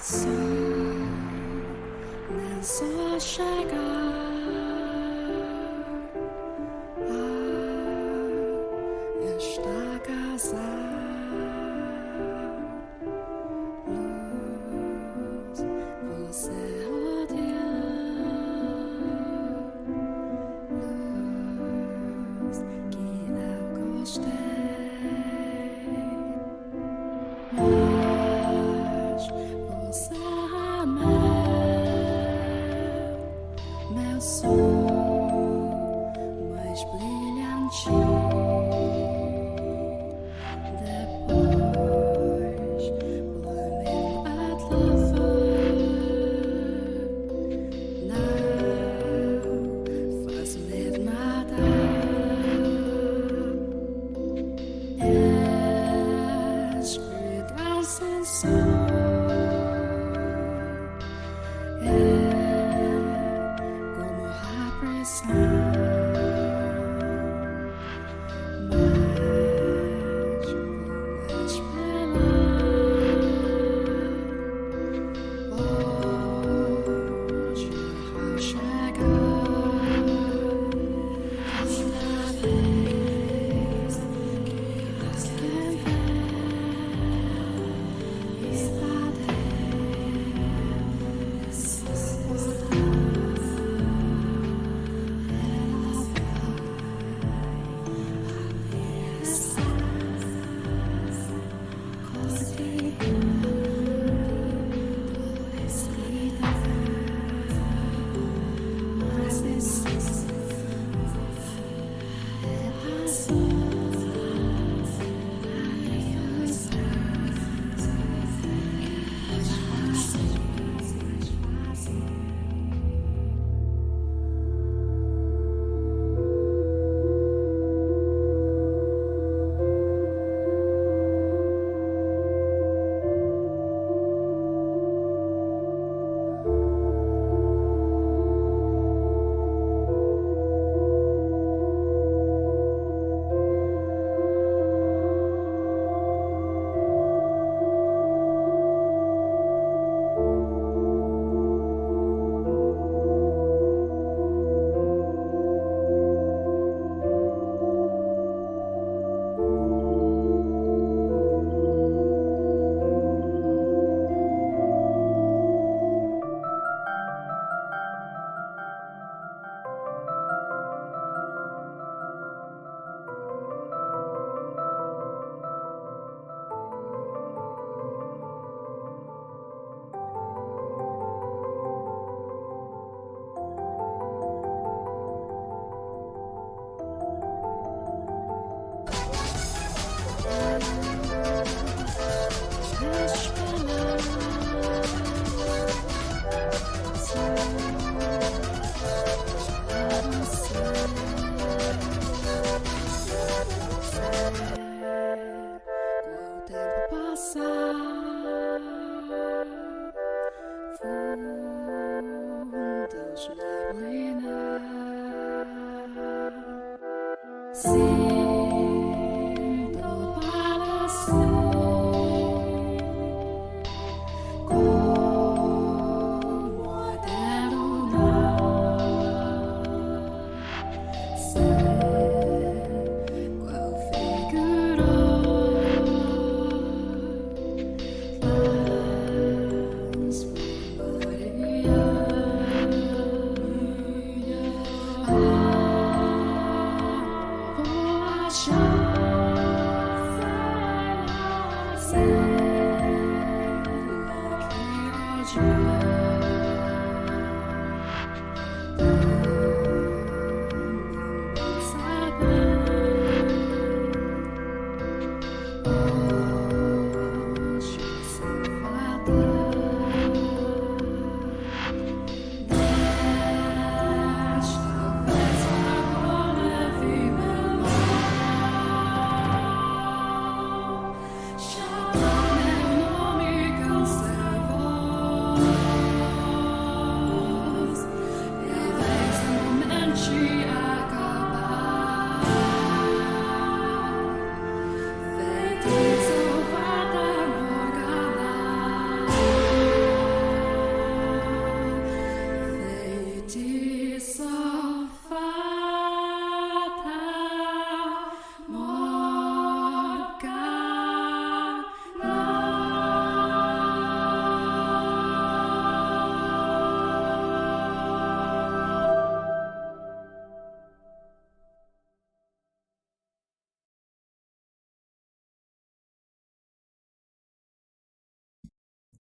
som nem só chegar a esta casa, luz, você odia, luz que não gostei, mas você meu sol mais brilhante. Depois, blaming at lover. Now, faz med nada. Escuridão sem sol.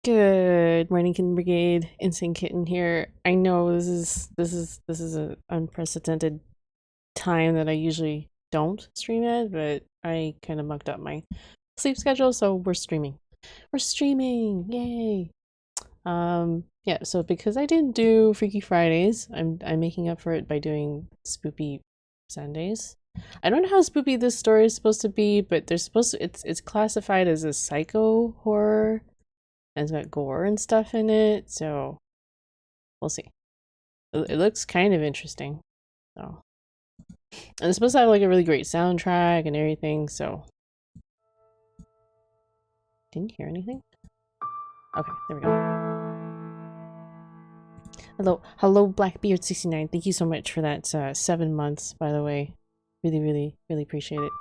Good morning, Kitten Brigade. Insane Kitten here. I know this is an unprecedented time that I usually don't stream at, but I kind of mucked up my sleep schedule, so we're streaming. We're streaming, yay! Yeah. So because I didn't do Freaky Fridays, I'm making up for it by doing Spoopy Sundays. I don't know how spoopy this story is supposed to be, but they're supposed to. It's classified as a psycho horror. And it's got gore and stuff in it, so we'll see. It looks kind of interesting. So, and it's supposed to have like a really great soundtrack and everything, so didn't hear anything? Okay, there we go. Hello Blackbeard69. Thank you so much for that 7 months, by the way. Really appreciate it.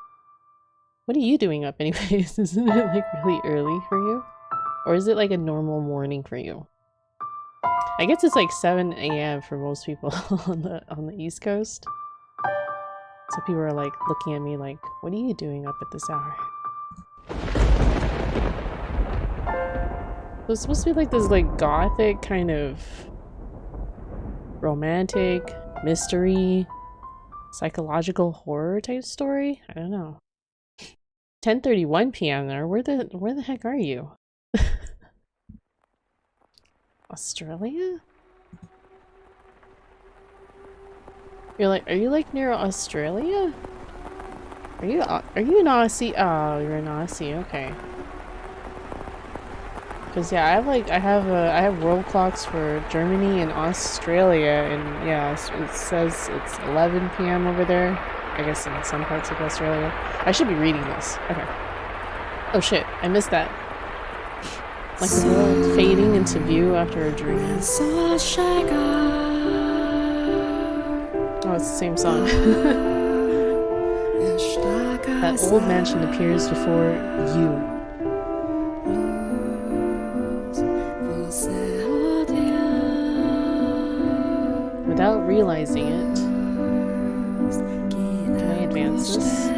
What are you doing up anyways? Isn't it like really early for you? Or is it like a normal morning for you? I guess it's like 7 a.m. for most people on the East Coast. So people are like looking at me like, what are you doing up at this hour? So it's supposed to be like this like gothic kind of romantic, mystery, psychological horror type story? I don't know. 10:31 p.m. there. Where the heck are you? Australia? Are you like near Australia? Are you an Aussie? Oh, you're an Aussie. Okay. Cause yeah, I have world clocks for Germany and Australia, and yeah, it says it's 11 p.m. over there. I guess in some parts of Australia. I should be reading this. Okay. Oh shit, I missed that. Like the world fading into view after a dream. Oh, it's the same song. That old mansion appears before you. Without realizing it, can I advance this?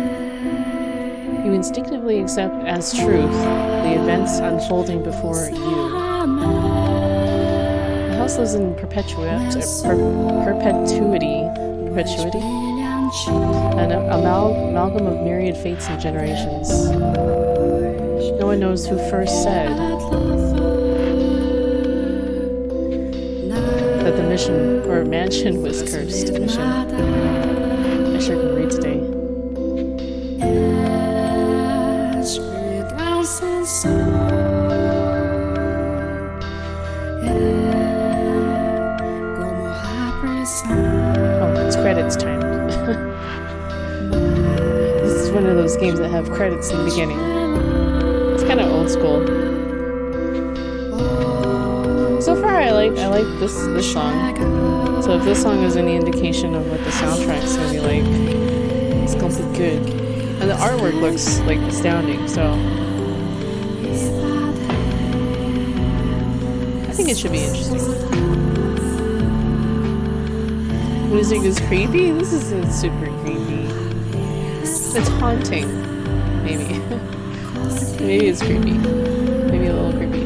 You instinctively accept as truth the events unfolding before you. The house lives in perpetuity, an amalgam of myriad fates and generations. No one knows who first said that the mission or mansion was cursed. Mission. I sure can read today. Oh, it's credits time. This is one of those games that have credits in the beginning. It's kind of old school. So far, I like this song. So if this song is any indication of what the soundtrack's gonna be like, it's gonna be good. And the artwork looks like astounding. So I think it should be interesting. Music is creepy? This isn't super creepy. It's haunting. Maybe. Maybe it's creepy. Maybe a little creepy.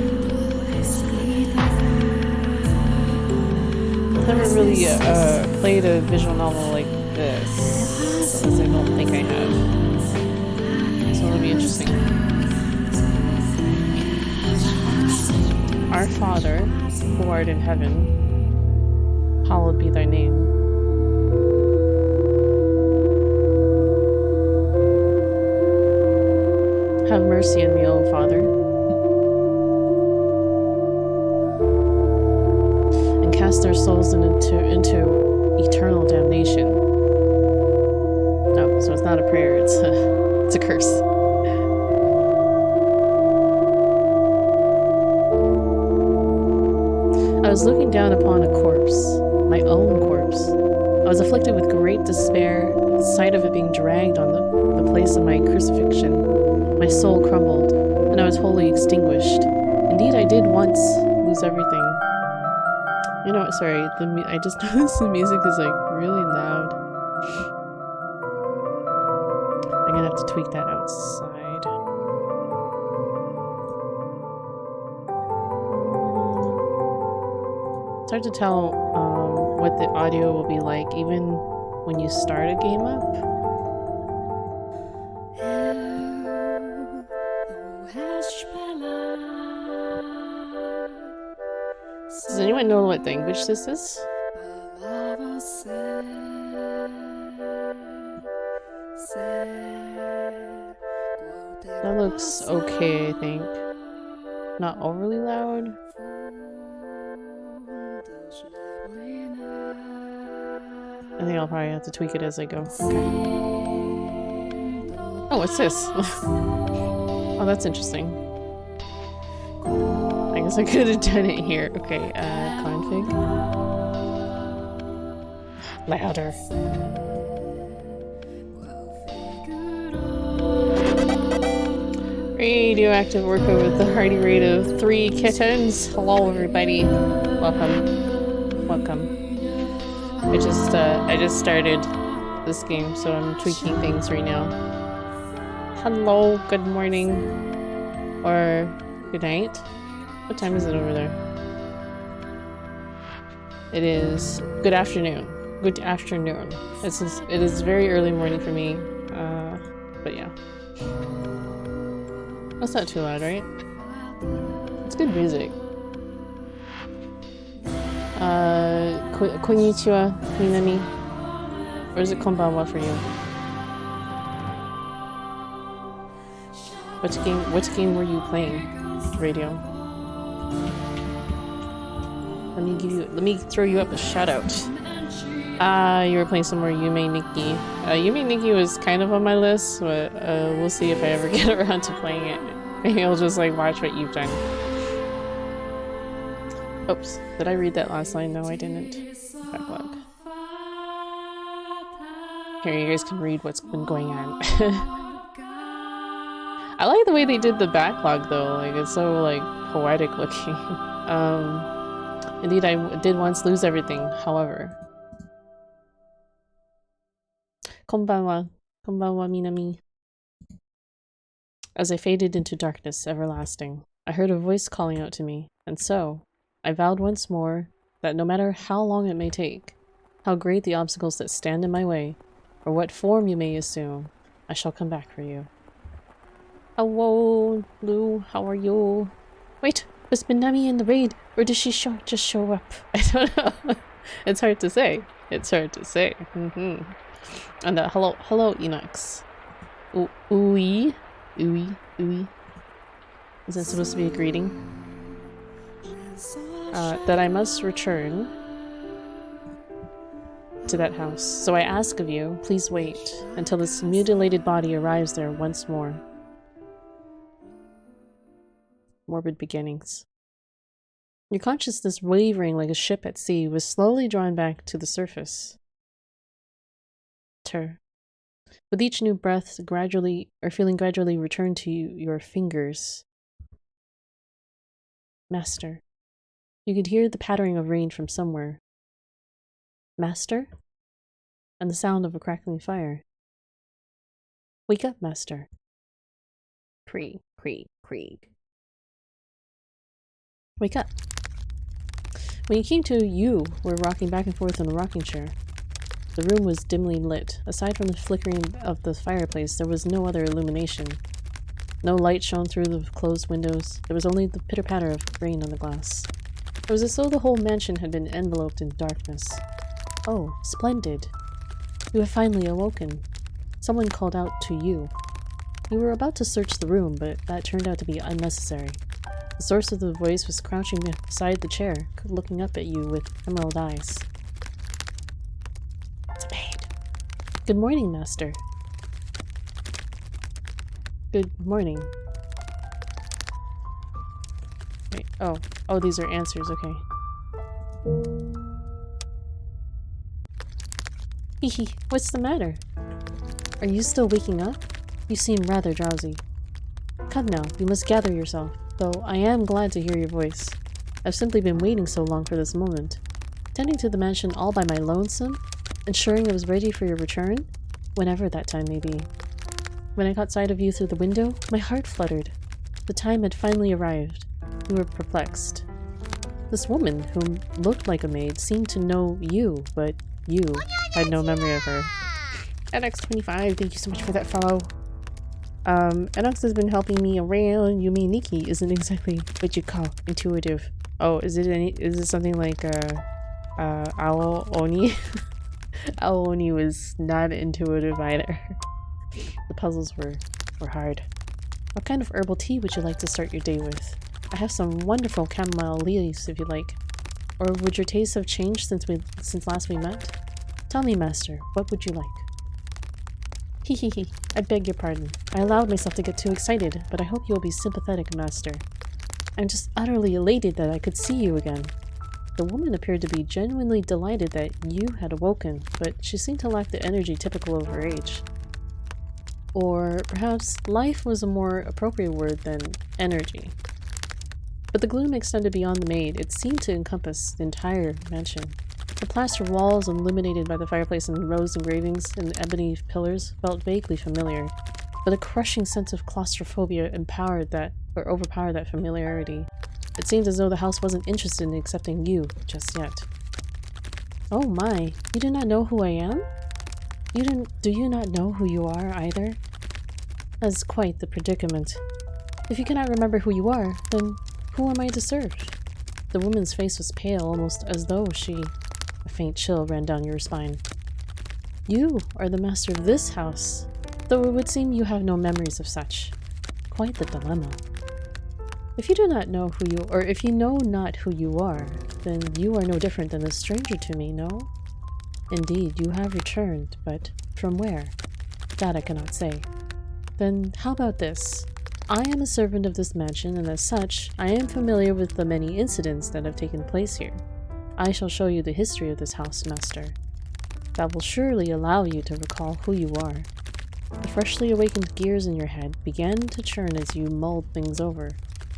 I've never really played a visual novel like this. At least I don't think I have. So it'll be interesting. Our Father, who art in heaven, hallowed be thy name. Have mercy on me, O Father, and cast their souls into eternal damnation. No, so it's not a prayer, it's a curse. I was looking down upon a corpse, my own corpse. I was afflicted with great despair at the sight of it being dragged on the place of my crucifixion. My soul crumbled, and I was wholly extinguished. Indeed, I did once lose everything. You know what, sorry, I just noticed the music is like really loud. I'm gonna have to tweak that outside. It's hard to tell what the audio will be like even when you start a game up. Does anyone know what language this is? That looks okay, I think. Not overly loud. I think I'll probably have to tweak it as I go. Okay. Oh, what's this? Oh, that's interesting. I guess I could have done it here. Okay, config. Louder. Radioactive worker with the hearty rate of 3 kittens. Hello, everybody. Welcome. Welcome. I just started this game, so I'm tweaking things right now. Hello, good morning. Or good night. What time is it over there? It is good afternoon. Good afternoon. It is very early morning for me. But yeah. That's not too loud, right? It's good music. Konnichiwa, Minami. Or is it konbanwa for you? What game were you playing? Radio. Let me throw you up a shout out. You were playing some more Yume Nikki. Yume Nikki was kind of on my list, but we'll see if I ever get around to playing it. Maybe I'll just like watch what you've done. Oops, did I read that last line? No, I didn't. Backlog. Here, you guys can read what's been going on. I like the way they did the backlog though, like it's so like poetic looking. Indeed, I did once lose everything, however. Konbanwa. Konbanwa, Minami. As I faded into darkness everlasting, I heard a voice calling out to me, and so I vowed once more that no matter how long it may take, how great the obstacles that stand in my way, or what form you may assume, I shall come back for you. Hello, Lou, how are you? Wait, was Minami in the raid, or did she just show up? I don't know. It's hard to say. It's hard to say. And hello, Enox. Ooey. Ooey. Is that supposed to be a greeting? That I must return to that house. So I ask of you, please wait until this mutilated body arrives there once more. Morbid beginnings. Your consciousness, wavering like a ship at sea, was slowly drawn back to the surface. With each new breath, feeling gradually return to your fingers. Master. You could hear the pattering of rain from somewhere. Master? And the sound of a crackling fire. Wake up, Master. Krieg. Wake up. When you came to, you were rocking back and forth in a rocking chair. The room was dimly lit. Aside from the flickering of the fireplace, there was no other illumination. No light shone through the closed windows. There was only the pitter-patter of rain on the glass. It was as though the whole mansion had been enveloped in darkness. Oh, splendid. You have finally awoken. Someone called out to you. You were about to search the room, but that turned out to be unnecessary. The source of the voice was crouching beside the chair, looking up at you with emerald eyes. It's a maid. Good morning, Master. Good morning. Wait, oh, these are answers, okay. Hehe, what's the matter? Are you still waking up? You seem rather drowsy. Come now, you must gather yourself, though I am glad to hear your voice. I've simply been waiting so long for this moment. Tending to the mansion all by my lonesome, ensuring it was ready for your return, whenever that time may be. When I caught sight of you through the window, my heart fluttered. The time had finally arrived. You were perplexed. This woman, who looked like a maid, seemed to know you, but you had no memory of her. NX25, thank you so much for that follow. NX has been helping me around. Yumi Nikki isn't exactly what you call intuitive. Oh, is it something like, Owl Oni? Owl Oni was not intuitive either. The puzzles were hard. What kind of herbal tea would you like to start your day with? I have some wonderful chamomile leaves if you like. Or would your tastes have changed since last we met? Tell me, Master, what would you like? Hehehe, I beg your pardon. I allowed myself to get too excited, but I hope you will be sympathetic, Master. I'm just utterly elated that I could see you again. The woman appeared to be genuinely delighted that you had awoken, but she seemed to lack the energy typical of her age. Or perhaps life was a more appropriate word than energy. But the gloom extended beyond the maid. It seemed to encompass the entire mansion. The plaster walls, illuminated by the fireplace and rose engravings and ebony pillars, felt vaguely familiar, but a crushing sense of claustrophobia overpowered that familiarity. It seemed as though the house wasn't interested in accepting you just yet. Oh my, you do not know who I am? Do you not know who you are either? That's quite the predicament. If you cannot remember who you are, then who am I to serve? The woman's face was pale, almost as though a faint chill ran down your spine. You are the master of this house, though it would seem you have no memories of such. Quite the dilemma. If you do not know if you know not who you are, then you are no different than a stranger to me, no? Indeed, you have returned, but from where? That I cannot say. Then how about this? I am a servant of this mansion, and as such, I am familiar with the many incidents that have taken place here. I shall show you the history of this house, Master. That will surely allow you to recall who you are. The freshly awakened gears in your head began to churn as you mulled things over.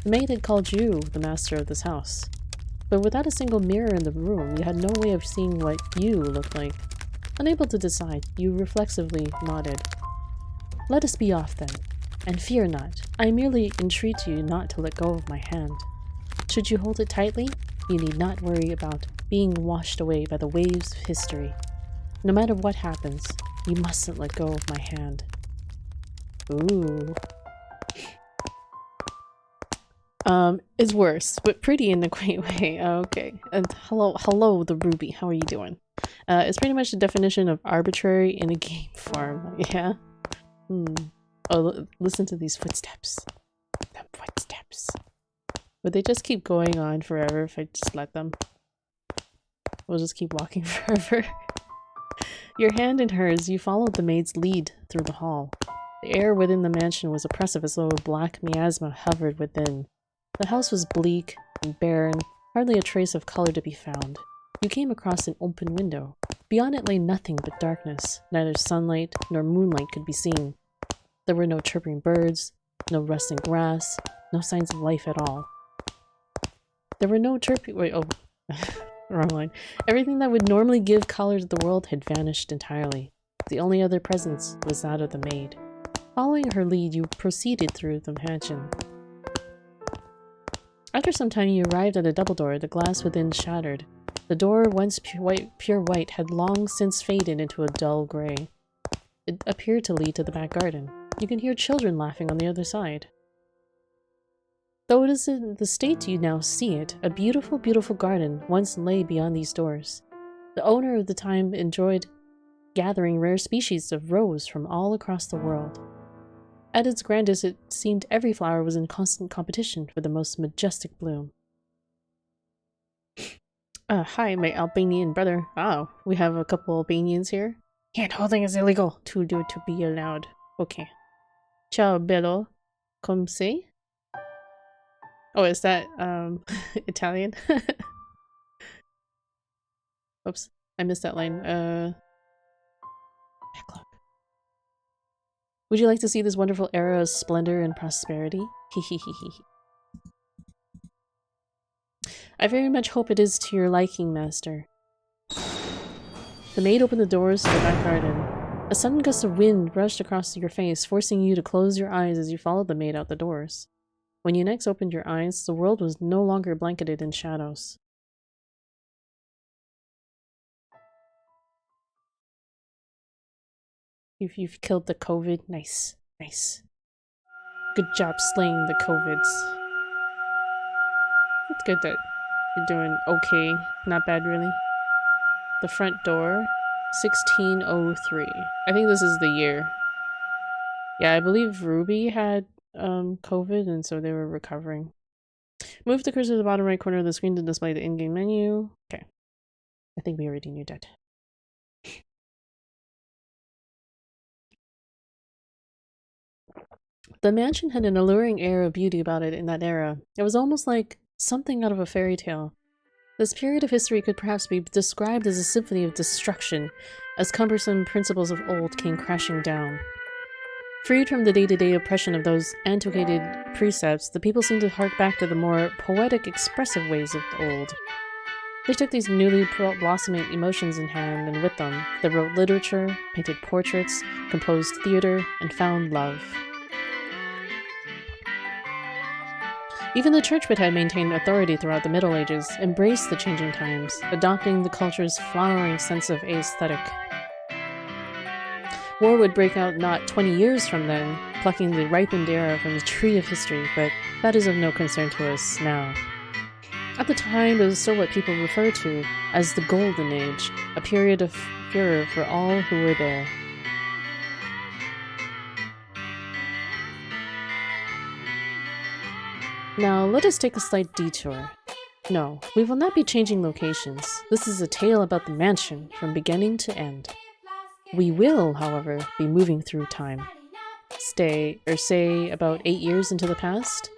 The maid had called you the master of this house. But without a single mirror in the room, you had no way of seeing what you looked like. Unable to decide, you reflexively nodded. Let us be off then. And fear not. I merely entreat you not to let go of my hand. Should you hold it tightly, you need not worry about being washed away by the waves of history. No matter what happens, you mustn't let go of my hand. Ooh. It's worse, but pretty in a quaint way. Okay. And hello, the Ruby. How are you doing? It's pretty much the definition of arbitrary in a game form. Yeah? Oh, listen to these footsteps. Them footsteps. Would they just keep going on forever if I just let them? We'll just keep walking forever. Your hand in hers, you followed the maid's lead through the hall. The air within the mansion was oppressive as though a black miasma hovered within. The house was bleak and barren, hardly a trace of color to be found. You came across an open window. Beyond it lay nothing but darkness. Neither sunlight nor moonlight could be seen. There were no chirping birds, no rustling grass, no signs of life at all. There were no chirping— wait, oh, wrong line. Everything that would normally give color to the world had vanished entirely. The only other presence was that of the maid. Following her lead, you proceeded through the mansion. After some time, you arrived at a double door. The glass within shattered. The door, once pure white, had long since faded into a dull gray. It appeared to lead to the back garden. You can hear children laughing on the other side. Though it is in the state you now see it, a beautiful, beautiful garden once lay beyond these doors. The owner of the time enjoyed gathering rare species of rose from all across the world. At its grandest, it seemed every flower was in constant competition for the most majestic bloom. Hi, my Albanian brother. Oh, we have a couple Albanians here. Hand-holding is illegal. To do to be allowed. Okay. Ciao, bello. Come sei? Oh, is that, Italian? Oops, I missed that line. Backlog. Would you like to see this wonderful era of splendor and prosperity? Hehehehe. I very much hope it is to your liking, Master. The maid opened the doors to the back garden. A sudden gust of wind rushed across your face, forcing you to close your eyes as you followed the maid out the doors. When you next opened your eyes, the world was no longer blanketed in shadows. You've killed the COVID. Nice. Nice. Good job slaying the COVIDs. It's good that you're doing okay. Not bad, really. The front door, 1603. I think this is the year. Yeah, I believe Ruby had COVID, and so they were recovering. Move the cursor to the bottom right corner of the screen to display the in-game menu. Okay. I think we already knew that. The mansion had an alluring air of beauty about it in that era. It was almost like something out of a fairy tale. This period of history could perhaps be described as a symphony of destruction, as cumbersome principles of old came crashing down. Freed from the day-to-day oppression of those antiquated precepts, the people seemed to hark back to the more poetic, expressive ways of the old. They took these newly blossoming emotions in hand, and with them, they wrote literature, painted portraits, composed theater, and found love. Even the church which had maintained authority throughout the Middle Ages embraced the changing times, adopting the culture's flowering sense of aesthetic. War would break out not 20 years from then, plucking the ripened era from the tree of history, but that is of no concern to us now. At the time, it was still what people referred to as the Golden Age, a period of furor for all who were there. Now, let us take a slight detour. No, we will not be changing locations. This is a tale about the mansion, from beginning to end. We will, however, be moving through time. Say, about 8 years into the past.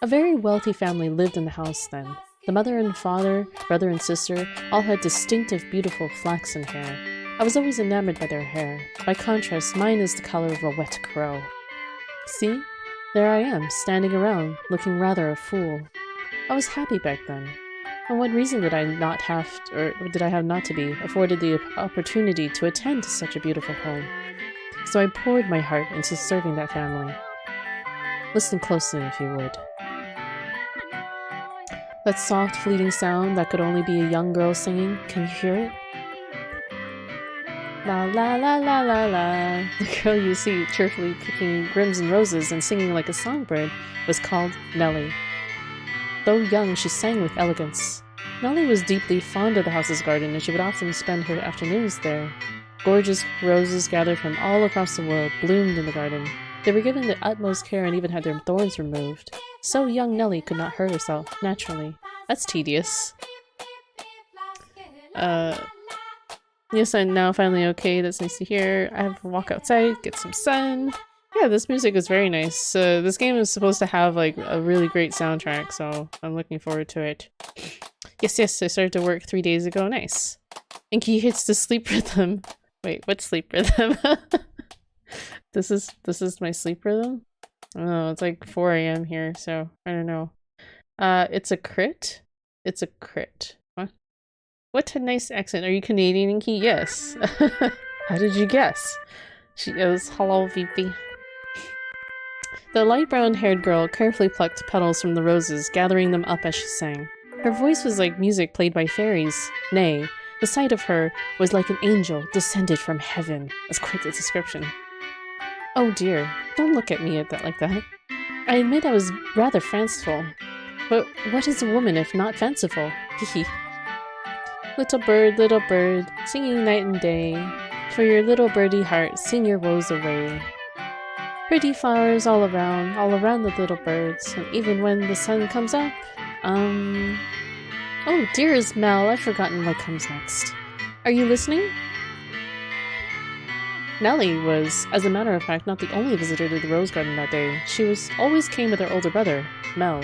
A very wealthy family lived in the house then. The mother and father, brother and sister, all had distinctive, beautiful flaxen hair. I was always enamored by their hair. By contrast, mine is the color of a wet crow. See? There I am, standing around, looking rather a fool. I was happy back then. And what reason did I not have to be afforded the opportunity to attend to such a beautiful home? So I poured my heart into serving that family. Listen closely, if you would. That soft, fleeting sound that could only be a young girl singing, can you hear it? La la la la la la. The girl you see cheerfully picking brims and roses and singing like a songbird was called Nellie. Though young, she sang with elegance. Nellie was deeply fond of the house's garden, and she would often spend her afternoons there. Gorgeous roses gathered from all across the world bloomed in the garden. They were given the utmost care and even had their thorns removed. So young Nellie could not hurt herself, naturally. That's tedious. Yes, I'm now finally okay. That's nice to hear. I have to walk outside, get some sun. Yeah, this music is very nice. This game is supposed to have like a really great soundtrack, so I'm looking forward to it. Yes, I started to work 3 days ago. Nice. Inky hits the sleep rhythm. Wait, what sleep rhythm? This is my sleep rhythm? Oh, it's like 4 a.m. here, so I don't know. It's a crit? It's a crit. What a nice accent. Are you Canadian, Inky? Yes. How did you guess? She goes, hello, VP. The light brown-haired girl carefully plucked petals from the roses, gathering them up as she sang. Her voice was like music played by fairies. Nay, the sight of her was like an angel descended from heaven. That's quite the description. Oh dear, don't look at me like that. I admit I was rather fanciful. But what is a woman if not fanciful? Hee. Little bird, singing night and day, for your little birdie heart, sing your woes away. Pretty flowers all around the little birds, and even when the sun comes up, Oh, dearest Mel, I've forgotten what comes next. Are you listening? Nellie was, as a matter of fact, not the only visitor to the rose garden that day. She always came with her older brother, Mel.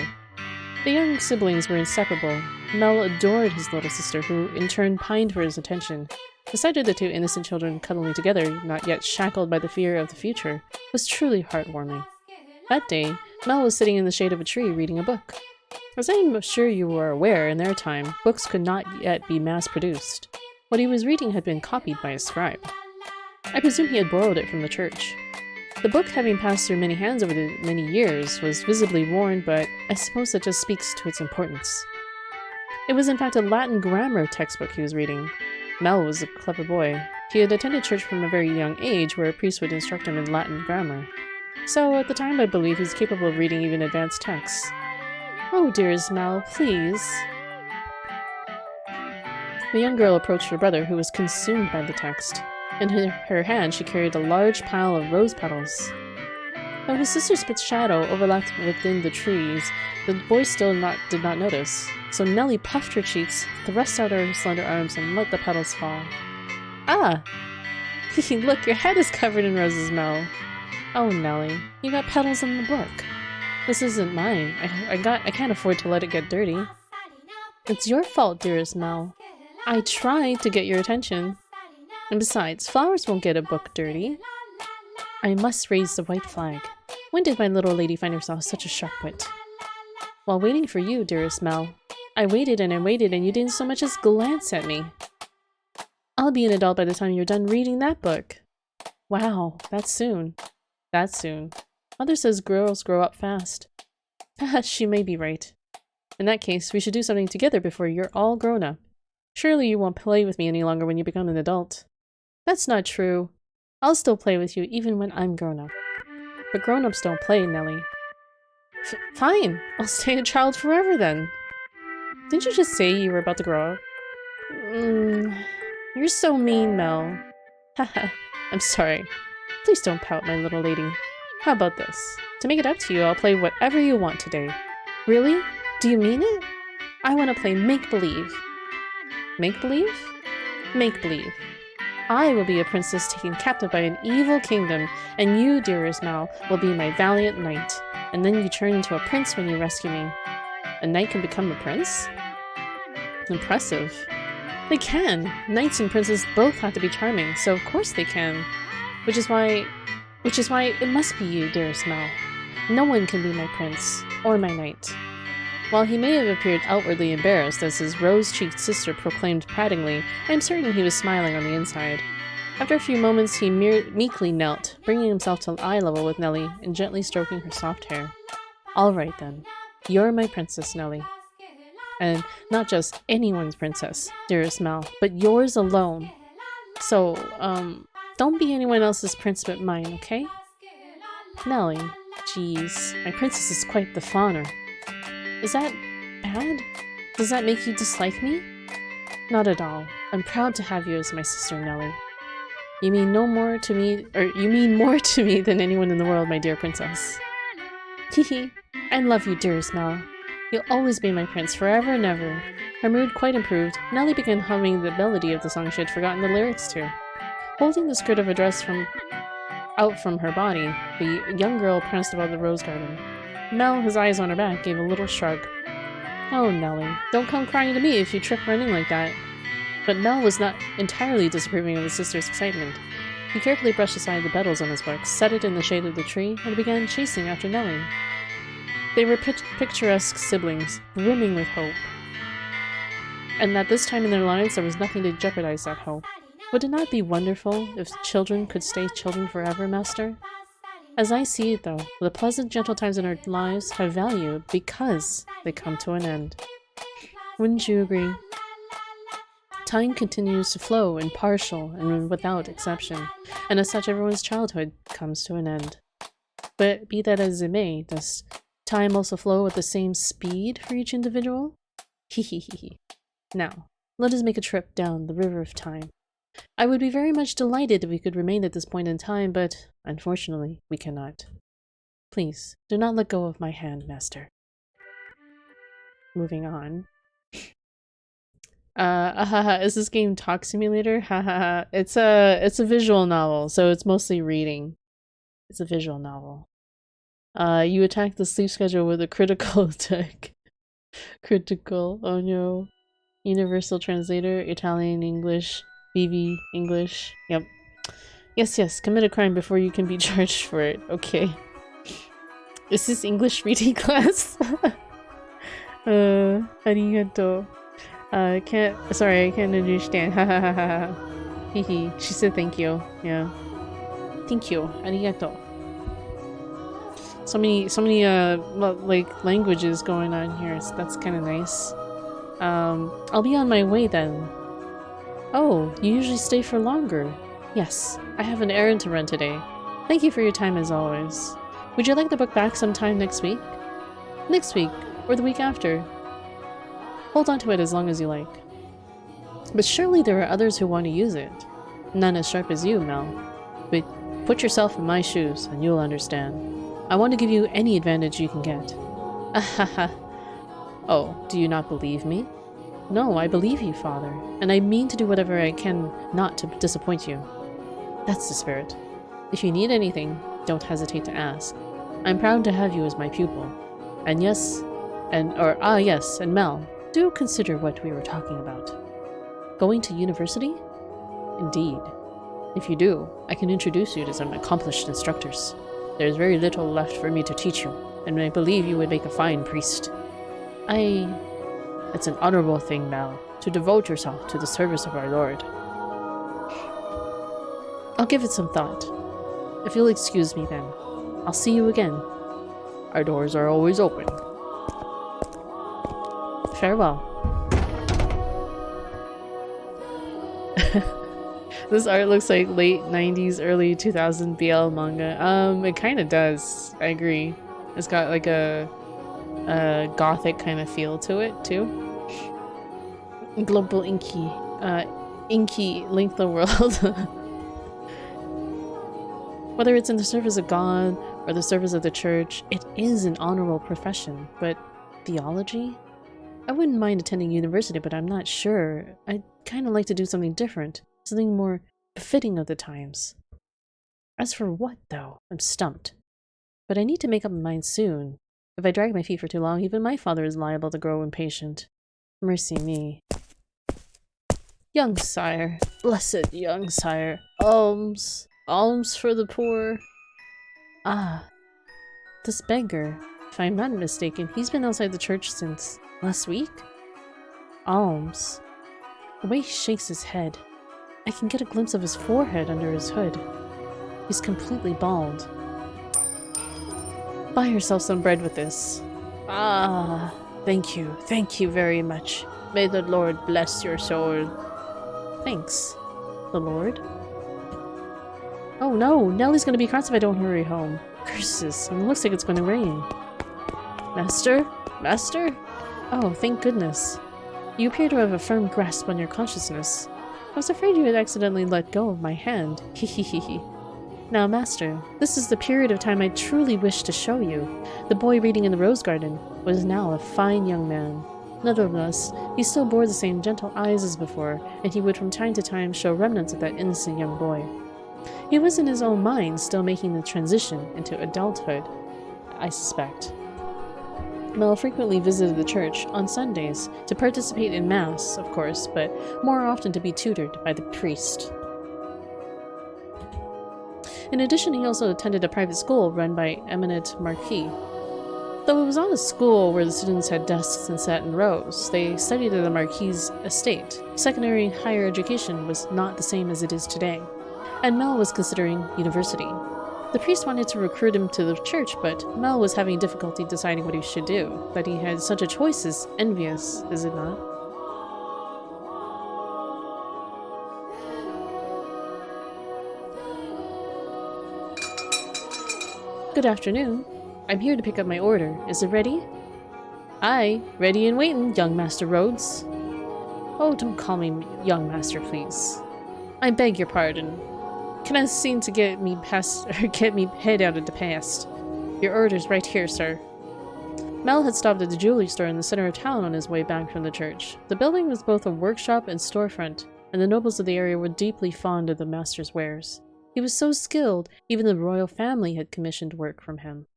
The young siblings were inseparable. Mel adored his little sister, who, in turn, pined for his attention. The sight of the two innocent children cuddling together, not yet shackled by the fear of the future, was truly heartwarming. That day, Mel was sitting in the shade of a tree reading a book. As I'm sure you are aware, in their time, books could not yet be mass-produced. What he was reading had been copied by a scribe. I presume he had borrowed it from the church. The book, having passed through many hands over the many years, was visibly worn, but I suppose that just speaks to its importance. It was in fact a Latin grammar textbook he was reading. Mel was a clever boy. He had attended church from a very young age, where a priest would instruct him in Latin grammar. So, at the time, I believe he was capable of reading even advanced texts. "Oh, dearest Mel, please." The young girl approached her brother, who was consumed by the text. In her hand, she carried a large pile of rose petals. Though his sister's shadow overlapped within the trees, the boy still did not notice. So Nellie puffed her cheeks, thrust out her slender arms, and let the petals fall. "Ah! Look, your head is covered in roses, Mel." "Oh, Nellie, you got petals in the book. This isn't mine. I can't afford to let it get dirty." "It's your fault, dearest Mel. I tried to get your attention. And besides, flowers won't get a book dirty." "I must raise the white flag. When did my little lady find herself such a sharp wit?" "While waiting for you, dearest Mel. I waited and you didn't so much as glance at me." "I'll be an adult by the time you're done reading that book." "Wow, that's soon." "That's soon. Mother says girls grow up fast." She may be right. "In that case, we should do something together before you're all grown up. Surely you won't play with me any longer when you become an adult." "That's not true. I'll still play with you even when I'm grown up." "But grown-ups don't play, Nellie." Fine. I'll stay a child forever then." "Didn't you just say you were about to grow up?" You're so mean, Mel." Haha, I'm sorry. Please don't pout, my little lady. How about this? To make it up to you, I'll play whatever you want today." "Really? Do you mean it?" "I want to play make-believe." "Make-believe?" "Make-believe. I will be a princess taken captive by an evil kingdom, and you, dearest Mal, will be my valiant knight. And then you turn into a prince when you rescue me." "A knight can become a prince?" Impressive. "They can. Knights and princes both have to be charming, so of course they can. Which is why it must be you, dearest Mal. No one can be my prince, or my knight." While he may have appeared outwardly embarrassed as his rose-cheeked sister proclaimed pratingly, I am certain he was smiling on the inside. After a few moments, he meekly knelt, bringing himself to eye level with Nellie and gently stroking her soft hair. "All right, then. You're my princess, Nellie. And not just anyone's princess, dearest Mal, but yours alone. So, don't be anyone else's prince but mine, okay?" "Nellie, geez, my princess is quite the fawner." "Is that bad? Does that make you dislike me?" "Not at all. I'm proud to have you as my sister, Nellie. You mean more to me than anyone in the world, my dear princess." "Hehe, I love you, dearest Mal. You'll always be my prince, forever and ever." Her mood quite improved, Nellie began humming the melody of the song she had forgotten the lyrics to. Holding the skirt of a dress out from her body, the young girl pranced about the rose garden. Mel, his eyes on her back, gave a little shrug. "Oh, Nellie, don't come crying to me if you trip running like that." But Mel was not entirely disapproving of his sister's excitement. He carefully brushed aside the petals on his book, set it in the shade of the tree, and began chasing after Nellie. They were picturesque siblings, brimming with hope. And at this time in their lives, there was nothing to jeopardize that hope. Would it not be wonderful if children could stay children forever, Master? As I see it, though, the pleasant, gentle times in our lives have value because they come to an end. Wouldn't you agree? Time continues to flow impartial and without exception, and as such everyone's childhood comes to an end. But be that as it may, does time also flow at the same speed for each individual? Hehehe. Now, let us make a trip down the river of time. I would be very much delighted if we could remain at this point in time, but unfortunately, we cannot. Please, do not let go of my hand, Master. Moving on. Is this game Talk Simulator? Hahaha. It's a visual novel, so it's mostly reading. It's a visual novel. You attack the sleep schedule with a critical attack. Critical, oh no. Universal translator, Italian, English, VV, English. Yep. Yes, commit a crime before you can be charged for it. Okay. Is this English reading class? Arigato. I can't understand. Hahaha. Hehe. She said thank you. Yeah. Thank you. Arigato. So many like languages going on here. So that's kind of nice. I'll be on my way then. Oh, you usually stay for longer. Yes, I have an errand to run today. Thank you for your time as always. Would you like the book back sometime next week? Next week, or the week after. Hold on to it as long as you like. But surely there are others who want to use it. None as sharp as you, Mel. But put yourself in my shoes and you'll understand. I want to give you any advantage you can get. Ahaha. Oh, do you not believe me? No, I believe you, Father, and I mean to do whatever I can not to disappoint you. That's the spirit. If you need anything, don't hesitate to ask. I'm proud to have you as my pupil. And yes, and Mel, do consider what we were talking about. Going to university? Indeed. If you do, I can introduce you to some accomplished instructors. There's very little left for me to teach you, and I believe you would make a fine priest. It's an honorable thing, Mel, to devote yourself to the service of our Lord. I'll give it some thought. If you'll excuse me then, I'll see you again. Our doors are always open. Farewell. This art looks like late 90s, early 2000 BL manga. It kind of does. I agree. It's got like a gothic kind of feel to it too. Global Inky. Inky link the world. Whether it's in the service of God or the service of the church, it is an honorable profession. But theology? I wouldn't mind attending university, but I'm not sure. I'd kind of like to do something different. Something more befitting of the times. As for what, though? I'm stumped. But I need to make up my mind soon. If I drag my feet for too long, even my father is liable to grow impatient. Mercy me. Young sire, blessed young sire, alms, alms for the poor. Ah, this beggar, if I'm not mistaken, he's been outside the church since last week? Alms. The way he shakes his head, I can get a glimpse of his forehead under his hood. He's completely bald. Buy yourself some bread with this. Ah, thank you very much. May the Lord bless your soul. Thanks. The Lord? Oh no, Nellie's gonna be cross if I don't hurry home. Curses, and it looks like it's gonna rain. Master? Master? Oh, thank goodness. You appear to have a firm grasp on your consciousness. I was afraid you had accidentally let go of my hand. Hehehehe. Now, Master, this is the period of time I truly wish to show you. The boy reading in the rose garden was now a fine young man. Nevertheless, he still bore the same gentle eyes as before, and he would from time to time show remnants of that innocent young boy. He was in his own mind still making the transition into adulthood, I suspect. Mel frequently visited the church on Sundays to participate in Mass, of course, but more often to be tutored by the priest. In addition, he also attended a private school run by eminent Marquis. Though it was not a school where the students had desks and sat in rows, they studied at the Marquis' estate. Secondary higher education was not the same as it is today, and Mel was considering university. The priest wanted to recruit him to the church, but Mel was having difficulty deciding what he should do. That he had such a choice is envious, is it not? Good afternoon. I'm here to pick up my order. Is it ready? Aye, ready and waiting, young Master Rhodes. Oh, don't call me young master, please. I beg your pardon. Can I seem to get me head out of the past? Your order's right here, sir. Mel had stopped at the jewelry store in the center of town on his way back from the church. The building was both a workshop and storefront, and the nobles of the area were deeply fond of the master's wares. He was so skilled, even the royal family had commissioned work from him.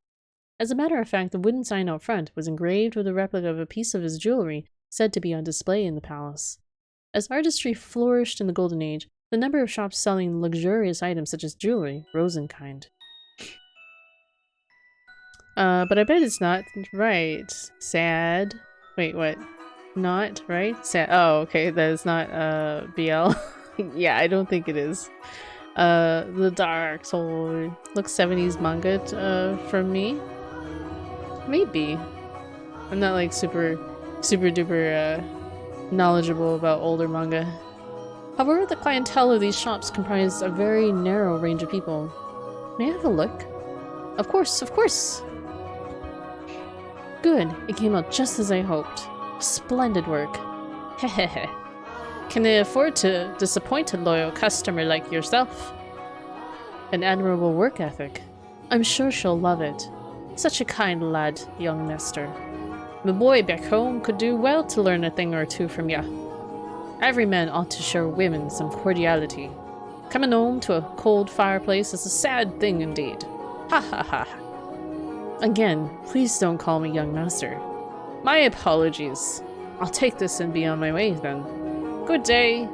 As a matter of fact, the wooden sign out front was engraved with a replica of a piece of his jewelry said to be on display in the palace. As artistry flourished in the Golden Age, the number of shops selling luxurious items such as jewelry rose in kind. But I bet it's not right. Sad. Wait, what? Not right? Sad. Oh, okay, that is not, BL. Yeah, I don't think it is. The Dark Soul. Looks 70s manga, from me. Maybe. I'm not like super duper knowledgeable about older manga. However, the clientele of these shops comprise a very narrow range of people. May I have a look? Of course, of course! Good, it came out just as I hoped. Splendid work. Hehehe. Can they afford to disappoint a loyal customer like yourself? An admirable work ethic. I'm sure she'll love it. Such a kind lad, young Nestor. The boy back home could do well to learn a thing or two from ya. Every man ought to show women some cordiality. Coming home to a cold fireplace is a sad thing indeed. Ha ha ha. Again, please don't call me young master. My apologies. I'll take this and be on my way then. Good day.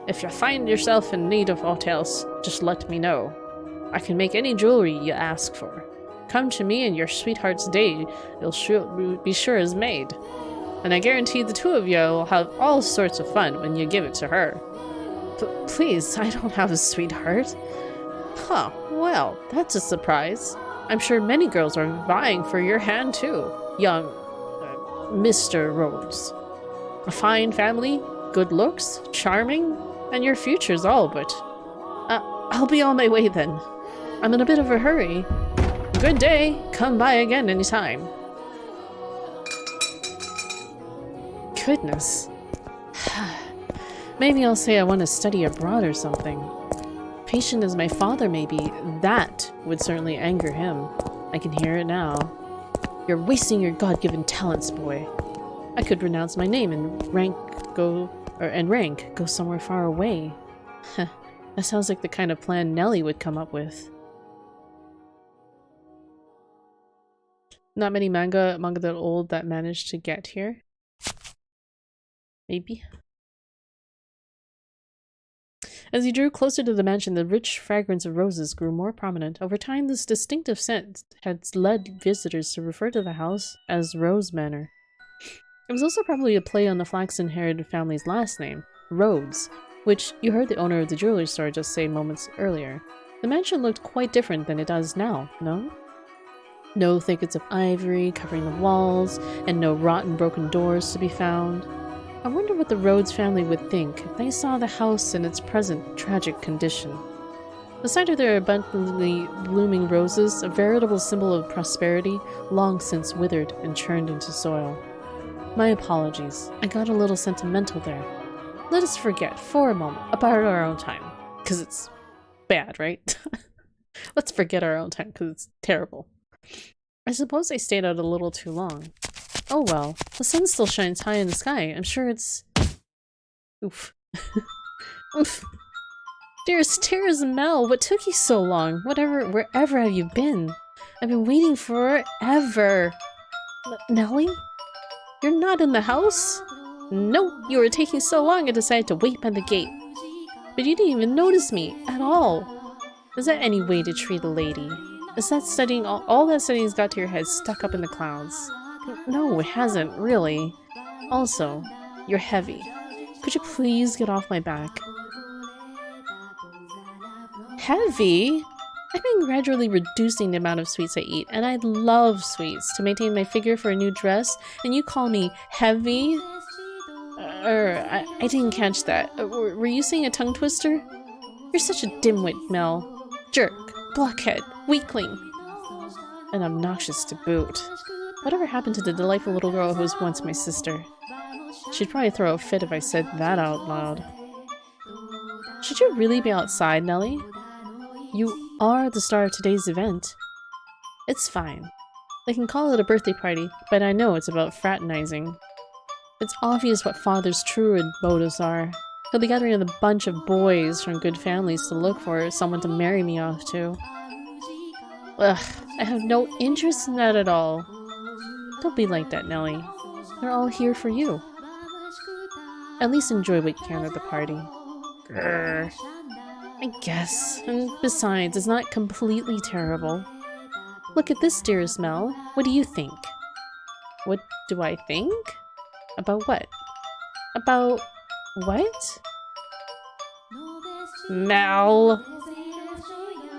If you find yourself in need of aught else, just let me know. I can make any jewelry you ask for. Come to me and your sweetheart's day you'll be sure is made. And I guarantee the two of you will have all sorts of fun when you give it to her. Please, I don't have a sweetheart. Huh, well, that's a surprise. I'm sure many girls are vying for your hand too, young Mr. Rhodes. A fine family, good looks, charming, and your future's all but. I'll be on my way then. I'm in a bit of a hurry. Good day. Come by again anytime. Goodness. Maybe I'll say I want to study abroad or something. Patient as my father may be, that would certainly anger him. I can hear it now. You're wasting your God-given talents, boy. I could renounce my name and rank go somewhere far away. That sounds like the kind of plan Nellie would come up with. Not many manga that old that managed to get here. Maybe. As he drew closer to the mansion, the rich fragrance of roses grew more prominent. Over time, this distinctive scent had led visitors to refer to the house as Rose Manor. It was also probably a play on the Flaxen-haired family's last name, Rhodes, which you heard the owner of the jewelry store just say moments earlier. The mansion looked quite different than it does now, no? No thickets of ivory covering the walls, and no rotten broken doors to be found. I wonder what the Rhodes family would think if they saw the house in its present tragic condition. The sight of their abundantly blooming roses, a veritable symbol of prosperity, long since withered and churned into soil. My apologies, I got a little sentimental there. Let us forget, for a moment, about our own time. Because it's bad, right? Let's forget our own time, because it's terrible. I suppose I stayed out a little too long. Oh well, the sun still shines high in the sky. I'm sure it's... Oof. Oof. Dearest Tears and Mel, what took you so long? Wherever have you been? I've been waiting forever. Nellie? You're not in the house? No, you were taking so long I decided to wait by the gate. But you didn't even notice me at all. Is that any way to treat a lady? Is that studying all that studying's got to your head stuck up in the clouds? No, it hasn't, really. Also, you're heavy. Could you please get off my back? Heavy? I've been gradually reducing the amount of sweets I eat, and I love sweets to maintain my figure for a new dress, and you call me heavy? I didn't catch that. Were you saying a tongue twister? You're such a dimwit, Mel. Jerk, blockhead, weakling, and obnoxious to boot. Whatever happened to the delightful little girl who was once my sister? She'd probably throw a fit if I said that out loud. Should you really be outside, Nellie? You are the star of today's event. It's fine. They can call it a birthday party, but I know it's about fraternizing. It's obvious what Father's true motives are. He'll be gathering a bunch of boys from good families to look for someone to marry me off to. Ugh, I have no interest in that at all. Don't be like that, Nellie. They're all here for you. At least enjoy what you can at the party. Grr. I guess. And besides, it's not completely terrible. Look at this, dearest Mel. What do you think? What do I think? About what? About what? Mel!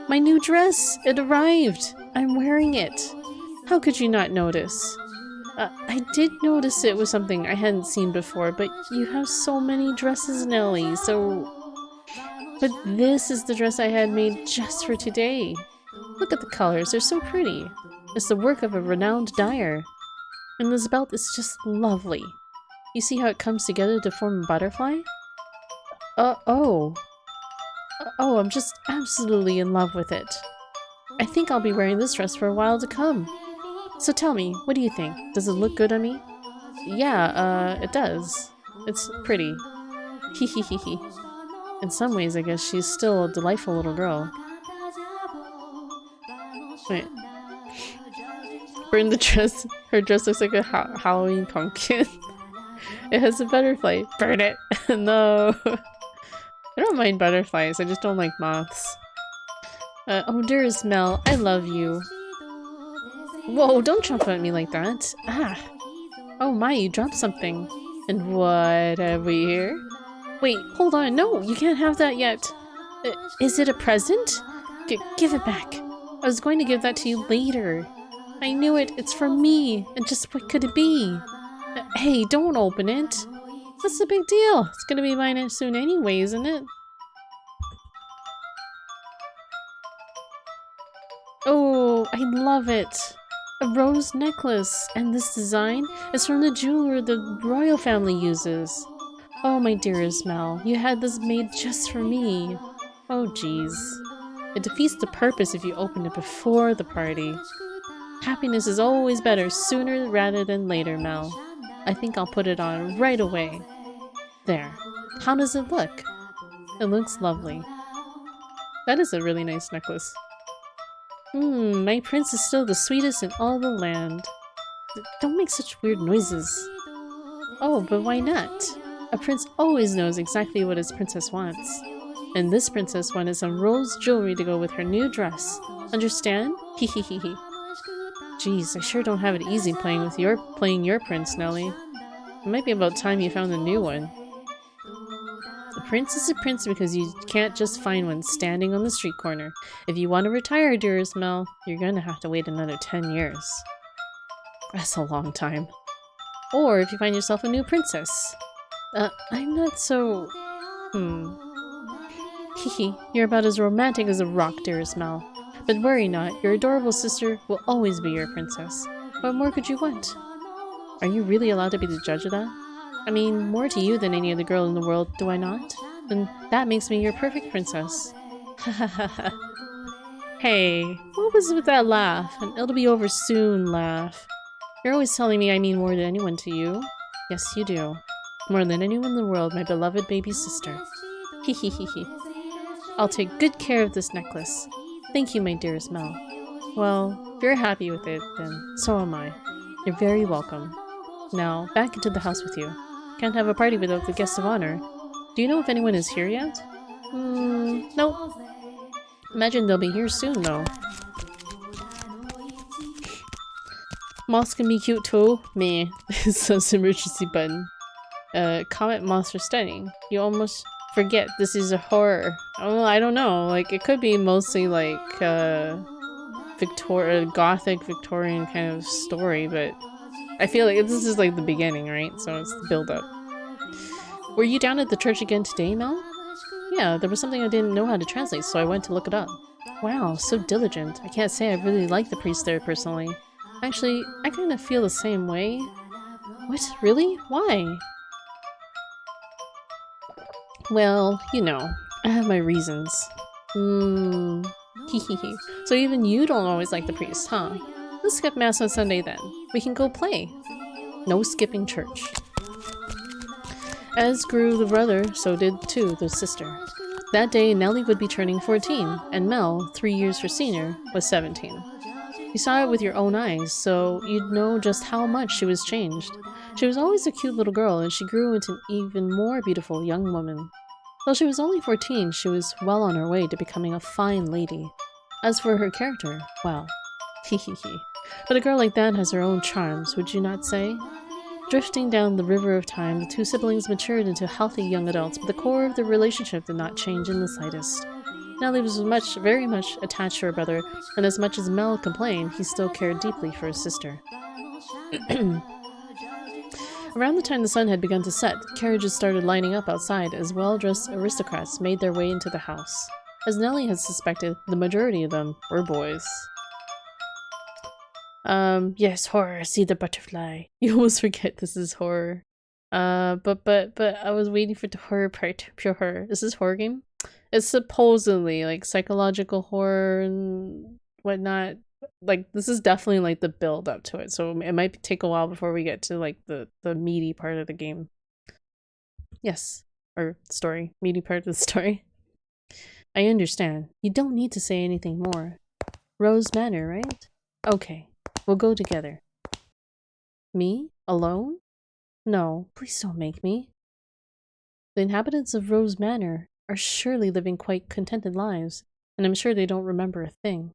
My new dress! It arrived! I'm wearing it! How could you not notice? I did notice it was something I hadn't seen before, but you have so many dresses, Nellie, so... But this is the dress I had made just for today. Look at the colors, they're so pretty. It's the work of a renowned dyer. And this belt is just lovely. You see how it comes together to form a butterfly? Oh, I'm just absolutely in love with it. I think I'll be wearing this dress for a while to come. So tell me, what do you think? Does it look good on me? Yeah, it does. It's pretty. Hee hee hee hee. In some ways, I guess she's still a delightful little girl. Wait. Burn the dress. Her dress looks like a Halloween pumpkin. It has a butterfly. Burn it! No! I don't mind butterflies, I just don't like moths. Oh dearest Mel, I love you. Whoa, don't jump at me like that. Ah! Oh my, you dropped something. And what have we here? Wait, hold on, no, you can't have that yet. Is it a present? Give it back. I was going to give that to you later. I knew it, it's from me. And just what could it be? Hey, don't open it. What's the big deal? It's gonna be mine soon anyway, isn't it? Oh, I love it. A rose necklace. And this design is from the jeweler the royal family uses. Oh, my dearest Mel, you had this made just for me. Oh, jeez. It defeats the purpose if you open it before the party. Happiness is always better sooner rather than later, Mel. I think I'll put it on right away. There. How does it look? It looks lovely. That is a really nice necklace. My prince is still the sweetest in all the land. Don't make such weird noises. Oh, but why not? A prince always knows exactly what his princess wants. And this princess wanted some rose jewelry to go with her new dress. Understand? Hee hee hee hee. Jeez, I sure don't have it easy playing your prince, Nellie. It might be about time you found a new one. A prince is a prince because you can't just find one standing on the street corner. If you want to retire, dearest Mel, you're gonna have to wait another 10 years. That's a long time. Or if you find yourself a new princess. I'm not so... Hehe, you're about as romantic as a rock, dearest Mel. But worry not, your adorable sister will always be your princess. What more could you want? Are you really allowed to be the judge of that? I mean, more to you than any other girl in the world, do I not? Then that makes me your perfect princess. Ha ha ha ha. Hey, what was with that laugh? An it'll be over soon laugh. You're always telling me I mean more than anyone to you. Yes, you do. More than anyone in the world, my beloved baby sister. Hee hee hee hee. I'll take good care of this necklace. Thank you, my dearest Mel. Well, if you're happy with it, then so am I. You're very welcome. Now, back into the house with you. Can't have a party without the guest of honor. Do you know if anyone is here yet? Nope. Imagine they'll be here soon, though. Moths can be cute too. Meh. Some emergency button. Comment moths are stunning. You almost forget this is a horror. Oh, I don't know. Like, it could be mostly like, Gothic Victorian kind of story, but I feel like this is like the beginning, right? So it's the build-up. Were you down at the church again today, Mel? Yeah, there was something I didn't know how to translate, so I went to look it up. Wow, so diligent. I can't say I really like the priest there personally. Actually, I kind of feel the same way. What? Really? Why? Well, you know, I have my reasons. Hehehe. So even you don't always like the priest, huh? Let's skip mass on Sunday then. We can go play. No skipping church. As grew the brother, so did too the sister. That day, Nellie would be turning 14, and Mel, 3 years her senior, was 17. You saw it with your own eyes, so you'd know just how much she was changed. She was always a cute little girl, and she grew into an even more beautiful young woman. Though she was only 14, she was well on her way to becoming a fine lady. As for her character, well, hehehe. But a girl like that has her own charms, would you not say? Drifting down the river of time, the two siblings matured into healthy young adults, but the core of their relationship did not change in the slightest. Nellie was very much attached to her brother, and as much as Mel complained, he still cared deeply for his sister. Around the time the sun had begun to set, carriages started lining up outside as well-dressed aristocrats made their way into the house. As Nellie had suspected, the majority of them were boys. Yes, horror, see the butterfly. You almost forget this is horror. But I was waiting for the horror part. Pure horror. Is this horror game? It's supposedly like psychological horror and whatnot. Like this is definitely like the build up to it, so it might take a while before we get to like the meaty part of the game. Yes, or story, meaty part of the story. I understand. You don't need to say anything more. Rose Manor, right? Okay, we'll go together. Me? Alone? No, please don't make me. The inhabitants of Rose Manor are surely living quite contented lives, and I'm sure they don't remember a thing.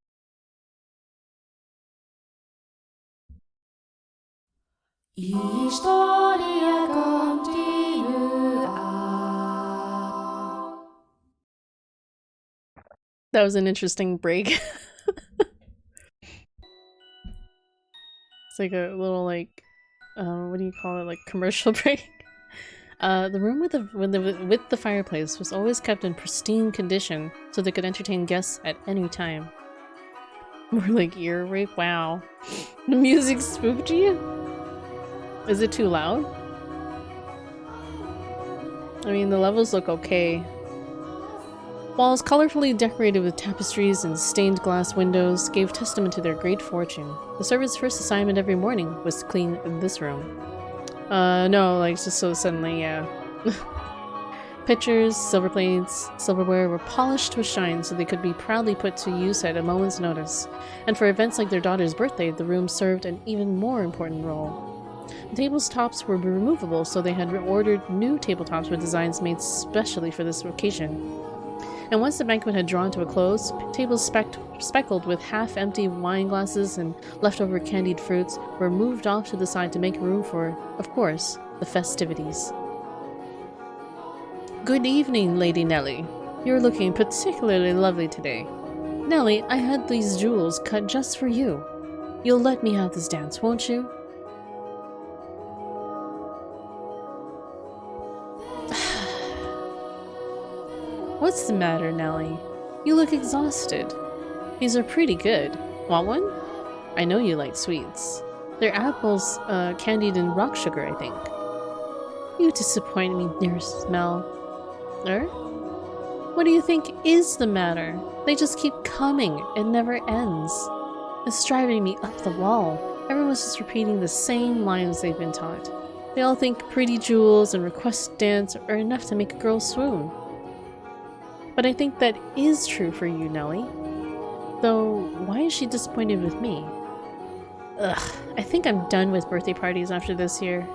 Historia continua. That was an interesting break. It's like a little like, what do you call it? Like commercial break. The room with the fireplace was always kept in pristine condition, so they could entertain guests at any time. More like ear rape. Wow, the music spooked you. Is it too loud? I mean, the levels look okay. Walls colorfully decorated with tapestries and stained glass windows gave testament to their great fortune. The servant's first assignment every morning was to clean this room. No, like just so suddenly, yeah. Pitchers, silver plates, silverware were polished to a shine so they could be proudly put to use at a moment's notice. And for events like their daughter's birthday, the room served an even more important role. The table's tops were removable, so they had ordered new tabletops with designs made specially for this occasion. And once the banquet had drawn to a close, tables speckled with half-empty wine glasses and leftover candied fruits were moved off to the side to make room for, of course, the festivities. Good evening, Lady Nellie. You're looking particularly lovely today. Nellie, I had these jewels cut just for you. You'll let me have this dance, won't you? What's the matter, Nellie? You look exhausted. These are pretty good. Want one? I know you like sweets. They're apples, candied in rock sugar, I think. You disappoint me, dearest Mel. What do you think is the matter? They just keep coming. It never ends. It's driving me up the wall. Everyone's just repeating the same lines they've been taught. They all think pretty jewels and request dance are enough to make a girl swoon. But I think that is true for you, Nellie. Though, why is she disappointed with me? Ugh, I think I'm done with birthday parties after this year.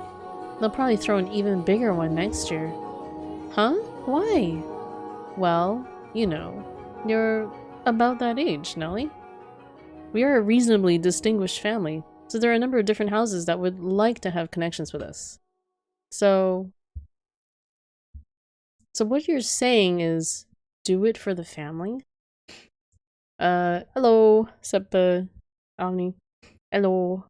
They'll probably throw an even bigger one next year. Huh? Why? Well, you know, you're about that age, Nellie. We are a reasonably distinguished family, so there are a number of different houses that would like to have connections with us. So what you're saying is, do it for the family? Hello, sup, Omni. Hello.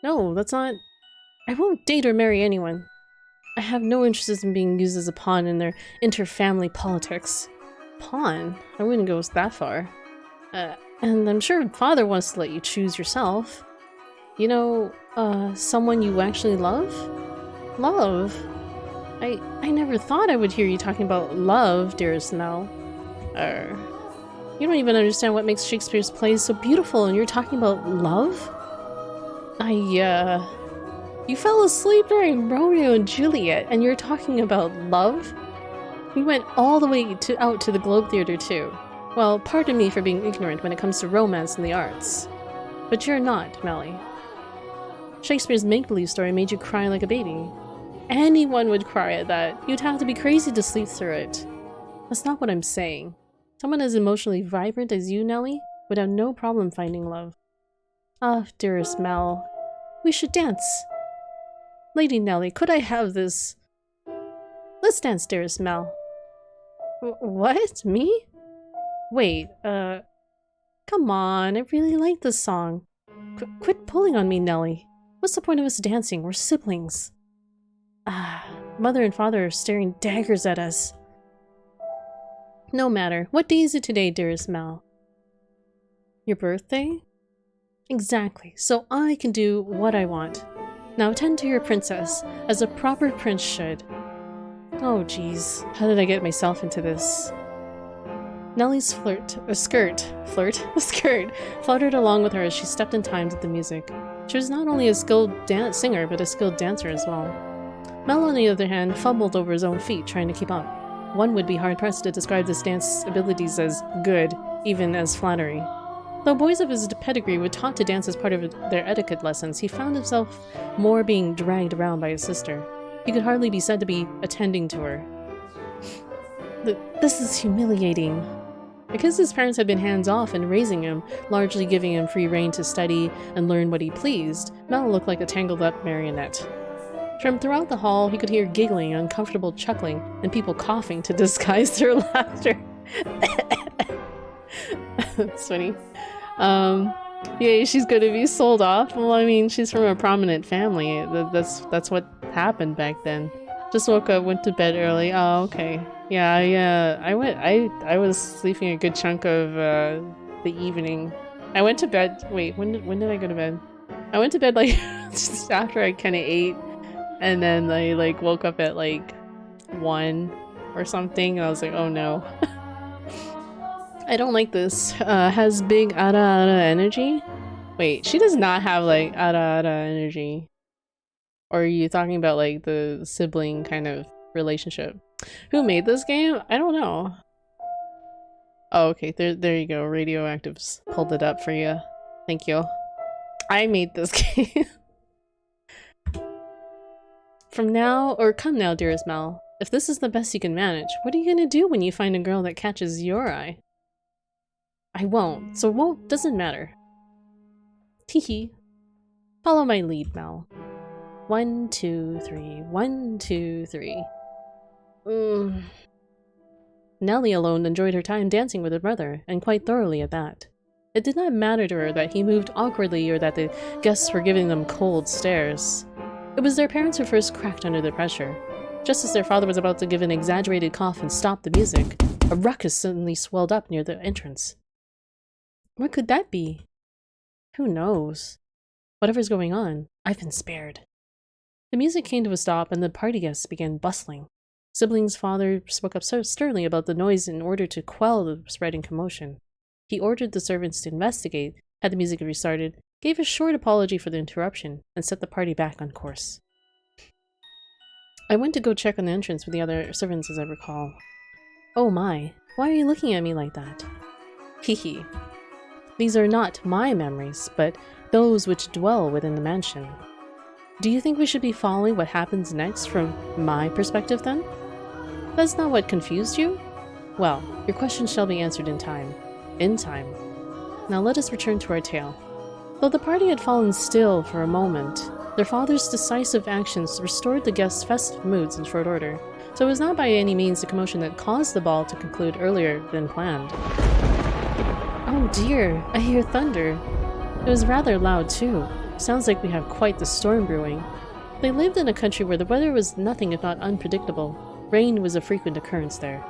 No, that's not... I won't date or marry anyone. I have no interest in being used as a pawn in their inter-family politics. Pawn? I wouldn't go that far. And I'm sure Father wants to let you choose yourself. You know, someone you actually love? Love? I never thought I would hear you talking about love, dearest Mel. You don't even understand what makes Shakespeare's plays so beautiful, and you're talking about love? You fell asleep during Romeo and Juliet, and you're talking about love? We went all the way out to the Globe Theatre, too. Well, pardon me for being ignorant when it comes to romance and the arts. But you're not, Melly. Shakespeare's make-believe story made you cry like a baby. Anyone would cry at that. You'd have to be crazy to sleep through it. That's not what I'm saying. Someone as emotionally vibrant as you, Nellie, would have no problem finding love. Ah, dearest Mel. We should dance. Lady Nellie, could I have this? Let's dance, dearest Mel. What? Me? Wait, come on, I really like this song. Quit pulling on me, Nelly. What's the point of us dancing? We're siblings. Ah, mother and father are staring daggers at us. No matter. What day is it today, dearest Mal? Your birthday? Exactly, so I can do what I want. Now attend to your princess, as a proper prince should. Oh jeez, how did I get myself into this? Nellie's skirt fluttered along with her as she stepped in time to the music. She was not only a skilled singer, but a skilled dancer as well. Mel, on the other hand, fumbled over his own feet, trying to keep up. One would be hard-pressed to describe this dance abilities as good, even as flattery. Though boys of his pedigree were taught to dance as part of their etiquette lessons, he found himself more being dragged around by his sister. He could hardly be said to be attending to her. This is humiliating. Because his parents had been hands-off in raising him, largely giving him free rein to study and learn what he pleased, Mel looked like a tangled-up marionette. From throughout the hall, he could hear giggling, uncomfortable chuckling, and people coughing to disguise their laughter. That's funny. Yeah, she's going to be sold off. Well, I mean, she's from a prominent family. That's what happened back then. Just woke up, went to bed early. Oh, okay. Yeah, I was sleeping a good chunk of the evening. I went to bed. Wait, when did I go to bed? I went to bed like just after I kind of ate, and then I like woke up at like 1 or something, and I was like, oh no. I don't like this. Has big ara energy? Wait, she does not have like ara energy. Or are you talking about like the sibling kind of relationship? Who made this game? I don't know. Oh, okay. There you go. Radioactives pulled it up for you. Thank you. I made this game. Come now, dearest Mal. If this is the best you can manage, what are you gonna do when you find a girl that catches your eye? I won't, so won't doesn't matter. Teehee. Follow my lead, Mal. 1, 2, 3. 1, 2, 3. Nellie alone enjoyed her time dancing with her brother, and quite thoroughly at that. It did not matter to her that he moved awkwardly or that the guests were giving them cold stares. It was their parents who first cracked under the pressure. Just as their father was about to give an exaggerated cough and stop the music, a ruckus suddenly swelled up near the entrance. What could that be? Who knows? Whatever's going on, I've been spared. The music came to a stop and the party guests began bustling. Sibling's father spoke up so sternly about the noise in order to quell the spreading commotion. He ordered the servants to investigate, had the music restarted, gave a short apology for the interruption, and set the party back on course. I went to go check on the entrance with the other servants as I recall. Oh my, why are you looking at me like that? Hehe. These are not my memories, but those which dwell within the mansion. Do you think we should be following what happens next from my perspective then? That's not what confused you? Well, your questions shall be answered in time. In time. Now let us return to our tale. Though the party had fallen still for a moment, their father's decisive actions restored the guests' festive moods in short order, so it was not by any means the commotion that caused the ball to conclude earlier than planned. Oh dear, I hear thunder. It was rather loud too. Sounds like we have quite the storm brewing. They lived in a country where the weather was nothing if not unpredictable. Rain was a frequent occurrence there.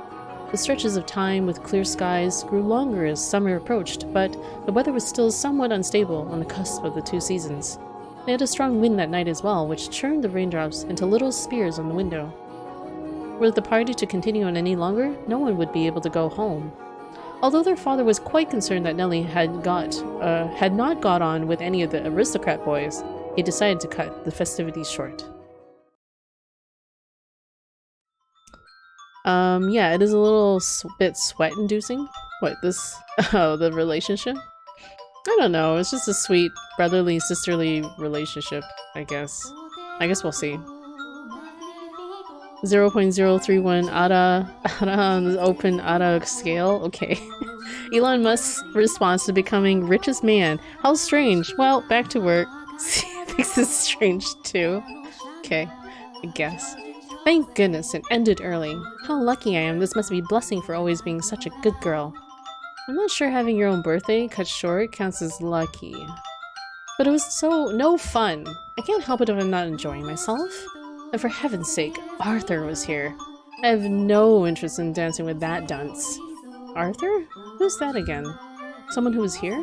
The stretches of time with clear skies grew longer as summer approached, but the weather was still somewhat unstable on the cusp of the two seasons. They had a strong wind that night as well, which churned the raindrops into little spears on the window. Were the party to continue on any longer, no one would be able to go home. Although their father was quite concerned that Nellie had not got on with any of the aristocrat boys, he decided to cut the festivities short. Yeah, it is a little bit sweat-inducing. What, this? Oh, the relationship? I don't know, it's just a sweet, brotherly, sisterly relationship, I guess. I guess we'll see. 0.031 ARA on the open ARA scale? Okay. Elon Musk's response to becoming richest man. How strange. Well, back to work. Thinks it's strange too. Okay, I guess. Thank goodness it ended early. How lucky I am. This must be a blessing for always being such a good girl. I'm not sure having your own birthday cut short counts as lucky. But it was so no fun. I can't help it if I'm not enjoying myself. And for heaven's sake, Arthur was here. I have no interest in dancing with that dunce. Arthur? Who's that again? Someone who was here?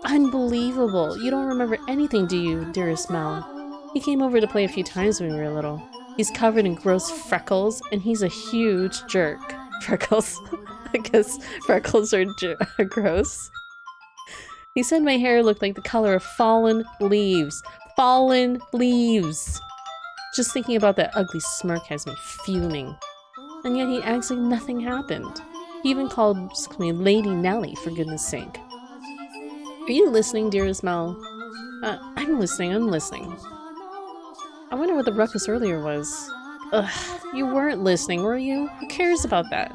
Unbelievable. You don't remember anything, do you, dearest Mel? He came over to play a few times when we were little. He's covered in gross freckles, and he's a huge jerk. Freckles? I guess freckles are gross. He said my hair looked like the color of fallen leaves. Fallen leaves! Just thinking about that ugly smirk has me fuming. And yet he acts like nothing happened. He even calls me Lady Nellie, for goodness sake. Are you listening, dearest Mel? I'm listening. I wonder what the ruckus earlier was. Ugh, you weren't listening, were you? Who cares about that?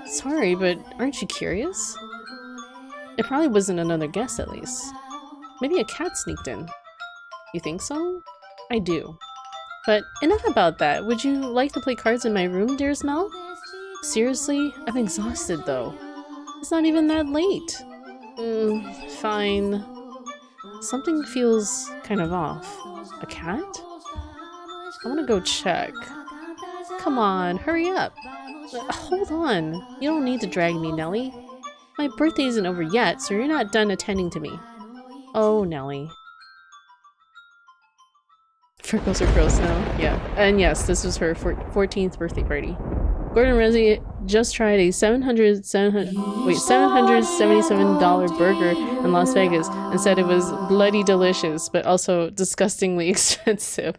Sorry, but aren't you curious? It probably wasn't another guest, at least. Maybe a cat sneaked in. You think so? I do. But enough about that. Would you like to play cards in my room, dearest Mel? Seriously? I'm exhausted, though. It's not even that late. Fine. Something feels kind of off. A cat? I want to go check. Come on, hurry up. Hold on. You don't need to drag me, Nellie. My birthday isn't over yet, so you're not done attending to me. Oh, Nellie. Freckles are gross now. Yeah. And yes, this was her 14th birthday party. Gordon Ramsay just tried a $777 burger in Las Vegas and said it was bloody delicious, but also disgustingly expensive.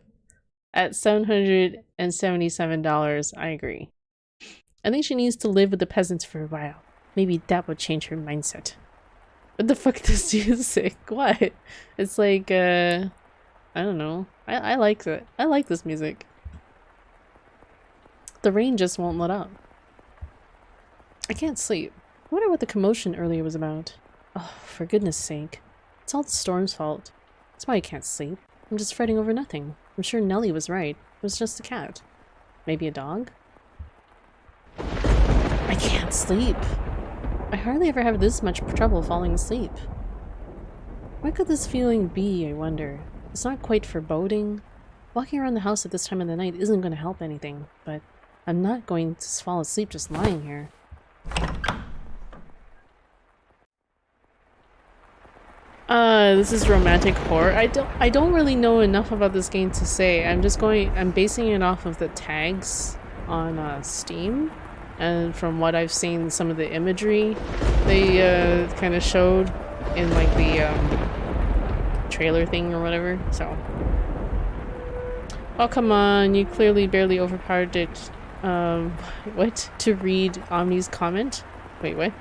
At $777, I agree. I think she needs to live with the peasants for a while. Maybe that would change her mindset. What the fuck is this music? What? It's like, I don't know. I like it. I like this music. The rain just won't let up. I can't sleep. I wonder what the commotion earlier was about. Oh, for goodness sake. It's all the storm's fault. That's why I can't sleep. I'm just fretting over nothing. I'm sure Nellie was right. It was just a cat. Maybe a dog? I can't sleep. I hardly ever have this much trouble falling asleep. What could this feeling be, I wonder? It's not quite foreboding. Walking around the house at this time of the night isn't going to help anything, but I'm not going to fall asleep just lying here. This is romantic horror. I don't really know enough about this game to say. I'm basing it off of the tags on Steam, and from what I've seen, some of the imagery they kind of showed in like the trailer thing or whatever. So, oh come on, you clearly barely overpowered it. What? To read Omni's comment? Wait, what?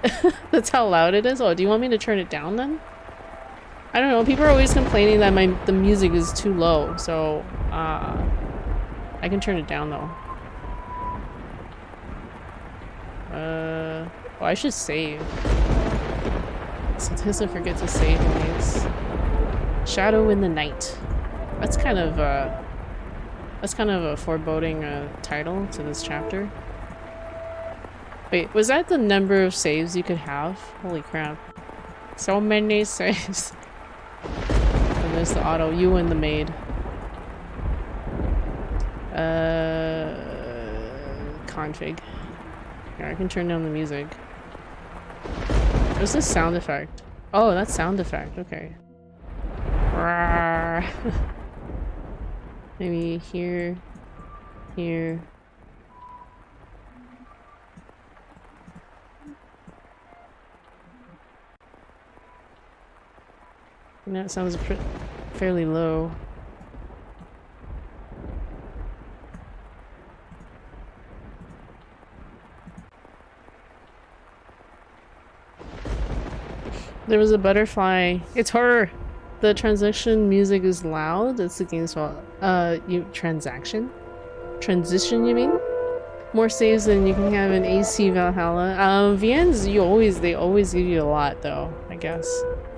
That's how loud it is? Oh, do you want me to turn it down then? I don't know, people are always complaining that the music is too low, so I can turn it down though. Well, I should save. Sometimes I forget to save in these. Shadow in the Night. That's kind of a foreboding title to this chapter. Wait, was that the number of saves you could have? Holy crap. So many saves. And there's the auto, you and the maid. Config. Here, I can turn down the music. What's this sound effect? Oh, that's sound effect, okay. Maybe here, here. That sounds fairly low. There was a butterfly. It's her! The transaction music is loud. It's the game's fault. Transaction? Transition, you mean? More saves than you can have in AC Valhalla. VNs, they always give you a lot, though, I guess.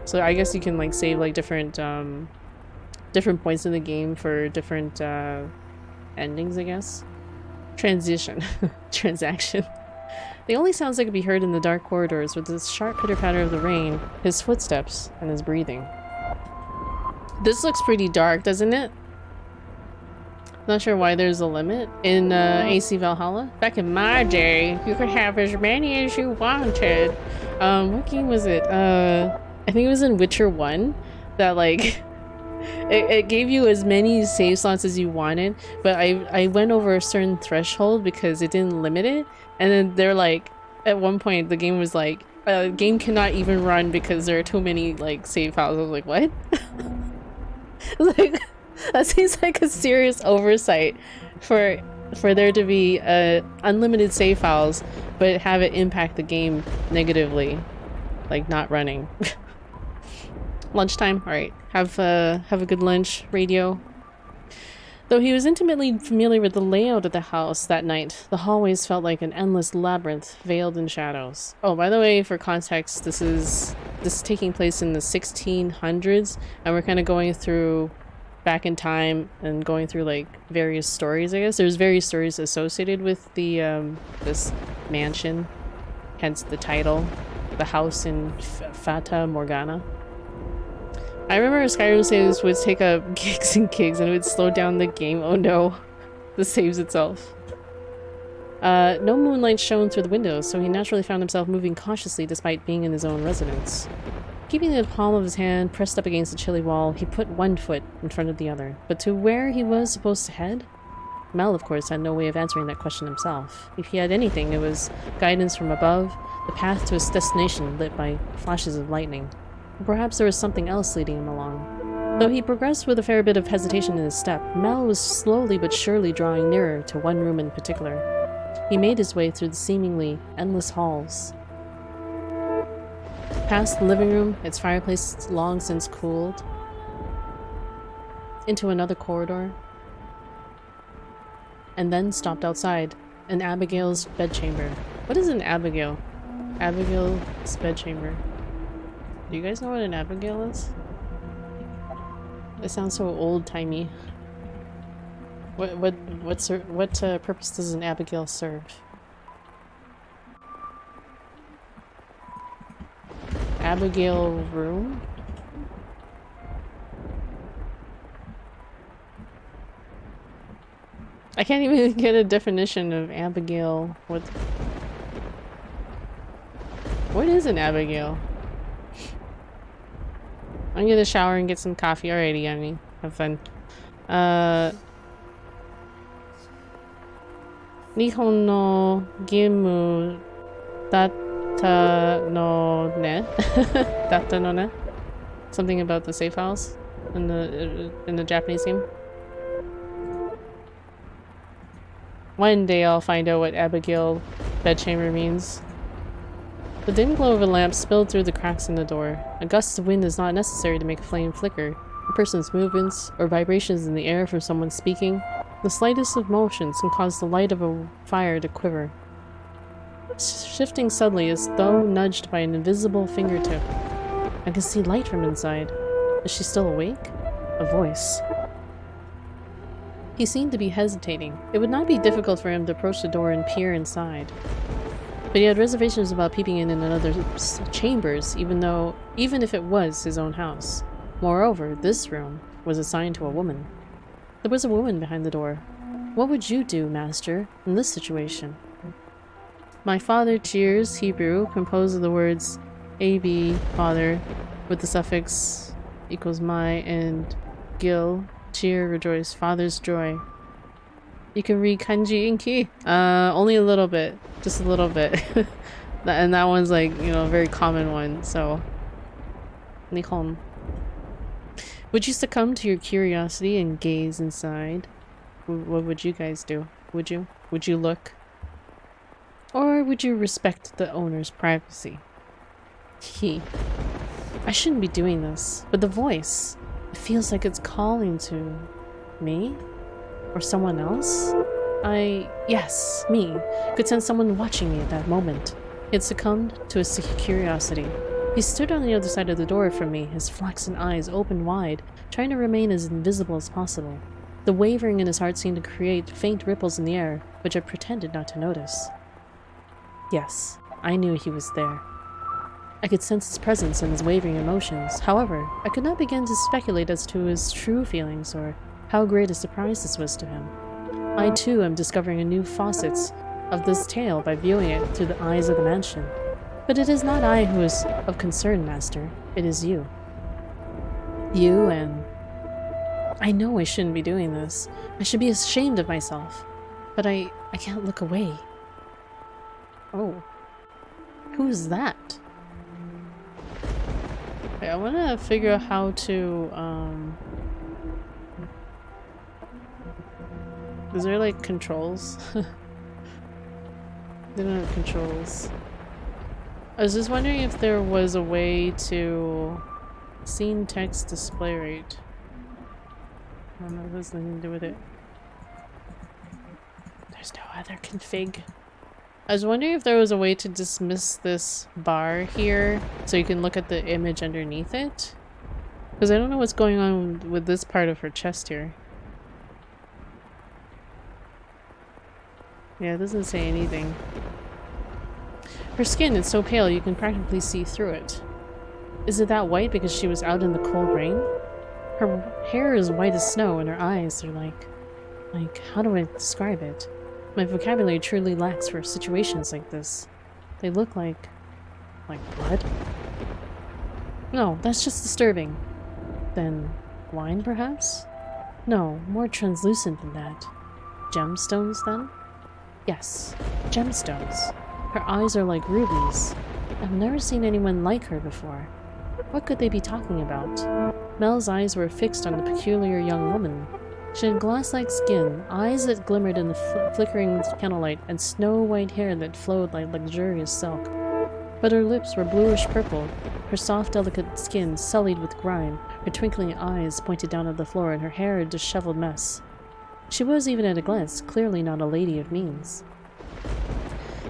So I guess you can, like, save, like, different points in the game for different, endings, I guess. Transition. Transaction. The only sounds that could be heard in the dark corridors were the sharp pitter-patter of the rain, his footsteps, and his breathing. This looks pretty dark, doesn't it? Not sure why there's a limit in AC Valhalla. Back in my day, you could have as many as you wanted. What game was it? I think it was in Witcher 1 that like it gave you as many save slots as you wanted, but I went over a certain threshold because it didn't limit it, and then they're like, at one point the game was like, game cannot even run because there are too many like save files. I was like, what? Like, that seems like a serious oversight for there to be unlimited save files, but have it impact the game negatively, like not running. Lunchtime. All right, have a good lunch. Radio. Though he was intimately familiar with the layout of the house that night, the hallways felt like an endless labyrinth veiled in shadows. Oh, by the way, for context, this is taking place in the 1600s, and we're kind of going through back in time and going through like various stories, I guess. There's various stories associated with the this mansion, hence the title, the house in Fata Morgana. I remember Skyrim saves would take up gigs and gigs and it would slow down the game. Oh no, the saves itself. No moonlight shone through the windows, so he naturally found himself moving cautiously despite being in his own residence. Keeping the palm of his hand pressed up against the chilly wall, he put one foot in front of the other. But to where he was supposed to head? Mel, of course, had no way of answering that question himself. If he had anything, it was guidance from above, the path to his destination lit by flashes of lightning. Or perhaps there was something else leading him along. Though he progressed with a fair bit of hesitation in his step, Mel was slowly but surely drawing nearer to one room in particular. He made his way through the seemingly endless halls. Past the living room, its fireplace long since cooled, into another corridor, and then stopped outside, an Abigail's bedchamber. What is an Abigail? Abigail's bedchamber. Do you guys know what an Abigail is? It sounds so old-timey. What purpose does an Abigail serve? Abigail room? I can't even get a definition of Abigail. What is an Abigail? I'm gonna shower and get some coffee. Alrighty, Yummy. Have fun. Nihon no gemu data no ne. Data no ne. Something about the save files in the Japanese game. One day I'll find out what Abigail bedchamber means. The dim glow of a lamp spilled through the cracks in the door. A gust of wind is not necessary to make a flame flicker. A person's movements, or vibrations in the air from someone speaking, the slightest of motions can cause the light of a fire to quiver, shifting suddenly as though nudged by an invisible fingertip. I can see light from inside. Is she still awake? A voice. He seemed to be hesitating. It would not be difficult for him to approach the door and peer inside. But he had reservations about peeping in another's chambers, even if it was his own house. Moreover, this room was assigned to a woman. There was a woman behind the door. What would you do, master, in this situation? My father cheers, Hebrew, composed of the words AB, father, with the suffix equals my and gil, cheer, rejoice, father's joy. You can read kanji inki? Only a little bit. Just a little bit. And that one's like, you know, a very common one, so. Nihon. Would you succumb to your curiosity and gaze inside? What would you guys do? Would you? Would you look? Or would you respect the owner's privacy? I shouldn't be doing this, but the voice, it feels like it's calling to me? Or someone else? Yes, me, could sense someone watching me at that moment. He had succumbed to his curiosity. He stood on the other side of the door from me, his flaxen eyes open wide, trying to remain as invisible as possible. The wavering in his heart seemed to create faint ripples in the air, which I pretended not to notice. Yes, I knew he was there. I could sense his presence and his wavering emotions. However, I could not begin to speculate as to his true feelings or how great a surprise this was to him. I too am discovering a new facets of this tale by viewing it through the eyes of the mansion. But it is not I who is of concern, Master. It is you. You and... I know I shouldn't be doing this. I should be ashamed of myself. But I can't look away. Oh. Who is that? Okay, I want to figure out how to, Is there, like, controls? They don't have controls. I was just wondering if there was a way to... Scene text display rate. I don't know if there's anything to do with it. There's no other config. I was wondering if there was a way to dismiss this bar here so you can look at the image underneath it. Because I don't know what's going on with this part of her chest here. Yeah, it doesn't say anything. Her skin is so pale you can practically see through it. Is it that white because she was out in the cold rain? Her hair is white as snow and her eyes are like, how do I describe it? My vocabulary truly lacks for situations like this. They look like blood? No, that's just disturbing. Then, wine perhaps? No, more translucent than that. Gemstones then? Yes, gemstones. Her eyes are like rubies. I've never seen anyone like her before. What could they be talking about? Mel's eyes were fixed on the peculiar young woman. She had glass-like skin, eyes that glimmered in the flickering candlelight, and snow-white hair that flowed like luxurious silk. But her lips were bluish-purple, her soft, delicate skin sullied with grime, her twinkling eyes pointed down at the floor, and her hair a disheveled mess. She was, even at a glance, clearly not a lady of means.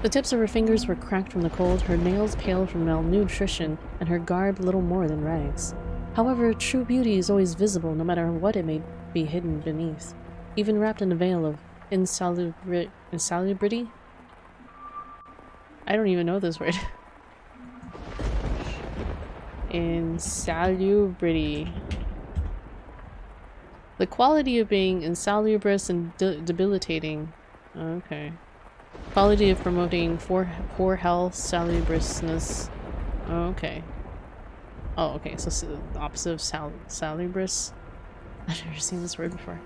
The tips of her fingers were cracked from the cold, her nails pale from malnutrition, and her garb little more than rags. However, true beauty is always visible, no matter what it may be hidden beneath, even wrapped in a veil of insalubrity? I don't even know this word. Insalubrity. The quality of being insalubrious and debilitating. Okay. Quality of promoting poor health, salubriousness. Okay. Oh, okay, so the opposite of salubrious. I've never seen this word before.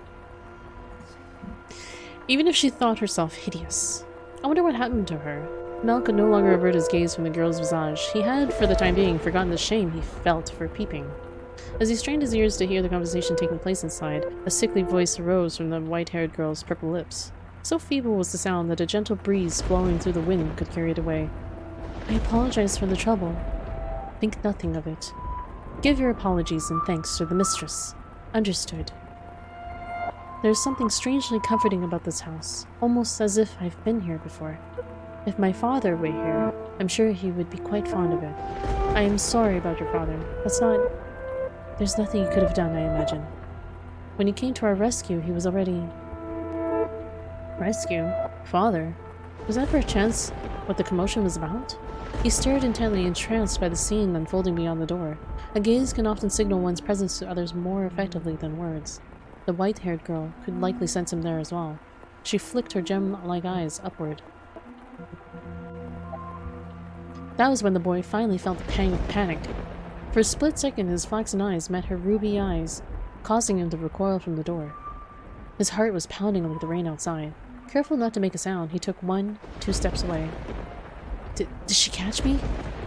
Even if she thought herself hideous. I wonder what happened to her. Mel could no longer avert his gaze from the girl's visage. He had, for the time being, forgotten the shame he felt for peeping. As he strained his ears to hear the conversation taking place inside, a sickly voice arose from the white-haired girl's purple lips. So feeble was the sound that a gentle breeze blowing through the wind could carry it away. I apologize for the trouble. Think nothing of it. Give your apologies and thanks to the mistress. Understood. There's something strangely comforting about this house, almost as if I've been here before. If my father were here, I'm sure he would be quite fond of it. I am sorry about your father. There's nothing you could have done, I imagine. When he came to our rescue, he was already... Rescue? Father? Was that perchance what the commotion was about? He stared intently, entranced by the scene unfolding beyond the door. A gaze can often signal one's presence to others more effectively than words. The white-haired girl could likely sense him there as well. She flicked her gem-like eyes upward. That was when the boy finally felt a pang of panic. For a split second, his flaxen eyes met her ruby eyes, causing him to recoil from the door. His heart was pounding like the rain outside. Careful not to make a sound, he took 1-2 steps away. Did she catch me?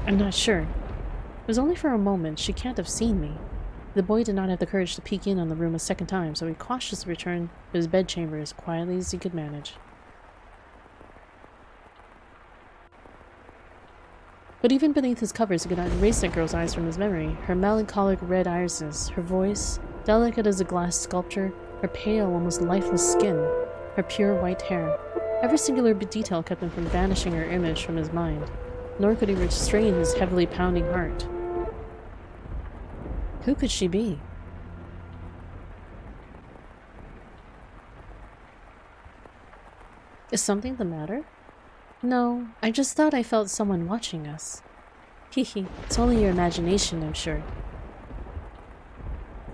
I'm not sure. It was only for a moment. She can't have seen me. The boy did not have the courage to peek in on the room a second time, so he cautiously returned to his bedchamber as quietly as he could manage. But even beneath his covers, he could not erase that girl's eyes from his memory. Her melancholic red irises, her voice, delicate as a glass sculpture, her pale, almost lifeless skin, her pure white hair. Every singular detail kept him from banishing her image from his mind, nor could he restrain his heavily pounding heart. Who could she be? Is something the matter? No, I just thought I felt someone watching us. Hehe, it's only your imagination, I'm sure.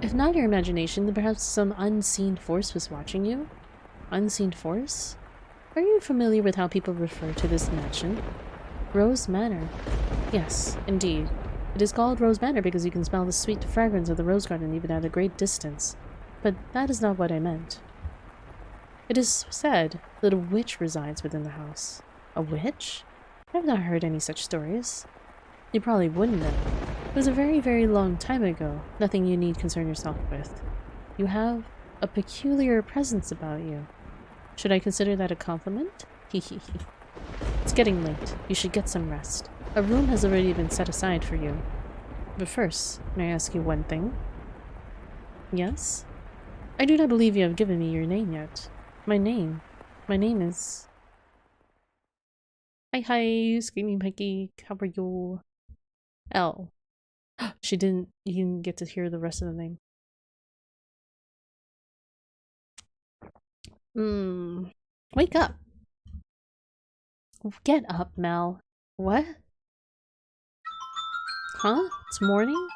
If not your imagination, then perhaps some unseen force was watching you? Unseen force? Are you familiar with how people refer to this mansion? Rose Manor. Yes, indeed. It is called Rose Manor because you can smell the sweet fragrance of the rose garden even at a great distance. But that is not what I meant. It is said that a witch resides within the house. A witch? I have not heard any such stories. You probably wouldn't know. It was a very, very long time ago. Nothing you need concern yourself with. You have a peculiar presence about you. Should I consider that a compliment? Hehehe. It's getting late. You should get some rest. A room has already been set aside for you. But first, may I ask you one thing? Yes? I do not believe you have given me your name yet. My name is... Hi, Skinny Mikey. How are you? L. You didn't get to hear the rest of the name. Wake up. Get up, Mel. What? Huh? It's morning?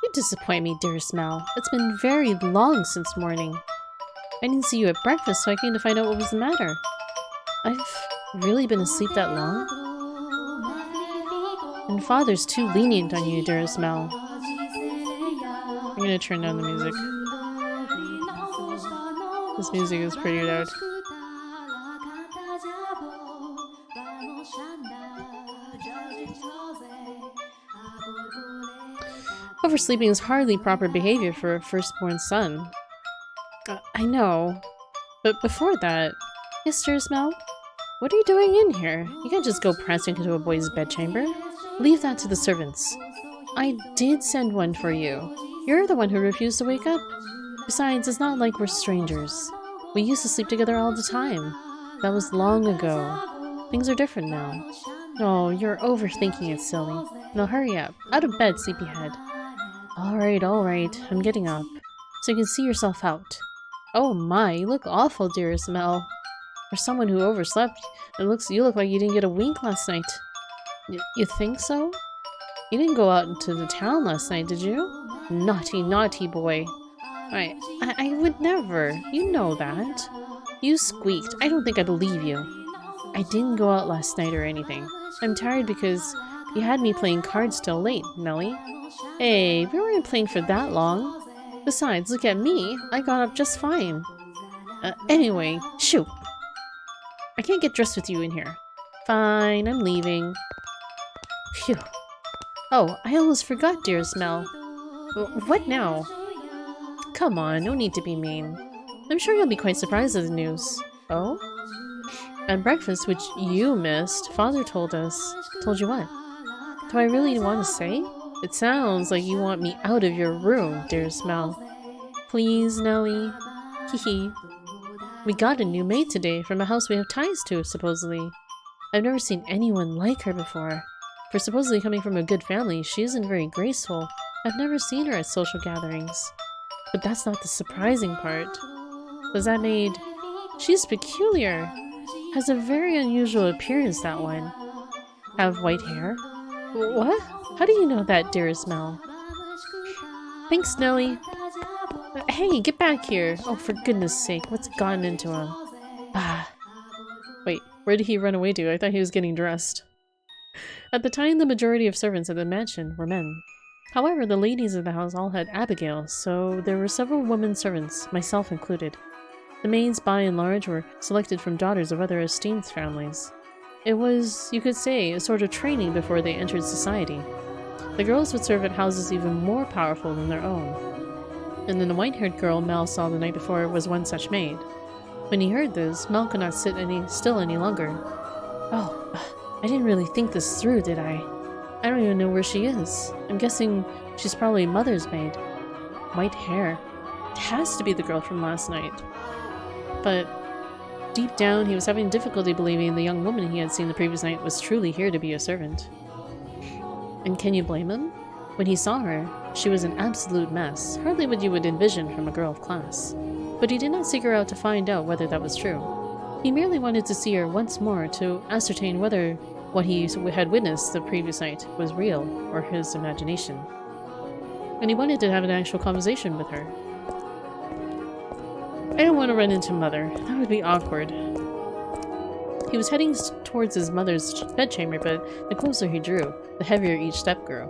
You disappoint me, dearest Mel. It's been very long since morning. I didn't see you at breakfast, so I came to find out what was the matter. I've really been asleep that long? And Father's too lenient on you, dearest Mel. I'm gonna turn down the music. This music is pretty loud. Oversleeping is hardly proper behavior for a firstborn son. I know. But before that... Yes, dearest Mel? What are you doing in here? You can't just go prancing into a boy's bedchamber. Leave that to the servants. I did send one for you. You're the one who refused to wake up. Besides, it's not like we're strangers. We used to sleep together all the time. That was long ago. Things are different now. Oh, you're overthinking it, silly. Now hurry up. Out of bed, sleepyhead. Alright, I'm getting up. So you can see yourself out. Oh my, you look awful, dearest Mel. For someone who overslept, you look like you didn't get a wink last night. You think so? You didn't go out into the town last night, did you? Naughty, naughty boy. I would never. You know that. You squeaked. I don't think I believe you. I didn't go out last night or anything. I'm tired because you had me playing cards till late, Nelly. Hey, we weren't playing for that long. Besides, look at me. I got up just fine. Anyway, shoot. I can't get dressed with you in here. Fine, I'm leaving. Phew. Oh, I almost forgot, dearest Mel. What now? Come on, no need to be mean. I'm sure you'll be quite surprised at the news. Oh? At breakfast, which you missed, Father told us. Told you what? Do I really want to say? It sounds like you want me out of your room, dearest Mel. Please, Nelly. Hehe. We got a new maid today from a house we have ties to, supposedly. I've never seen anyone like her before. For supposedly coming from a good family, she isn't very graceful. I've never seen her at social gatherings. But that's not the surprising part. Was that maid... She's peculiar. Has a very unusual appearance, that one. Have white hair? What? How do you know that, dearest Mel? Thanks, Nelly. Hey, get back here! Oh, for goodness sake, what's gotten into him? Bah. Wait, where did he run away to? I thought he was getting dressed. At the time, the majority of servants at the mansion were men. However, the ladies of the house all had Abigails, so there were several women servants, myself included. The maids, by and large, were selected from daughters of other esteemed families. It was, you could say, a sort of training before they entered society. The girls would serve at houses even more powerful than their own. And then the white-haired girl Mel saw the night before was one such maid. When he heard this, Mel could not sit still any longer. Oh, I didn't really think this through, did I? I don't even know where she is. I'm guessing she's probably Mother's maid. White hair. It has to be the girl from last night. But deep down, he was having difficulty believing the young woman he had seen the previous night was truly here to be a servant. And can you blame him? When he saw her, she was an absolute mess, hardly what you would envision from a girl of class. But he did not seek her out to find out whether that was true. He merely wanted to see her once more to ascertain whether what he had witnessed the previous night was real or his imagination. And he wanted to have an actual conversation with her. I don't want to run into Mother. That would be awkward. He was heading towards his mother's bedchamber, but the closer he drew, the heavier each step grew.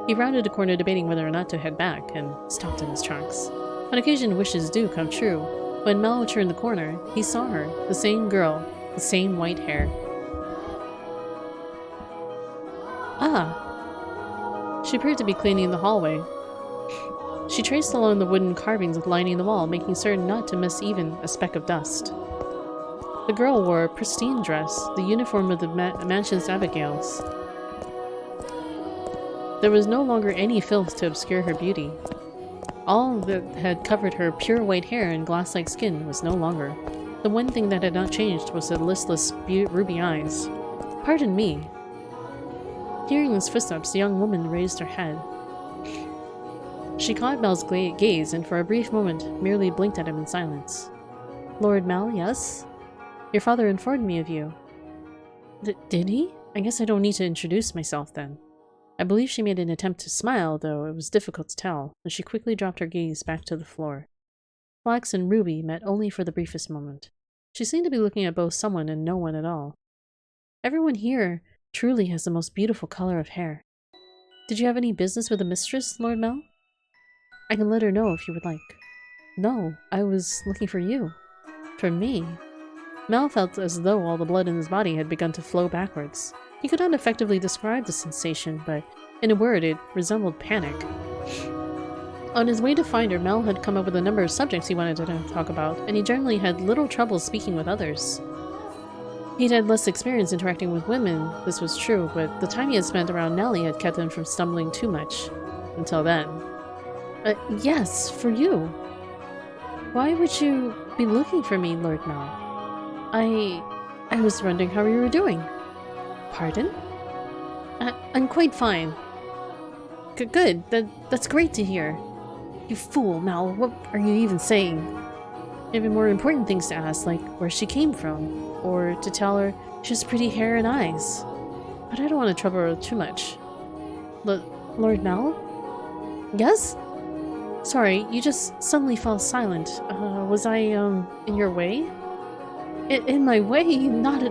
He rounded a corner debating whether or not to head back, and stopped in his tracks. On occasion, wishes do come true. When Mel turned the corner, he saw her, the same girl, the same white hair. Ah! She appeared to be cleaning the hallway. She traced along the wooden carvings lining the wall, making certain not to miss even a speck of dust. The girl wore a pristine dress, the uniform of the mansion's abigails. There was no longer any filth to obscure her beauty. All that had covered her pure white hair and glass-like skin was no longer. The one thing that had not changed was the listless ruby eyes. Pardon me. Hearing his footsteps, the young woman raised her head. She caught Mel's gaze and for a brief moment merely blinked at him in silence. Lord Mel, yes? Your father informed me of you. Did he? I guess I don't need to introduce myself then. I believe she made an attempt to smile, though it was difficult to tell, and she quickly dropped her gaze back to the floor. Flax and Ruby met only for the briefest moment. She seemed to be looking at both someone and no one at all. Everyone here truly has the most beautiful color of hair. Did you have any business with the mistress, Lord Mel? I can let her know if you would like. No, I was looking for you. For me? Mel felt as though all the blood in his body had begun to flow backwards. He could not effectively describe the sensation, but in a word, it resembled panic. On his way to find her, Mel had come up with a number of subjects he wanted to talk about, and he generally had little trouble speaking with others. He'd had less experience interacting with women, this was true, but the time he had spent around Nellie had kept him from stumbling too much. Until then. Yes, for you. Why would you be looking for me, Lord Mel? I was wondering how you were doing. Pardon? I'm quite fine. Good. That's great to hear. You fool, Mel. What are you even saying? You have more important things to ask, like where she came from, or to tell her she has pretty hair and eyes. But I don't want to trouble her too much. Lord Mel? Yes? Sorry, you just suddenly fell silent. Was I, in your way? In my way? Not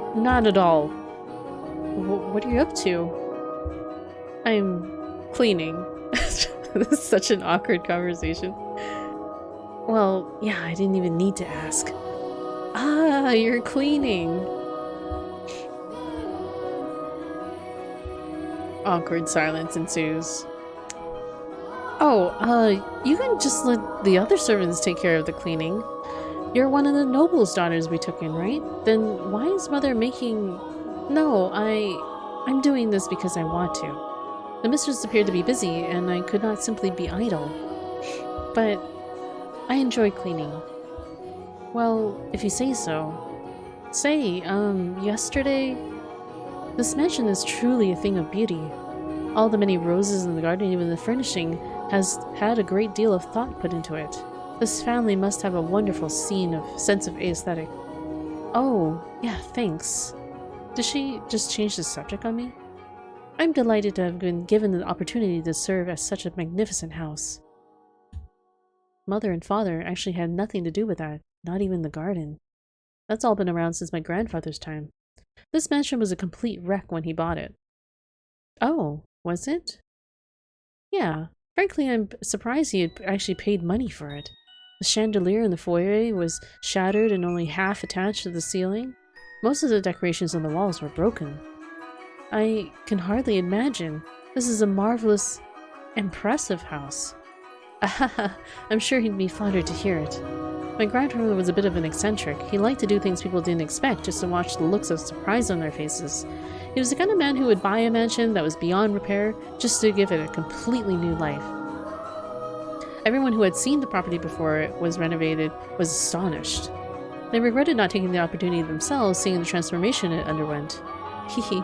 at all. What are you up to? I'm cleaning. This is such an awkward conversation. Well, yeah, I didn't even need to ask. Ah, you're cleaning. Awkward silence ensues. Oh, you can just let the other servants take care of the cleaning. You're one of the noble's daughters we took in, right? Then why is Mother making... No, I'm doing this because I want to. The mistress appeared to be busy, and I could not simply be idle. But I enjoy cleaning. Well, if you say so. Say, yesterday... This mansion is truly a thing of beauty. All the many roses in the garden, even the furnishing, has had a great deal of thought put into it. This family must have a wonderful sense of aesthetic. Oh, yeah, thanks. Did she just change the subject on me? I'm delighted to have been given the opportunity to serve at such a magnificent house. Mother and father actually had nothing to do with that, not even the garden. That's all been around since my grandfather's time. This mansion was a complete wreck when he bought it. Oh, was it? Yeah, frankly I'm surprised he had actually paid money for it. The chandelier in the foyer was shattered and only half attached to the ceiling. Most of the decorations on the walls were broken. I can hardly imagine. This is a marvelous, impressive house. I'm sure he'd be flattered to hear it. My grandfather was a bit of an eccentric. He liked to do things people didn't expect just to watch the looks of surprise on their faces. He was the kind of man who would buy a mansion that was beyond repair just to give it a completely new life. Everyone who had seen the property before it was renovated was astonished. They regretted not taking the opportunity themselves, seeing the transformation it underwent. Hehe.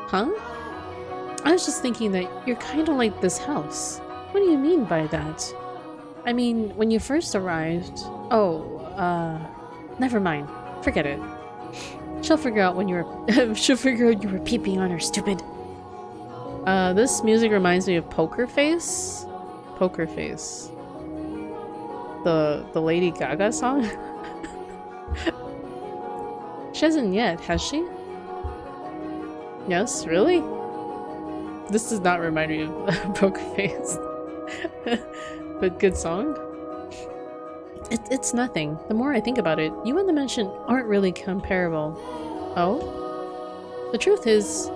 Huh? I was just thinking that you're kind of like this house. What do you mean by that? I mean, when you first arrived... Oh, never mind. Forget it. She'll figure out when you were she'll figure out you were peeping on her, stupid. This music reminds me of Poker Face. Poker Face. The Lady Gaga song? She hasn't yet, has she? Yes, really? This does not remind me of Poker Face. But good song? It's nothing. The more I think about it, you and the mansion aren't really comparable. Oh? The truth is,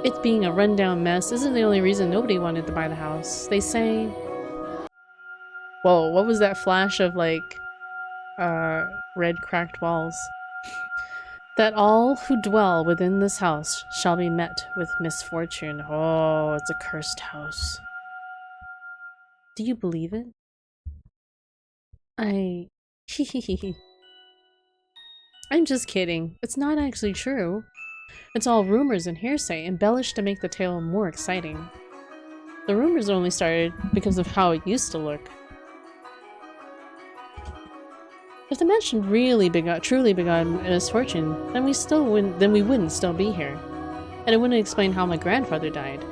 it being a rundown mess isn't the only reason nobody wanted to buy the house. They say... Whoa, what was that flash of, like, red cracked walls? That all who dwell within this house shall be met with misfortune. Oh, it's a cursed house. Do you believe it? I'm just kidding. It's not actually true. It's all rumors and hearsay, embellished to make the tale more exciting. The rumors only started because of how it used to look. If the mansion really truly begot misfortune, then we wouldn't still be here. And it wouldn't explain how my grandfather died.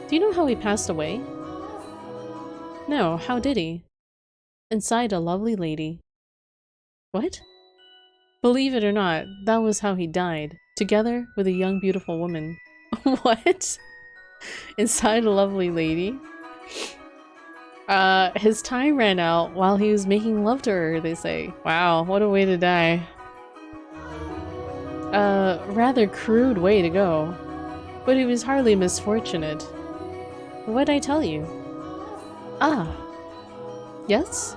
Do you know how he passed away? No, how did he? Inside a lovely lady. What? Believe it or not, that was how he died, together with a young beautiful woman. What? Inside a lovely lady? His time ran out while he was making love to her, they say. Wow, what a way to die. Rather crude way to go. But he was hardly misfortunate. What'd I tell you? Ah. Yes?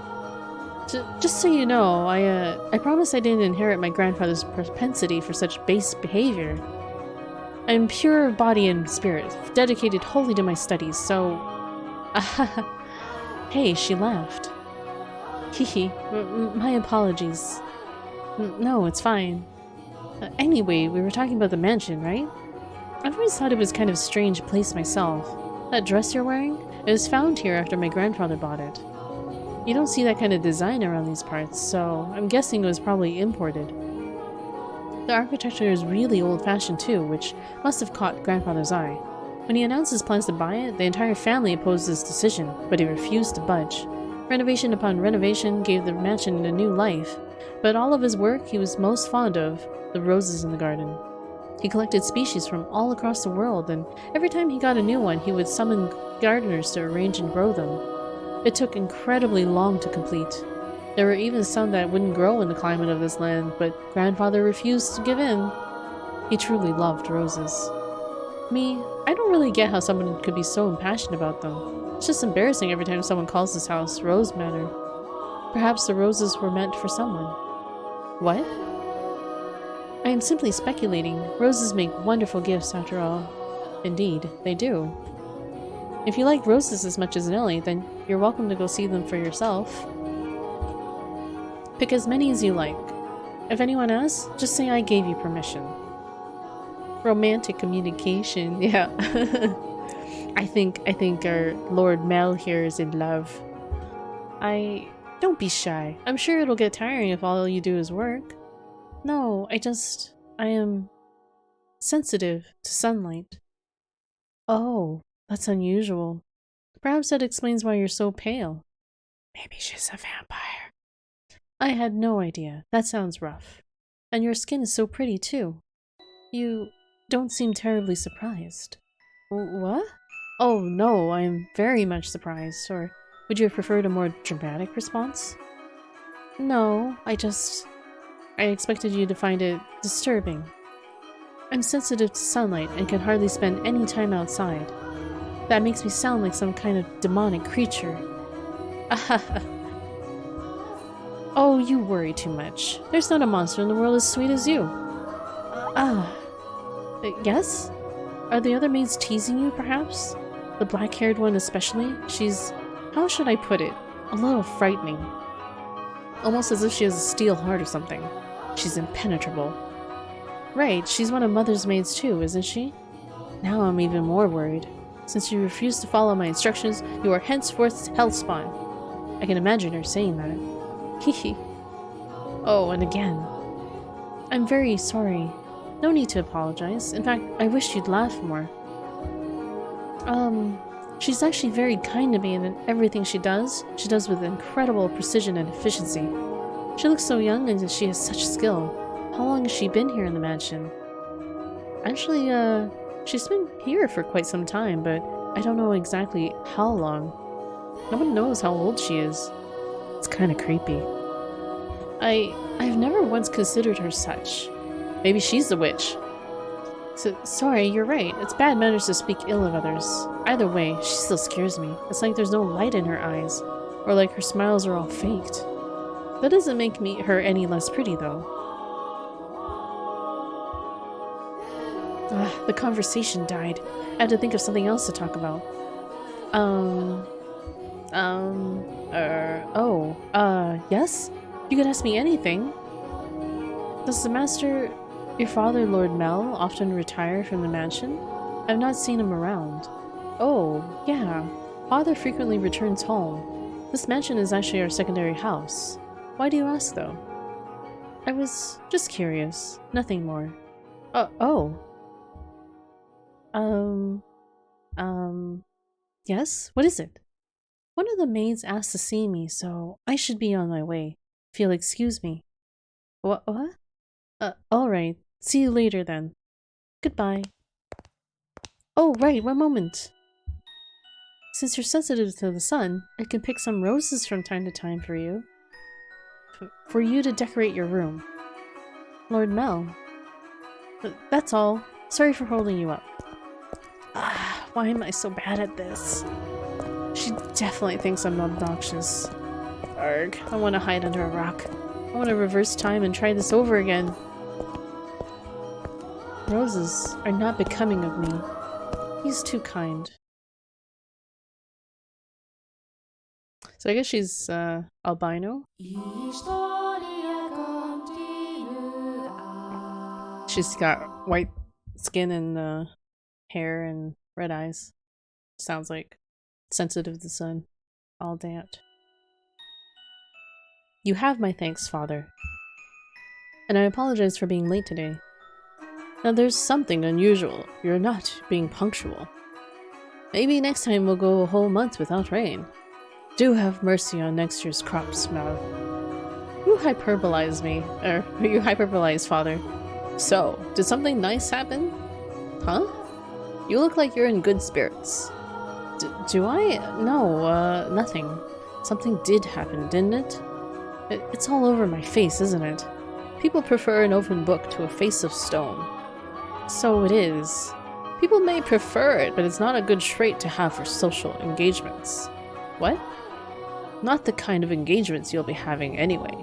Just so you know, I promise I didn't inherit my grandfather's propensity for such base behavior. I'm pure of body and spirit, dedicated wholly to my studies, so... Hey, she laughed. Hehe, my apologies. No, it's fine. Anyway, we were talking about the mansion, right? I've always thought it was kind of a strange place myself. That dress you're wearing? It was found here after my grandfather bought it. You don't see that kind of design around these parts, so I'm guessing it was probably imported. The architecture is really old-fashioned too, which must have caught grandfather's eye. When he announced his plans to buy it, the entire family opposed his decision, but he refused to budge. Renovation upon renovation gave the mansion a new life, but all of his work he was most fond of, the roses in the garden. He collected species from all across the world, and every time he got a new one, he would summon gardeners to arrange and grow them. It took incredibly long to complete. There were even some that wouldn't grow in the climate of this land, but grandfather refused to give in. He truly loved roses. Me, I don't really get how someone could be so impassioned about them. It's just embarrassing every time someone calls this house Rose Manor. Perhaps the roses were meant for someone. What? I am simply speculating. Roses make wonderful gifts after all. Indeed, they do. If you like roses as much as Nellie, then you're welcome to go see them for yourself. Pick as many as you like. If anyone asks, just say I gave you permission. Romantic communication, yeah. I think our Lord Mel here is in love. Don't be shy. I'm sure it'll get tiring if all you do is work. No, I am sensitive to sunlight. Oh, that's unusual. Perhaps that explains why you're so pale. Maybe she's a vampire. I had no idea. That sounds rough. And your skin is so pretty too. You don't seem terribly surprised. What? Oh no, I am very much surprised. Or would you have preferred a more dramatic response? No, I expected you to find it disturbing. I'm sensitive to sunlight and can hardly spend any time outside. That makes me sound like some kind of demonic creature. Oh, you worry too much. There's not a monster in the world as sweet as you. Yes? Are the other maids teasing you, perhaps? The black-haired one especially? She's... how should I put it? A little frightening. Almost as if she has a steel heart or something. She's impenetrable. Right, she's one of Mother's maids too, isn't she? Now I'm even more worried. Since you refuse to follow my instructions, you are henceforth hellspawn. I can imagine her saying that. Hehe. Oh, and again. I'm very sorry. No need to apologize. In fact, I wish you'd laugh more. She's actually very kind to me, and in everything she does with incredible precision and efficiency. She looks so young and she has such skill. How long has she been here in the mansion? Actually, she's been here for quite some time, but I don't know exactly how long. No one knows how old she is. It's kind of creepy. I've never once considered her such. Maybe she's the witch. So, sorry, you're right. It's bad manners to speak ill of others. Either way, she still scares me. It's like there's no light in her eyes, or like her smiles are all faked. That doesn't make her any less pretty, though. The conversation died. I had to think of something else to talk about. Yes? You could ask me anything. Does the master, your father, Lord Mel, often retire from the mansion? I've not seen him around. Oh, yeah. Father frequently returns home. This mansion is actually our secondary house. Why do you ask, though? I was just curious. Nothing more. Yes? What is it? One of the maids asked to see me, so I should be on my way. If you'll excuse me. What? Alright. See you later then. Goodbye. Oh, right, one moment. Since you're sensitive to the sun, I can pick some roses from time to time for you. For you to decorate your room. Lord Mel. That's all. Sorry for holding you up. Why am I so bad at this? She definitely thinks I'm obnoxious. Arg, I want to hide under a rock. I want to reverse time and try this over again. Roses are not becoming of me. He's too kind. So I guess she's albino. She's got white skin and hair and red eyes. Sounds like sensitive to the sun. All that. You have my thanks, Father. And I apologize for being late today. Now there's something unusual. You're not being punctual. Maybe next time we'll go a whole month without rain. Do have mercy on next year's crops, Mal. You hyperbolize me. You hyperbolize, Father. So, did something nice happen? Huh? You look like you're in good spirits. Do I? No, nothing. Something did happen, didn't it? It's all over my face, isn't it? People prefer an open book to a face of stone. So it is. People may prefer it, but it's not a good trait to have for social engagements. What? Not the kind of engagements you'll be having anyway.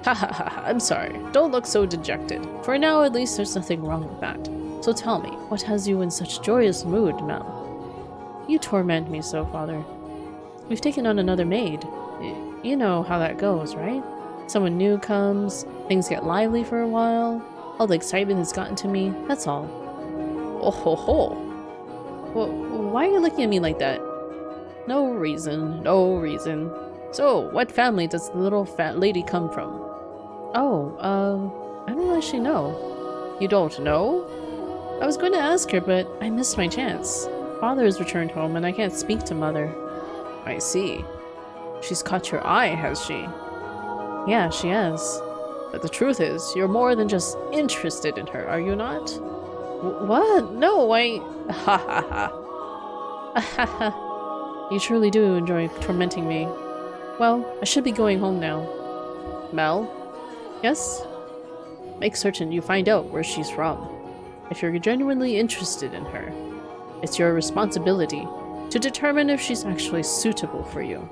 Ha ha ha, I'm sorry. Don't look so dejected. For now, at least, there's nothing wrong with that. So tell me, what has you in such joyous mood, Mel? You torment me so, Father. We've taken on another maid. You know how that goes, right? Someone new comes, things get lively for a while, all the excitement has gotten to me, that's all. Oh ho ho. Well, why are you looking at me like that? No reason, no reason. So, what family does the little fat lady come from? Oh, I don't actually know. You don't know? I was going to ask her, but I missed my chance. Father has returned home and I can't speak to Mother. I see. She's caught your eye, has she? Yeah, she has. But the truth is, you're more than just interested in her, are you not? What? No, I... Ha ha ha. You truly do enjoy tormenting me. Well, I should be going home now. Mel? Yes? Make certain you find out where she's from. If you're genuinely interested in her, it's your responsibility to determine if she's actually suitable for you.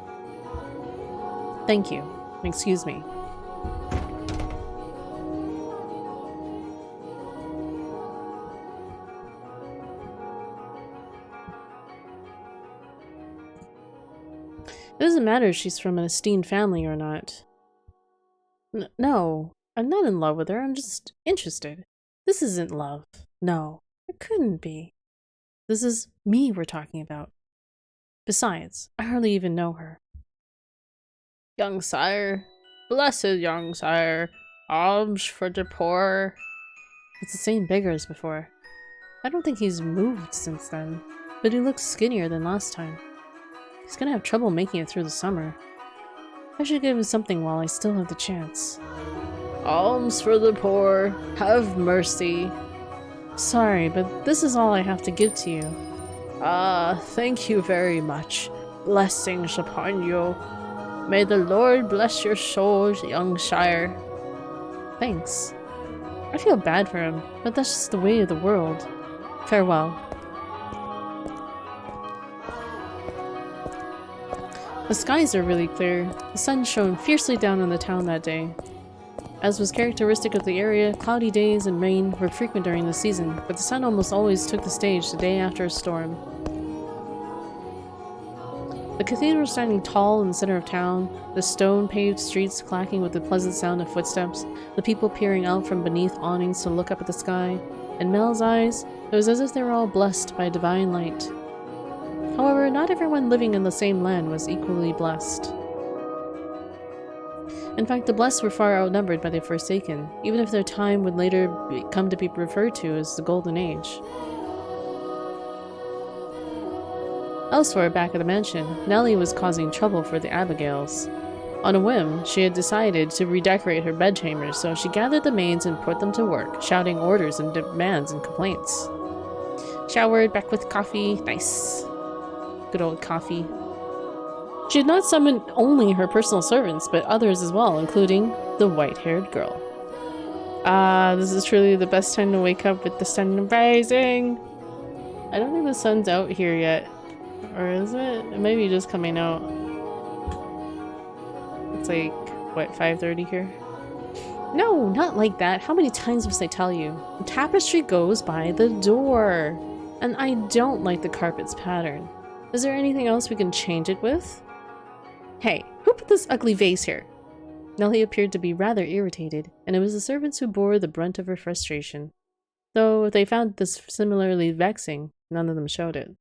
Thank you. Excuse me. It doesn't matter if she's from an esteemed family or not. No, I'm not in love with her, I'm just interested. This isn't love. No, it couldn't be. This is me we're talking about. Besides, I hardly even know her. Young sire, blessed young sire, Alms for the poor. It's the same beggar as before. I don't think he's moved since then, but he looks skinnier than last time. He's gonna have trouble making it through the summer. I should give him something while I still have the chance. Alms for the poor, have mercy. Sorry, but this is all I have to give to you. Ah, thank you very much. Blessings upon you. May the Lord bless your souls, young sire. Thanks. I feel bad for him, but that's just the way of the world. Farewell. The skies are really clear. The sun shone fiercely down on the town that day. As was characteristic of the area, cloudy days and rain were frequent during the season, but the sun almost always took the stage the day after a storm. The cathedral standing tall in the center of town, the stone-paved streets clacking with the pleasant sound of footsteps, the people peering out from beneath awnings to look up at the sky. In Mel's eyes, it was as if they were all blessed by divine light. However, not everyone living in the same land was equally blessed. In fact, the blessed were far outnumbered by the Forsaken, even if their time would later come to be referred to as the Golden Age. Elsewhere, back at the mansion, Nellie was causing trouble for the Abigails. On a whim, she had decided to redecorate her bedchambers, so she gathered the maids and put them to work, shouting orders and demands and complaints. Showered, back with coffee, nice. Good old coffee. She had not summoned only her personal servants, but others as well, including the white-haired girl. Ah, this is truly the best time to wake up with the sun rising. I don't think the sun's out here yet. Or is it? It may be just coming out. It's like, what, 5:30 here? No, not like that. How many times must I tell you? The tapestry goes by the door. And I don't like the carpet's pattern. Is there anything else we can change it with? Hey, who put this ugly vase here? Nellie appeared to be rather irritated, and it was the servants who bore the brunt of her frustration. Though they found this similarly vexing, none of them showed it.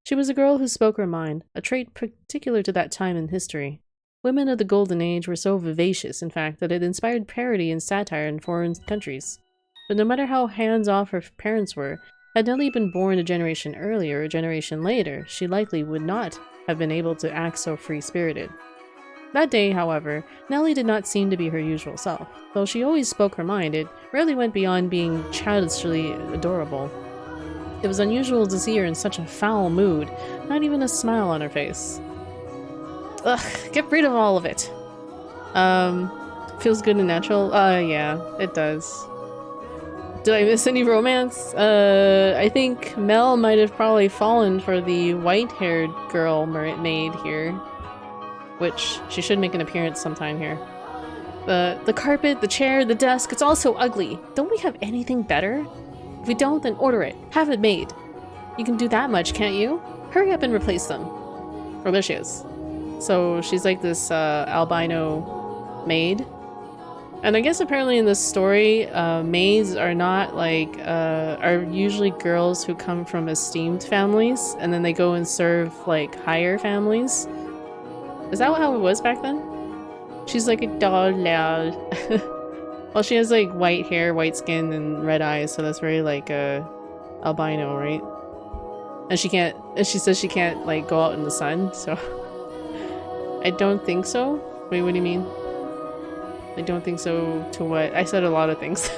She was a girl who spoke her mind, a trait particular to that time in history. Women of the Golden Age were so vivacious, in fact, that it inspired parody and satire in foreign countries. But no matter how hands-off her parents were, had Nellie been born a generation earlier or a generation later, she likely would not have been able to act so free-spirited. That day, however, Nellie did not seem to be her usual self. Though she always spoke her mind, it rarely went beyond being childishly adorable. It was unusual to see her in such a foul mood, not even a smile on her face. Ugh, get rid of all of it. Feels good and natural? Yeah, it does. Did I miss any romance? I think Mel might have probably fallen for the white-haired girl maid here. Which, she should make an appearance sometime here. The carpet, the chair, the desk, it's all so ugly. Don't we have anything better? If we don't, then order it. Have it made. You can do that much, can't you? Hurry up and replace them. Oh, there she is. So, she's like this, albino maid. And I guess apparently in this story, maids are not like, are usually girls who come from esteemed families, and then they go and serve, like, higher families. Is that how it was back then? She's like a doll lad. Well, she has like white hair, white skin, and red eyes, so that's very like albino, right? And she says she can't like go out in the sun, so I don't think so. Wait, what do you mean? I don't think so to what? I said a lot of things.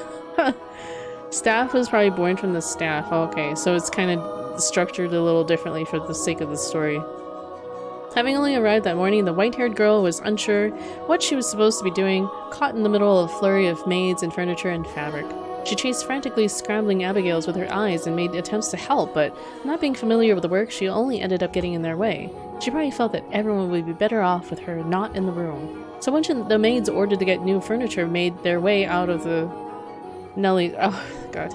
Staff was probably born from the staff. Oh, okay, so it's kind of structured a little differently for the sake of the story. Having only arrived that morning, the white-haired girl was unsure what she was supposed to be doing, caught in the middle of a flurry of maids and furniture and fabric. She chased frantically scrambling Abigails with her eyes and made attempts to help, but not being familiar with the work, she only ended up getting in their way. She probably felt that everyone would be better off with her not in the room. So when the maids ordered to get new furniture made their way out of the... Oh, God.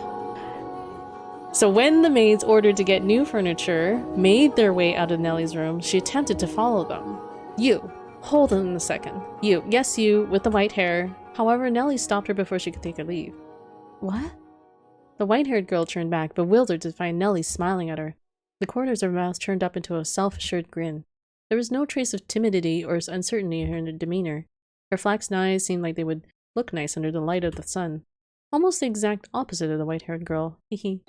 So when the maids ordered to get new furniture made their way out of Nellie's room, she attempted to follow them. You. Hold on a second. You. Yes, you, with the white hair. However, Nellie stopped her before she could take her leave. What? The white-haired girl turned back, bewildered to find Nellie smiling at her. The corners of her mouth turned up into a self-assured grin. There was no trace of timidity or uncertainty in her demeanor. Her flaxen eyes seemed like they would look nice under the light of the sun. Almost the exact opposite of the white-haired girl. Hehe.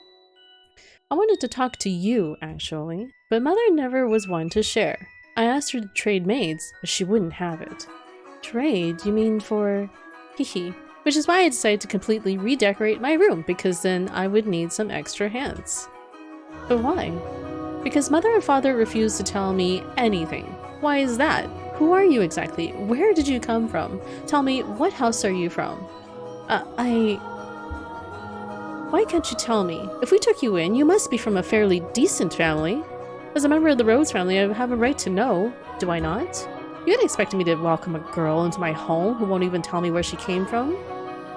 I wanted to talk to you, actually, but Mother never was one to share. I asked her to trade maids, but she wouldn't have it. Trade? You mean for... Hehe. Which is why I decided to completely redecorate my room, because then I would need some extra hands. But why? Because Mother and Father refused to tell me anything. Why is that? Who are you exactly? Where did you come from? Tell me, what house are you from? Why can't you tell me? If we took you in, you must be from a fairly decent family. As a member of the Rhodes family, I have a right to know, do I not? You can't expect me to welcome a girl into my home who won't even tell me where she came from?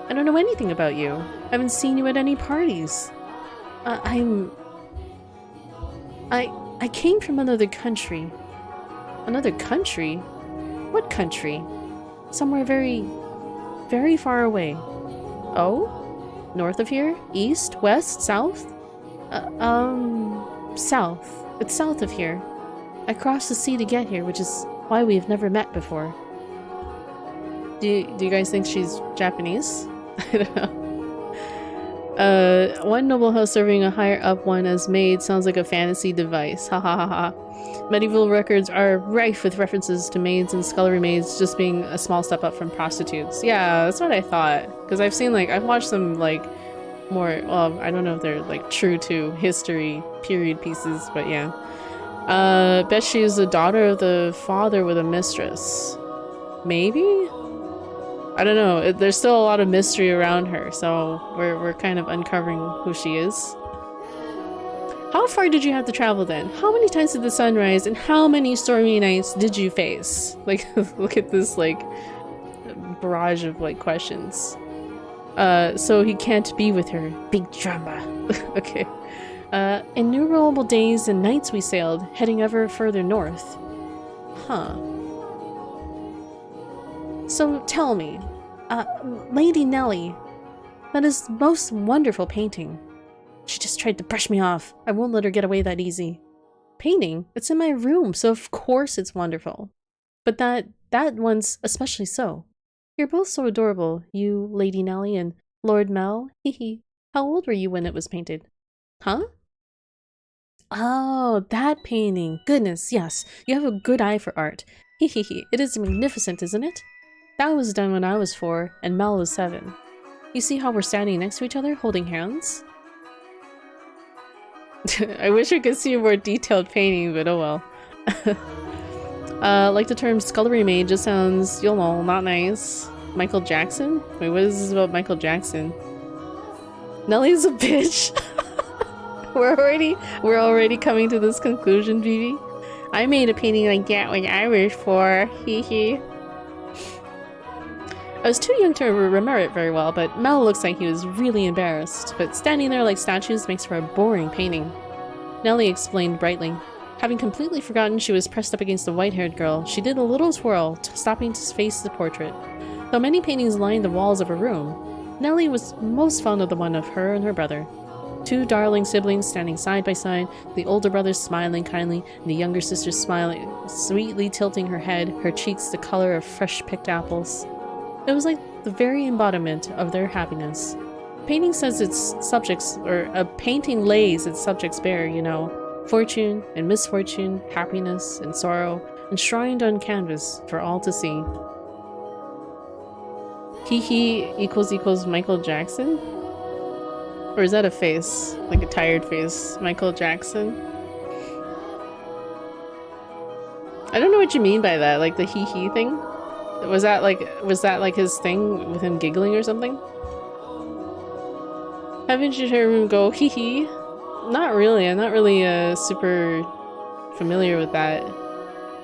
I don't know anything about you. I haven't seen you at any parties. I came from another country. Another country? What country? Somewhere very, very far away. Oh? North of here? East? West? South? South. It's south of here. I crossed the sea to get here, which is why we've never met before. Do you guys think she's Japanese? I don't know. One noble house serving a higher up one as maid sounds like a fantasy device. Ha ha ha ha. Medieval records are rife with references to maids and scullery maids just being a small step up from prostitutes. Yeah, that's what I thought. Because I've seen, like, I've watched some, like, more, well, I don't know if they're, like, true to history period pieces, but yeah. Bet she's the daughter of the father with a mistress. Maybe? I don't know. There's still a lot of mystery around her, so we're kind of uncovering who she is. How far did you have to travel then? How many times did the sun rise, and how many stormy nights did you face? Like, look at this, like, barrage of, like, questions. So he can't be with her. Big drama. Okay. Innumerable days and nights we sailed, heading ever further north. Huh. So tell me, Lady Nellie, that is most wonderful painting. She just tried to brush me off. I won't let her get away that easy. Painting? It's in my room, so of course it's wonderful. But that one's especially so. You're both so adorable, you, Lady Nellie, and Lord Mel. Hehe. How old were you when it was painted? Huh? Oh, that painting. Goodness, yes. You have a good eye for art. Hehehe. It is magnificent, isn't it? That was done when I was 4, and Mel was 7. You see how we're standing next to each other, holding hands? I wish I could see a more detailed painting, but oh well. Like the term scullery maid just sounds, you'll know, not nice. Michael Jackson? Wait, what is this about Michael Jackson? Nellie's a bitch. We're already coming to this conclusion, Vivi. I made a painting like that when I was 4. Hee hee. I was too young to remember it very well, but Mel looks like he was really embarrassed, but standing there like statues makes for a boring painting. Nellie explained brightly. Having completely forgotten she was pressed up against the white-haired girl, she did a little twirl, stopping to face the portrait. Though many paintings lined the walls of her room, Nellie was most fond of the one of her and her brother. 2 darling siblings standing side by side, the older brother smiling kindly, and the younger sister smiling, sweetly tilting her head, her cheeks the color of fresh-picked apples. It was like the very embodiment of their happiness. Painting says its subjects, or a painting lays its subjects bare, you know. Fortune and misfortune, happiness and sorrow, enshrined on canvas for all to see. He equals Michael Jackson? Or is that a face? Like a tired face? Michael Jackson? I don't know what you mean by that, like the hee thing? Was that like his thing with him giggling or something? Haven't you heard him go hee hee? Not really. I'm not really super familiar with that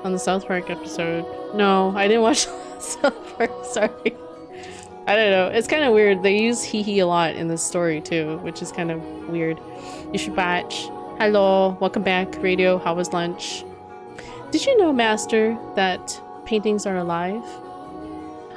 on the South Park episode. No, I didn't watch South Park, sorry. I don't know. It's kind of weird. They use hee hee a lot in this story too, which is kind of weird. You should watch. Hello, welcome back, radio. How was lunch? Did you know, Master, that paintings are alive?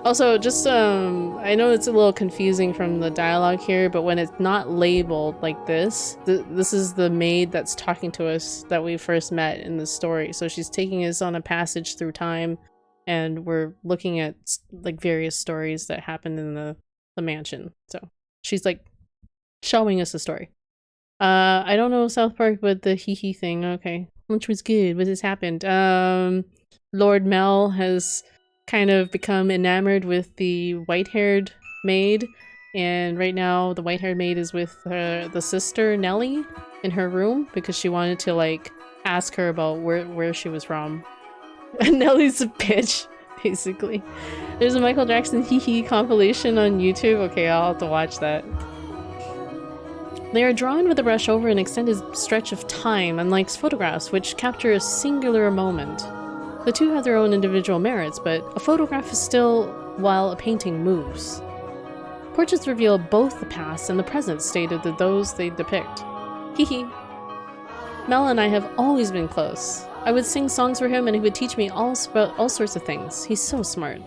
Also, just, I know it's a little confusing from the dialogue here, but when it's not labeled like this, this is the maid that's talking to us that we first met in the story. So she's taking us on a passage through time and we're looking at like various stories that happened in the mansion. So she's like showing us a story. I don't know South Park, but the hee thing. Okay, lunch was good. What has happened? Lord Mel has kind of become enamored with the white-haired maid, and right now the white-haired maid is with the sister Nellie in her room because she wanted to like ask her about where she was from. And Nellie's a bitch, basically. There's a Michael Jackson hee compilation on YouTube. Okay, I'll have to watch that. They are drawn with a brush over an extended stretch of time, unlike photographs, which capture a singular moment. The two have their own individual merits, but a photograph is still while a painting moves. Portraits reveal both the past and the present state of those they depict. Hee. Mel and I have always been close. I would sing songs for him and he would teach me all sorts of things. He's so smart.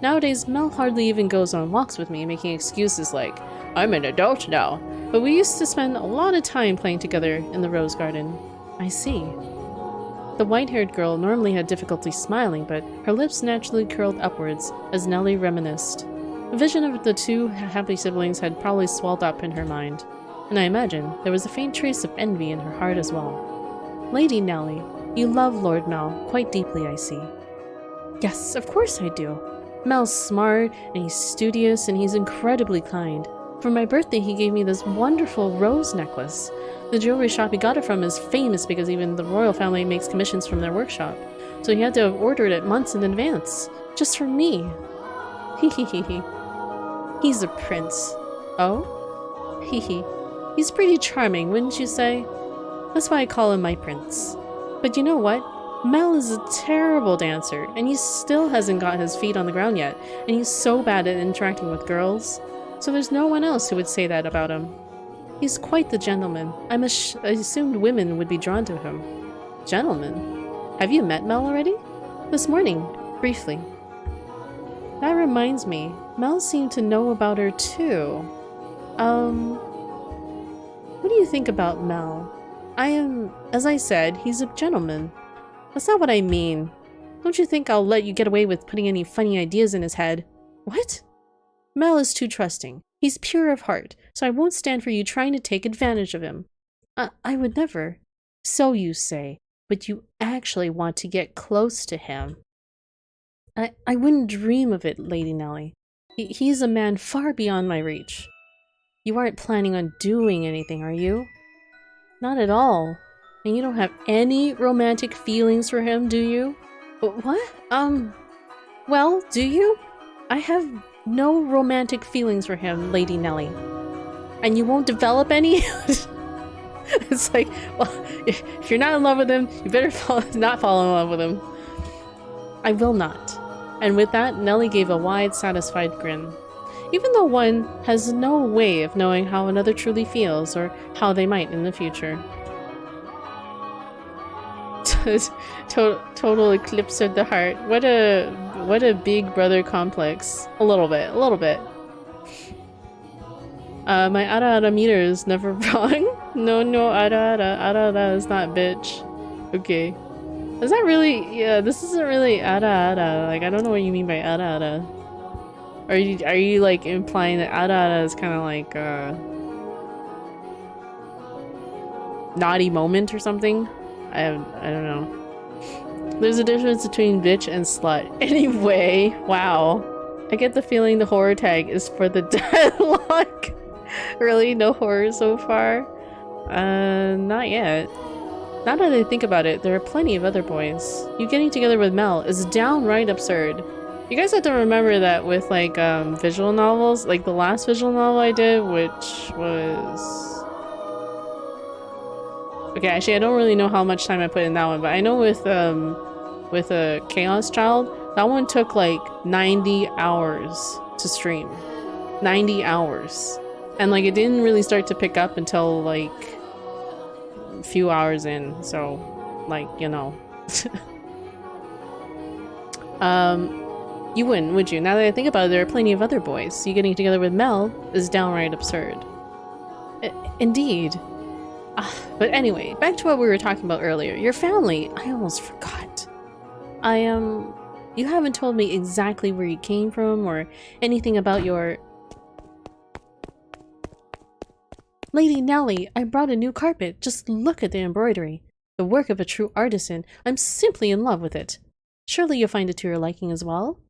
Nowadays, Mel hardly even goes on walks with me, making excuses like, I'm an adult now. But we used to spend a lot of time playing together in the rose garden. I see. The white-haired girl normally had difficulty smiling, but her lips naturally curled upwards as Nellie reminisced. A vision of the two happy siblings had probably swelled up in her mind, and I imagine there was a faint trace of envy in her heart as well. Lady Nellie, you love Lord Mel quite deeply, I see. Yes, of course I do. Mel's smart, and he's studious, and he's incredibly kind. For my birthday, he gave me this wonderful rose necklace. The jewelry shop he got it from is famous because even the royal family makes commissions from their workshop, so he had to have ordered it months in advance, just for me. Hee. He's a prince. Oh? Hee. He's pretty charming, wouldn't you say? That's why I call him my prince. But you know what? Mel is a terrible dancer, and he still hasn't got his feet on the ground yet, and he's so bad at interacting with girls. So there's no one else who would say that about him. He's quite the gentleman. I assumed women would be drawn to him. Gentleman? Have you met Mel already? This morning, briefly. That reminds me, Mel seemed to know about her too. What do you think about Mel? As I said, he's a gentleman. That's not what I mean. Don't you think I'll let you get away with putting any funny ideas in his head? What? Mel is too trusting. He's pure of heart, so I won't stand for you trying to take advantage of him. I would never. So you say, but you actually want to get close to him. I wouldn't dream of it, Lady Nellie. He's a man far beyond my reach. You aren't planning on doing anything, are you? Not at all. And you don't have any romantic feelings for him, do you? What? Well, do you? I have no romantic feelings for him, Lady Nellie. And you won't develop any? It's like, well, if you're not in love with him, you better not fall in love with him. I will not. And with that, Nellie gave a wide, satisfied grin. Even though one has no way of knowing how another truly feels or how they might in the future. Total eclipse of the heart. What a big brother complex. A little bit. My ara meter is never wrong. No ara is not bitch. Okay. Is that really? Yeah, this isn't really ara. Like, I don't know what you mean by ara. Are you like implying that ara is kind of like naughty moment or something? I don't know. There's a difference between bitch and slut. Anyway, wow. I get the feeling the horror tag is for the deadlock. Really? No horror so far? Not yet. Now that I think about it, there are plenty of other boys. You getting together with Mel is downright absurd. You guys have to remember that with like visual novels, like the last visual novel I did, which was... Okay, actually I don't really know how much time I put in that one, but I know with a Chaos Child, that one took like 90 hours to stream. 90 hours. And like it didn't really start to pick up until like a few hours in, so like, you know. You wouldn't, would you? Now that I think about it, there are plenty of other boys. You getting together with Mel is downright absurd. Indeed. But anyway, back to what we were talking about earlier. Your family. I almost forgot. You haven't told me exactly where you came from or anything about your... Lady Nellie, I brought a new carpet. Just look at the embroidery. The work of a true artisan. I'm simply in love with it. Surely you'll find it to your liking as well?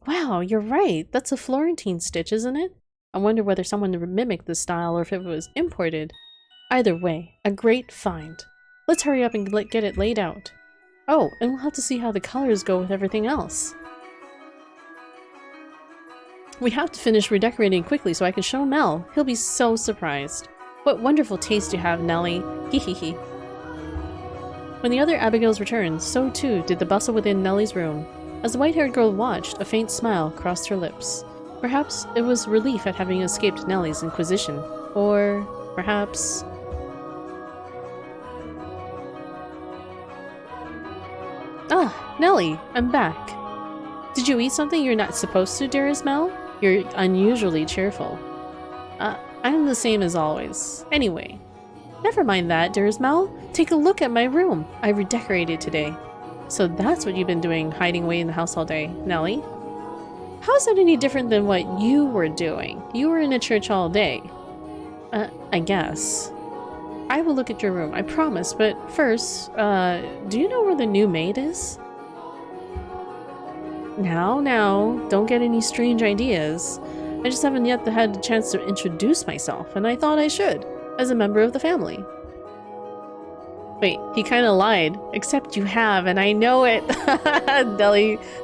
Wow, you're right. That's a Florentine stitch, isn't it? I wonder whether someone mimicked the style or if it was imported. Either way, a great find. Let's hurry up and get it laid out. Oh, and we'll have to see how the colors go with everything else. We have to finish redecorating quickly so I can show Mel. He'll be so surprised. What wonderful taste you have, Nellie. Hee hee hee. When the other Abigails returned, so too did the bustle within Nellie's room. As the white-haired girl watched, a faint smile crossed her lips. Perhaps it was relief at having escaped Nellie's inquisition. Or perhaps... Ah, Nellie, I'm back. Did you eat something you're not supposed to, dearest Mel? You're unusually cheerful. I'm the same as always. Anyway, never mind that, dearest Mel. Take a look at my room. I redecorated today. So that's what you've been doing, hiding away in the house all day, Nellie? How is that any different than what you were doing? You were in a church all day. I guess. I will look at your room, I promise, but first, do you know where the new maid is? Now, don't get any strange ideas. I just haven't yet had the chance to introduce myself, and I thought I should, as a member of the family. Wait, he kinda lied. Except you have, and I know it!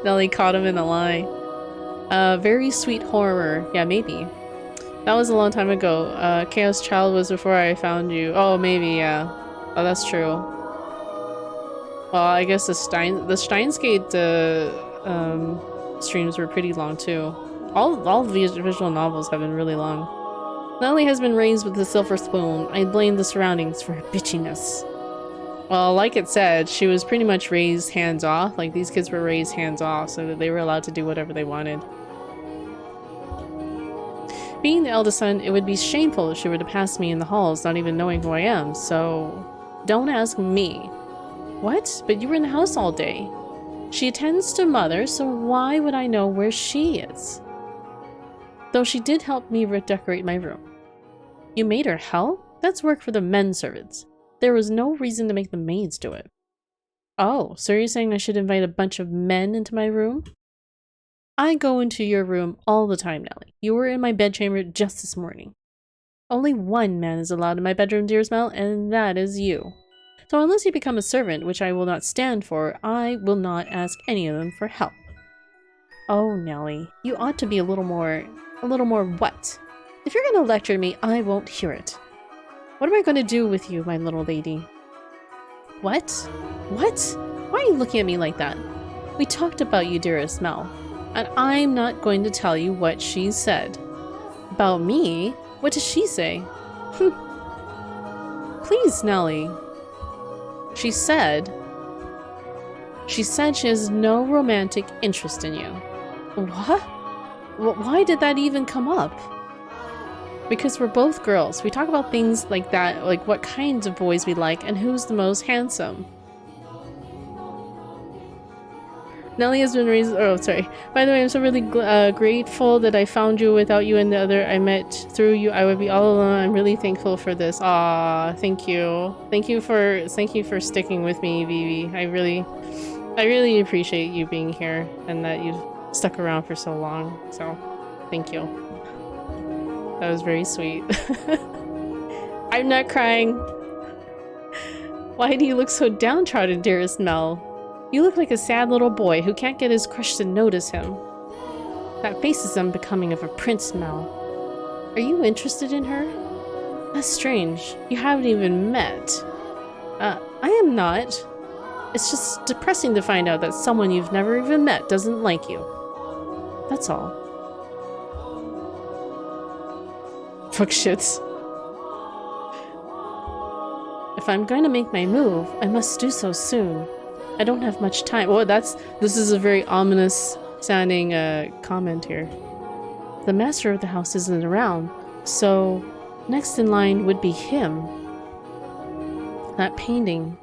Nellie caught him in a lie. Very sweet horror. Yeah, maybe. That was a long time ago. Chaos Child was before I found you. Oh, maybe, yeah. Oh, that's true. Well, I guess the Steins;Gate streams were pretty long too. All of these visual novels have been really long. Nellie has been raised with a silver spoon. I blame the surroundings for her bitchiness. Well, like it said, she was pretty much raised hands-off. Like, these kids were raised hands-off, so that they were allowed to do whatever they wanted. Being the eldest son, it would be shameful if she were to pass me in the halls, not even knowing who I am, so... Don't ask me. What? But you were in the house all day. She attends to Mother, so why would I know where she is? Though she did help me redecorate my room. You made her help? That's work for the men servants. There was no reason to make the maids do it. Oh, so you're saying I should invite a bunch of men into my room? I go into your room all the time, Nellie. You were in my bedchamber just this morning. Only one man is allowed in my bedroom, dearest Mel, and that is you. So unless you become a servant, which I will not stand for, I will not ask any of them for help. Oh, Nellie, you ought to be a little more what? If you're gonna lecture me, I won't hear it. What am I gonna do with you, my little lady? What? What? Why are you looking at me like that? We talked about you, dearest Mel, and I'm not going to tell you what she said. About me? What does she say? Please, Nellie. She said she has no romantic interest in you. What? Why did that even come up? Because we're both girls. We talk about things like that, like what kinds of boys we like and who's the most handsome. Nellie has been raised— oh, sorry. By the way, I'm so really grateful that I found you. Without you and the other I met through you, I would be all alone. I'm really thankful for this. Aw, thank you. Thank you for sticking with me, Vivi. I really appreciate you being here and that you've stuck around for so long. So, thank you. That was very sweet. I'm not crying. Why do you look so downtrodden, dearest Mel? You look like a sad little boy who can't get his crush to notice him. That face is unbecoming of a prince, Mel. Are you interested in her? That's strange. You haven't even met. I am not. It's just depressing to find out that someone you've never even met doesn't like you. That's all. Fuck shits. If I'm going to make my move, I must do so soon. I don't have much time. Well, this is a very ominous sounding comment here. The master of the house isn't around, so next in line would be him. That painting.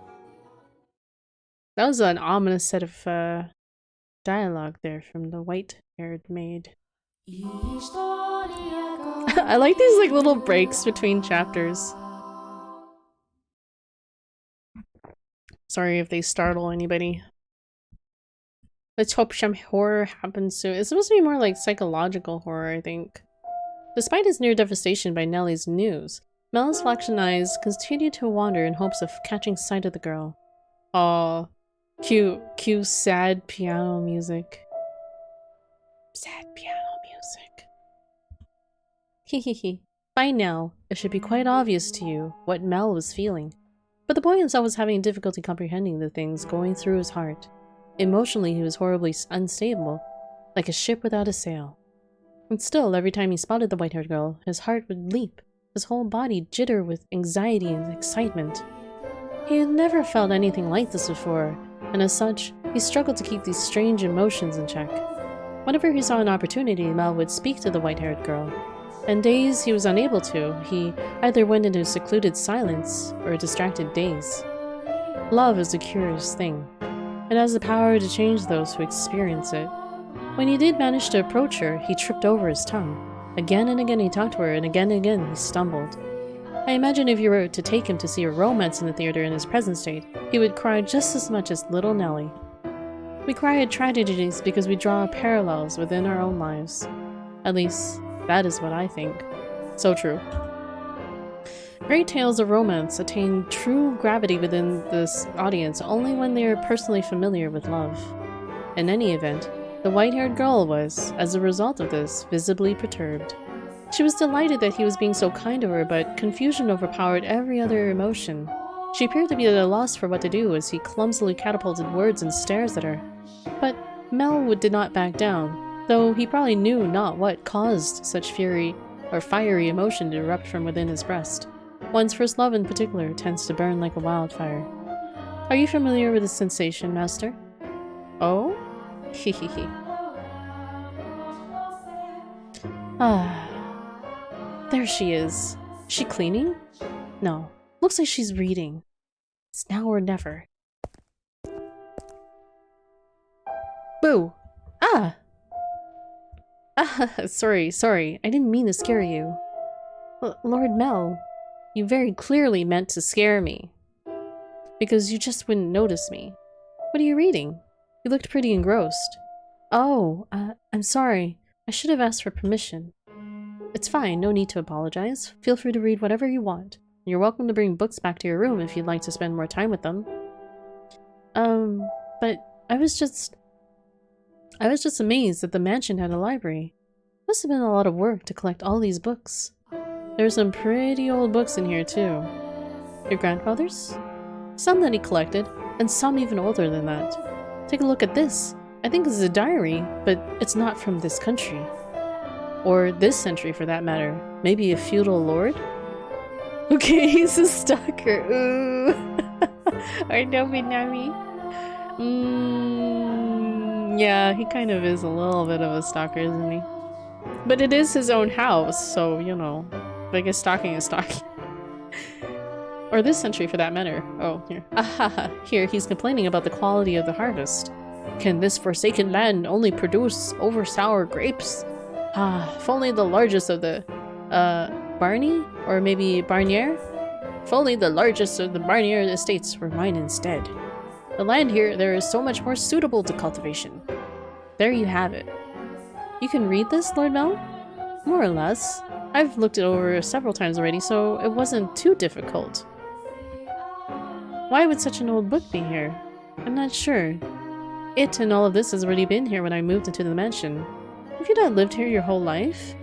That was an ominous set of dialogue there from the white-haired maid. I like these like little breaks between chapters. Sorry if they startle anybody. Let's hope some horror happens soon. It's supposed to be more like psychological horror, I think. Despite his near devastation by Nellie's news, Mel's flashing eyes continued to wander in hopes of catching sight of the girl. Aw, cute sad piano music. Sad piano music. Hehehe. By now, it should be quite obvious to you what Mel was feeling. But the boy himself was having difficulty comprehending the things going through his heart. Emotionally, he was horribly unstable, like a ship without a sail. And still, every time he spotted the white-haired girl, his heart would leap, his whole body jitter with anxiety and excitement. He had never felt anything like this before, and as such, he struggled to keep these strange emotions in check. Whenever he saw an opportunity, Mel would speak to the white-haired girl. And days he was unable to, he either went into secluded silence or a distracted daze. Love is a curious thing. It has the power to change those who experience it. When he did manage to approach her, he tripped over his tongue. Again and again he talked to her, and again he stumbled. I imagine if you were to take him to see a romance in the theater in his present state, he would cry just as much as little Nellie. We cry at tragedies because we draw parallels within our own lives. At least, that is what I think. So true. Great tales of romance attain true gravity within this audience only when they are personally familiar with love. In any event, the white-haired girl was, as a result of this, visibly perturbed. She was delighted that he was being so kind to her, but confusion overpowered every other emotion. She appeared to be at a loss for what to do as he clumsily catapulted words and stares at her. But Mel did not back down, though he probably knew not what caused such fury or fiery emotion to erupt from within his breast. One's first love in particular tends to burn like a wildfire. Are you familiar with this sensation, Master? Oh? Hehehe. There she is. Is she cleaning? No. Looks like she's reading. It's now or never. Boo! Sorry. I didn't mean to scare you. Lord Mel, you very clearly meant to scare me. Because you just wouldn't notice me. What are you reading? You looked pretty engrossed. Oh, I'm sorry. I should have asked for permission. It's fine, no need to apologize. Feel free to read whatever you want. You're welcome to bring books back to your room if you'd like to spend more time with them. But I was just amazed that the mansion had a library. Must have been a lot of work to collect all these books. There's some pretty old books in here too. Your grandfather's? Some that he collected, and some even older than that. Take a look at this. I think it's a diary, but it's not from this country. Or this century for that matter. Maybe a feudal lord? Okay, he's a stalker. Ooh. Or Nobinami. Yeah, he kind of is a little bit of a stalker, isn't he? But it is his own house, so, you know. I guess stalking is stalking. Or this century for that matter. Oh, here. Here, he's complaining about the quality of the harvest. Can this forsaken land only produce over-sour grapes? If only the largest of the, Barney? Or maybe Barnier? If only the largest of the Barnier estates were mine instead. The land there is so much more suitable to cultivation. There you have it. You can read this, Lord Mel? More or less. I've looked it over several times already, so it wasn't too difficult. Why would such an old book be here? I'm not sure. It and all of this has already been here when I moved into the mansion. Have you not lived here your whole life?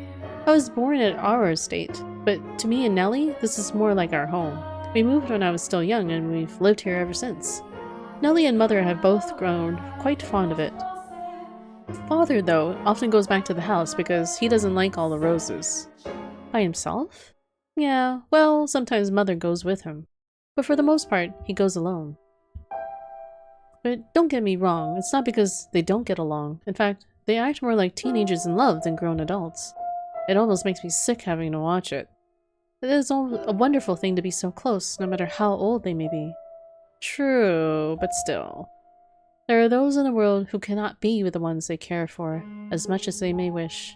I was born at our estate, but to me and Nellie, this is more like our home. We moved when I was still young, and we've lived here ever since. Nellie and Mother have both grown quite fond of it. Father, though, often goes back to the house because he doesn't like all the roses. By himself? Yeah, well, sometimes Mother goes with him. But for the most part, he goes alone. But don't get me wrong, it's not because they don't get along. In fact, they act more like teenagers in love than grown adults. It almost makes me sick having to watch it. It is a wonderful thing to be so close, no matter how old they may be. True, but still. There are those in the world who cannot be with the ones they care for, as much as they may wish.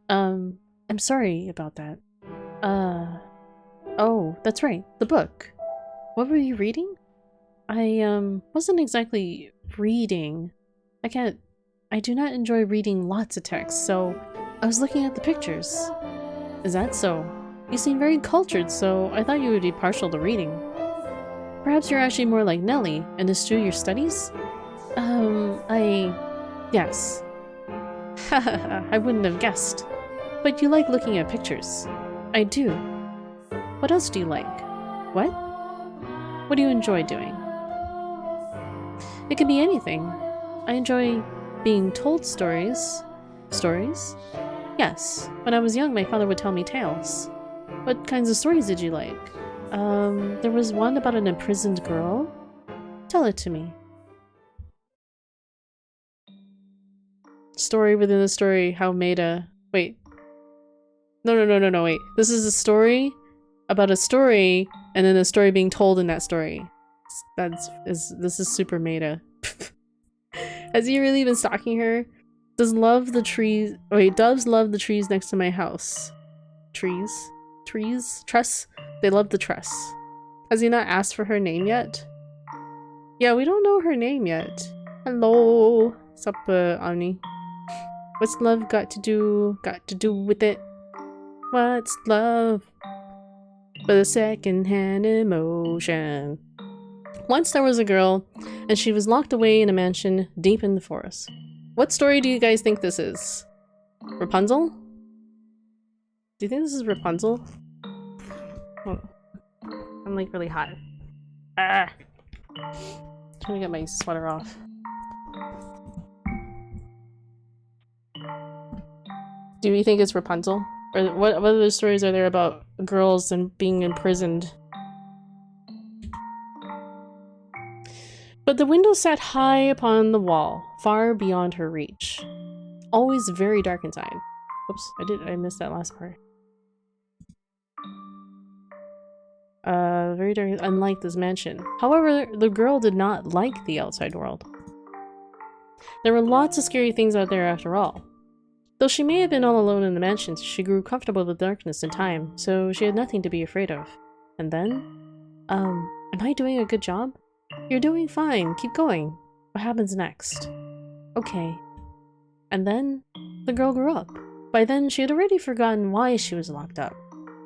I'm sorry about that. Oh, that's right, the book. What were you reading? I wasn't exactly reading. I do not enjoy reading lots of text, so I was looking at the pictures. Is that so? You seem very cultured, so I thought you would be partial to reading. Perhaps you're actually more like Nellie and eschew your studies? Yes. Hahaha, I wouldn't have guessed. But you like looking at pictures. I do. What else do you like? What? What do you enjoy doing? It can be anything. I enjoy being told stories. Stories? Yes. When I was young, my father would tell me tales. What kinds of stories did you like? There was one about an imprisoned girl. Tell it to me. Story within a story, how Maida... Wait. No, wait. This is a story about a story, and then a story being told in that story. This is super Maida. Has he really been stalking her? Doves love the trees next to my house. Trees? Tress? They love the tress. Has he not asked for her name yet? Yeah, we don't know her name yet. Hello. What's up, Ani? What's love got to do with it? What's love but a second-hand emotion? Once there was a girl, and she was locked away in a mansion deep in the forest. What story do you guys think this is? Rapunzel? Do you think this is Rapunzel? Oh, I'm like really hot. Ah! Trying to get my sweater off. Do you think it's Rapunzel? Or what other stories are there about girls and being imprisoned? But the window sat high upon the wall, far beyond her reach. Always very dark inside. Oops, I missed that last part. Very dark, unlike this mansion. However, the girl did not like the outside world. There were lots of scary things out there after all. Though she may have been all alone in the mansion, she grew comfortable with darkness in time, so she had nothing to be afraid of. And then? Am I doing a good job? You're doing fine, keep going. What happens next? Okay. And then, the girl grew up. By then, she had already forgotten why she was locked up,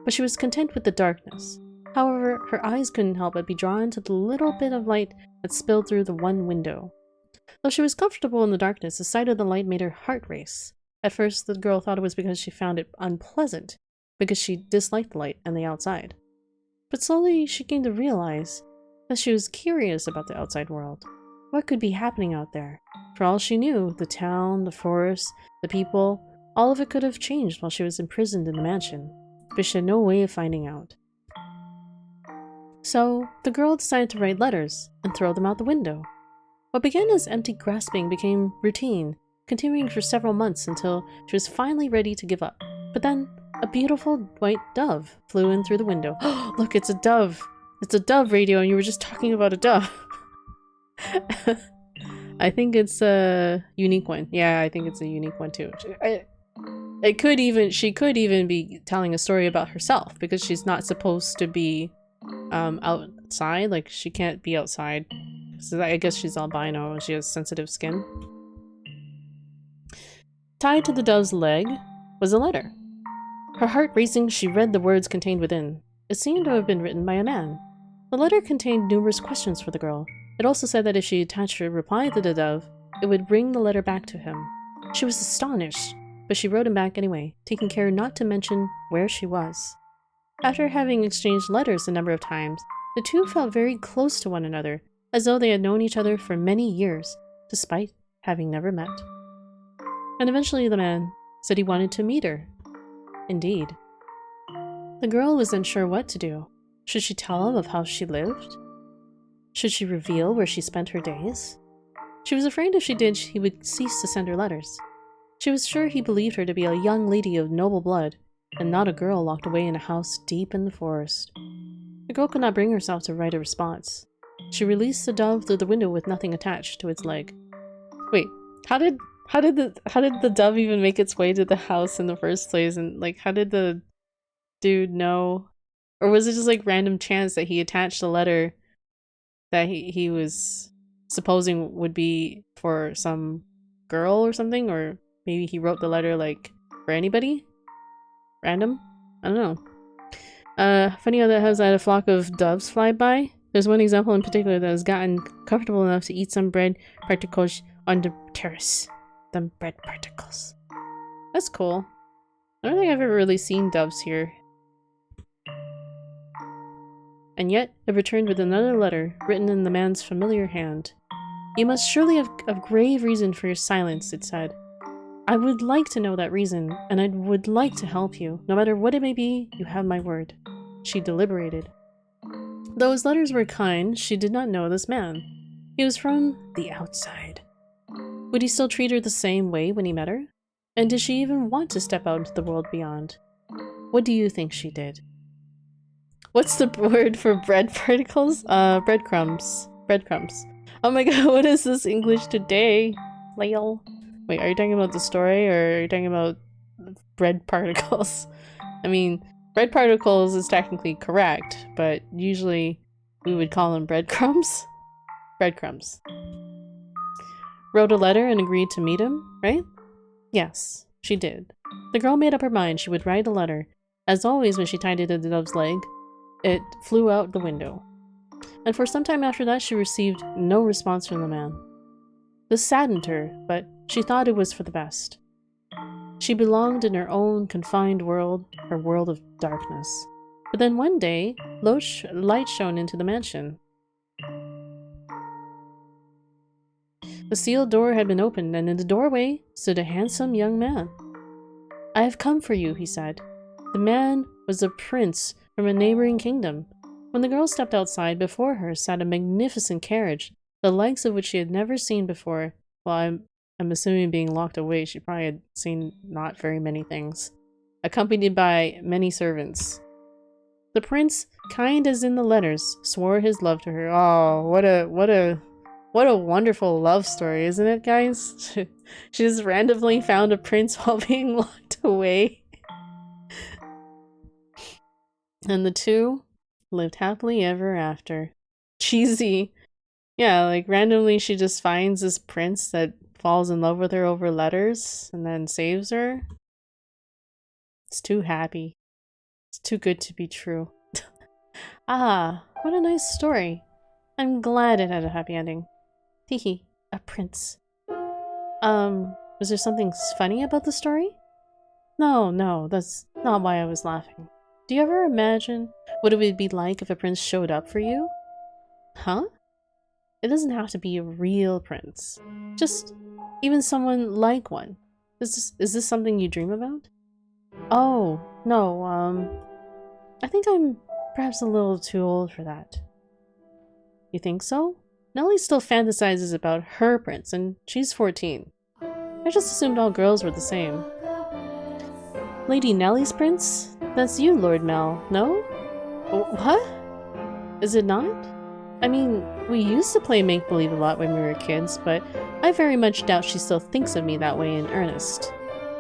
but she was content with the darkness. However, her eyes couldn't help but be drawn to the little bit of light that spilled through the one window. Though she was comfortable in the darkness, the sight of the light made her heart race. At first, the girl thought it was because she found it unpleasant, because she disliked the light and the outside. But slowly, she came to realize that she was curious about the outside world. What could be happening out there? For all she knew, the town, the forest, the people, all of it could have changed while she was imprisoned in the mansion, but she had no way of finding out. So, the girl decided to write letters and throw them out the window. What began as empty grasping became routine, continuing for several months until she was finally ready to give up. But then, a beautiful white dove flew in through the window. Oh, look, it's a dove! It's a dove, Radio, and you were just talking about a dove. I think it's a unique one. Yeah, I think it's a unique one too. She could even be telling a story about herself, because she's not supposed to be outside. Like, she can't be outside. So I guess she's albino and she has sensitive skin. Tied to the dove's leg was a letter. Her heart racing, she read the words contained within. It seemed to have been written by a man. The letter contained numerous questions for the girl. It also said that if she attached her reply to the dove, it would bring the letter back to him. She was astonished, but she wrote him back anyway, taking care not to mention where she was. After having exchanged letters a number of times, the two felt very close to one another, as though they had known each other for many years, despite having never met. And eventually the man said he wanted to meet her. Indeed. The girl was unsure what to do. Should she tell him of how she lived? Should she reveal where she spent her days? She was afraid if she did, he would cease to send her letters. She was sure he believed her to be a young lady of noble blood, and not a girl locked away in a house deep in the forest. The girl could not bring herself to write a response. She released the dove through the window with nothing attached to its leg. Wait, how did the dove even make its way to the house in the first place? And like, how did the dude know? Or was it just like random chance that he attached a letter that he was supposing would be for some girl or something? Or maybe he wrote the letter like for anybody? Random? I don't know. Funny how that has had a flock of doves fly by. There's one example in particular that has gotten comfortable enough to eat some bread particles on the terrace. Them bread particles. That's cool. I don't think I've ever really seen doves here. And yet, it returned with another letter, written in the man's familiar hand. You must surely have a grave reason for your silence, it said. I would like to know that reason, and I would like to help you. No matter what it may be, you have my word. She deliberated. Though his letters were kind, she did not know this man. He was from the outside. Would he still treat her the same way when he met her? And did she even want to step out into the world beyond? What do you think she did? What's the word for bread particles? Breadcrumbs. Breadcrumbs. Oh my god, what is this English today? Lail. Wait, are you talking about the story or are you talking about bread particles? I mean, bread particles is technically correct, but usually we would call them breadcrumbs. Breadcrumbs. Wrote a letter and agreed to meet him, right? Yes, she did. The girl made up her mind she would write a letter. As always, when she tied it to the dove's leg, it flew out the window. And for some time after that, she received no response from the man. This saddened her, but she thought it was for the best. She belonged in her own confined world, her world of darkness. But then one day, light shone into the mansion. The sealed door had been opened, and in the doorway stood a handsome young man. I have come for you, he said. The man was a prince from a neighboring kingdom. When the girl stepped outside, before her sat a magnificent carriage, the likes of which she had never seen before. Well, I'm assuming being locked away, she probably had seen not very many things. Accompanied by many servants. The prince, kind as in the letters, swore his love to her. Oh, what a wonderful love story, isn't it, guys? She just randomly found a prince while being locked away. And the two lived happily ever after. Cheesy. Yeah, like randomly she just finds this prince that falls in love with her over letters and then saves her. It's too happy. It's too good to be true. Ah, what a nice story. I'm glad it had a happy ending. Teehee, a prince. Was there something funny about the story? No, that's not why I was laughing. Do you ever imagine what it would be like if a prince showed up for you? Huh? It doesn't have to be a real prince. Just even someone like one. Is this something you dream about? Oh, no, I think I'm perhaps a little too old for that. You think so? Nellie still fantasizes about her prince, and she's 14. I just assumed all girls were the same. Lady Nellie's prince? That's you, Lord Mel, no? What? Is it not? I mean, we used to play make-believe a lot when we were kids, but I very much doubt she still thinks of me that way in earnest.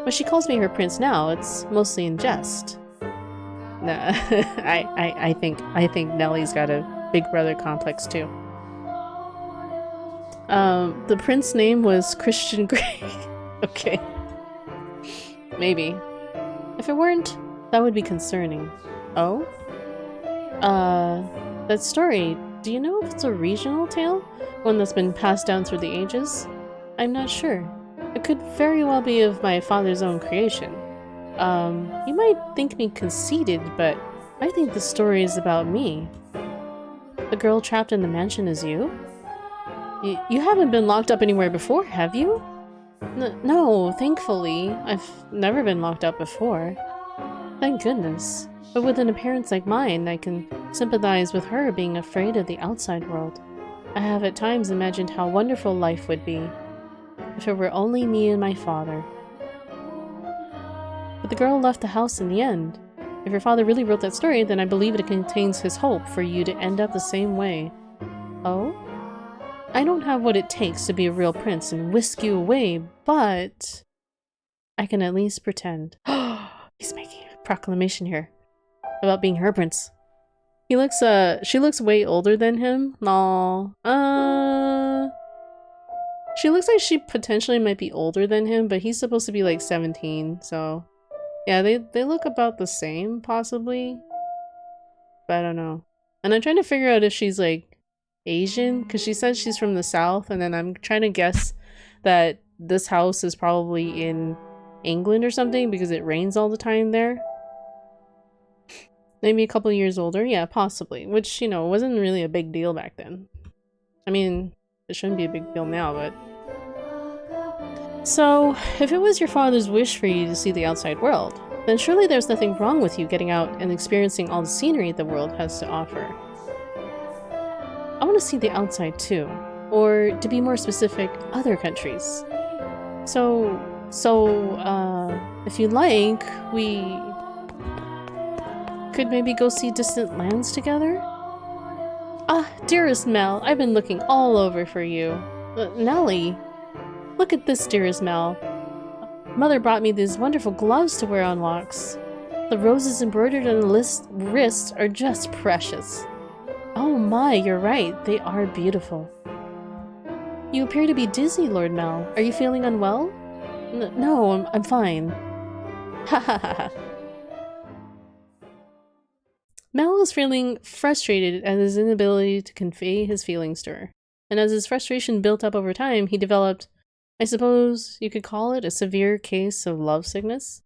When she calls me her prince now, it's mostly in jest. Nah, I think Nellie's got a big brother complex too. The prince name was Christian Grey. Okay. Maybe. If it weren't, that would be concerning. Oh? That story, do you know if it's a regional tale? One that's been passed down through the ages? I'm not sure. It could very well be of my father's own creation. You might think me conceited, but I think the story is about me. The girl trapped in the mansion is you? You haven't been locked up anywhere before, have you? No, thankfully. I've never been locked up before. Thank goodness. But with an appearance like mine, I can sympathize with her being afraid of the outside world. I have at times imagined how wonderful life would be if it were only me and my father. But the girl left the house in the end. If your father really wrote that story, then I believe it contains his hope for you to end up the same way. Oh? I don't have what it takes to be a real prince and whisk you away, but I can at least pretend. He's making a proclamation here about being her prince. He looks, she looks way older than him. No. She looks like she potentially might be older than him, but he's supposed to be like 17, so. Yeah, they look about the same, possibly. But I don't know. And I'm trying to figure out if she's like Asian, because she says she's from the south, and then I'm trying to guess that this house is probably in England or something because it rains all the time there. Maybe a couple years older, yeah, possibly. Which, you know, wasn't really a big deal back then. I mean, it shouldn't be a big deal now, but... So, if it was your father's wish for you to see the outside world, then surely there's nothing wrong with you getting out and experiencing all the scenery the world has to offer. I want to see the outside too, or to be more specific, other countries. So, if you like, we could maybe go see distant lands together? Ah, dearest Mel, I've been looking all over for you. Nellie, look at this, dearest Mel. Mother brought me these wonderful gloves to wear on walks. The roses embroidered on the wrists are just precious. Oh my, you're right, they are beautiful. You appear to be dizzy, Lord Mel. Are you feeling unwell? No, I'm fine. Ha ha ha ha. Mel was feeling frustrated at his inability to convey his feelings to her, and as his frustration built up over time, he developed, I suppose you could call it, a severe case of love sickness.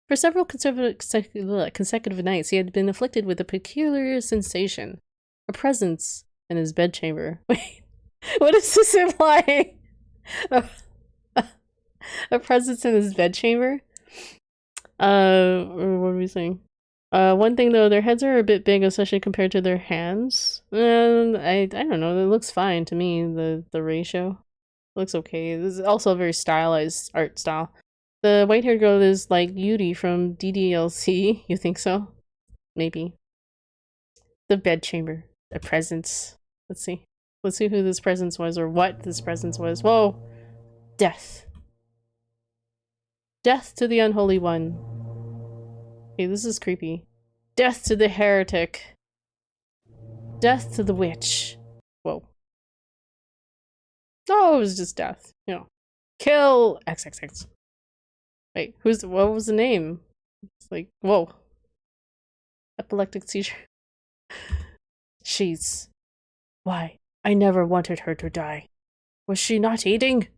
For several consecutive nights, he had been afflicted with a peculiar sensation, a presence in his bedchamber. Wait, what does this imply? A presence in his bedchamber? What are we saying? One thing though, their heads are a bit big, especially compared to their hands. I don't know, it looks fine to me, the ratio. It looks okay. This is also a very stylized art style. The white-haired girl is like Yuri from DDLC. You think so? Maybe. The bedchamber. A presence. Let's see. Let's see who this presence was, or what this presence was. Whoa! Death. Death to the unholy one. Okay, this is creepy. Death to the heretic. Death to the witch. Whoa. Oh, it was just death. You know. Kill XXX. Wait, what was the name? It's like, whoa. Epileptic seizure. She's... Why, I never wanted her to die. Was she not eating?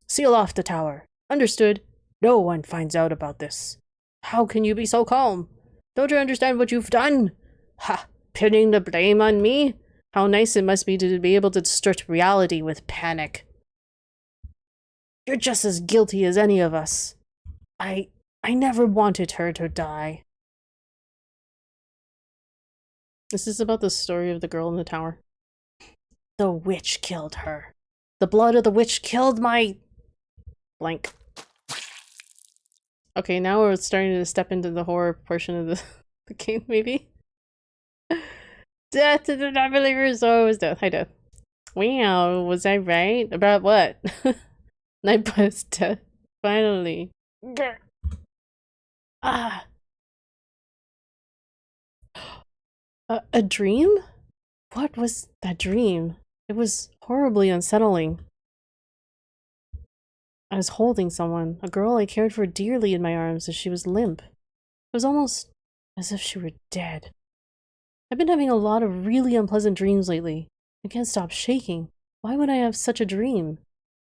Seal off the tower. Understood. No one finds out about this. How can you be so calm? Don't you understand what you've done? Ha! Pinning the blame on me? How nice it must be to be able to distort reality with panic. You're just as guilty as any of us. I never wanted her to die. This is about the story of the girl in the tower. The witch killed her. The blood of the witch killed my... blank. Okay, now we're starting to step into the horror portion of the game, maybe? Death to the non-believers! Oh, it was death. Hi, death. Wow, was I right? About what? Night bus death. Finally. Grr. Ah. A dream? What was that dream? It was horribly unsettling. I was holding someone, a girl I cared for dearly in my arms as she was limp. It was almost as if she were dead. I've been having a lot of really unpleasant dreams lately. I can't stop shaking. Why would I have such a dream?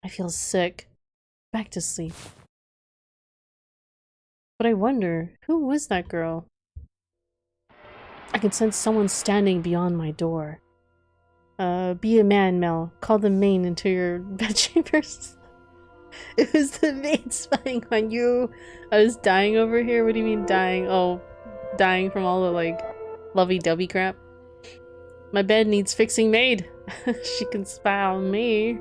I feel sick. Back to sleep. But I wonder, who was that girl? I can sense someone standing beyond my door. Be a man, Mel. Call the main into your bedchambers. It was the maid spying on you. I was dying over here. What do you mean dying? Oh, dying from all the, like, lovey-dovey crap. My bed needs fixing, maid. She can spy on me.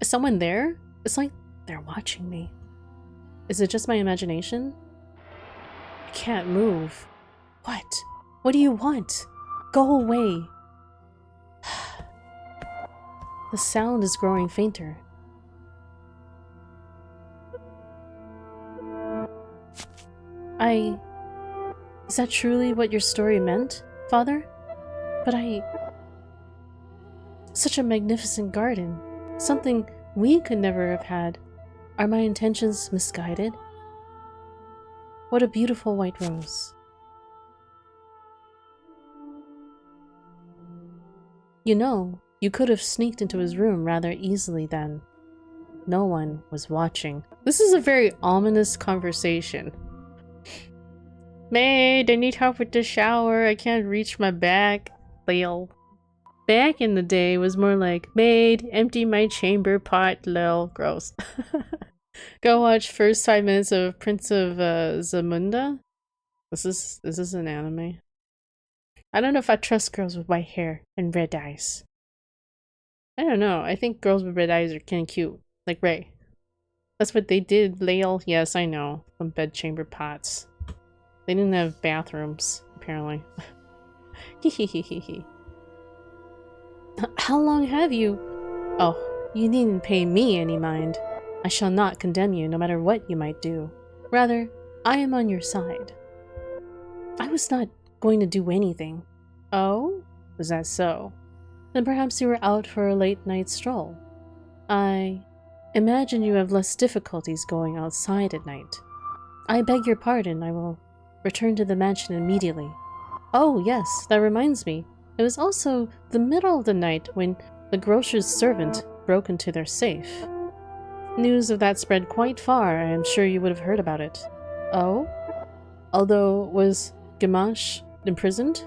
Is someone there? It's like they're watching me. Is it just my imagination? I can't move. What? What do you want? Go away! The sound is growing fainter. Is that truly what your story meant, Father? But such a magnificent garden. Something we could never have had. Are my intentions misguided? What a beautiful white rose. You know, you could have sneaked into his room rather easily then. No one was watching. This is a very ominous conversation. Maid, I need help with the shower. I can't reach my bag. Lil. Back in the day was more like, maid, empty my chamber pot. Lil. Gross. Go watch first 5 minutes of Prince of Zamunda. This is an anime. I don't know if I trust girls with white hair and red eyes. I don't know. I think girls with red eyes are kinda cute. Like Ray. That's what they did, Lael. Yes, I know. Some bedchamber pots. They didn't have bathrooms, apparently. Hehehehe. How long have you? Oh, you needn't pay me any mind. I shall not condemn you, no matter what you might do. Rather, I am on your side. I was not going to do anything. Oh? Is that so? Then perhaps you were out for a late night stroll. I imagine you have less difficulties going outside at night. I beg your pardon, I will return to the mansion immediately. Oh, yes, that reminds me. It was also the middle of the night when the grocer's servant broke into their safe. News of that spread quite far. I am sure you would have heard about it. Oh? Although, was Gamache imprisoned?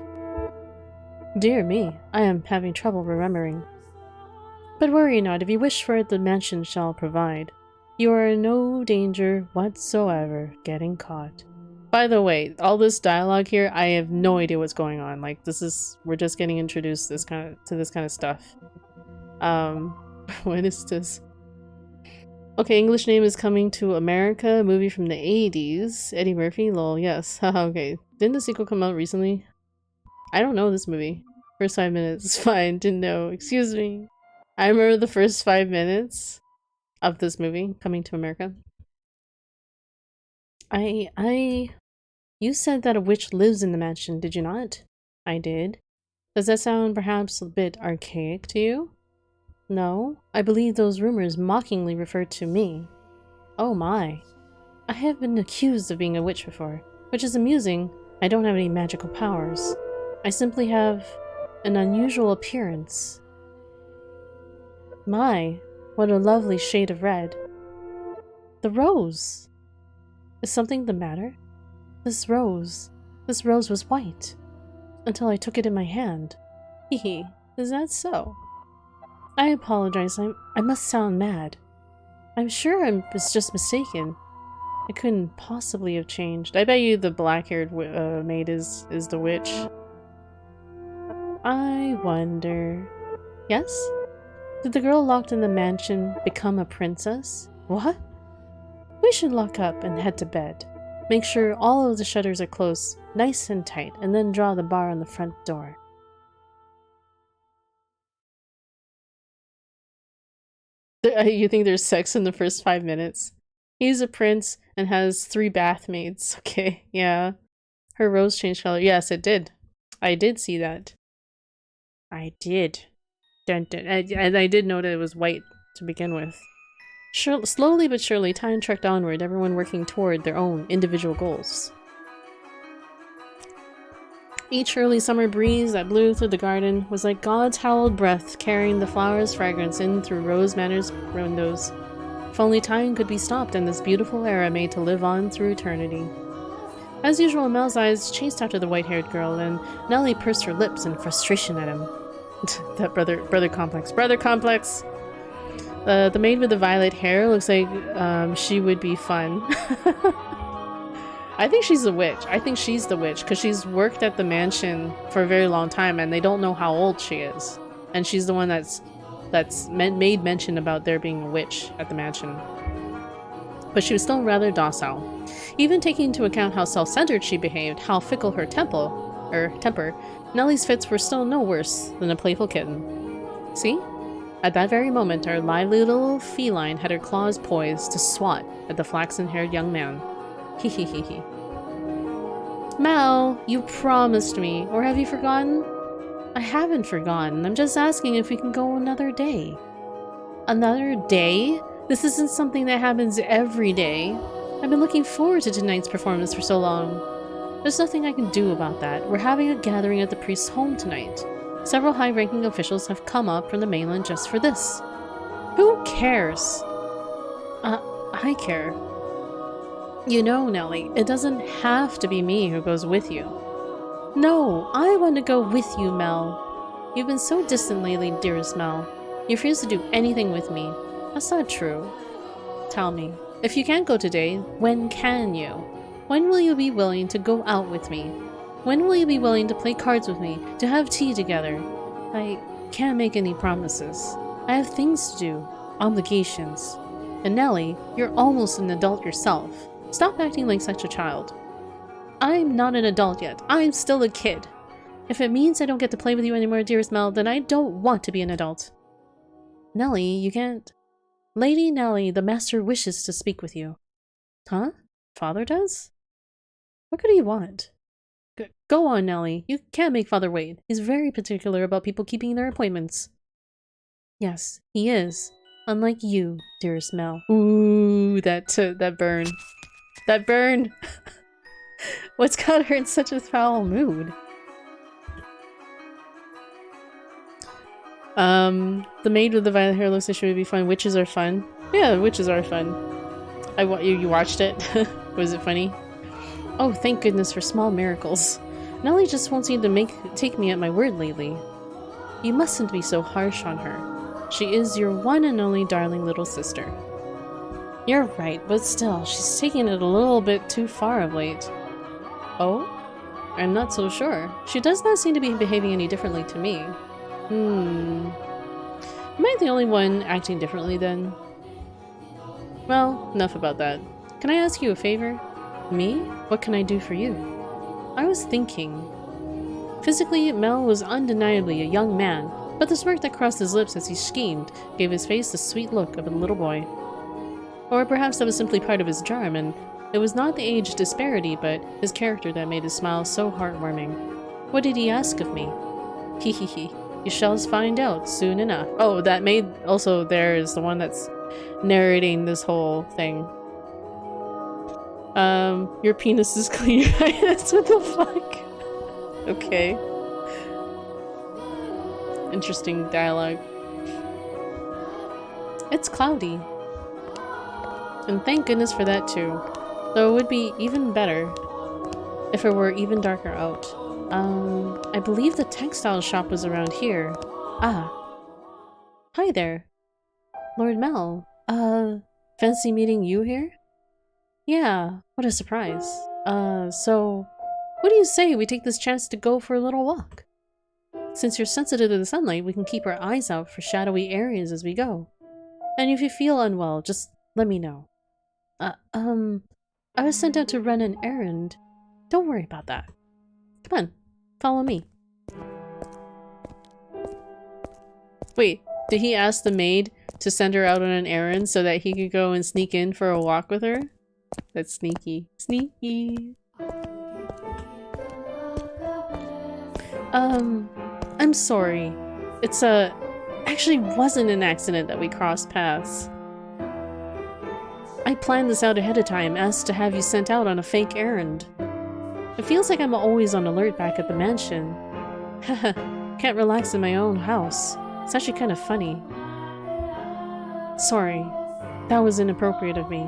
Dear me, I am having trouble remembering. But worry not, if you wish for it, the mansion shall provide. You are in no danger whatsoever getting caught. By the way, all this dialogue here, I have no idea what's going on. Like, we're just getting introduced to this kind of stuff. What is this? Okay, English name is Coming to America, movie from the 80s. Eddie Murphy, lol, yes. Okay. Didn't the sequel come out recently? I don't know this movie. First 5 minutes, fine, didn't know. Excuse me. I remember the first 5 minutes of this movie, Coming to America. You said that a witch lives in the mansion, did you not? I did. Does that sound perhaps a bit archaic to you? No, I believe those rumors mockingly refer to me. Oh my. I have been accused of being a witch before, which is amusing. I don't have any magical powers. I simply have an unusual appearance. My, what a lovely shade of red. The rose. Is something the matter? This rose was white. Until I took it in my hand. Hehe, is that so? I apologize, I must sound mad. I'm sure I was just mistaken. I couldn't possibly have changed. I bet you the black-haired maid is the witch. I wonder... Yes? Did the girl locked in the mansion become a princess? What? We should lock up and head to bed. Make sure all of the shutters are closed, nice and tight, and then draw the bar on the front door. You think there's sex in the first 5 minutes? He's a prince and has 3 bathmaids. Okay, yeah. Her rose changed color. Yes, it did. I did see that. I did. Dun, dun. And I did know that it was white to begin with. Slowly but surely, time trekked onward, everyone working toward their own individual goals. Each early summer breeze that blew through the garden was like God's hallowed breath carrying the flower's fragrance in through Rose Manor's windows. If only time could be stopped and this beautiful era made to live on through eternity. As usual, Mel's eyes chased after the white-haired girl, and Nellie pursed her lips in frustration at him. That brother complex. Brother complex! The maid with the violet hair looks like she would be fun. I think she's the witch. I think she's the witch because she's worked at the mansion for a very long time and they don't know how old she is. And she's the one that's made mention about there being a witch at the mansion. But she was still rather docile. Even taking into account how self-centered she behaved, how fickle her temper, temper, Nellie's fits were still no worse than a playful kitten. See? At that very moment, our lively little feline had her claws poised to swat at the flaxen-haired young man. Hee hee hee hee. Mel, you promised me, or have you forgotten? I haven't forgotten. I'm just asking if we can go another day. Another day? This isn't something that happens every day. I've been looking forward to tonight's performance for so long. There's nothing I can do about that. We're having a gathering at the priest's home tonight. Several high-ranking officials have come up from the mainland just for this. Who cares? I care. You know, Nellie, it doesn't have to be me who goes with you. No, I want to go with you, Mel. You've been so distant lately, dearest Mel. You refuse to do anything with me. That's not true. Tell me, if you can't go today, when can you? When will you be willing to go out with me? When will you be willing to play cards with me, to have tea together? I can't make any promises. I have things to do, obligations. And Nellie, you're almost an adult yourself. Stop acting like such a child. I'm not an adult yet. I'm still a kid. If it means I don't get to play with you anymore, dearest Mel, then I don't want to be an adult. Nellie, you can't. Lady Nellie, the master wishes to speak with you. Huh? Father does? What could he want? Go on, Nellie. You can't make Father wait. He's very particular about people keeping their appointments. Yes, he is. Unlike you, dearest Mel. Ooh, that burn. That burn! What's got her in such a foul mood? The maid with the violet hair looks like she would be fun. Witches are fun. Yeah, witches are fun. You watched it? Was it funny? Oh, thank goodness for small miracles. Nellie just won't seem to take me at my word lately. You mustn't be so harsh on her. She is your one and only darling little sister. You're right, but still, she's taking it a little bit too far of late. Oh? I'm not so sure. She does not seem to be behaving any differently to me. Am I the only one acting differently then? Well, enough about that. Can I ask you a favor? Me? What can I do for you? I was thinking. Physically, Mel was undeniably a young man, but the smirk that crossed his lips as he schemed gave his face the sweet look of a little boy. Or perhaps that was simply part of his charm, and it was not the age disparity, but his character that made his smile so heartwarming. What did he ask of me? Hee hee hee. You shall find out soon enough. Oh, that maid also there is the one that's narrating this whole thing. Your penis is clear. What the fuck? Okay. Interesting dialogue. It's cloudy. And thank goodness for that too. Though it would be even better if it were even darker out. I believe the textile shop was around here. Ah. Hi there. Lord Mel. Fancy meeting you here? Yeah, what a surprise. So, what do you say we take this chance to go for a little walk? Since you're sensitive to the sunlight, we can keep our eyes out for shadowy areas as we go. And if you feel unwell, just let me know. I was sent out to run an errand. Don't worry about that. Come on, follow me. Wait, did he ask the maid to send her out on an errand so that he could go and sneak in for a walk with her? That's sneaky. Sneaky. I'm sorry. It's actually wasn't an accident that we crossed paths. I planned this out ahead of time, asked to have you sent out on a fake errand. It feels like I'm always on alert back at the mansion. Haha, can't relax in my own house. It's actually kind of funny. Sorry, that was inappropriate of me.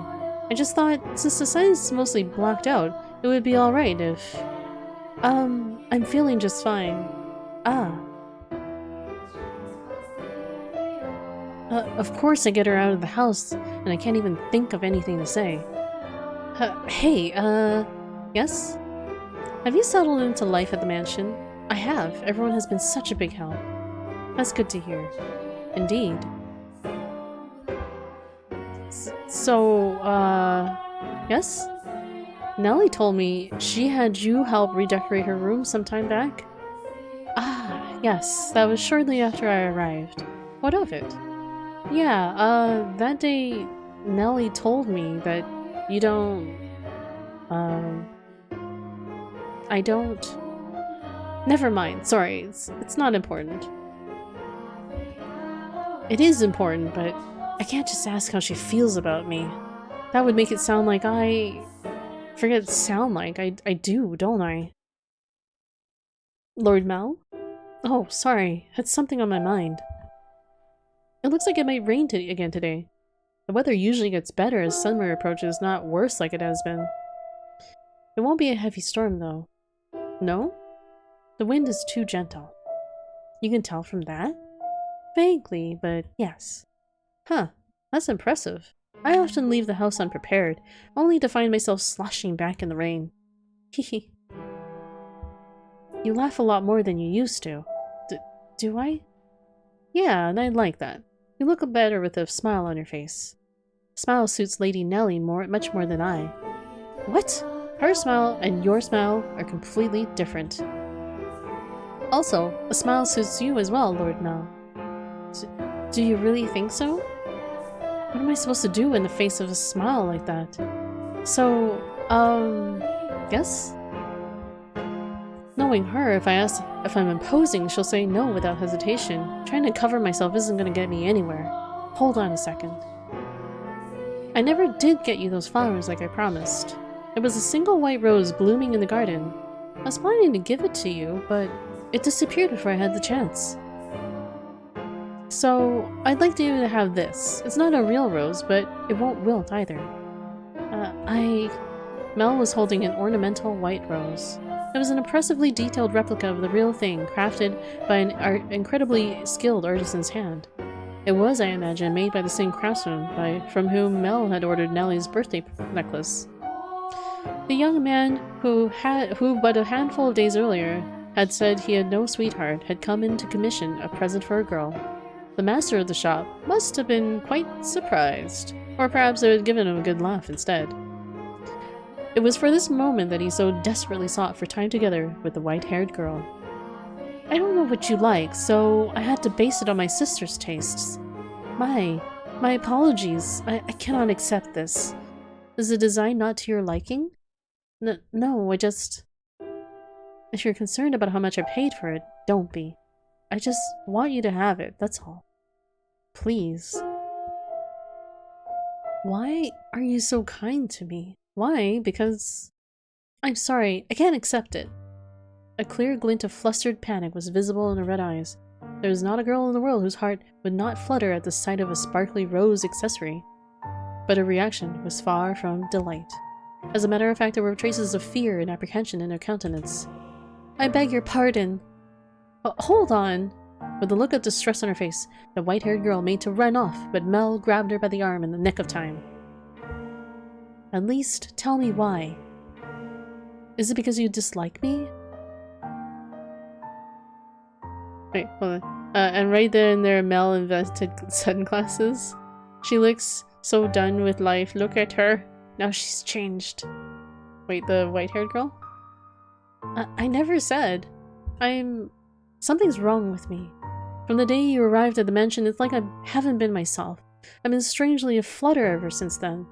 I just thought, since the sun is mostly blocked out, it would be alright if... I'm feeling just fine. Ah. Of course I get her out of the house, and I can't even think of anything to say. Hey, yes? Have you settled into life at the mansion? I have. Everyone has been such a big help. That's good to hear. Indeed. So, yes? Nellie told me she had you help redecorate her room some time back. Ah, yes, that was shortly after I arrived. What of it? Yeah, that day Nellie told me that you don't, I don't... Never mind, sorry, it's not important. It is important, but I can't just ask how she feels about me. That would make it sound like Forget sound like, I do, don't I? Lord Mel? Oh, sorry, had something on my mind. It looks like it might rain again today. The weather usually gets better as summer approaches, not worse like it has been. It won't be a heavy storm, though. No? The wind is too gentle. You can tell from that? Vaguely, but yes. Huh, that's impressive. I often leave the house unprepared, only to find myself sloshing back in the rain. Hehe. You laugh a lot more than you used to. Do I? Yeah, and I'd like that. You look better with a smile on your face. Smile suits Lady Nellie much more than I. What? Her smile and your smile are completely different. Also, a smile suits you as well, Lord Mel. Do you really think so? What am I supposed to do in the face of a smile like that? So, yes? Knowing her, if I ask if I'm imposing, she'll say no without hesitation. Trying to cover myself isn't gonna get me anywhere. Hold on a second. I never did get you those flowers like I promised. It was a single white rose blooming in the garden. I was planning to give it to you, but it disappeared before I had the chance. So, I'd like you to have this. It's not a real rose, but it won't wilt either. Mel was holding an ornamental white rose. It was an impressively detailed replica of the real thing, crafted by an incredibly skilled artisan's hand. It was, I imagine, made by the same craftsman from whom Mel had ordered Nellie's birthday necklace. The young man who but a handful of days earlier had said he had no sweetheart had come in to commission a present for a girl. The master of the shop must have been quite surprised, or perhaps it had given him a good laugh instead. It was for this moment that he so desperately sought for time together with the white-haired girl. I don't know what you like, so I had to base it on my sister's tastes. My apologies. I cannot accept this. Is the design not to your liking? No, I just... If you're concerned about how much I paid for it, don't be. I just want you to have it, that's all. Please. Why are you so kind to me? Why? Because... I'm sorry, I can't accept it. A clear glint of flustered panic was visible in her red eyes. There was not a girl in the world whose heart would not flutter at the sight of a sparkly rose accessory. But her reaction was far from delight. As a matter of fact, there were traces of fear and apprehension in her countenance. I beg your pardon. Hold on! With a look of distress on her face, the white-haired girl made to run off, but Mel grabbed her by the arm in the nick of time. At least, tell me why. Is it because you dislike me? Wait, hold on. And right there and there, Mel invested sunglasses. She looks so done with life. Look at her. Now she's changed. Wait, the white-haired girl? I never said. Something's wrong with me. From the day you arrived at the mansion, it's like I haven't been myself. I've been strangely aflutter ever since then.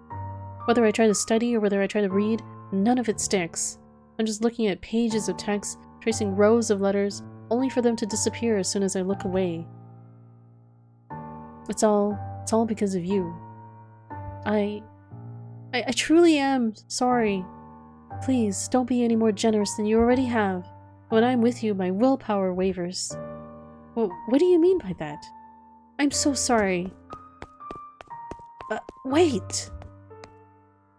Whether I try to study or whether I try to read, none of it sticks. I'm just looking at pages of text, tracing rows of letters, only for them to disappear as soon as I look away. It's all because of you. I truly am sorry. Please, don't be any more generous than you already have. When I'm with you, my willpower wavers. Well, what do you mean by that? I'm so sorry. Wait!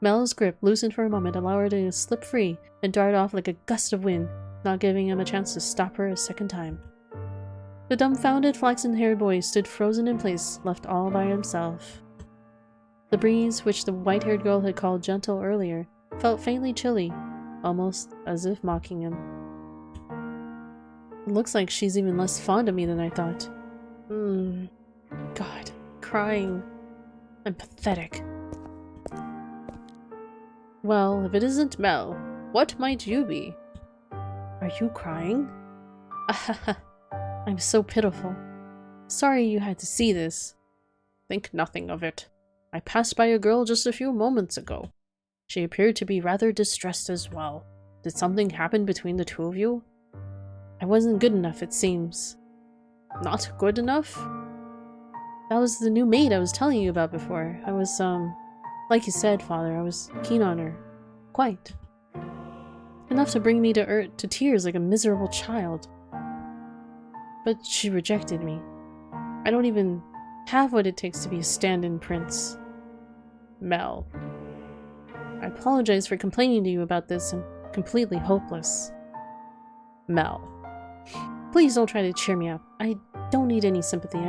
Mel's grip loosened for a moment, allowing her to slip free and dart off like a gust of wind, not giving him a chance to stop her a second time. The dumbfounded flaxen-haired boy stood frozen in place, left all by himself. The breeze, which the white-haired girl had called gentle earlier, felt faintly chilly, almost as if mocking him. It looks like she's even less fond of me than I thought. God, crying. I'm pathetic. Well, if it isn't Mel, what might you be? Are you crying? I'm so pitiful. Sorry you had to see this. Think nothing of it. I passed by a girl just a few moments ago. She appeared to be rather distressed as well. Did something happen between the two of you? I wasn't good enough, it seems. Not good enough? That was the new maid I was telling you about before. I was, like you said, Father, I was keen on her. Quite. Enough to bring me to tears like a miserable child. But she rejected me. I don't even have what it takes to be a stand-in prince. Mel. I apologize for complaining to you about this. I'm completely hopeless. Mel. Please don't try to cheer me up. I don't need any sympathy.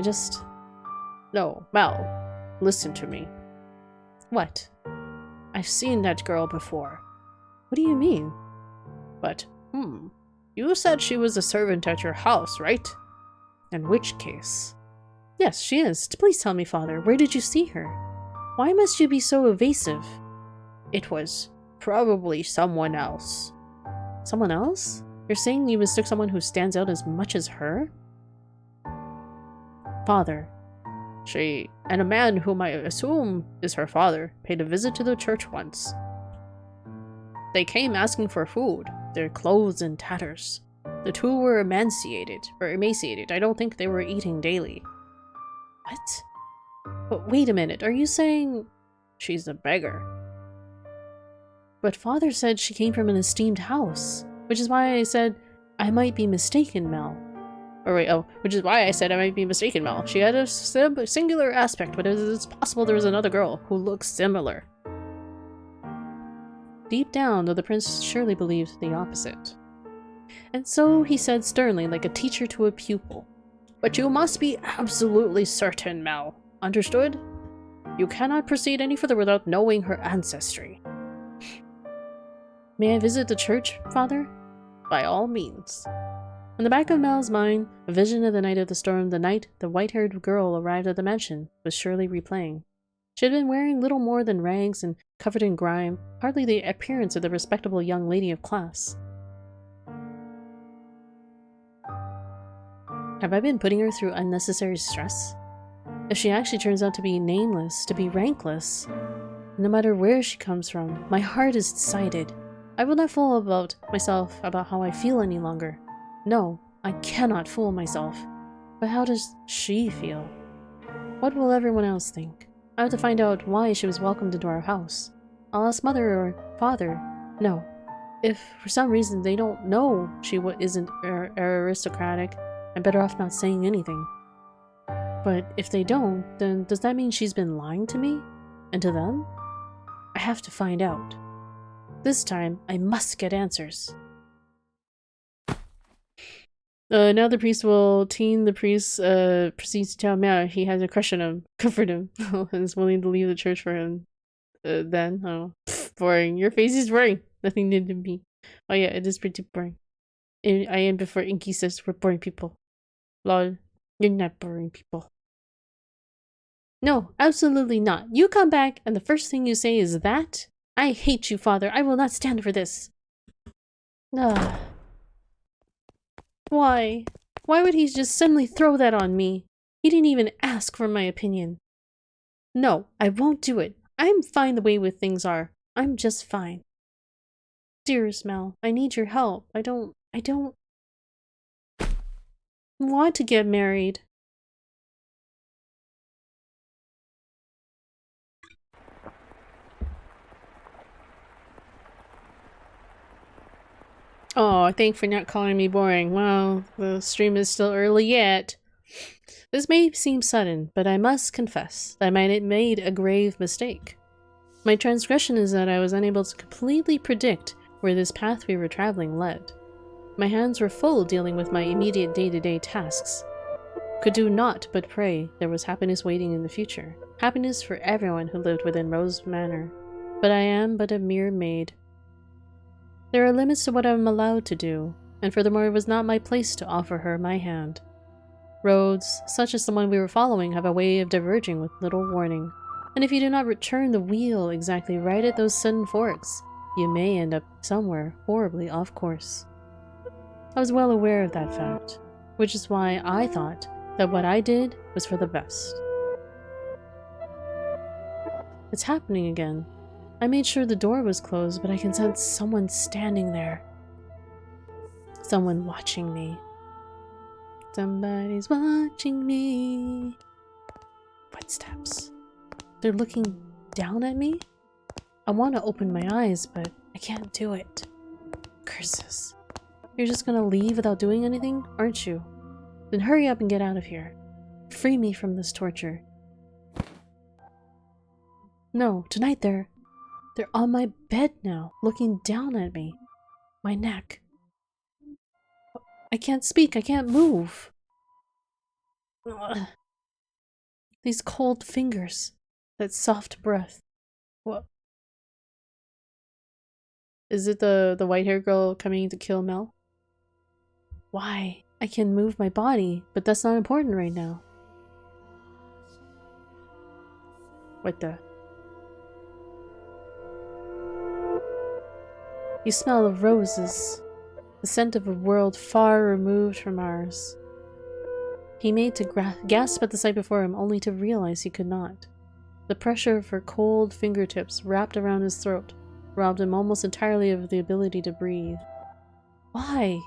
No, Mel. Listen to me. What? I've seen that girl before. What do you mean? But, you said she was a servant at your house, right? In which case? Yes, she is. Please tell me, Father, where did you see her? Why must you be so evasive? It was probably someone else. Someone else? You're saying you mistook someone who stands out as much as her? Father. She, and a man whom I assume is her father, paid a visit to the church once. They came asking for food, their clothes in tatters. The two were emaciated. I don't think they were eating daily. What? But wait a minute, are you saying... She's a beggar. But Father said she came from an esteemed house, which is why I said I might be mistaken, Mel. Which is why I said I might be mistaken, Mel. She had a singular aspect, but it's possible there was another girl who looks similar. Deep down, though, the prince surely believed the opposite. And so he said sternly, like a teacher to a pupil, "But you must be absolutely certain, Mel. Understood? You cannot proceed any further without knowing her ancestry." May I visit the church, Father? By all means. In the back of Mel's mind, a vision of the night of the storm, the night the white-haired girl arrived at the mansion, was surely replaying. She had been wearing little more than rags and covered in grime, hardly the appearance of the respectable young lady of class. Have I been putting her through unnecessary stress? If she actually turns out to be nameless, to be rankless, no matter where she comes from, my heart is decided. I will not fool about myself about how I feel any longer. No, I cannot fool myself. But how does she feel? What will everyone else think? I have to find out why she was welcomed into our house. I'll ask Mother or Father. No. If for some reason they don't know she isn't aristocratic, I'm better off not saying anything. But if they don't, then does that mean she's been lying to me? And to them? I have to find out. This time, I must get answers. Now the priest will teen the priest proceeds to tell Mao he has a crush on him, comfort him, and is willing to leave the church for him. Boring. Your face is boring. Nothing new to me. Oh yeah, it is pretty boring. I am before Inky says we're boring people. Lol, you're not boring people. No, absolutely not. You come back and the first thing you say is that? I hate you, Father. I will not stand for this. Ugh. Why? Why would he just suddenly throw that on me? He didn't even ask for my opinion. No, I won't do it. I'm fine the way things are. I'm just fine. Dearest Mel, I need your help. I don't want to get married. Oh, thanks for not calling me boring. Well, the stream is still early yet. This may seem sudden, but I must confess that I might have made a grave mistake. My transgression is that I was unable to completely predict where this path we were traveling led. My hands were full dealing with my immediate day-to-day tasks. Could do naught but pray there was happiness waiting in the future. Happiness for everyone who lived within Rose Manor. But I am but a mere maid. There are limits to what I am allowed to do, and furthermore it was not my place to offer her my hand. Roads, such as the one we were following, have a way of diverging with little warning. And if you do not return the wheel exactly right at those sudden forks, you may end up somewhere horribly off course. I was well aware of that fact, which is why I thought that what I did was for the best. It's happening again. I made sure the door was closed, but I can sense someone standing there. Someone watching me. Somebody's watching me. Footsteps. They're looking down at me? I want to open my eyes, but I can't do it. Curses. You're just gonna leave without doing anything, aren't you? Then hurry up and get out of here. Free me from this torture. No, tonight they're on my bed now, looking down at me. My neck. I can't speak, I can't move. Ugh. These cold fingers. That soft breath. What? Is it the white-haired girl coming to kill Mel? Why? I can move my body, but that's not important right now. What the? You smell of roses, the scent of a world far removed from ours. He made to gasp at the sight before him, only to realize he could not. The pressure of her cold fingertips wrapped around his throat robbed him almost entirely of the ability to breathe. Why?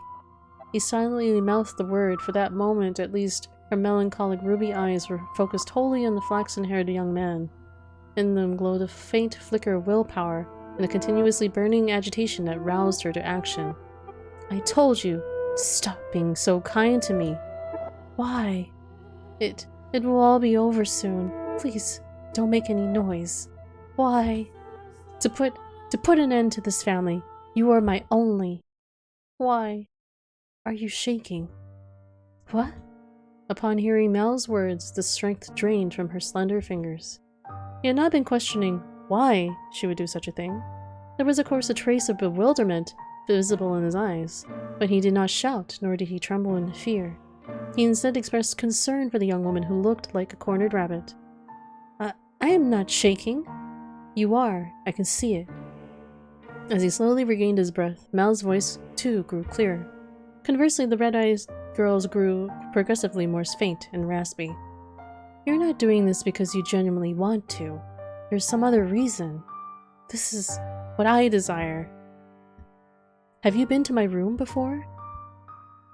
He silently mouthed the word. For that moment, at least, her melancholic ruby eyes were focused wholly on the flaxen-haired young man. In them glowed a faint flicker of willpower and a continuously burning agitation that roused her to action. I told you, stop being so kind to me. Why? It will all be over soon. Please, don't make any noise. Why? To put an end to this family, you are my only. Why? Are you shaking? What? Upon hearing Mel's words, the strength drained from her slender fingers. He had not been questioning why she would do such a thing. There was of course a trace of bewilderment visible in his eyes, but he did not shout, nor did he tremble in fear. He instead expressed concern for the young woman who looked like a cornered rabbit. I am not shaking. You are. I can see it. As he slowly regained his breath, Mel's voice too grew clearer. Conversely, the red-eyed girl's grew progressively more faint and raspy. You're not doing this because you genuinely want to. There's some other reason. This is what I desire. Have you been to my room before?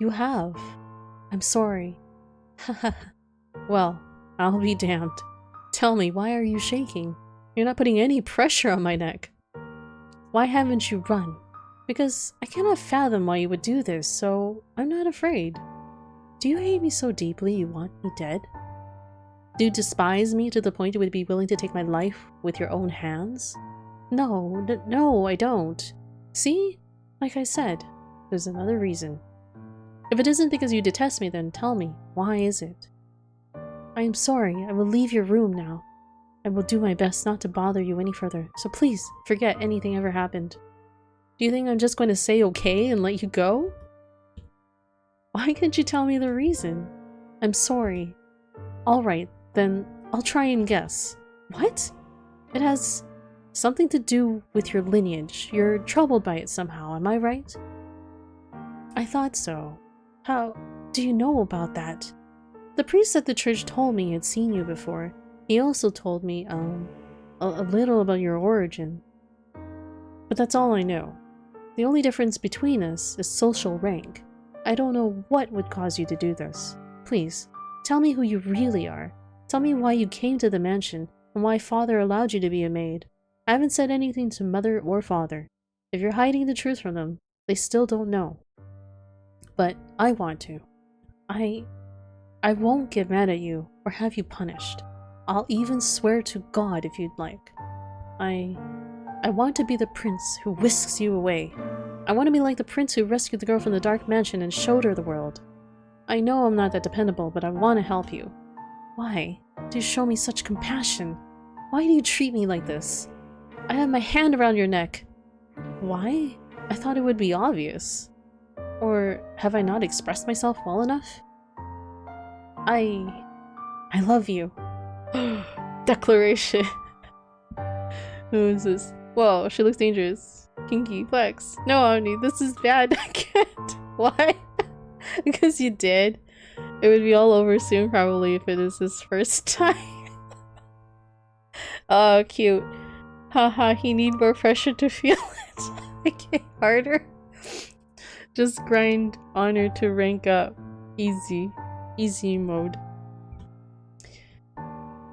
You have. I'm sorry. Well, I'll be damned. Tell me, why are you shaking? You're not putting any pressure on my neck. Why haven't you run? Because I cannot fathom why you would do this, so I'm not afraid. Do you hate me so deeply you want me dead? Do you despise me to the point you would be willing to take my life with your own hands? No, I don't. See? Like I said, there's another reason. If it isn't because you detest me, then tell me, why is it? I am sorry, I will leave your room now. I will do my best not to bother you any further, so please forget anything ever happened. Do you think I'm just going to say okay and let you go? Why can't you tell me the reason? I'm sorry. Alright, then I'll try and guess. What? It has something to do with your lineage. You're troubled by it somehow, am I right? I thought so. How do you know about that? The priest at the church told me he had seen you before. He also told me, a little about your origin. But that's all I know. The only difference between us is social rank. I don't know what would cause you to do this. Please, tell me who you really are. Tell me why you came to the mansion, and why father allowed you to be a maid. I haven't said anything to mother or father. If you're hiding the truth from them, they still don't know. But I want to. I won't get mad at you, or have you punished. I'll even swear to God if you'd like. I want to be the prince who whisks you away. I want to be like the prince who rescued the girl from the dark mansion and showed her the world. I know I'm not that dependable, but I want to help you. Why do you show me such compassion? Why do you treat me like this? I have my hand around your neck. Why? I thought it would be obvious. Or have I not expressed myself well enough? I love you. Declaration. Who is this? Whoa, she looks dangerous. Kinky flex. No, Omni, this is bad. I can't. Why? Because you did. It would be all over soon, probably, if it is his first time. Oh, cute. Haha, he need more pressure to feel it. Okay, harder. Just grind honor to rank up. Easy. Easy mode.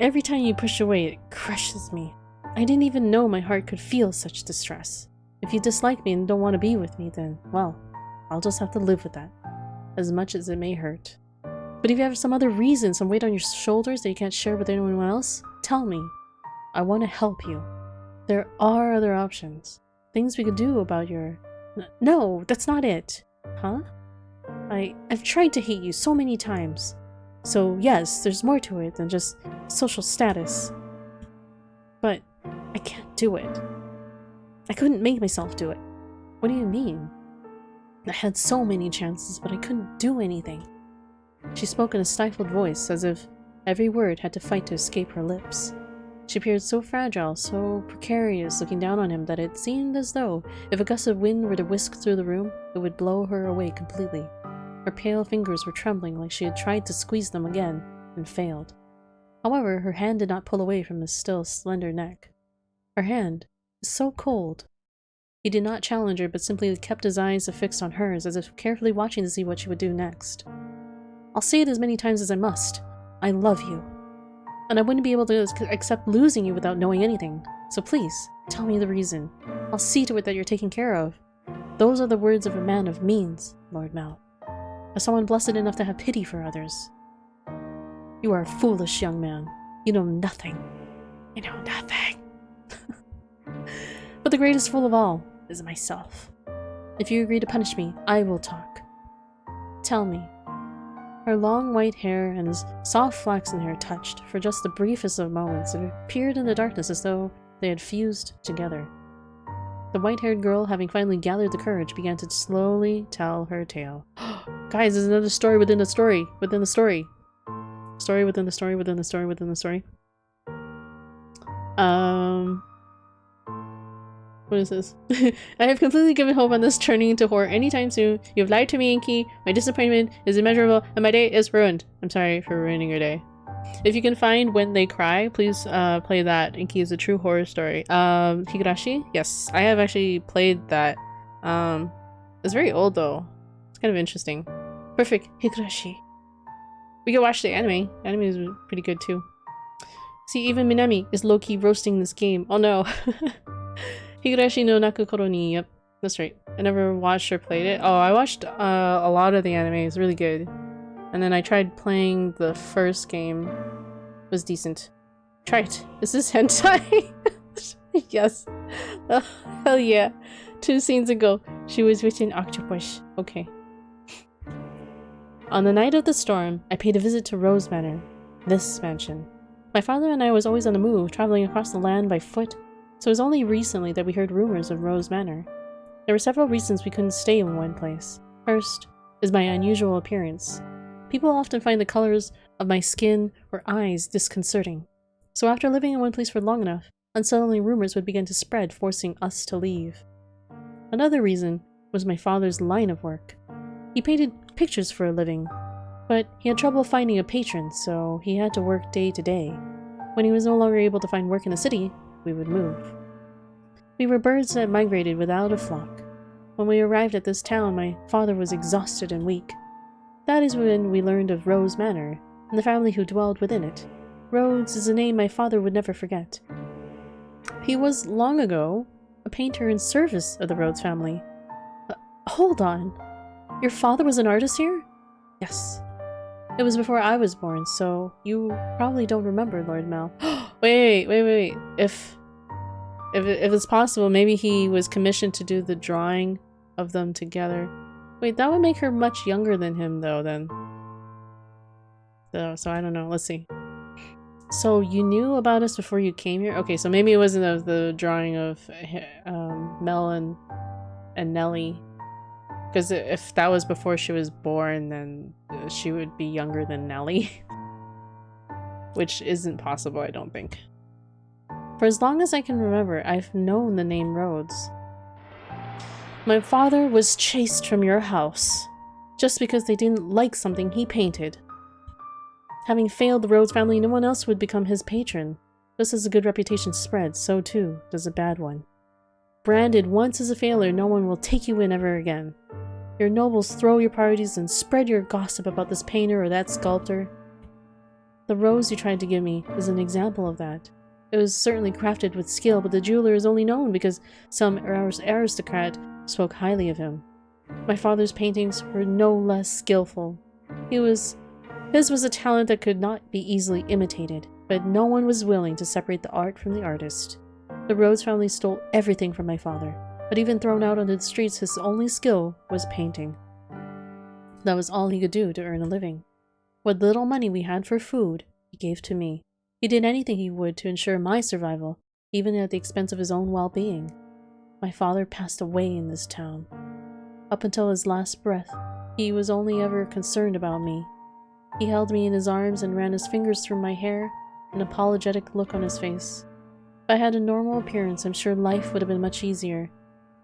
Every time you push away, it crushes me. I didn't even know my heart could feel such distress. If you dislike me and don't want to be with me, then, well, I'll just have to live with that. As much as it may hurt. But if you have some other reason, some weight on your shoulders that you can't share with anyone else, tell me. I want to help you. There are other options. Things we could do about your... No, that's not it. Huh? I've tried to hate you so many times. So yes, there's more to it than just social status. But I can't do it. I couldn't make myself do it. What do you mean? I had so many chances, but I couldn't do anything. She spoke in a stifled voice, as if every word had to fight to escape her lips. She appeared so fragile, so precarious looking down on him that it seemed as though if a gust of wind were to whisk through the room, it would blow her away completely. Her pale fingers were trembling like she had tried to squeeze them again, and failed. However, her hand did not pull away from his still slender neck. Her hand was so cold. He did not challenge her, but simply kept his eyes affixed on hers, as if carefully watching to see what she would do next. I'll say it as many times as I must. I love you. And I wouldn't be able to accept losing you without knowing anything. So please, tell me the reason. I'll see to it that you're taken care of. Those are the words of a man of means, Lord Mal. As someone blessed enough to have pity for others. You are a foolish young man. You know nothing. You know nothing. But the greatest fool of all is myself. If you agree to punish me, I will talk. Tell me. Her long white hair and his soft flaxen hair touched. For just the briefest of moments, it appeared in the darkness as though they had fused together. The white-haired girl, having finally gathered the courage, began to slowly tell her tale. Guys, there's another story within the story within the story. Story within the story within the story within the story. What is this? I have completely given hope on this turning into horror anytime soon. You have lied to me, Inky. My disappointment is immeasurable, and my day is ruined. I'm sorry for ruining your day. If you can find When They Cry, please play that. Inky is a true horror story. Higurashi? Yes, I have actually played that. It's very old though. It's kind of interesting. Perfect. Higurashi. We can watch the anime. The anime is pretty good too. See, even Minami is low-key roasting this game. Oh no. Higurashi no Naku Koro ni. Yep, that's right. I never watched or played it. Oh, I watched a lot of the anime. It's really good. And then I tried playing the first game. It was decent. Try it. Is this hentai? Yes. Oh, hell yeah. 2 scenes ago, she was with an octopus. Okay. On the night of the storm, I paid a visit to Rose Manor, this mansion. My father and I was always on the move, traveling across the land by foot, so it was only recently that we heard rumors of Rose Manor. There were several reasons we couldn't stay in one place. First is my unusual appearance. People often find the colors of my skin or eyes disconcerting. So after living in one place for long enough, unsettling rumors would begin to spread, forcing us to leave. Another reason was my father's line of work. He painted pictures for a living, but he had trouble finding a patron, so he had to work day to day. When he was no longer able to find work in the city, we would move. We were birds that migrated without a flock. When we arrived at this town, my father was exhausted and weak. That is when we learned of Rose Manor and the family who dwelled within it. Rhodes is a name my father would never forget. He was, long ago, a painter in service of the Rhodes family. Hold on. Your father was an artist here? Yes. It was before I was born, so you probably don't remember, Lord Mal. Wait. If it's possible, maybe he was commissioned to do the drawing of them together. Wait, that would make her much younger than him, though, then. So I don't know. Let's see. So you knew about us before you came here? Okay, so maybe it wasn't of the drawing of Mel and Nellie. Because if that was before she was born, then she would be younger than Nellie. Which isn't possible, I don't think. For as long as I can remember, I've known the name Rhodes. My father was chased from your house just because they didn't like something he painted. Having failed the Rhodes family, no one else would become his patron. Just as a good reputation spreads, so too does a bad one. Branded once as a failure, no one will take you in ever again. Your nobles throw your parties and spread your gossip about this painter or that sculptor. The rose you tried to give me is an example of that. It was certainly crafted with skill, but the jeweler is only known because some aristocrat spoke highly of him. My father's paintings were no less skillful. His was a talent that could not be easily imitated, but no one was willing to separate the art from the artist. The Rhodes family stole everything from my father, but even thrown out onto the streets, his only skill was painting. That was all he could do to earn a living. What little money we had for food, he gave to me. He did anything he would to ensure my survival, even at the expense of his own well-being. My father passed away in this town. Up until his last breath, he was only ever concerned about me. He held me in his arms and ran his fingers through my hair, an apologetic look on his face. If I had a normal appearance, I'm sure life would have been much easier.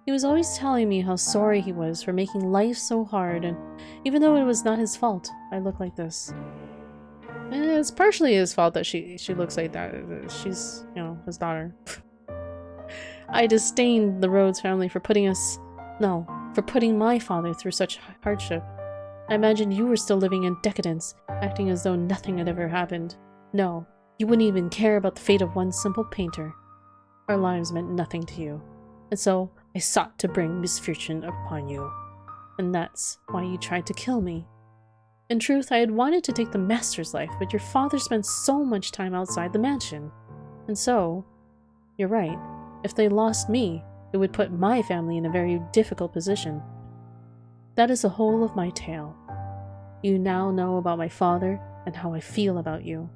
He was always telling me how sorry he was for making life so hard, and even though it was not his fault, I look like this. It's partially his fault that she looks like that. She's, his daughter. I disdained the Rhodes family for putting my father through such hardship. I imagined you were still living in decadence, acting as though nothing had ever happened. No, you wouldn't even care about the fate of one simple painter. Our lives meant nothing to you, and so I sought to bring misfortune upon you. And that's why you tried to kill me. In truth, I had wanted to take the master's life, but your father spent so much time outside the mansion. And so, you're right, if they lost me, it would put my family in a very difficult position. That is the whole of my tale. You now know about my father and how I feel about you.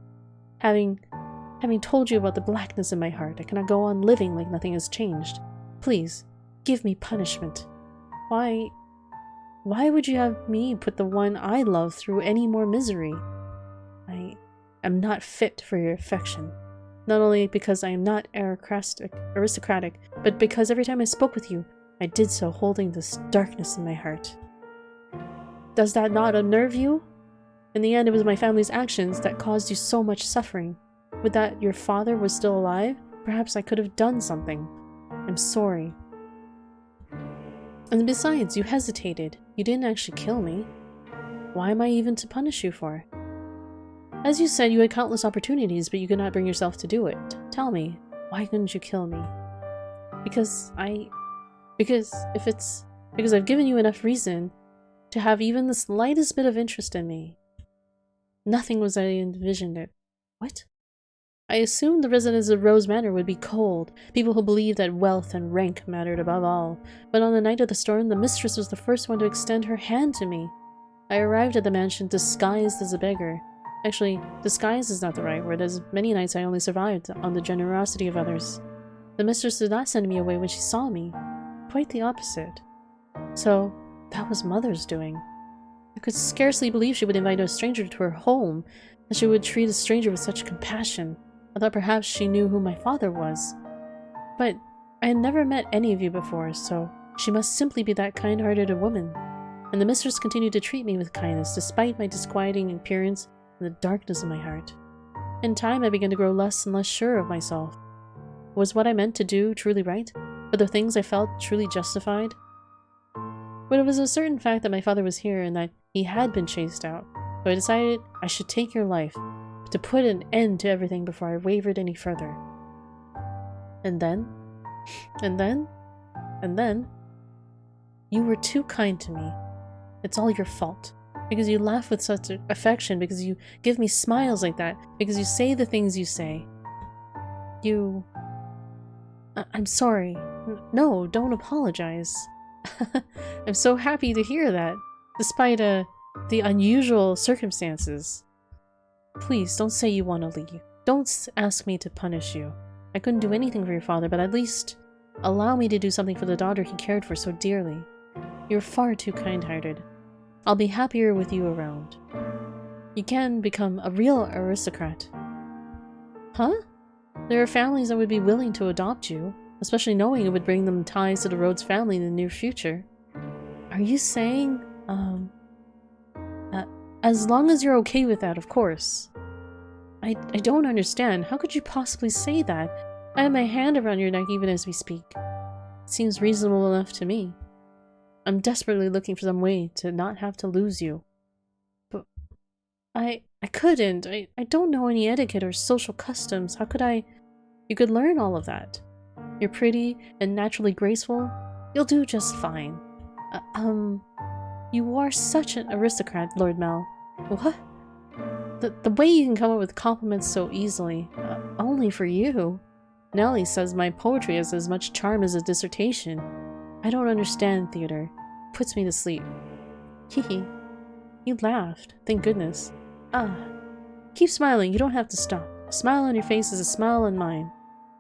Having told you about the blackness in my heart, I cannot go on living like nothing has changed. Please, give me punishment. Why would you have me put the one I love through any more misery? I am not fit for your affection. Not only because I am not aristocratic, but because every time I spoke with you, I did so holding this darkness in my heart. Does that not unnerve you? In the end, it was my family's actions that caused you so much suffering. Would that your father was still alive, perhaps I could have done something. I'm sorry. And besides, you hesitated. You didn't actually kill me. Why am I even to punish you for? As you said, you had countless opportunities, but you could not bring yourself to do it. Tell me, why couldn't you kill me? Because I've given you enough reason to have even the slightest bit of interest in me. Nothing was as I envisioned it. What? I assumed the residents of Rose Manor would be cold, people who believed that wealth and rank mattered above all. But on the night of the storm, the mistress was the first one to extend her hand to me. I arrived at the mansion disguised as a beggar. Actually, disguise is not the right word, as many nights I only survived on the generosity of others. The mistress did not send me away when she saw me. Quite the opposite. So, that was Mother's doing. I could scarcely believe she would invite a stranger to her home, that she would treat a stranger with such compassion. I thought perhaps she knew who my father was. But I had never met any of you before, so she must simply be that kind-hearted a woman. And the mistress continued to treat me with kindness, despite my disquieting appearance and the darkness of my heart. In time, I began to grow less and less sure of myself. Was what I meant to do truly right? Were the things I felt truly justified? But it was a certain fact that my father was here and that he had been chased out, so I decided I should take your life, to put an end to everything before I wavered any further. And then, you were too kind to me. It's all your fault. Because you laugh with such affection, because you give me smiles like that, because you say the things you say. I'm sorry. No, don't apologize. I'm so happy to hear that, despite the unusual circumstances. Please, don't say you want to leave. Don't ask me to punish you. I couldn't do anything for your father, but at least allow me to do something for the daughter he cared for so dearly. You're far too kind-hearted. I'll be happier with you around. You can become a real aristocrat. Huh? There are families that would be willing to adopt you, especially knowing it would bring them ties to the Rhodes family in the near future. Are you saying, as long as you're okay with that, of course. I don't understand. How could you possibly say that? I have my hand around your neck even as we speak. It seems reasonable enough to me. I'm desperately looking for some way to not have to lose you. But I couldn't. I don't know any etiquette or social customs. How could I? You could learn all of that. You're pretty and naturally graceful. You'll do just fine. You are such an aristocrat, Lord Mel. What? The way you can come up with compliments so easily. Only for you. Nellie says my poetry has as much charm as a dissertation. I don't understand theater. It puts me to sleep. Hehe. You laughed. Thank goodness. Keep smiling. You don't have to stop. A smile on your face is a smile on mine.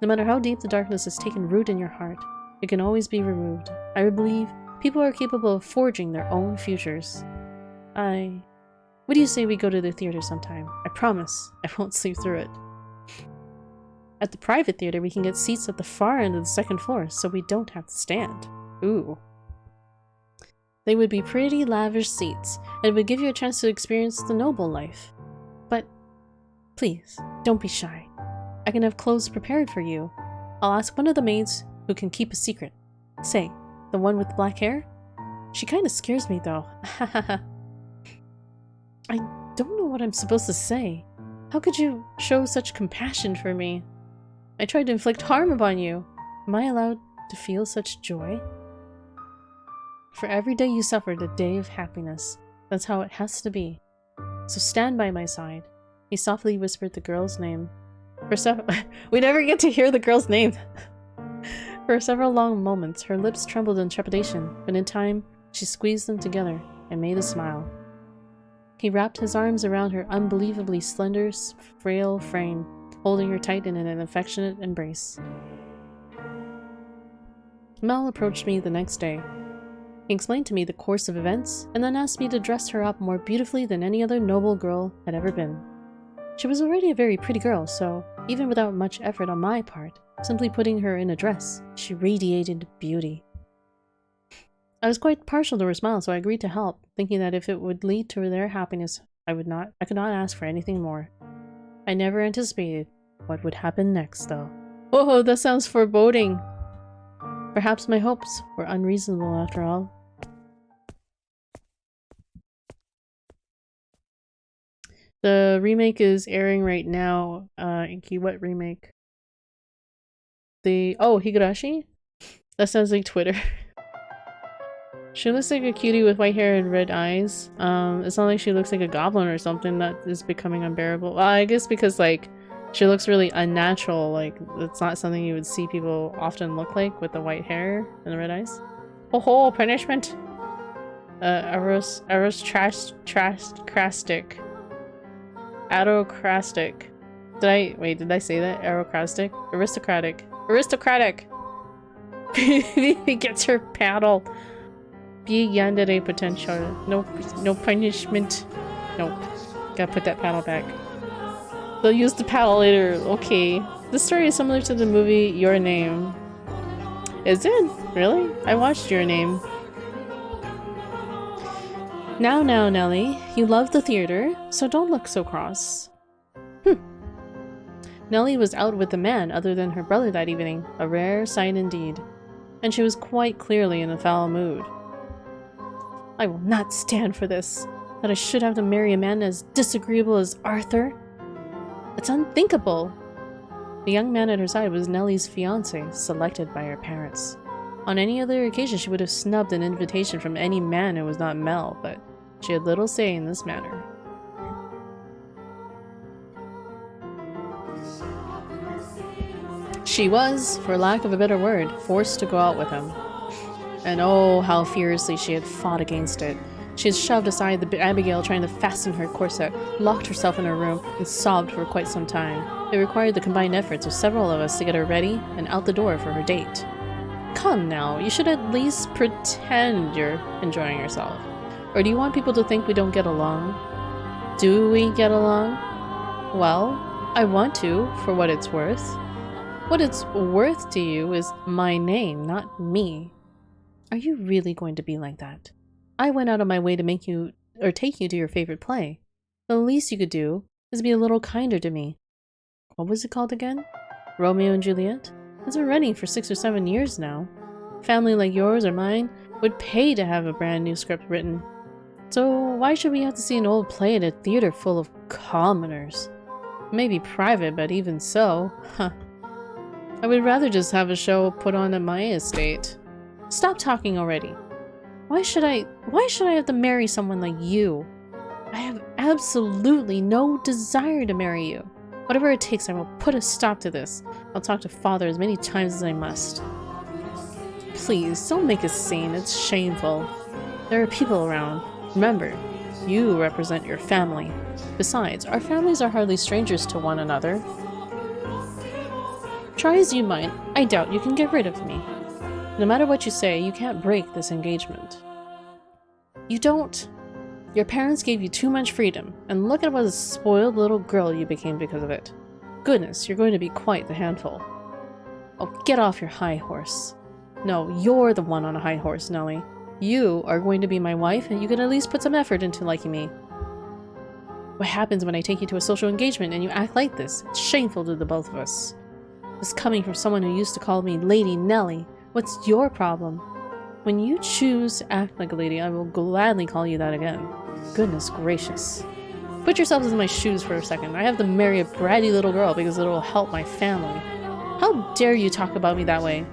No matter how deep the darkness has taken root in your heart, it can always be removed. I believe people are capable of forging their own futures. What do you say we go to the theater sometime? I promise I won't sleep through it. At the private theater, we can get seats at the far end of the second floor, so we don't have to stand. Ooh. They would be pretty lavish seats, and it would give you a chance to experience the noble life. But please, don't be shy. I can have clothes prepared for you. I'll ask one of the maids who can keep a secret. Say, the one with black hair? She kinda scares me though. I don't know what I'm supposed to say. How could you show such compassion for me? I tried to inflict harm upon you. Am I allowed to feel such joy? For every day you suffered, a day of happiness. That's how it has to be. So stand by my side. He softly whispered the girl's name. We never get to hear the girl's name. For several long moments, her lips trembled in trepidation, but in time, she squeezed them together and made a smile. He wrapped his arms around her unbelievably slender, frail frame, holding her tight in an affectionate embrace. Mel approached me the next day. He explained to me the course of events, and then asked me to dress her up more beautifully than any other noble girl had ever been. She was already a very pretty girl, so even without much effort on my part, simply putting her in a dress, she radiated beauty. I was quite partial to her smile, so I agreed to help, thinking that if it would lead to their happiness, I could not ask for anything more. I never anticipated what would happen next, though. Whoa, that sounds foreboding. Perhaps my hopes were unreasonable after all. The remake is airing right now. Inky, what remake? Higurashi? That sounds like Twitter. She looks like a cutie with white hair and red eyes. It's not like she looks like a goblin or something that is becoming unbearable. Well, I guess because, like, she looks really unnatural. Like, it's not something you would see people often look like with the white hair and the red eyes. Oh, punishment! Aristocratic. Did I say that? Aristocratic. He gets her paddle. Be yandere potential. No punishment. Nope. Gotta put that paddle back. They'll use the paddle later. Okay. This story is similar to the movie Your Name. Is it? Really? I watched Your Name. Now, Nellie. You love the theater, so don't look so cross. Nellie was out with a man other than her brother that evening, a rare sight indeed. And she was quite clearly in a foul mood. I will not stand for this. That I should have to marry a man as disagreeable as Arthur. It's unthinkable. The young man at her side was Nellie's fiancé, selected by her parents. On any other occasion, she would have snubbed an invitation from any man who was not Mel, but she had little say in this matter. She was, for lack of a better word, forced to go out with him. And oh, how furiously she had fought against it. She had shoved aside the Abigail trying to fasten her corset, locked herself in her room, and sobbed for quite some time. It required the combined efforts of several of us to get her ready and out the door for her date. Come now, you should at least pretend you're enjoying yourself. Or do you want people to think we don't get along? Do we get along? Well, I want to, for what it's worth. What it's worth to you is my name, not me. Are you really going to be like that? I went out of my way to make you, or take you to your favorite play. The least you could do is be a little kinder to me. What was it called again? Romeo and Juliet? It's been running for 6 or 7 years now. Family like yours or mine would pay to have a brand new script written. So why should we have to see an old play at a theater full of commoners? Maybe private, but even so, huh. I would rather just have a show put on at my estate. Stop talking already. Why should I have to marry someone like you? I have absolutely no desire to marry you. Whatever it takes, I will put a stop to this. I'll talk to father as many times as I must. Please, don't make a scene. It's shameful. There are people around. Remember, you represent your family. Besides, our families are hardly strangers to one another. Try as you might, I doubt you can get rid of me. No matter what you say, you can't break this engagement. You don't. Your parents gave you too much freedom, and look at what a spoiled little girl you became because of it. Goodness, you're going to be quite the handful. Oh, get off your high horse. No, you're the one on a high horse, Nellie. You are going to be my wife, and you can at least put some effort into liking me. What happens when I take you to a social engagement and you act like this? It's shameful to the both of us. This coming from someone who used to call me Lady Nellie. What's your problem? When you choose to act like a lady, I will gladly call you that again. Goodness gracious. Put yourselves in my shoes for a second. I have to marry a bratty little girl because it'll help my family. How dare you talk about me that way?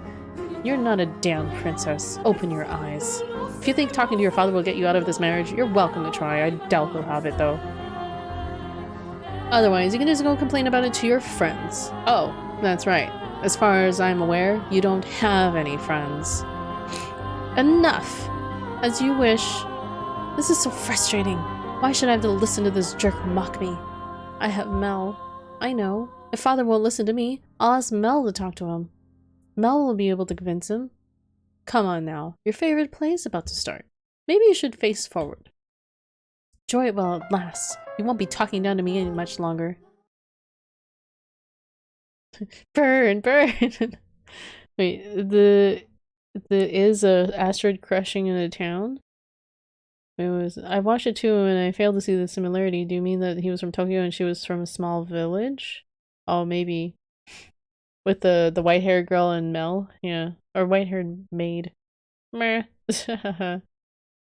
You're not a damn princess. Open your eyes. If you think talking to your father will get you out of this marriage, you're welcome to try. I doubt he'll have it, though. Otherwise, you can just go complain about it to your friends. Oh, that's right. As far as I'm aware, you don't have any friends. Enough! As you wish. This is so frustrating. Why should I have to listen to this jerk mock me? I have Mel. I know. If father won't listen to me, I'll ask Mel to talk to him. Mel will be able to convince him. Come on now. Your favorite play is about to start. Maybe you should face forward. Enjoy it while it lasts. You won't be talking down to me any much longer. Burn, burn! Wait, the is a asteroid crushing in a town? I watched it too and I failed to see the similarity. Do you mean that he was from Tokyo and she was from a small village? Oh, maybe. With the white-haired girl and Mel? Yeah. Or white-haired maid. Meh. That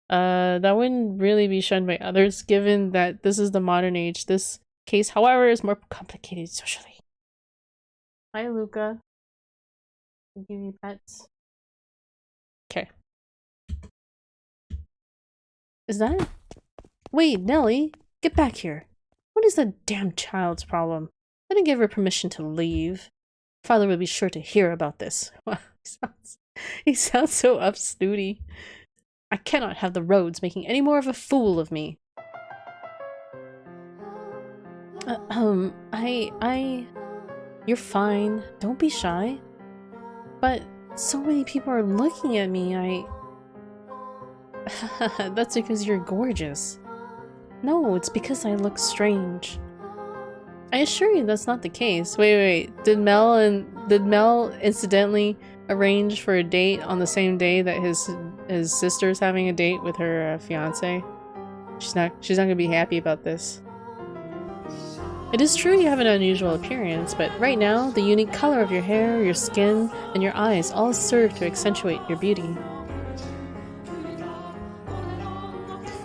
wouldn't really be shunned by others, given that this is the modern age. This case, however, is more complicated socially. Hi, Luca. I'll give you pets. Okay. Is that? Wait, Nellie, get back here. What is that damn child's problem? I didn't give her permission to leave. Father would be sure to hear about this. Wow, he sounds so up-snooty. I cannot have the roads making any more of a fool of me. You're fine. Don't be shy. But so many people are looking at me, That's because you're gorgeous. No, it's because I look strange. I assure you that's not the case. Wait. Did Mel incidentally arrange for a date on the same day that his sister's having a date with her fiance? She's not gonna be happy about this. It is true you have an unusual appearance, but right now, the unique color of your hair, your skin, and your eyes all serve to accentuate your beauty.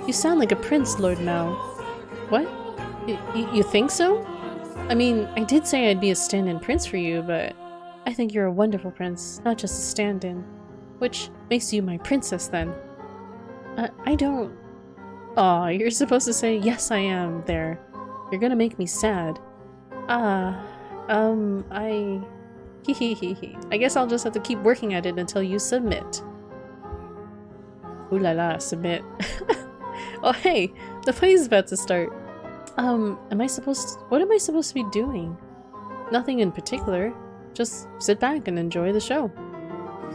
You sound like a prince, Lord Mel. What? You think so? I mean, I did say I'd be a stand-in prince for you, but I think you're a wonderful prince, not just a stand-in. Which makes you my princess, then. I don't... Aw, you're supposed to say, yes I am, there. You're gonna make me sad. I guess I'll just have to keep working at it until you submit. Ooh la la, submit. Oh hey, the play's about to start. What am I supposed to be doing? Nothing in particular. Just sit back and enjoy the show.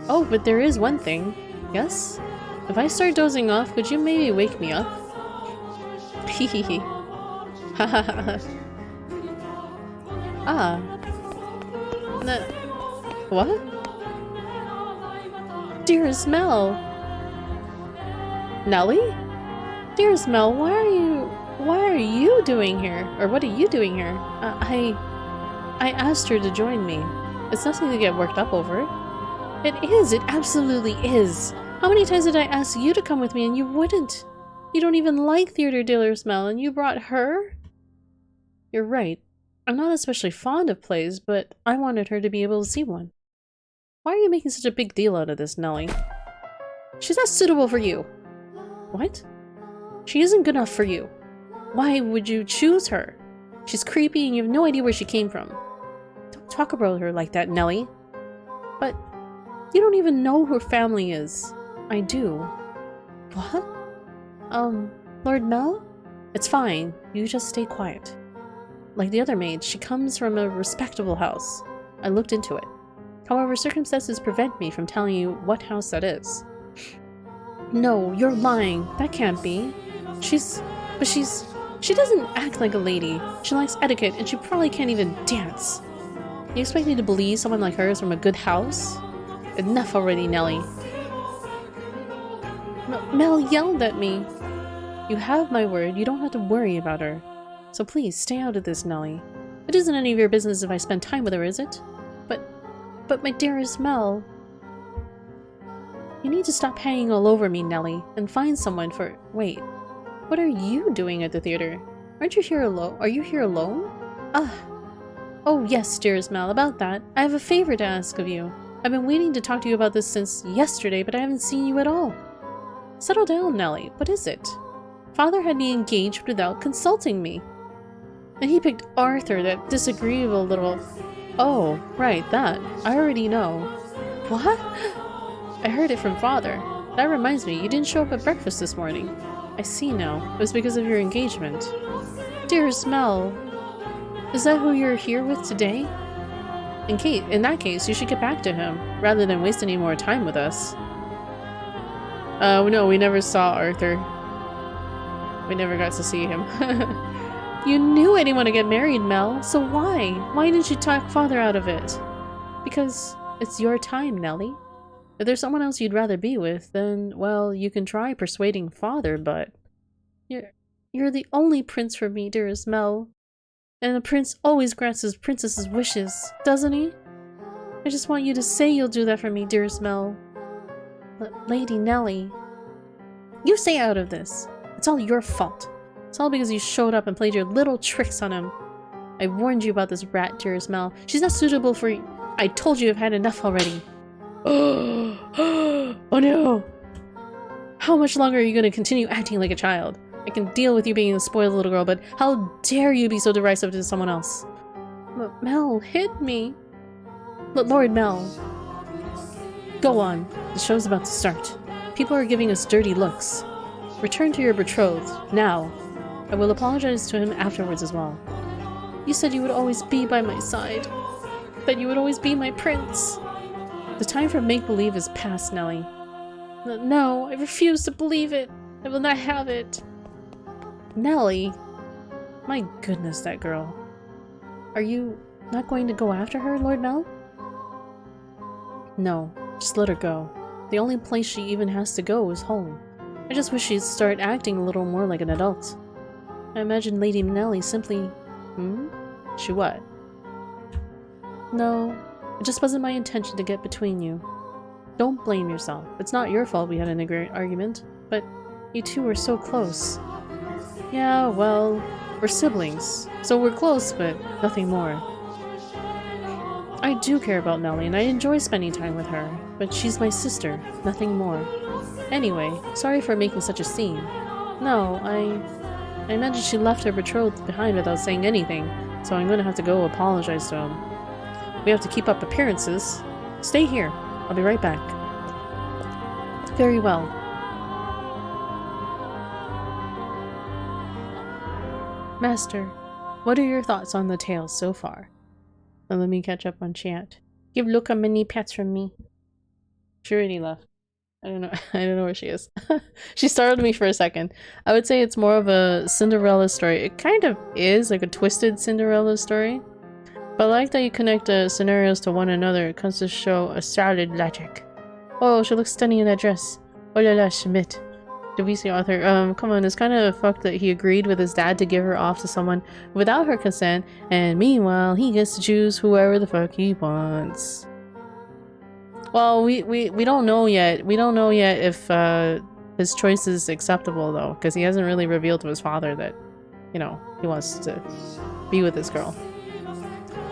Oh, but there is one thing. Yes? If I start dozing off, could you maybe wake me up? Hehehe. Ah. What? Dearest Mel! Nellie? Dearest Mel, why are you doing here? Or what are you doing here? I asked her to join me. It's nothing to get worked up over. It is, it absolutely is. How many times did I ask you to come with me and you wouldn't? You don't even like theater, dearest Mel, and you brought her? You're right. I'm not especially fond of plays, but I wanted her to be able to see one. Why are you making such a big deal out of this, Nellie? She's not suitable for you. What? She isn't good enough for you. Why would you choose her? She's creepy and you have no idea where she came from. Don't talk about her like that, Nellie. But you don't even know who her family is. I do. What? Lord Mel? It's fine. You just stay quiet. Like the other maid, she comes from a respectable house. I looked into it. However, circumstances prevent me from telling you what house that is. No, you're lying. That can't be. She doesn't act like a lady. She lacks etiquette, and she probably can't even dance. You expect me to believe someone like her is from a good house? Enough already, Nellie. Mel yelled at me. You have my word. You don't have to worry about her. So please, stay out of this, Nellie. It isn't any of your business if I spend time with her, is it? But my dearest Mel... You need to stop hanging all over me, Nellie, and find someone for... Wait. What are you doing at the theater? Aren't you here alone? Are you here alone? Oh yes, dearest Mel, about that. I have a favor to ask of you. I've been waiting to talk to you about this since yesterday, but I haven't seen you at all. Settle down, Nellie. What is it? Father had me engaged without consulting me. And he picked Arthur, that disagreeable little... Oh, right, that. I already know. What? I heard it from Father. That reminds me, you didn't show up at breakfast this morning. I see now. It was because of your engagement. Dearest Mel, is that who you're here with today? In that case, you should get back to him, rather than waste any more time with us. No, we never saw Arthur. We never got to see him. You knew I didn't want to get married, Mel, so why? Why didn't you talk Father out of it? Because it's your time, Nellie. If there's someone else you'd rather be with, then, well, you can try persuading Father, but... You're the only prince for me, dearest Mel. And a prince always grants his princess's wishes, doesn't he? I just want you to say you'll do that for me, dearest Mel. Lady Nellie. You stay out of this. It's all your fault. It's all because you showed up and played your little tricks on him. I warned you about this rat, dearest Mel. She's not suitable for you. I told you I've had enough already. Oh no! How much longer are you going to continue acting like a child? I can deal with you being a spoiled little girl, but how dare you be so derisive to someone else? Mel, hit me. Lord Mel. Go on. The show's about to start. People are giving us dirty looks. Return to your betrothed, now. I will apologize to him afterwards as well. You said you would always be by my side. That you would always be my prince. The time for make-believe is past, Nellie. No, I refuse to believe it. I will not have it. Nellie? My goodness, that girl. Are you not going to go after her, Lord Mel? No, just let her go. The only place she even has to go is home. I just wish she'd start acting a little more like an adult. I imagine Lady Nellie simply... She what? No, it just wasn't my intention to get between you. Don't blame yourself. It's not your fault we had an argument, but you two were so close. Yeah, well, we're siblings, so we're close, but nothing more. I do care about Nellie, and I enjoy spending time with her, but she's my sister, nothing more. Anyway, sorry for making such a scene. No, I imagine she left her betrothed behind without saying anything, so I'm gonna have to go apologize to him. We have to keep up appearances. Stay here. I'll be right back. Very well. Master, what are your thoughts on the tale so far? Now let me catch up on chat. Give Luca many pets from me. She already left. I don't know. I don't know where she is. She startled me for a second. I would say it's more of a Cinderella story. It kind of is like a twisted Cinderella story. But I like that you connect the scenarios to one another. It comes to show a solid logic. Oh, she looks stunning in that dress. Oh la la, Schmidt. DeVisi author. Come on, it's kind of fucked that he agreed with his dad to give her off to someone without her consent, and meanwhile, he gets to choose whoever the fuck he wants. Well, we don't know yet. We don't know yet if his choice is acceptable, though, because he hasn't really revealed to his father that, you know, he wants to be with this girl.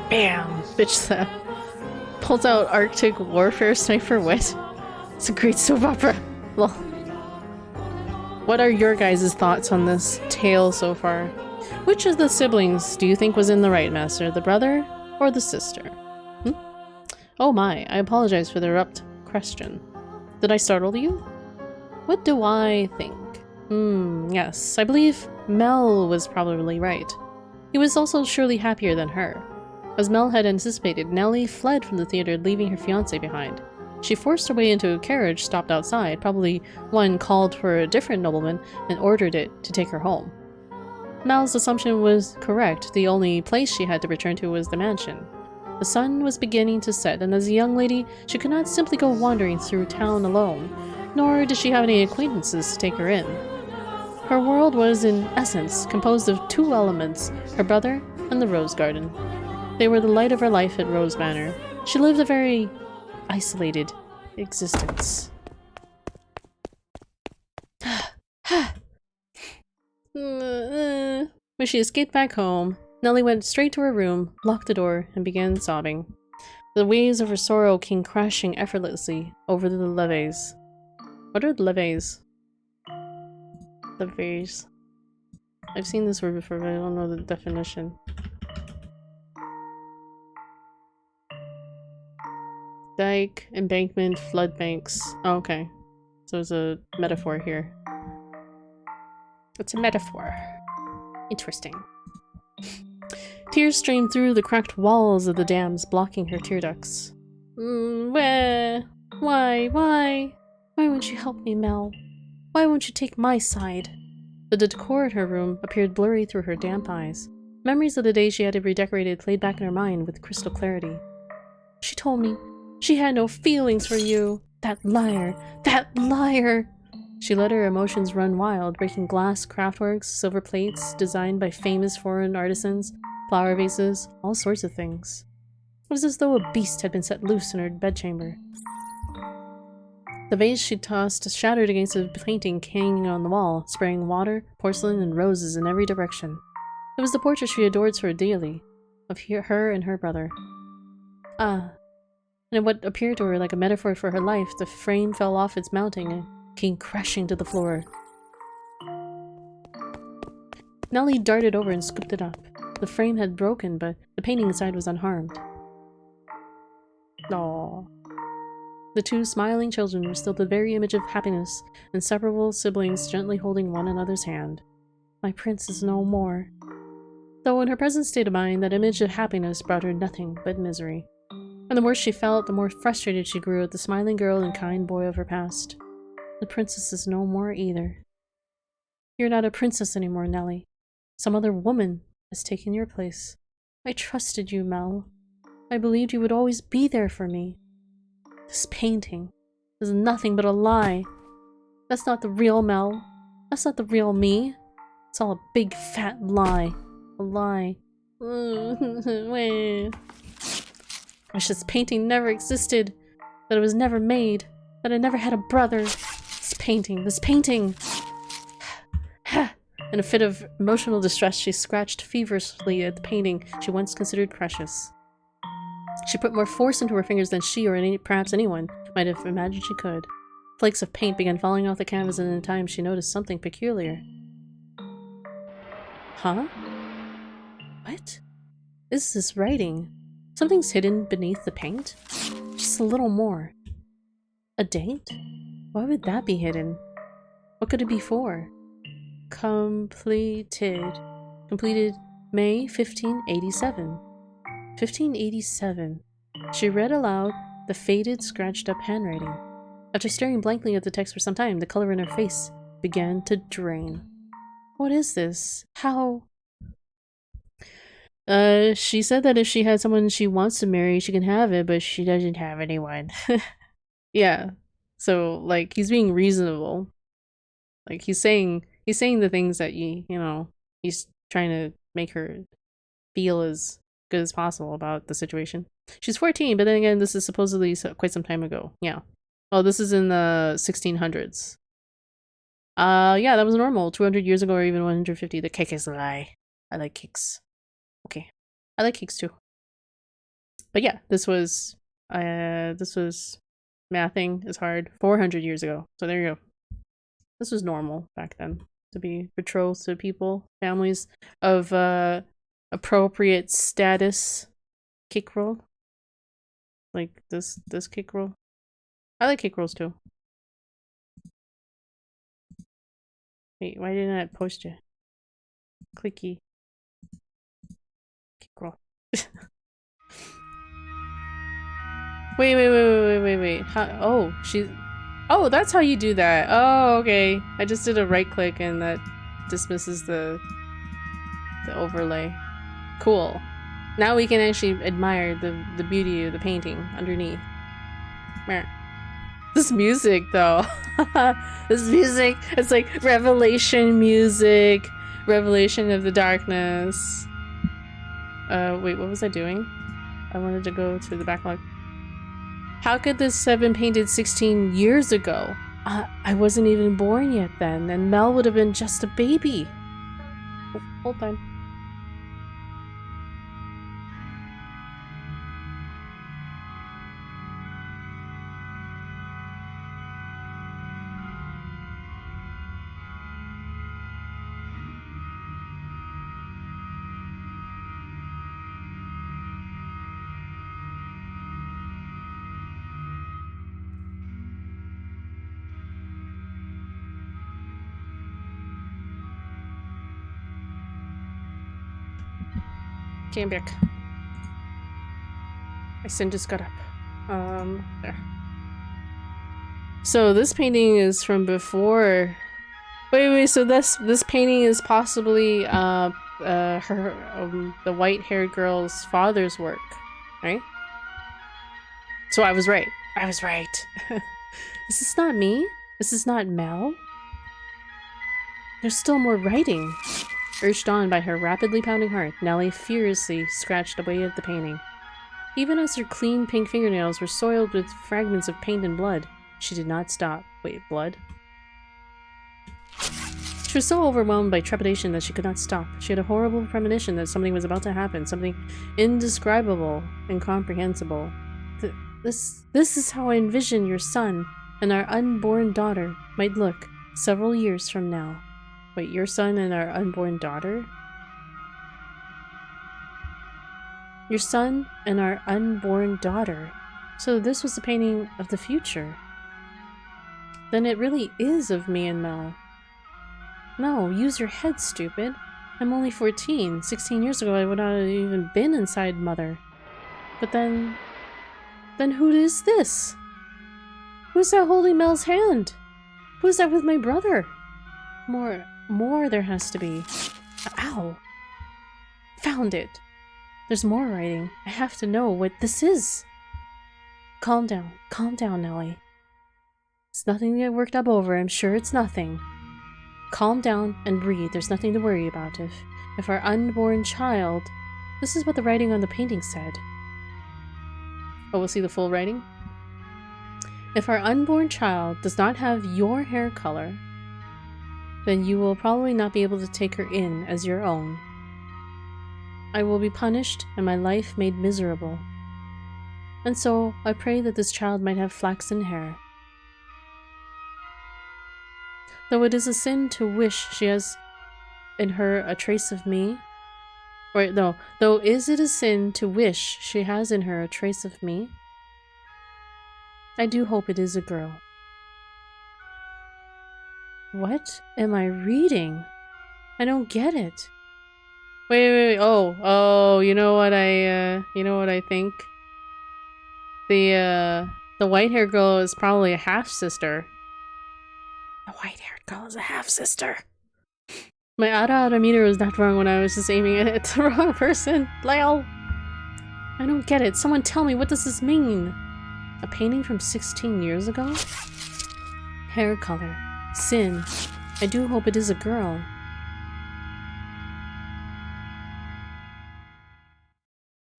Bam! Bitch slap. Pulls out Arctic Warfare Sniper Wit. It's a great soap opera. Lol. What are your guys' thoughts on this tale so far? Which of the siblings do you think was in the right, Master? The brother or the sister? Oh my, I apologize for the abrupt question. Did I startle you? What do I think? Yes, I believe Mel was probably right. He was also surely happier than her. As Mel had anticipated, Nellie fled from the theater, leaving her fiancé behind. She forced her way into a carriage stopped outside, probably one called for a different nobleman, and ordered it to take her home. Mel's assumption was correct. The only place she had to return to was the mansion. The sun was beginning to set, and as a young lady, she could not simply go wandering through town alone, nor did she have any acquaintances to take her in. Her world was, in essence, composed of two elements, her brother and the rose garden. They were the light of her life at Rose Manor. She lived a very isolated existence. When she escaped back home, Nellie went straight to her room, locked the door, and began sobbing. The waves of her sorrow came crashing effortlessly over the levees. What are levees? Levees. I've seen this word before, but I don't know the definition. Dike, embankment, flood banks. Oh, okay. So it's a metaphor here. It's a metaphor. Interesting. Tears streamed through the cracked walls of the dams, blocking her tear ducts. Why? Why won't you help me, Mel? Why won't you take my side? The decor in her room appeared blurry through her damp eyes. Memories of the day she had it redecorated played back in her mind with crystal clarity. She told me she had no feelings for you. That liar! That liar! She let her emotions run wild, breaking glass craftworks, silver plates designed by famous foreign artisans, flower vases, all sorts of things. It was as though a beast had been set loose in her bedchamber. The vase she tossed shattered against a painting hanging on the wall, spraying water, porcelain, and roses in every direction. It was the portrait she adored so dearly, of her and her brother. And in what appeared to her like a metaphor for her life, the frame fell off its mounting and came crashing to the floor. Nellie darted over and scooped it up. The frame had broken, but the painting inside was unharmed. Aww. The two smiling children were still the very image of happiness, inseparable siblings gently holding one another's hand. My prince is no more. Though in her present state of mind, that image of happiness brought her nothing but misery. And the worse she felt, the more frustrated she grew at the smiling girl and kind boy of her past. The princess is no more either. You're not a princess anymore, Nellie. Some other woman has taken your place. I trusted you, Mel. I believed you would always be there for me. This painting is nothing but a lie. That's not the real Mel. That's not the real me. It's all a big fat lie. A lie. I wish this painting never existed. That it was never made. That I never had a brother. This painting! In a fit of emotional distress, she scratched feverishly at the painting she once considered precious. She put more force into her fingers than she or perhaps anyone might have imagined she could. Flakes of paint began falling off the canvas, and in time she noticed something peculiar. Huh? What? Is this writing? Something's hidden beneath the paint? Just a little more. A date? Why would that be hidden? What could it be for? Completed May 1587. 1587. She read aloud the faded, scratched-up handwriting. After staring blankly at the text for some time, the color in her face began to drain. What is this? How? She said that if she had someone she wants to marry, she can have it, but she doesn't have anyone. Yeah. So, like, he's being reasonable. Like, he's saying the things that he's trying to make her feel as good as possible about the situation. She's 14, but then again, this is supposedly quite some time ago. Yeah. Oh, this is in the 1600s. Yeah, that was normal 200 years ago or even 150. The cake is a lie. I like cakes. Okay. I like cakes too. But yeah, this was mathing is hard 400 years ago. So there you go. This was normal back then to be betrothed to people, families of appropriate status. Cake roll, like this cake roll. I like cake rolls too. Wait, why didn't I post you? Clicky cake roll. Wait. How, oh, she's. Oh, that's how you do that. Oh, okay. I just did a right click and that dismisses the overlay. Cool. Now we can actually admire the beauty of the painting underneath. This music, though. This music. It's like revelation music. Revelation of the darkness. Wait, what was I doing? I wanted to go to the backlog. How could this have been painted 16 years ago? I wasn't even born yet then, and Mel would have been just a baby. Oh, hold on. Okay, I'm back. My sin just got up. There. So this painting is from before. Wait. So this painting is possibly the white-haired girl's father's work, right? So I was right. I was right. Is this not me? Is this not Mel? There's still more writing. Urged on by her rapidly pounding heart, Nellie furiously scratched away at the painting. Even as her clean pink fingernails were soiled with fragments of paint and blood, she did not stop. Wait, blood? She was so overwhelmed by trepidation that she could not stop. She had a horrible premonition that something was about to happen, something indescribable, incomprehensible. This is how I envision your son and our unborn daughter might look several years from now. Wait, your son and our unborn daughter? Your son and our unborn daughter. So this was the painting of the future. Then it really is of me and Mel. No, use your head, stupid. I'm only 14. 16 years ago I would not have even been inside Mother. But then who is this? Who's that holding Mel's hand? Who's that with my brother? More there has to be. Ow. Found it. There's more writing. I have to know what this is. Calm down, Nellie. It's nothing to get worked up over. I'm sure it's nothing. Calm down and breathe. There's nothing to worry about. If our unborn child... This is what the writing on the painting said. Oh, we'll see the full writing? If our unborn child does not have your hair color, then you will probably not be able to take her in as your own. I will be punished and my life made miserable. And so I pray that this child might have flaxen hair. Though it is a sin to wish she has in her a trace of me, though is it a sin to wish she has in her a trace of me? I do hope it is a girl. What am I reading? I don't get it. Wait. Oh, you know what I think? The white-haired girl is probably a half-sister. The white-haired girl is a half-sister. My ARA meter was not wrong when I was just aiming it at the wrong person. Lyle! I don't get it. Someone tell me, what does this mean? A painting from 16 years ago? Hair color. Sin. I do hope it is a girl.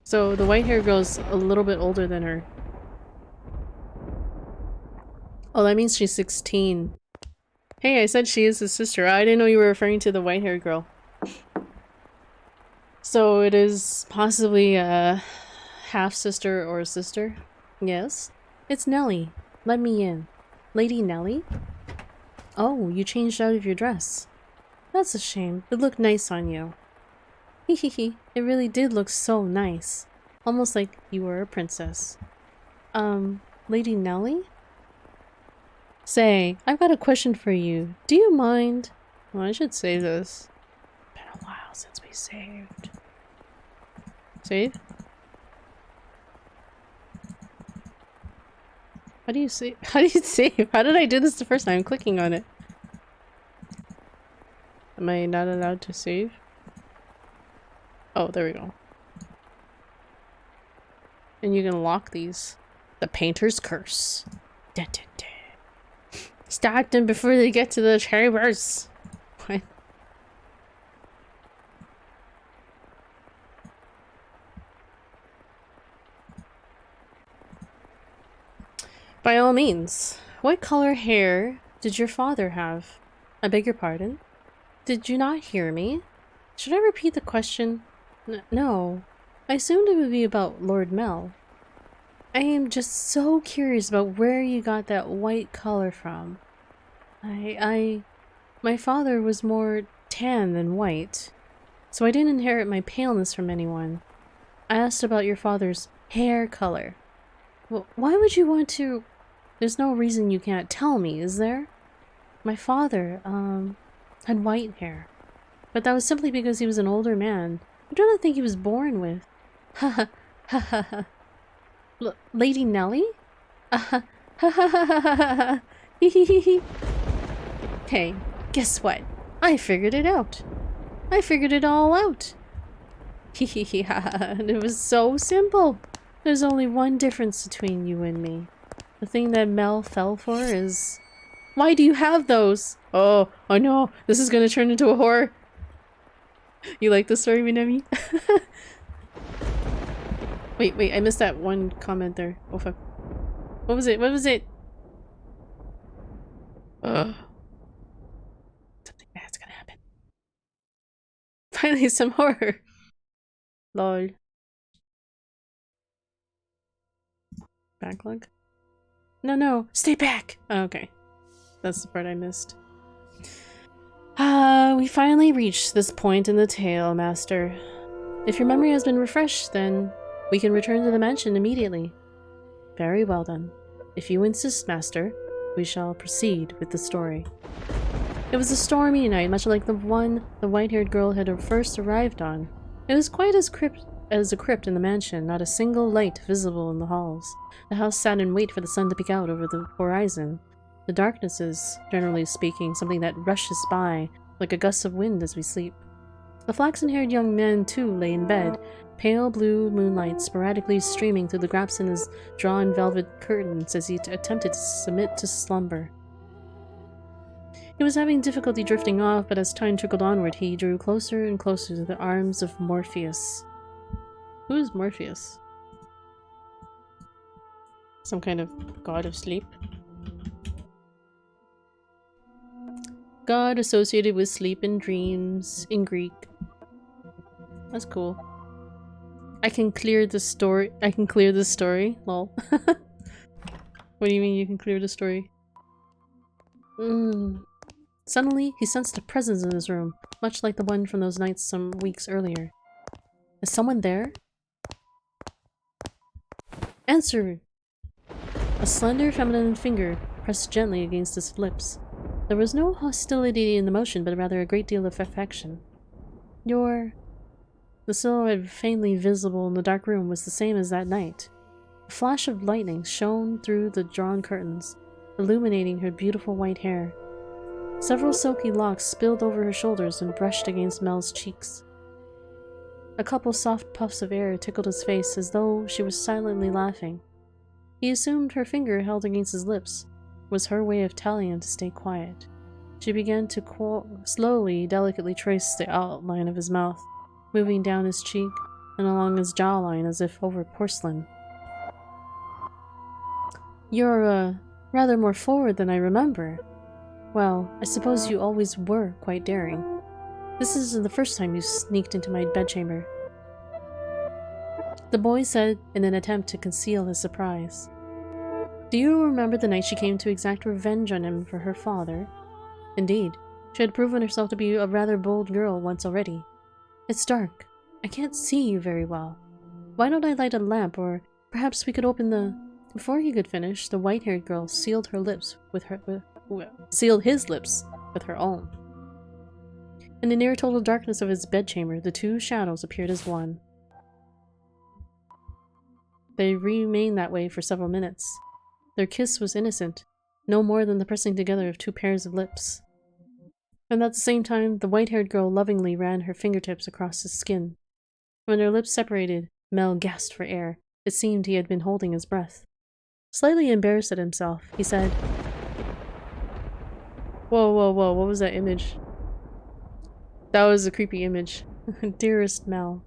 So the white hair girl's a little bit older than her. Oh, that means she's 16. Hey, I said she is his sister. I didn't know you were referring to the white hair girl. So it is possibly a half-sister or a sister? Yes? It's Nellie. Let me in. Lady Nellie? Oh, you changed out of your dress. That's a shame. It looked nice on you. Hehehe, it really did look so nice. Almost like you were a princess. Lady Nellie? Say, I've got a question for you. Do you mind? Well, I should save this. Been a while since we saved. Save? How do you save? How do you save? How did I do this the first time? I'm clicking on it. Am I not allowed to save? Oh, there we go. And you can lock these. The Painter's Curse. Dun, dun, dun. Start them before they get to the chambers. What? By all means. What color hair did your father have? I beg your pardon? Did you not hear me? Should I repeat the question? No. I assumed it would be about Lord Mel. I am just so curious about where you got that white color from. My father was more tan than white, so I didn't inherit my paleness from anyone. I asked about your father's hair color. Well, why would you want to... There's no reason you can't tell me, is there? My father, had white hair. But that was simply because he was an older man. I don't think he was born with. Ha ha ha ha ha. Lady Nellie? Ha ha ha ha ha ha. Hee hee hee hee. Hey, guess what? I figured it out. I figured it all out. Hee hee hee ha ha. And it was so simple. There's only one difference between you and me. The thing that Mel fell for is... Why do you have those? Oh no, this is gonna turn into a horror. You like the story, Minami? Wait, I missed that one comment there. Oh fuck. What was it? What was it? Something bad's gonna happen. Finally, some horror. Lol. Backlog? No, stay back! Oh, okay. That's the part I missed. We finally reached this point in the tale, Master. If your memory has been refreshed, then we can return to the mansion immediately. Very well then. If you insist, Master, we shall proceed with the story. It was a stormy night, much like the one the white-haired girl had first arrived on. It was quite as a crypt in the mansion, not a single light visible in the halls. The house sat in wait for the sun to peek out over the horizon. The darkness is, generally speaking, something that rushes by, like a gust of wind as we sleep. The flaxen-haired young man, too, lay in bed, pale blue moonlight sporadically streaming through the gaps in his drawn velvet curtains as he attempted to submit to slumber. He was having difficulty drifting off, but as time trickled onward, he drew closer and closer to the arms of Morpheus. Who is Morpheus? Some kind of god of sleep? God associated with sleep and dreams in Greek. That's cool. I can clear the story. I can clear the story? Lol. What do you mean you can clear the story? Suddenly, he sensed a presence in his room, much like the one from those nights some weeks earlier. Is someone there? Answer! A slender feminine finger pressed gently against his lips. There was no hostility in the motion, but rather a great deal of affection. The silhouette faintly visible in the dark room was the same as that night. A flash of lightning shone through the drawn curtains, illuminating her beautiful white hair. Several silky locks spilled over her shoulders and brushed against Mel's cheeks. A couple soft puffs of air tickled his face as though she was silently laughing. He assumed her finger held against his lips was her way of telling him to stay quiet. She began to slowly, delicately trace the outline of his mouth, moving down his cheek and along his jawline as if over porcelain. "You're, rather more forward than I remember. Well, I suppose you always were quite daring. This isn't the first time you sneaked into my bedchamber," the boy said in an attempt to conceal his surprise. "Do you remember the night she came to exact revenge on him for her father? Indeed, she had proven herself to be a rather bold girl once already. It's dark. I can't see you very well. Why don't I light a lamp, or perhaps we could open the—" Before he could finish, the white-haired girl sealed his lips with her own. In the near total darkness of his bedchamber, the two shadows appeared as one. They remained that way for several minutes. Their kiss was innocent, no more than the pressing together of two pairs of lips. And at the same time, the white-haired girl lovingly ran her fingertips across his skin. When their lips separated, Mel gasped for air. It seemed he had been holding his breath. Slightly embarrassed at himself, he said, "Whoa, whoa, whoa, what was that image?" That was a creepy image. Dearest Mel.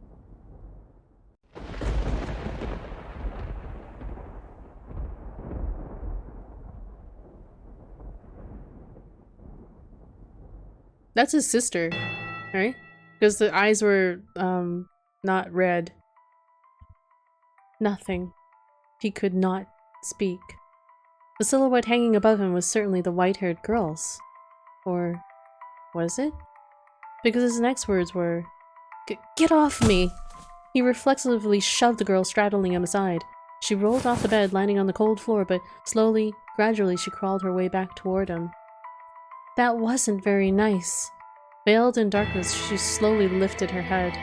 That's his sister, right? Because the eyes were, not red. Nothing. He could not speak. The silhouette hanging above him was certainly the white-haired girl's. Or was it? Because his next words were, "Get off me!" He reflexively shoved the girl straddling him aside. She rolled off the bed, landing on the cold floor, but slowly, gradually she crawled her way back toward him. That wasn't very nice. Veiled in darkness, she slowly lifted her head.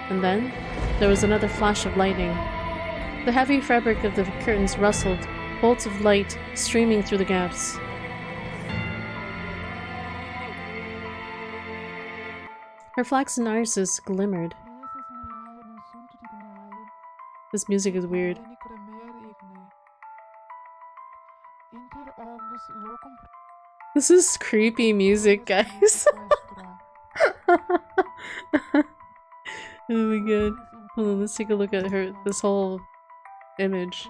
And then, there was another flash of lightning. The heavy fabric of the curtains rustled, bolts of light streaming through the gaps. Her flaxen irises glimmered. This music is weird. This is creepy music, guys. Oh my god. Hold on, let's take a look at this whole image.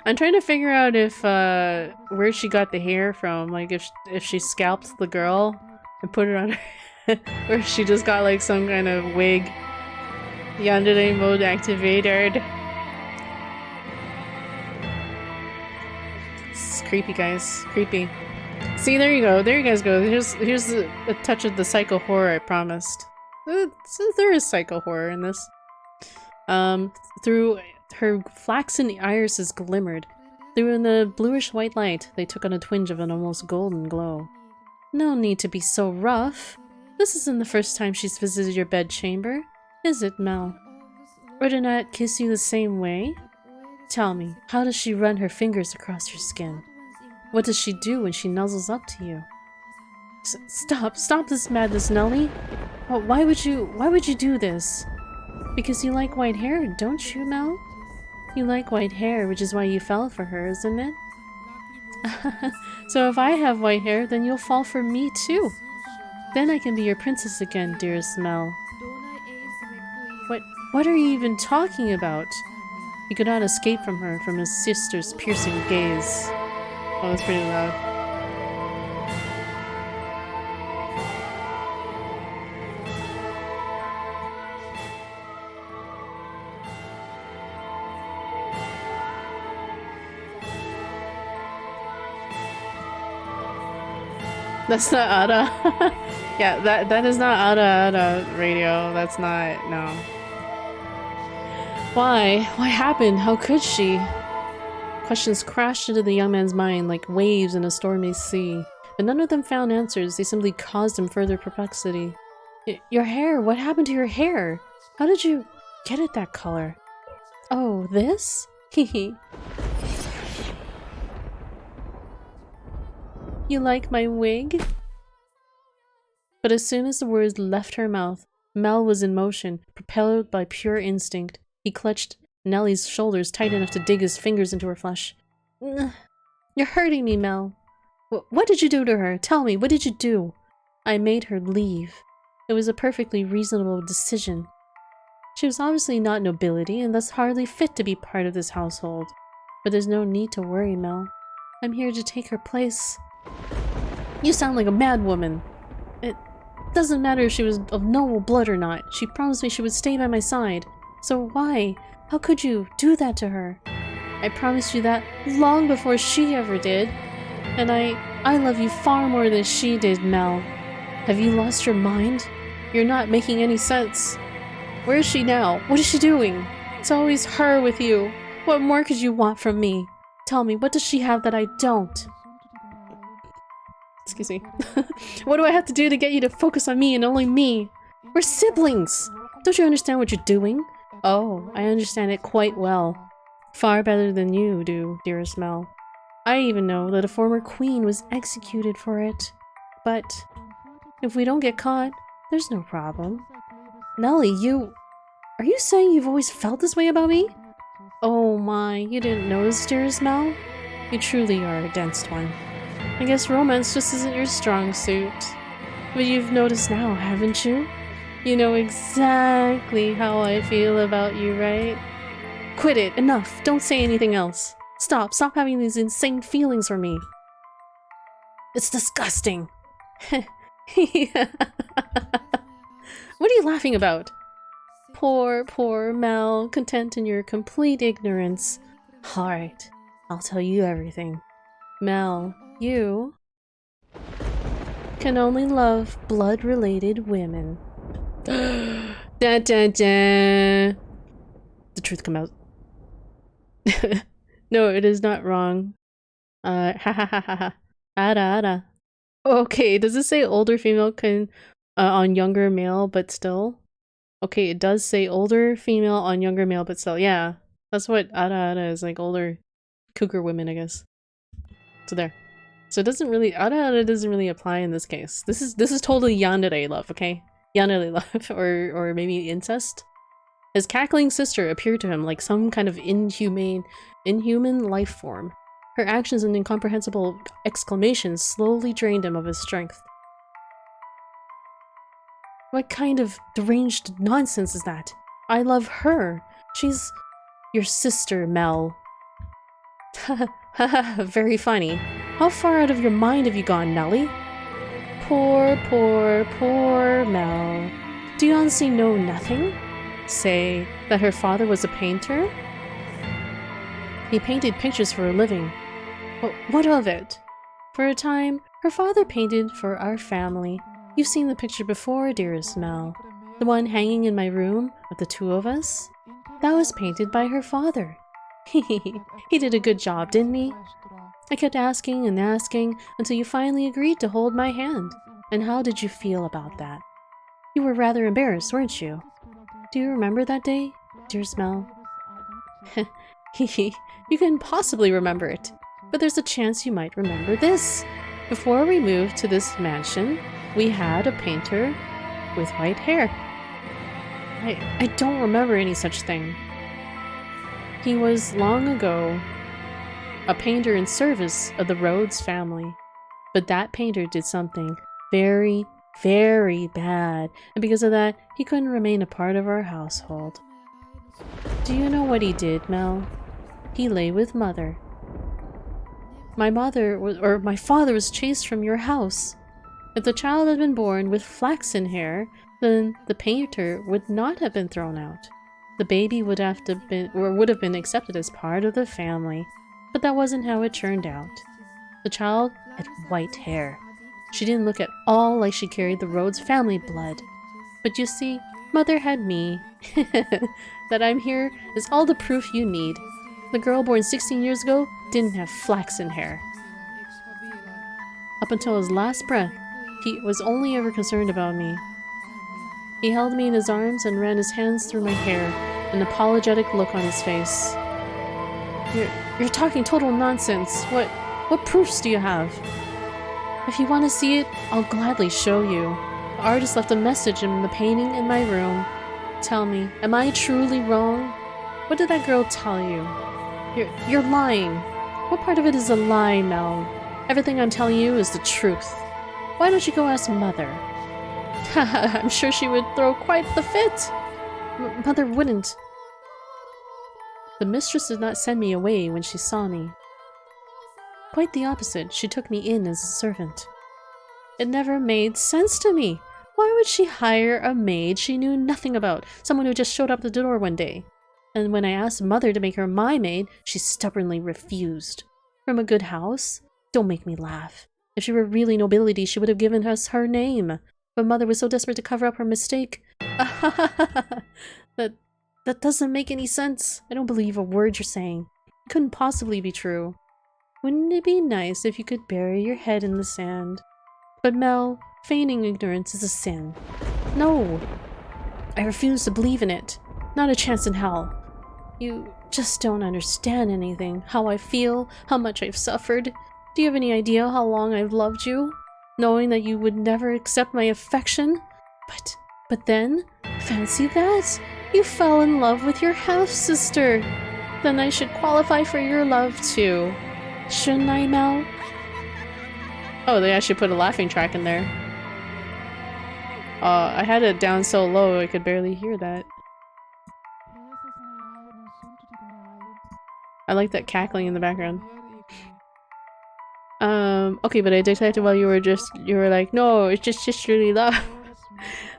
I'm trying to figure out if, where she got the hair from. Like, if she scalped the girl and put it on her head, or if she just got, like, some kind of wig. Yandere mode activated. It's creepy, guys. Creepy. See, there you go. There you guys go. Here's a touch of the psycho horror I promised. There is psycho horror in this. Through her flaxen irises glimmered. Through the bluish white light, they took on a twinge of an almost golden glow. No need to be so rough. This isn't the first time she's visited your bedchamber, is it, Mel? Or did not kiss you the same way? Tell me, how does she run her fingers across your skin? What does she do when she nuzzles up to you? Stop this madness, Nellie! Oh, why would you do this? Because you like white hair, don't you, Mel? You like white hair, which is why you fell for her, isn't it? So if I have white hair, then you'll fall for me too. Then I can be your princess again, dearest Mel. What are you even talking about? He could not escape from her, from his sister's piercing gaze. Oh, that's pretty loud. That's not Ada. Yeah, that is not Ada radio. That's not, no. Why? What happened? How could she? Questions crashed into the young man's mind like waves in a stormy sea, but none of them found answers. They simply caused him further perplexity. Your hair? What happened to your hair? How did you get it that color? Oh, this? Hehe. You like my wig? But as soon as the words left her mouth, Mel was in motion, propelled by pure instinct. He clutched Nellie's shoulders tight enough to dig his fingers into her flesh. You're hurting me, Mel. What did you do to her? Tell me, what did you do? I made her leave. It was a perfectly reasonable decision. She was obviously not nobility and thus hardly fit to be part of this household. But there's no need to worry, Mel. I'm here to take her place. You sound like a mad woman. It doesn't matter if she was of noble blood or not. She promised me she would stay by my side. So why? How could you do that to her? I promised you that long before she ever did. And I love you far more than she did, Mel. Have you lost your mind? You're not making any sense. Where is she now? What is she doing? It's always her with you. What more could you want from me? Tell me, what does she have that I don't? Excuse me. What do I have to do to get you to focus on me and only me? We're siblings! Don't you understand what you're doing? Oh, I understand it quite well. Far better than you do, dearest Mel. I even know that a former queen was executed for it. But if we don't get caught, there's no problem. Nellie, are you saying you've always felt this way about me? Oh my, you didn't notice, dearest Mel? You truly are a dense one. I guess romance just isn't your strong suit. But you've noticed now, haven't you? You know exactly how I feel about you, right? Quit it, enough, don't say anything else. Stop having these insane feelings for me. It's disgusting. What are you laughing about? Poor Mel, content in your complete ignorance. Alright, I'll tell you everything. Mel, you can only love blood-related women. Dun, dun, dun. The truth come out. No, it is not wrong. Ha ha ha ha ha. Ada ada. Okay, does it say older female can on younger male but still? Okay, it does say older female on younger male but still. Yeah, that's what ada ada is, like older cougar women, I guess. So there. So it doesn't really ada ada doesn't really apply in this case. This is totally yandere love, okay? Yandere love or maybe incest. His cackling sister appeared to him like some kind of inhuman life form. Her actions and incomprehensible exclamations slowly drained him of his strength. What kind of deranged nonsense is that? I love her. She's your sister, Mel. Haha, very funny. How far out of your mind have you gone, Nellie? Poor Mel. Do you honestly know nothing? Say that her father was a painter? He painted pictures for a living. But what of it? For a time, her father painted for our family. You've seen the picture before, dearest Mel. The one hanging in my room of the two of us? That was painted by her father. He did a good job, didn't he? I kept asking and asking until you finally agreed to hold my hand. And how did you feel about that? You were rather embarrassed, weren't you? Do you remember that day, dearest Mel? You couldn't possibly remember it, but there's a chance you might remember this. Before we moved to this mansion, we had a painter with white hair. I don't remember any such thing. He was long ago a painter in service of the Rhodes family, but that painter did something very, very bad, and because of that, he couldn't remain a part of our household. Do you know what he did, Mel? He lay with Mother. My father was chased from your house. If the child had been born with flaxen hair, then the painter would not have been thrown out. The baby would have been accepted as part of the family, but that wasn't how it turned out. The child had white hair. She didn't look at all like she carried the Rhodes family blood. But you see, Mother had me. That I'm here is all the proof you need. The girl born 16 years ago didn't have flaxen hair. Up until his last breath, he was only ever concerned about me. He held me in his arms and ran his hands through my hair, an apologetic look on his face. You're talking total nonsense. What proofs do you have? If you want to see it, I'll gladly show you. The artist left a message in the painting in my room. Tell me, am I truly wrong? What did that girl tell you? You're lying. What part of it is a lie, Mel? Everything I'm telling you is the truth. Why don't you go ask Mother? Haha, I'm sure she would throw quite the fit. Mother wouldn't. The mistress did not send me away when she saw me. Quite the opposite, she took me in as a servant. It never made sense to me. Why would she hire a maid she knew nothing about, someone who just showed up at the door one day? And when I asked Mother to make her my maid, she stubbornly refused. From a good house? Don't make me laugh. If she were really nobility, she would have given us her name. But Mother was so desperate to cover up her mistake. That doesn't make any sense. I don't believe a word you're saying. It couldn't possibly be true. Wouldn't it be nice if you could bury your head in the sand? But Mel, feigning ignorance is a sin. No! I refuse to believe in it. Not a chance in hell. You just don't understand anything. How I feel, how much I've suffered. Do you have any idea how long I've loved you? Knowing that you would never accept my affection? But then, fancy that! You fell in love with your half-sister. Then I should qualify for your love too. Shouldn't I, Mel? Oh, they actually put a laughing track in there. I had it down so low I could barely hear that. I like that cackling in the background. Okay, but I detected while you were like, no, it's just sisterly love.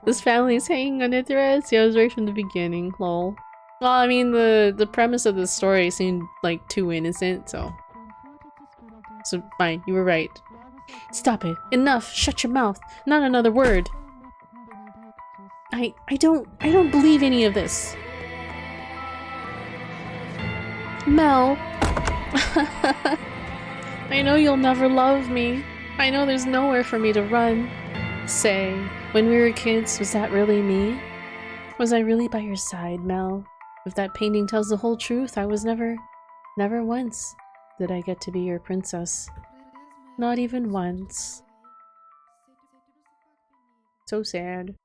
This family's hanging on a thread. See, I was right from the beginning, lol. Well, I mean, the premise of the story seemed like too innocent, so fine, you were right. Stop it. Enough. Shut your mouth. Not another word. I don't believe any of this. Mel. I know you'll never love me. I know there's nowhere for me to run. Say, when we were kids, was that really me? Was I really by your side, Mel? If that painting tells the whole truth, I was never once did I get to be your princess. Not even once. So sad.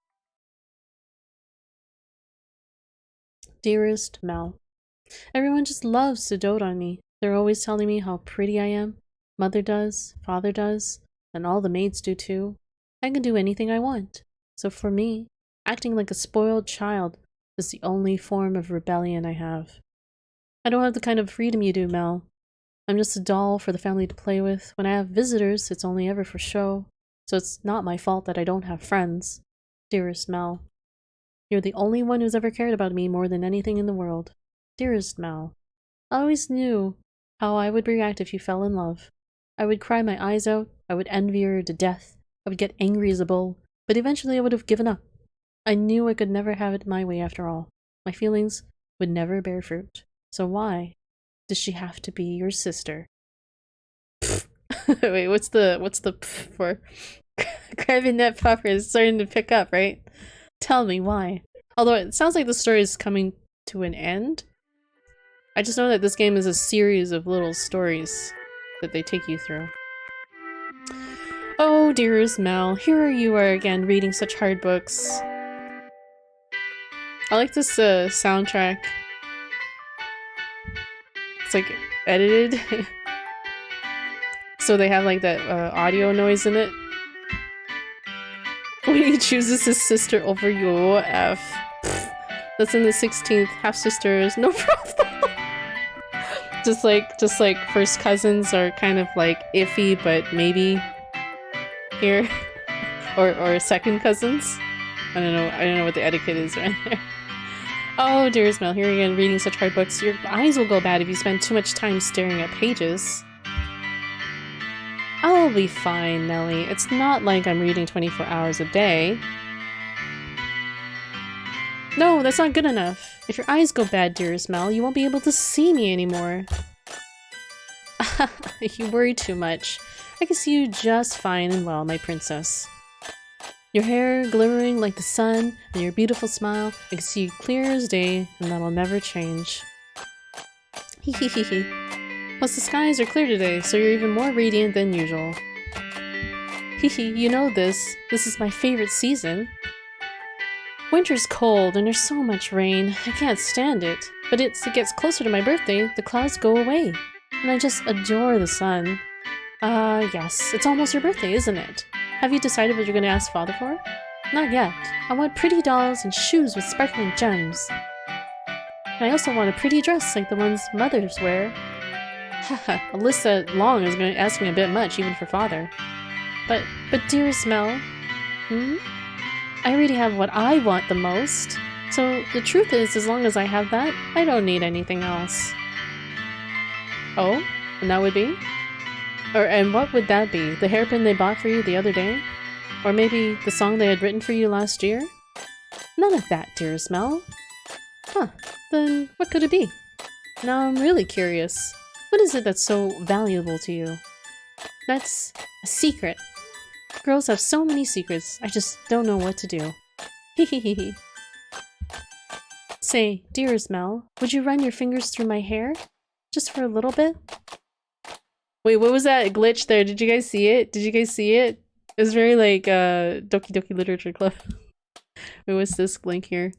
Dearest Mel, everyone just loves to dote on me. They're always telling me how pretty I am. Mother does, father does, and all the maids do too. I can do anything I want. So for me, acting like a spoiled child is the only form of rebellion I have. I don't have the kind of freedom you do, Mel. I'm just a doll for the family to play with. When I have visitors, it's only ever for show. So it's not my fault that I don't have friends. Dearest Mel, you're the only one who's ever cared about me more than anything in the world. Dearest Mel, I always knew how I would react if you fell in love. I would cry my eyes out, I would envy her to death, I would get angry as a bull, but eventually I would have given up. I knew I could never have it my way after all. My feelings would never bear fruit. So why does she have to be your sister? Wait, what's the pff for? Grabbing that puffer is starting to pick up, right? Tell me why. Although it sounds like the story is coming to an end. I just know that this game is a series of little stories that they take you through. Oh, dearest Mel, here you are again reading such hard books. I like this soundtrack. It's like edited. So they have like that audio noise in it. When he chooses his sister over your F. That's in the 16th. Half sisters, no problem. just like first cousins are kind of like iffy, but maybe here. or second cousins. I don't know what the etiquette is right there. Oh, dearest Mel, here again reading such hard books. Your eyes will go bad if you spend too much time staring at pages. I'll be fine, Nellie. It's not like I'm reading 24 hours a day. No, that's not good enough. If your eyes go bad, dearest Mel, you won't be able to see me anymore. You worry too much. I can see you just fine and well, my princess. Your hair glimmering like the sun, and your beautiful smile, I can see you clear as day, and that'll never change. Hehehehe. Plus the skies are clear today, so you're even more radiant than usual. Hehe, you know this. This is my favorite season. Winter's cold and there's so much rain. I can't stand it. But it gets closer to my birthday, the clouds go away. And I just adore the sun. Yes, it's almost your birthday, isn't it? Have you decided what you're gonna ask Father for? Not yet. I want pretty dolls and shoes with sparkling gems. And I also want a pretty dress like the ones mothers wear. Haha, a list that long is going to ask me a bit much, even for Father. But dearest Mel, I already have what I want the most. So the truth is, as long as I have that, I don't need anything else. Oh? And that would be? And what would that be? The hairpin they bought for you the other day? Or maybe the song they had written for you last year? None of that, dearest Mel. Huh. Then what could it be? Now I'm really curious. What is it that's so valuable to you? That's a secret. Girls have so many secrets, I just don't know what to do. Hehehe. Say, dearest Mel, would you run your fingers through my hair? Just for a little bit? Wait, what was that glitch there? Did you guys see it? Did you guys see it? It was very like, Doki Doki Literature Club. Wait, what's this link here?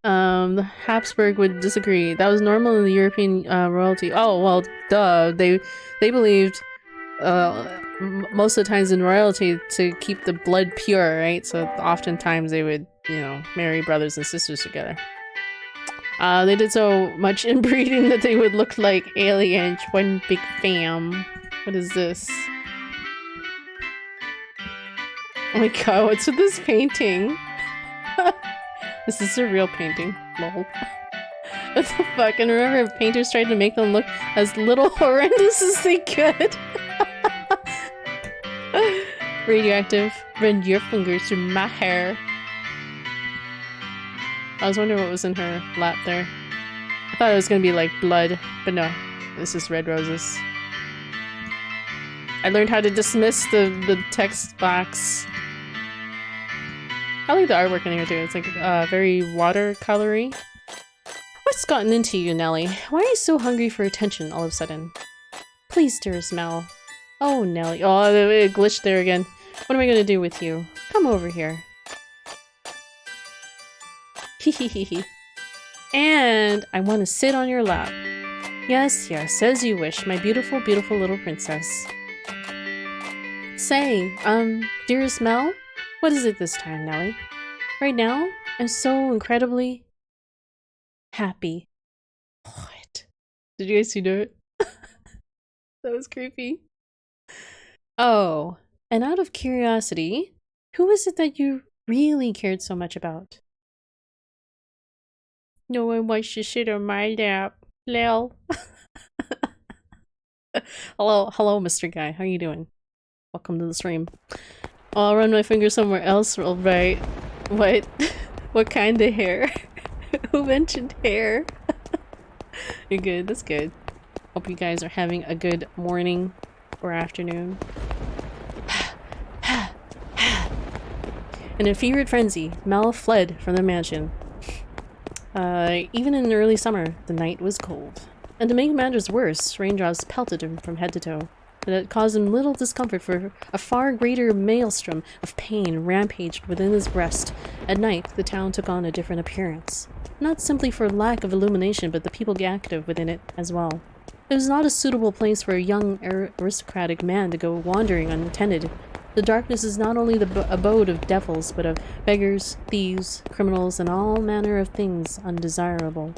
The Habsburg would disagree. That was normal in the European royalty. Oh, well, duh. They believed most of the times in royalty to keep the blood pure, right? So oftentimes they would, you know, marry brothers and sisters together. They did so much inbreeding that they would look like aliens, one big fam. What is this? Oh my god, what's with this painting? This is a real painting. Lol. What the fuck? And remember, painters tried to make them look as little horrendous as they could. Radioactive. Run your fingers through my hair. I was wondering what was in her lap there. I thought it was gonna be like blood, but no. This is red roses. I learned how to dismiss the text box. I like the artwork in here too. It's like very watercolory. What's gotten into you, Nelly? Why are you so hungry for attention all of a sudden? Please, dearest Mel. Oh, Nelly. Oh, it glitched there again. What am I gonna do with you? Come over here. Hehehehe. And I want to sit on your lap. Yes, yes, as you wish, my beautiful, beautiful little princess. Say, dearest Mel? What is it this time, Nelly? Right now, I'm so incredibly happy. What? Did you guys see that? That was creepy. Oh, and out of curiosity, who is it that you really cared so much about? No one wants to sit on my lap. Lel. Hello, Mr. Guy. How you doing? Welcome to the stream. Oh, I'll run my finger somewhere else. All right. What? What kind of hair? Who mentioned hair? You're good. That's good. Hope you guys are having a good morning or afternoon. In a fevered frenzy, Mel fled from the mansion. Even in early summer, the night was cold. And to make matters worse, raindrops pelted him from head to toe. But it caused him little discomfort, for a far greater maelstrom of pain rampaged within his breast. At night, the town took on a different appearance. Not simply for lack of illumination, but the people active within it as well. It was not a suitable place for a young aristocratic man to go wandering unattended. The darkness is not only the abode of devils, but of beggars, thieves, criminals, and all manner of things undesirable.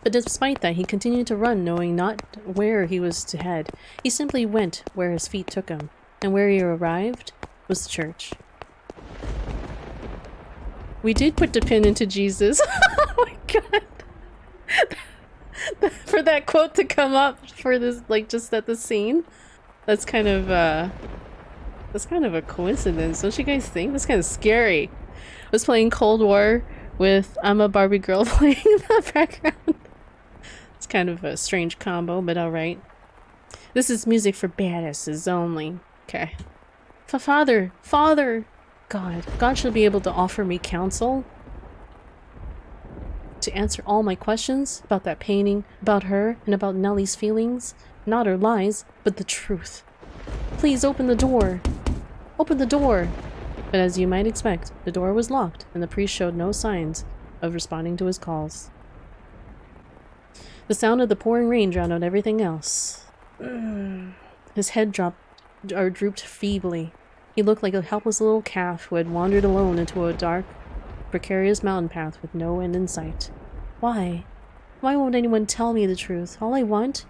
But despite that, he continued to run, knowing not where he was to head. He simply went where his feet took him, and where he arrived was the church. We did put the pin into Jesus. Oh my god! For that quote to come up for this, like, just at the scene, that's kind of a coincidence, don't you guys think? That's kind of scary. I was playing Cold War with I'm a Barbie girl playing in the background. It's kind of a strange combo, but alright. This is music for badasses only. Okay. Father! God should be able to offer me counsel. To answer all my questions about that painting, about her, and about Nellie's feelings. Not her lies, but the truth. Please open the door! Open the door! But as you might expect, the door was locked, and the priest showed no signs of responding to his calls. The sound of the pouring rain drowned out everything else. His head drooped feebly. He looked like a helpless little calf who had wandered alone into a dark, precarious mountain path with no end in sight. Why? Why won't anyone tell me the truth? All I want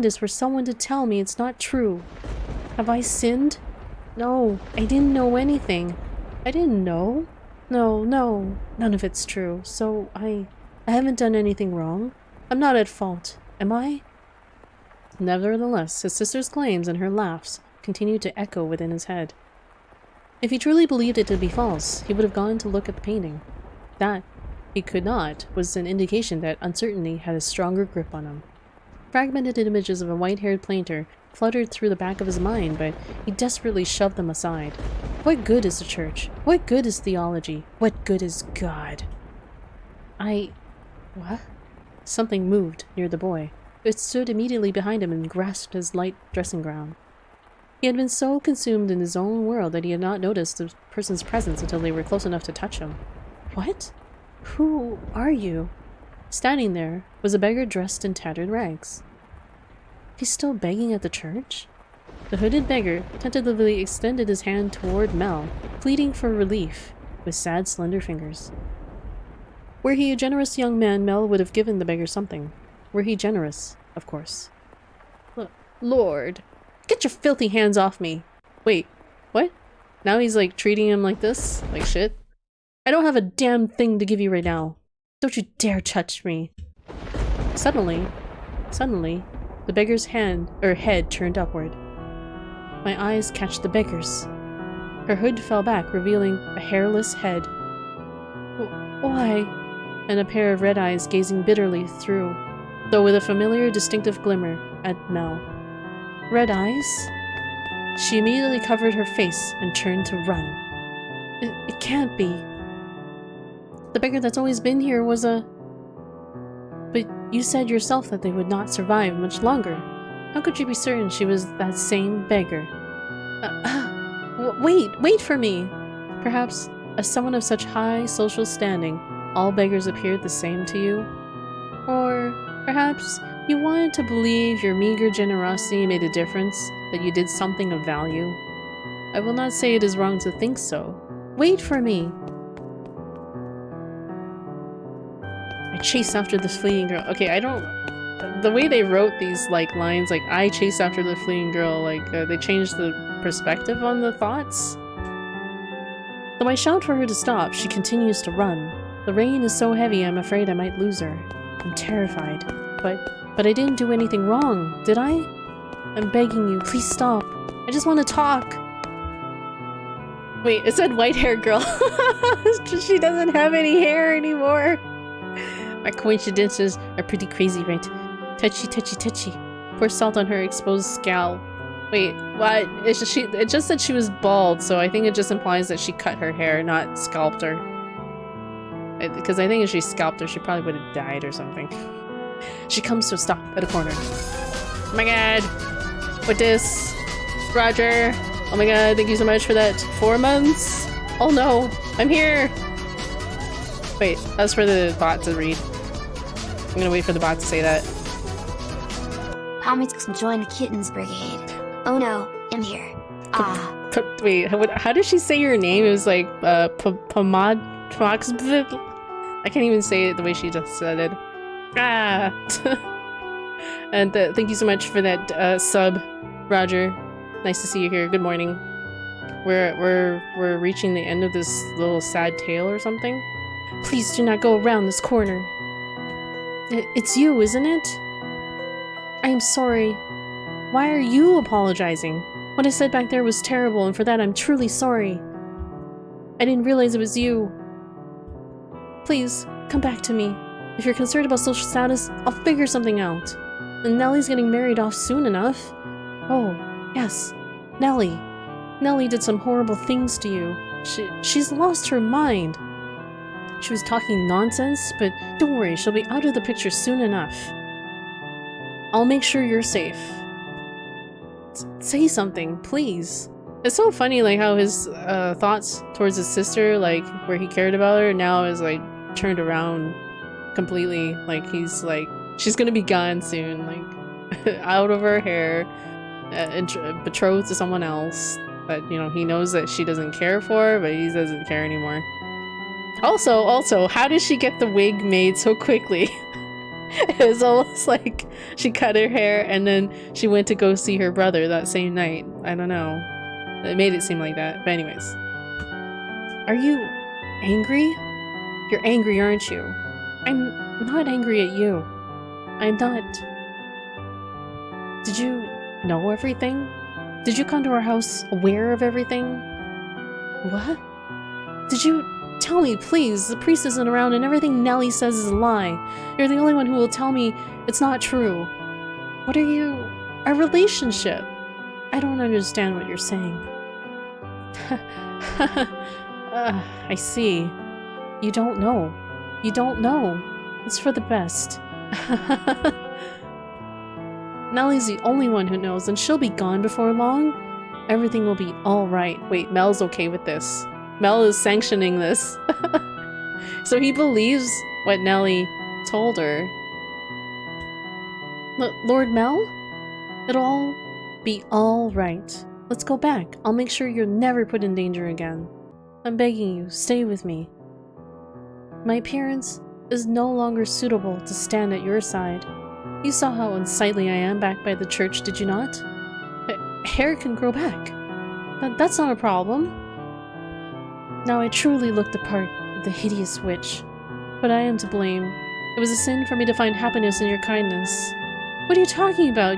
is for someone to tell me it's not true. Have I sinned? No, I didn't know anything. I didn't know. No, none of it's true. So I haven't done anything wrong. I'm not at fault, am I? Nevertheless, his sister's claims and her laughs continued to echo within his head. If he truly believed it to be false, he would have gone to look at the painting. That he could not was an indication that uncertainty had a stronger grip on him. Fragmented images of a white-haired painter fluttered through the back of his mind, but he desperately shoved them aside. What good is the church? What good is theology? What good is God? What? Something moved near the boy. It stood immediately behind him and grasped his light dressing gown. He had been so consumed in his own world that he had not noticed the person's presence until they were close enough to touch him. What? Who are you? Standing there was a beggar dressed in tattered rags. He's still begging at the church? The hooded beggar tentatively extended his hand toward Mel, pleading for relief, with sad, slender fingers. Were he a generous young man, Mel would have given the beggar something. Were he generous, of course. Lord, get your filthy hands off me! Wait, what? Now he's like treating him like this? Like shit? I don't have a damn thing to give you right now. Don't you dare touch me. Suddenly, the beggar's head turned upward. My eyes catch the beggar's. Her hood fell back, revealing a hairless head. Why? And a pair of red eyes gazing bitterly through, though with a familiar, distinctive glimmer, at Mel. Red eyes? She immediately covered her face and turned to run. It can't be. The beggar that's always been here was a... But you said yourself that they would not survive much longer. How could you be certain she was that same beggar? Wait for me! Perhaps, as someone of such high social standing, all beggars appeared the same to you? Or perhaps you wanted to believe your meager generosity made a difference, that you did something of value? I will not say it is wrong to think so. Wait for me! I chased after the fleeing girl. Okay, I don't... The way they wrote these, like, lines, like, I chased after the fleeing girl, like, they changed the perspective on the thoughts. Though I shout for her to stop, she continues to run. The rain is so heavy, I'm afraid I might lose her. I'm terrified. But I didn't do anything wrong, did I? I'm begging you, please stop. I just want to talk. Wait, it said white-haired girl. She doesn't have any hair anymore. My coincidences are pretty crazy, right? Touchy, touchy, touchy. Pour salt on her exposed scalp. Wait, what? It just said she was bald, so I think it just implies that she cut her hair, not scalped her. Because I think if she scalped her, she probably would have died or something. She comes to a stop at a corner. Oh my god! What this? Roger! Oh my god, thank you so much for that. 4 months? Oh no, I'm here! Wait, that's for the bot to read. I'm gonna wait for the bot to say that. Pomix join the Kittens Brigade. Oh no, I'm here. Wait, how did she say your name? It was like, Pomad... I can't even say it the way she just said it. Ah! And thank you so much for that sub, Roger. Nice to see you here. Good morning. We're reaching the end of this little sad tale or something. Please do not go around this corner. It's you, isn't it? I am sorry. Why are you apologizing? What I said back there was terrible, and for that I'm truly sorry. I didn't realize it was you. Please, come back to me. If you're concerned about social status, I'll figure something out. And Nellie's getting married off soon enough. Oh, yes, Nellie. Nellie did some horrible things to you. She's lost her mind. She was talking nonsense, but don't worry, she'll be out of the picture soon enough. I'll make sure you're safe. say something, please. It's so funny, like, how his thoughts towards his sister, like, where he cared about her, now is, like, turned around completely. Like, he's, like, she's gonna be gone soon, like, out of her hair, betrothed to someone else that, you know, he knows that she doesn't care for, but he doesn't care anymore. Also, how did she get the wig made so quickly? It was almost like she cut her hair and then she went to go see her brother that same night. I don't know. It made it seem like that. But anyways. Are you angry? You're angry, aren't you? I'm not angry at you. I'm not. Did you know everything? Did you come to our house aware of everything? What? Did you tell me, please? The priest isn't around and everything Nellie says is a lie. You're the only one who will tell me it's not true. What are you? Our relationship. I don't understand what you're saying. I see. You don't know. You don't know. It's for the best. Nellie's the only one who knows, and she'll be gone before long. Everything will be alright. Wait, Mel's okay with this. Mel is sanctioning this. So he believes what Nellie told her. Lord Mel? It'll all be alright. Let's go back. I'll make sure you're never put in danger again. I'm begging you, stay with me. My appearance is no longer suitable to stand at your side. You saw how unsightly I am back by the church, did you not? Hair can grow back. That's not a problem. Now I truly look the part of the hideous witch. But I am to blame. It was a sin for me to find happiness in your kindness. What are you talking about?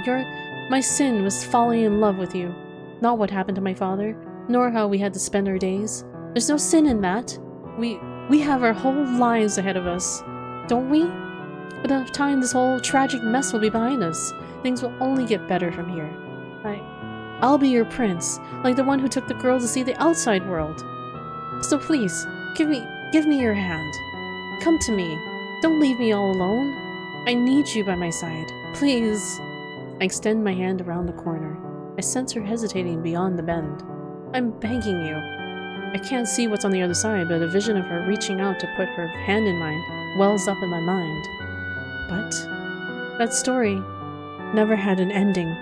My sin was falling in love with you. Not what happened to my father, nor how we had to spend our days. There's no sin in that. We have our whole lives ahead of us, don't we? By the time this whole tragic mess will be behind us, things will only get better from here. I'll be your prince, like the one who took the girl to see the outside world. So please, give me your hand. Come to me. Don't leave me all alone. I need you by my side. Please. I extend my hand around the corner. I sense her hesitating beyond the bend. I'm begging you. I can't see what's on the other side, but a vision of her reaching out to put her hand in mine wells up in my mind. But that story never had an ending.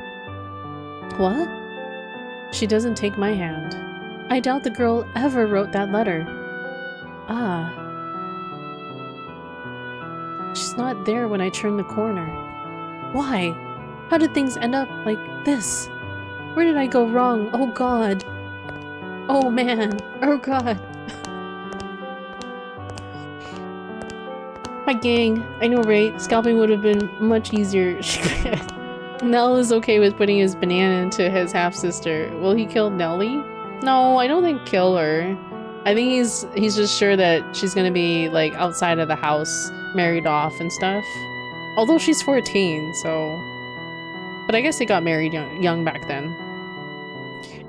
What? She doesn't take my hand. I doubt the girl ever wrote that letter. Ah. She's not there when I turn the corner. Why? How did things end up like this? Where did I go wrong? Oh God. Oh man. Oh God. Hi gang. I know, right? Scalping would have been much easier. Nell is okay with putting his banana into his half-sister. Will he kill Nellie? No, I don't think kill her. I think he's just sure that she's gonna be like outside of the house, married off and stuff. Although she's 14, so... But I guess they got married young back then.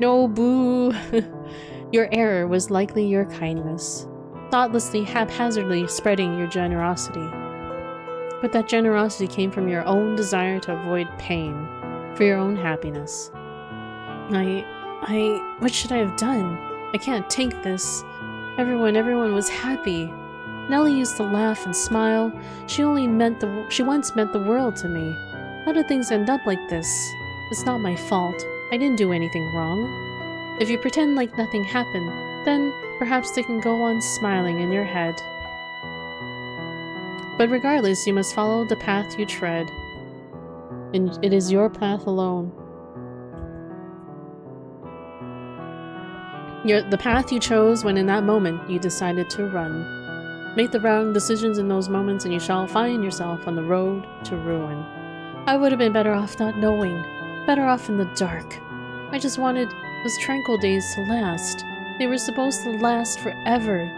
No, boo! Your error was likely your kindness. Thoughtlessly, haphazardly spreading your generosity. But that generosity came from your own desire to avoid pain, for your own happiness. What should I have done? I can't take this. Everyone was happy. Nellie used to laugh and smile. She once meant the world to me. How did things end up like this? It's not my fault. I didn't do anything wrong. If you pretend like nothing happened, then perhaps they can go on smiling in your head. But regardless, you must follow the path you tread. And it is your path alone. The path you chose when in that moment you decided to run. Make the wrong decisions in those moments and you shall find yourself on the road to ruin. I would have been better off not knowing. Better off in the dark. I just wanted those tranquil days to last. They were supposed to last forever.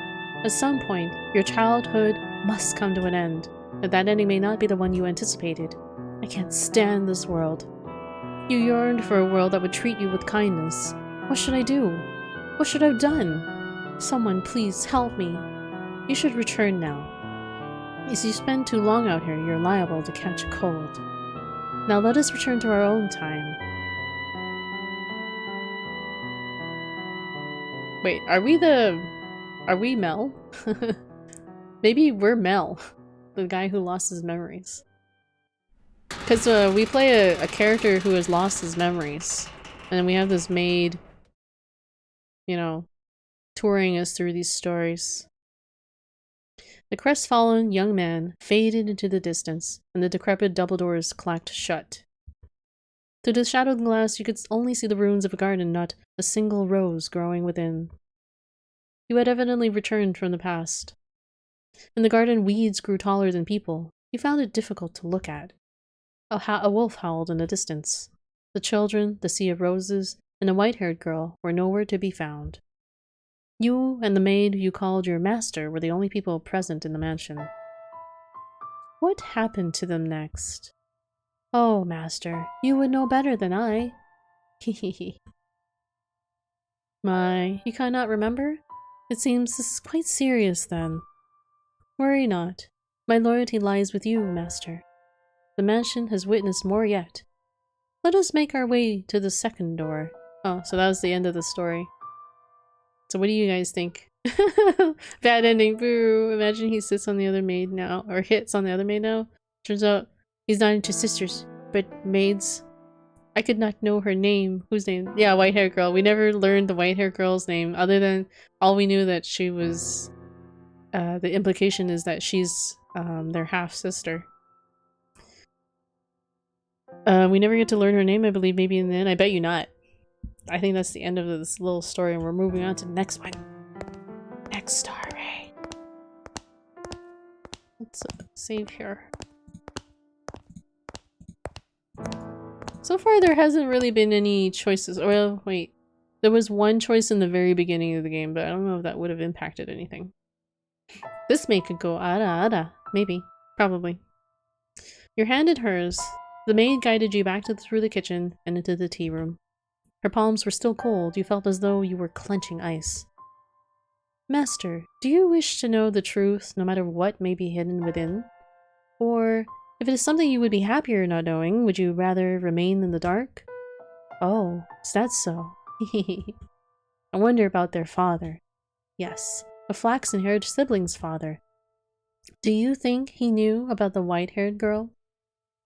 At some point, your childhood must come to an end, but that ending may not be the one you anticipated. I can't stand this world. You yearned for a world that would treat you with kindness. What should I do? What should I have done? Someone please help me. You should return now. If you spend too long out here, you're liable to catch a cold. Now let us return to our own time. Wait, are we Mel? Maybe we're Mel, the guy who lost his memories. Because we play a character who has lost his memories. And then we have this maid, you know, touring us through these stories. The crestfallen young man faded into the distance, and the decrepit double doors clacked shut. Through the shadowed glass, you could only see the ruins of a garden, not a single rose growing within. You had evidently returned from the past. In the garden, weeds grew taller than people. You found it difficult to look at. A wolf howled in the distance. The children, the sea of roses, and a white-haired girl were nowhere to be found. You and the maid you called your master were the only people present in the mansion. What happened to them next? Oh, master, you would know better than I. Hehehe. My, you cannot remember? It seems this is quite serious then. Worry not. My loyalty lies with you, master. The mansion has witnessed more yet. Let us make our way to the second door. Oh, so that was the end of the story. So what do you guys think? Bad ending, boo! Imagine he sits on the other maid now, or hits on the other maid now. Turns out he's not into sisters, but maids. I could not know her name. Whose name? Yeah, white-haired girl. We never learned the white-haired girl's name, other than all we knew that she was... the implication is that she's their half-sister. We never get to learn her name, I believe, maybe in the end. I bet you not. I think that's the end of this little story, and we're moving on to the next one. Next story. Let's save here. So far, there hasn't really been any choices. Well, wait. There was one choice in the very beginning of the game, but I don't know if that would have impacted anything. This maid could go ada ada. Maybe. Probably. Your hand in hers. The maid guided you back through the kitchen and into the tea room. Her palms were still cold. You felt as though you were clenching ice. Master, do you wish to know the truth no matter what may be hidden within? Or, if it is something you would be happier not knowing, would you rather remain in the dark? Oh, is that so? I wonder about their father. Yes, a flaxen-haired sibling's father. Do you think he knew about the white-haired girl?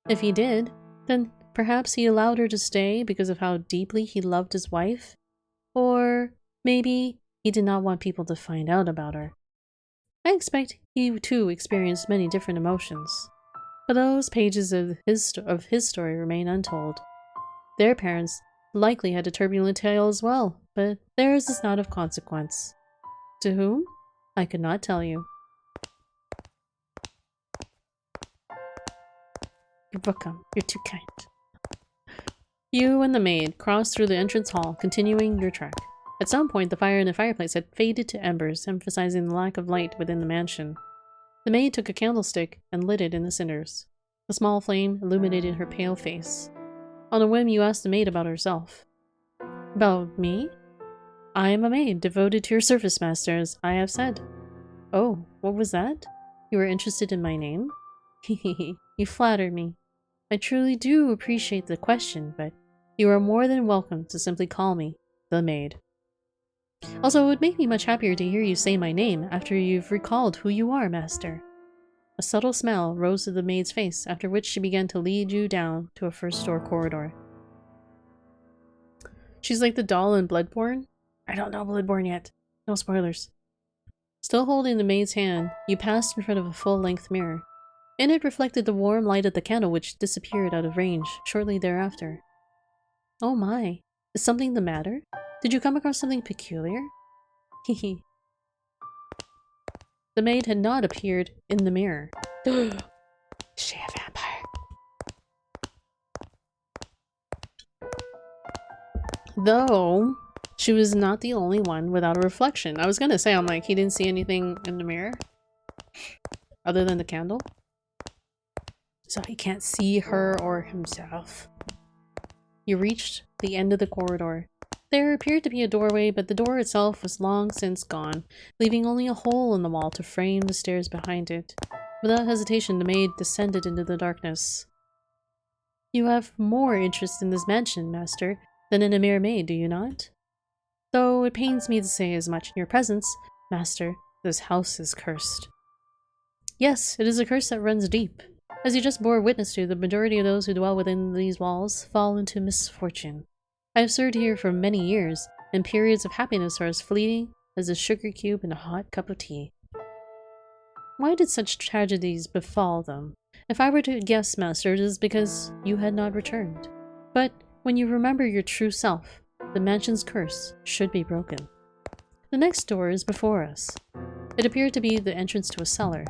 If he did, then perhaps he allowed her to stay because of how deeply he loved his wife? Or maybe he did not want people to find out about her. I expect he too experienced many different emotions. But those pages of his story remain untold. Their parents likely had a turbulent tale as well, but theirs is not of consequence. To whom? I could not tell you. You're welcome. You're too kind. You and the maid crossed through the entrance hall, continuing your trek. At some point, the fire in the fireplace had faded to embers, emphasizing the lack of light within the mansion. The maid took a candlestick and lit it in the cinders. A small flame illuminated her pale face. On a whim, you asked the maid about herself. About me? I am a maid, devoted to your service, master, as I have said. Oh, what was that? You were interested in my name? Hehehe, you flatter me. I truly do appreciate the question, but you are more than welcome to simply call me the maid. Also, it would make me much happier to hear you say my name after you've recalled who you are, master. A subtle smile rose to the maid's face, after which she began to lead you down to a first-floor corridor. She's like the doll in Bloodborne? I don't know Bloodborne yet. No spoilers. Still holding the maid's hand, you passed in front of a full-length mirror. In it reflected the warm light of the candle, which disappeared out of range shortly thereafter. Oh my, is something the matter? Did you come across something peculiar? Hehe. The maid had not appeared in the mirror. Is she a vampire? Though, she was not the only one without a reflection. I was gonna say, I'm like, he didn't see anything in the mirror? Other than the candle? So he can't see her or himself. You reached the end of the corridor. There appeared to be a doorway, but the door itself was long since gone, leaving only a hole in the wall to frame the stairs behind it. Without hesitation, the maid descended into the darkness. You have more interest in this mansion, master, than in a mere maid, do you not? Though it pains me to say as much in your presence, Master, this house is cursed. Yes, it is a curse that runs deep. As you just bore witness to, the majority of those who dwell within these walls fall into misfortune. I have served here for many years, and periods of happiness are as fleeting as a sugar cube in a hot cup of tea. Why did such tragedies befall them? If I were to guess, Master, it is because you had not returned. But when you remember your true self, the mansion's curse should be broken. The next door is before us. It appeared to be the entrance to a cellar.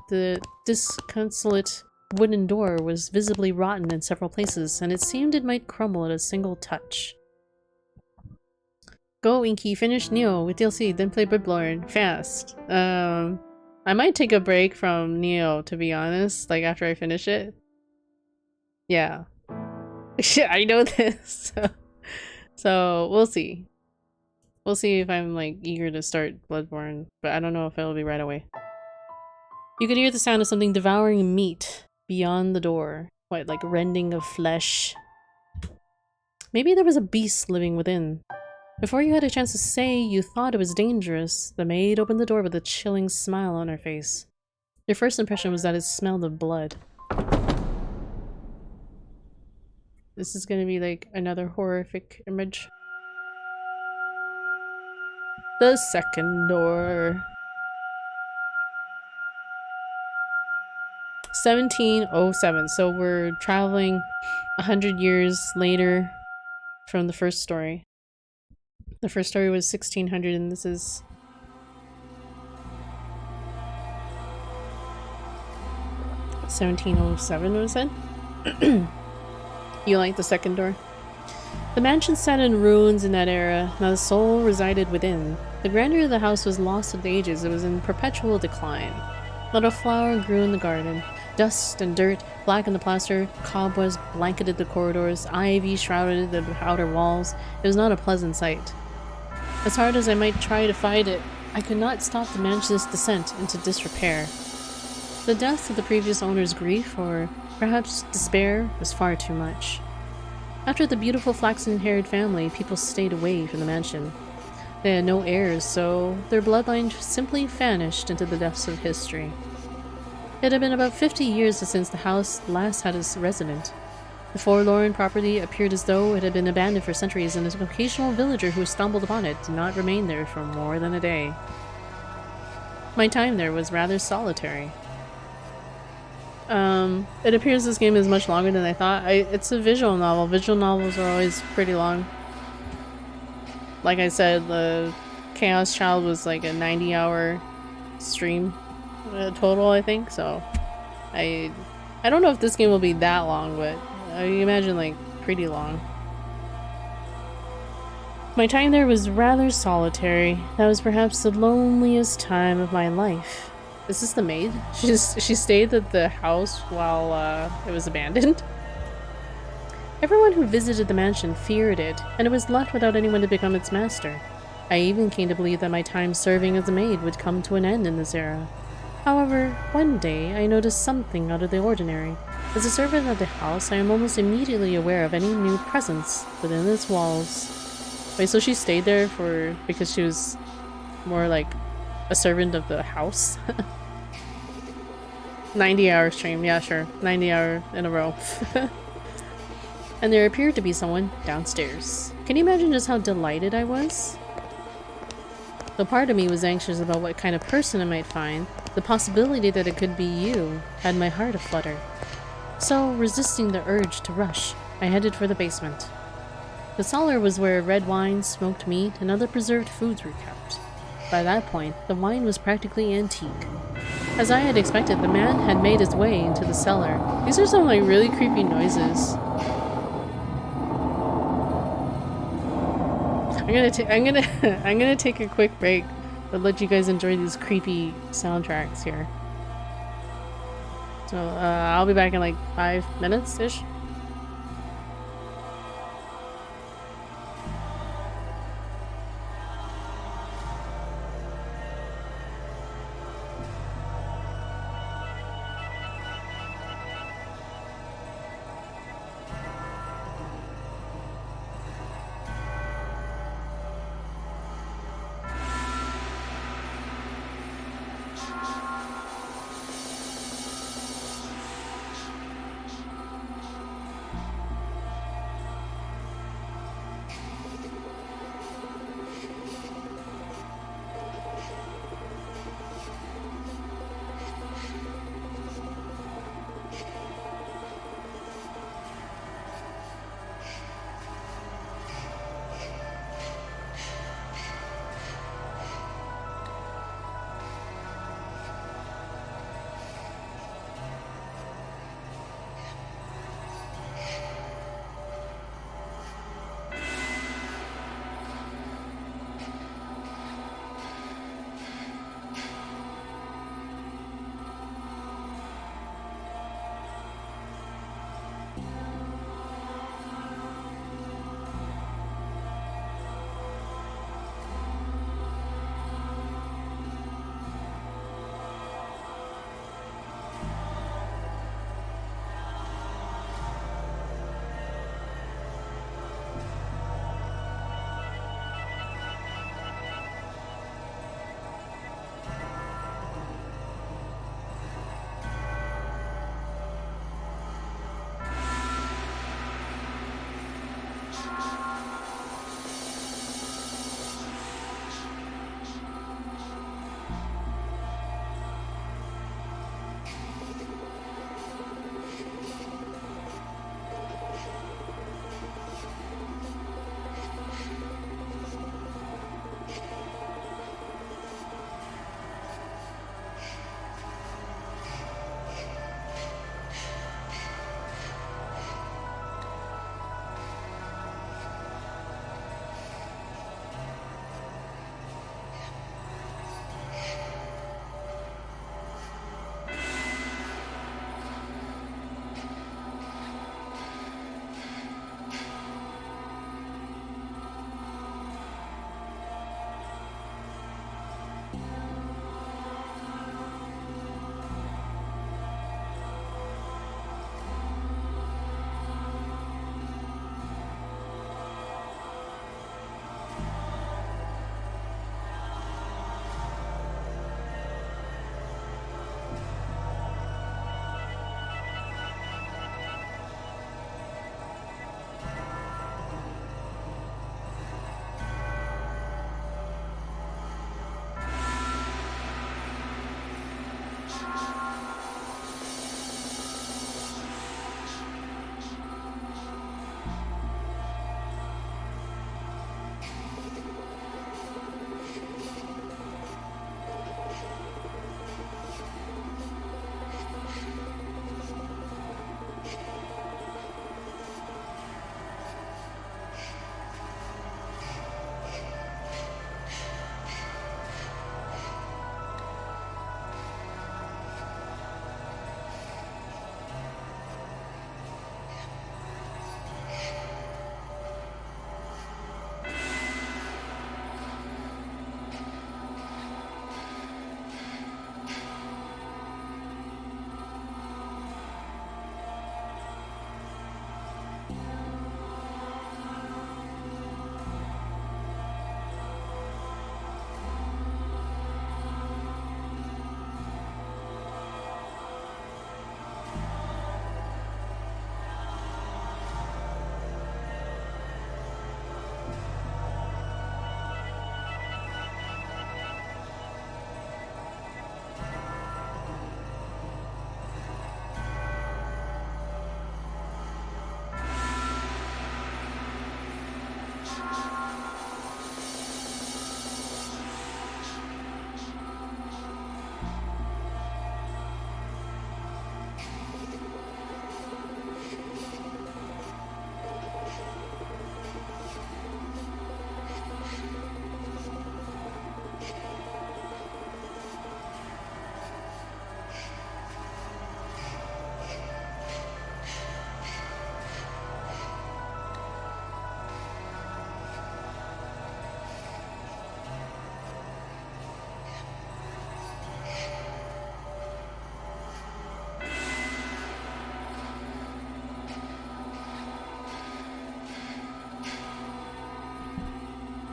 The disconsolate wooden door was visibly rotten in several places, and it seemed it might crumble at a single touch. Go, Inky, finish Neo with DLC, then play Bloodborne. Fast. I might take a break from Neo, to be honest, like after I finish it. Yeah. I know this. So we'll see. We'll see if I'm like eager to start Bloodborne, but I don't know if it'll be right away. You could hear the sound of something devouring meat beyond the door. What, like rending of flesh? Maybe there was a beast living within. Before you had a chance to say you thought it was dangerous, the maid opened the door with a chilling smile on her face. Your first impression was that it smelled of blood. This is gonna be like another horrific image. The second door. 1707, so we're traveling 100 years later from the first story. The first story was 1600 and this is... (1707) was it? You like the second door? The mansion sat in ruins in that era, not a soul resided within. The grandeur of the house was lost with the ages, it was in perpetual decline. Not a flower grew in the garden. Dust and dirt blackened the plaster, cobwebs blanketed the corridors, ivy shrouded the outer walls. It was not a pleasant sight. As hard as I might try to fight it, I could not stop the mansion's descent into disrepair. The death of the previous owner's grief, or perhaps despair, was far too much. After the beautiful flaxen-haired family, people stayed away from the mansion. They had no heirs, so their bloodline simply vanished into the depths of history. It had been about 50 years since the house last had its resident. The forlorn property appeared as though it had been abandoned for centuries, and an occasional villager who stumbled upon it did not remain there for more than a day. My time there was rather solitary. It appears this game is much longer than I thought. It's a visual novel. Visual novels are always pretty long. Like I said, the Chaos Child was like a 90-hour stream total, I think, so I don't know if this game will be that long, but I imagine like pretty long. My time there was rather solitary. That was perhaps the loneliest time of my life. Is this the maid? She stayed at the house while it was abandoned? Everyone who visited the mansion feared it, and it was left without anyone to become its master. I even came to believe that my time serving as a maid would come to an end in this era. However, one day I noticed something out of the ordinary. As a servant of the house, I am almost immediately aware of any new presence within its walls. Wait, so she stayed there because she was more like a servant of the house? 90-hour stream, yeah, sure. 90-hour in a row. And there appeared to be someone downstairs. Can you imagine just how delighted I was? Though part of me was anxious about what kind of person I might find, the possibility that it could be you had my heart aflutter. So, resisting the urge to rush, I headed for the basement. The cellar was where red wine, smoked meat, and other preserved foods were kept. By that point, the wine was practically antique. As I had expected, the man had made his way into the cellar. These are some like really creepy noises. I'm gonna take a quick break, but let you guys enjoy these creepy soundtracks here. So I'll be back in like 5 minutes ish.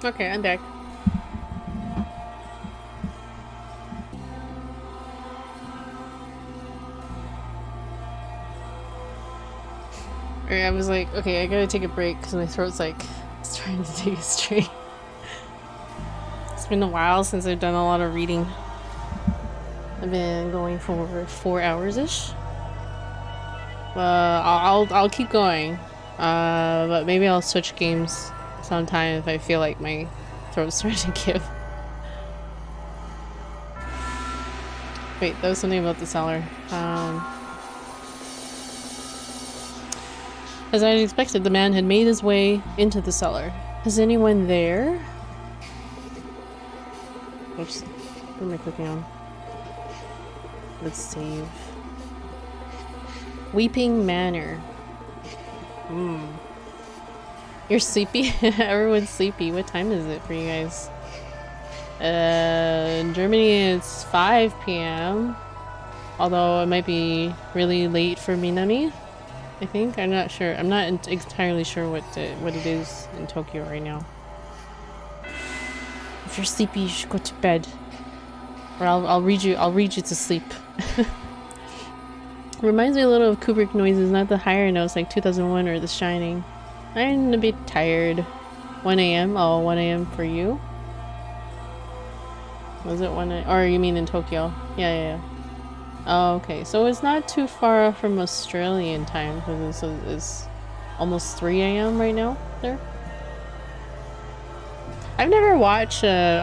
Okay, I'm back. I was like, okay, I gotta take a break because my throat's like, it's trying to take a strain. It's been a while since I've done a lot of reading. I've been going for 4 hours-ish. I'll keep going. But maybe I'll switch games sometime if I feel like my throat's starting to give. Wait, there was something about the cellar. As I had expected, the man had made his way into the cellar. Is anyone there? Oops. What am I clicking on? Let's save. Weeping Manor. You're sleepy? Everyone's sleepy. What time is it for you guys? In Germany it's 5 p.m. Although it might be really late for Minami. I think. I'm not sure. I'm not entirely sure what it is in Tokyo right now. If you're sleepy, you should go to bed. Or I'll read you to sleep. Reminds me a little of Kubrick noises, not the higher notes like 2001 or The Shining. I'm a bit tired. 1 a.m. Oh, 1 a.m. for you? Was it 1 a.m.? Or you mean in Tokyo? Yeah. Oh, okay. So it's not too far off from Australian time because it's almost 3 a.m. right now there. I've never watched a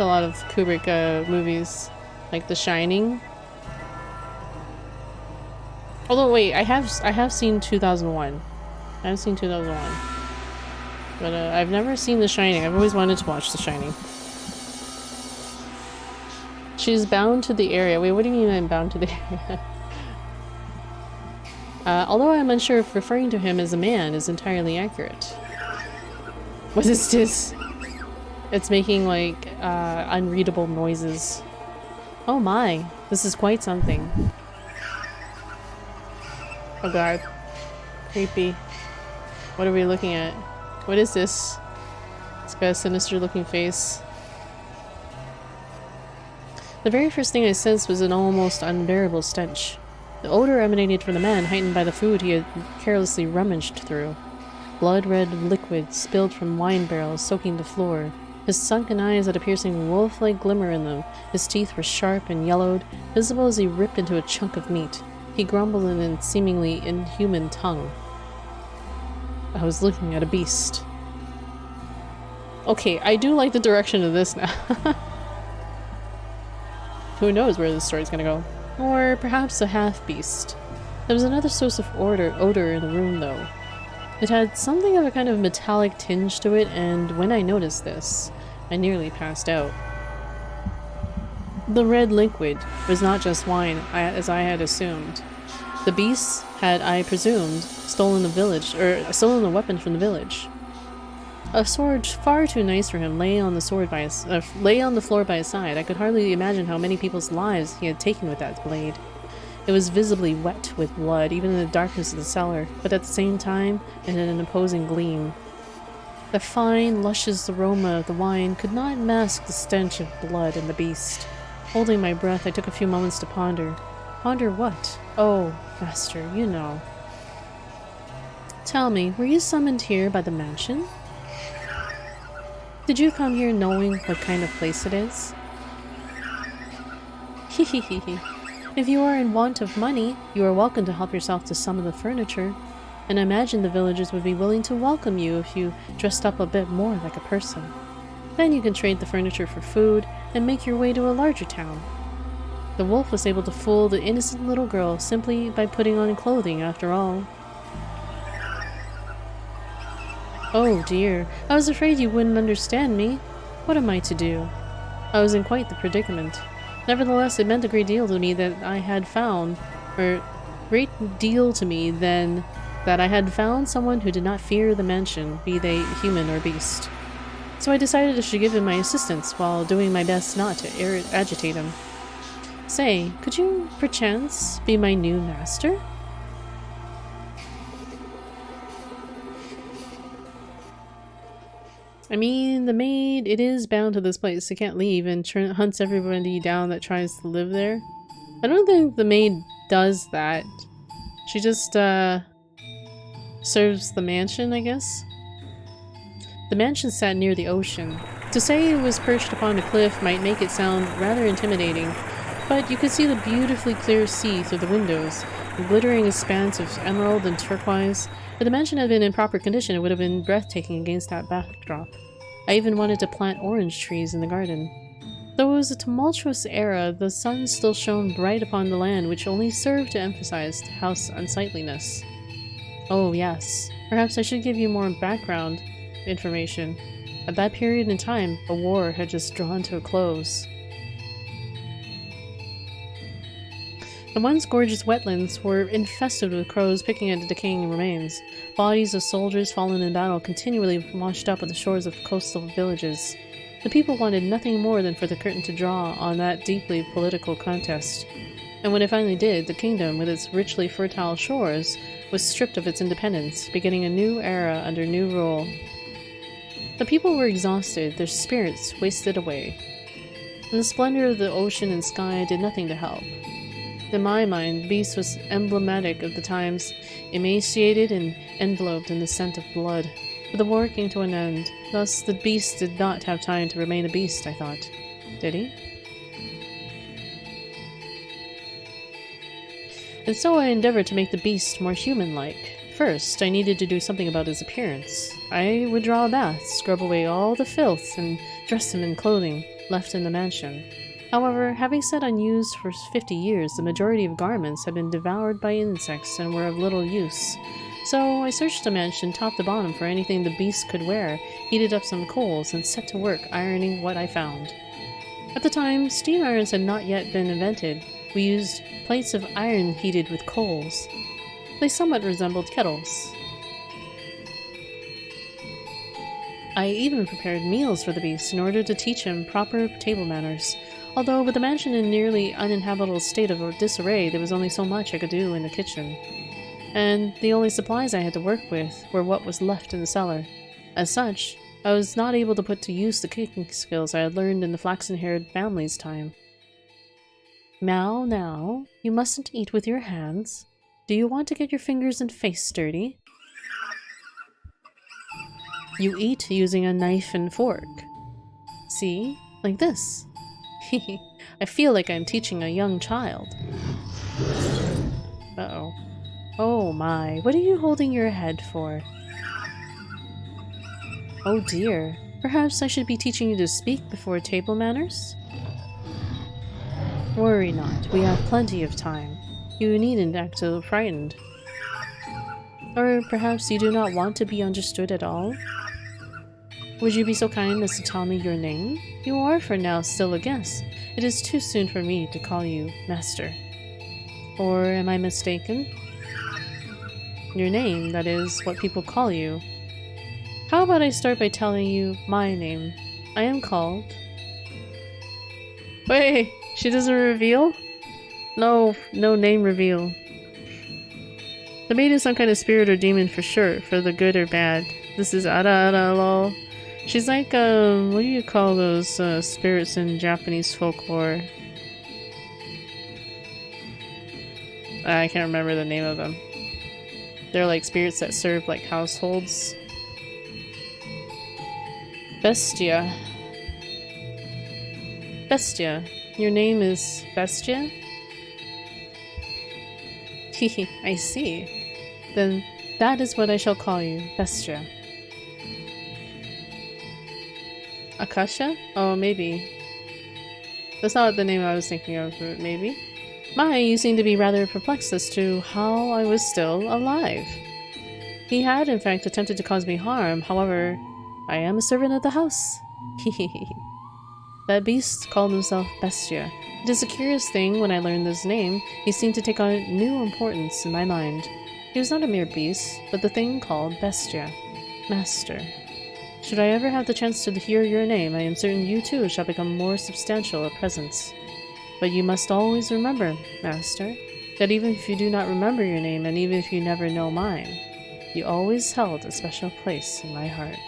lot of Kubrick movies like The Shining. Although wait, I have seen 2001. I've seen 2001. But I've never seen The Shining. I've always wanted to watch The Shining. She's bound to the area. Wait, what do you mean I'm bound to the area? Although I'm unsure if referring to him as a man is entirely accurate. What is this? It's making like unreadable noises. Oh my, this is quite something. Oh god. Creepy. What are we looking at? What is this? It's got a sinister looking face. The very first thing I sensed was an almost unbearable stench. The odor emanated from the man, heightened by the food he had carelessly rummaged through. Blood-red liquid spilled from wine barrels, soaking the floor. His sunken eyes had a piercing wolf-like glimmer in them. His teeth were sharp and yellowed, visible as he ripped into a chunk of meat. He grumbled in a seemingly inhuman tongue. I was looking at a beast. Okay, I do like the direction of this now. Who knows where this story's gonna go. Or perhaps a half-beast. There was another source of odor in the room, though. It had something of a kind of metallic tinge to it, and when I noticed this, I nearly passed out. The red liquid was not just wine, as I had assumed. The beast had, I presumed, stolen a weapon from the village. A sword far too nice for him lay on the floor by his side. I could hardly imagine how many people's lives he had taken with that blade. It was visibly wet with blood, even in the darkness of the cellar, but at the same time it had an imposing gleam. The fine, luscious aroma of the wine could not mask the stench of blood and the beast. Holding my breath, I took a few moments to ponder. Ponder what? Oh, master, you know. Tell me, were you summoned here by the mansion? Did you come here knowing what kind of place it is? Hehehehe. If you are in want of money, you are welcome to help yourself to some of the furniture, and I imagine the villagers would be willing to welcome you if you dressed up a bit more like a person. Then you can trade the furniture for food and make your way to a larger town. The wolf was able to fool the innocent little girl simply by putting on clothing after all. Oh dear, I was afraid you wouldn't understand me. What am I to do? I was in quite the predicament. Nevertheless, it meant a great deal to me that I had found someone who did not fear the mansion, be they human or beast. So I decided I should give him my assistance while doing my best not to agitate him. Say, could you, perchance, be my new master? I mean, the maid, it is bound to this place. It can't leave and hunts everybody down that tries to live there. I don't think the maid does that. She just, serves the mansion, I guess? The mansion sat near the ocean. To say it was perched upon a cliff might make it sound rather intimidating, but you could see the beautifully clear sea through the windows, a glittering expanse of emerald and turquoise. If the mansion had been in proper condition, it would have been breathtaking against that backdrop. I even wanted to plant orange trees in the garden. Though it was a tumultuous era, the sun still shone bright upon the land, which only served to emphasize the house's unsightliness. Oh yes, perhaps I should give you more background information. At that period in time, a war had just drawn to a close. The once gorgeous wetlands were infested with crows picking at the decaying remains. Bodies of soldiers fallen in battle continually washed up at the shores of coastal villages. The people wanted nothing more than for the curtain to draw on that deeply political contest. And when it finally did, the kingdom, with its richly fertile shores, was stripped of its independence, beginning a new era under new rule. The people were exhausted, their spirits wasted away. And the splendor of the ocean and sky did nothing to help. In my mind, the beast was emblematic of the times, emaciated and enveloped in the scent of blood. But the war came to an end. Thus, the beast did not have time to remain a beast, I thought. Did he? And so I endeavored to make the beast more human-like. First, I needed to do something about his appearance. I would draw a bath, scrub away all the filth, and dress him in clothing left in the mansion. However, having sat unused for 50 years, the majority of garments had been devoured by insects and were of little use. So I searched the mansion top to bottom for anything the beast could wear, heated up some coals, and set to work ironing what I found. At the time, steam irons had not yet been invented. We used plates of iron heated with coals. They somewhat resembled kettles. I even prepared meals for the beast in order to teach him proper table manners. Although with the mansion in a nearly uninhabitable state of disarray, there was only so much I could do in the kitchen. And the only supplies I had to work with were what was left in the cellar. As such, I was not able to put to use the cooking skills I had learned in the flaxen-haired family's time. Now, you mustn't eat with your hands. Do you want to get your fingers and face dirty? You eat using a knife and fork. See? Like this. I feel like I'm teaching a young child. Uh-oh. Oh my, what are you holding your head for? Oh dear, perhaps I should be teaching you to speak before table manners? Worry not, we have plenty of time. You needn't act so frightened. Or perhaps you do not want to be understood at all? Would you be so kind as to tell me your name? You are for now still a guest. It is too soon for me to call you Master. Or am I mistaken? Your name, that is, what people call you. How about I start by telling you my name? I am called... Wait, she doesn't reveal? No name reveal. The maid is some kind of spirit or demon for sure, for the good or bad. This is Ara lol. She's like, what do you call those spirits in Japanese folklore? I can't remember the name of them. They're like spirits that serve like households. Bestia. Bestia. Your name is Bestia? Hehe, I see. Then that is what I shall call you, Bestia. Akasha? Oh, maybe. That's not the name I was thinking of, but maybe. My, you seem to be rather perplexed as to how I was still alive. He had, in fact, attempted to cause me harm, however, I am a servant of the house. Hehehe. That beast called himself Bestia. It is a curious thing, when I learned this name, he seemed to take on new importance in my mind. He was not a mere beast, but the thing called Bestia. Master. Should I ever have the chance to hear your name, I am certain you too shall become more substantial a presence. But you must always remember, Master, that even if you do not remember your name, and even if you never know mine, you always held a special place in my heart.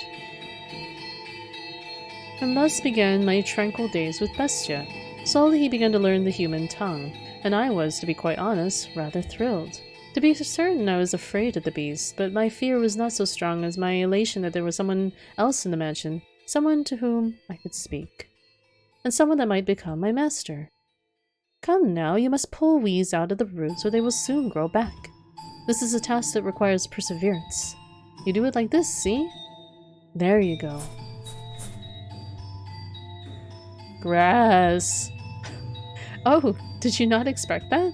And thus began my tranquil days with Bestia. Slowly he began to learn the human tongue, and I was, to be quite honest, rather thrilled. To be certain, I was afraid of the beast, but my fear was not so strong as my elation that there was someone else in the mansion, someone to whom I could speak, and someone that might become my master. Come now, you must pull weeds out of the roots or they will soon grow back. This is a task that requires perseverance. You do it like this, see? There you go. Grass. Oh, did you not expect that?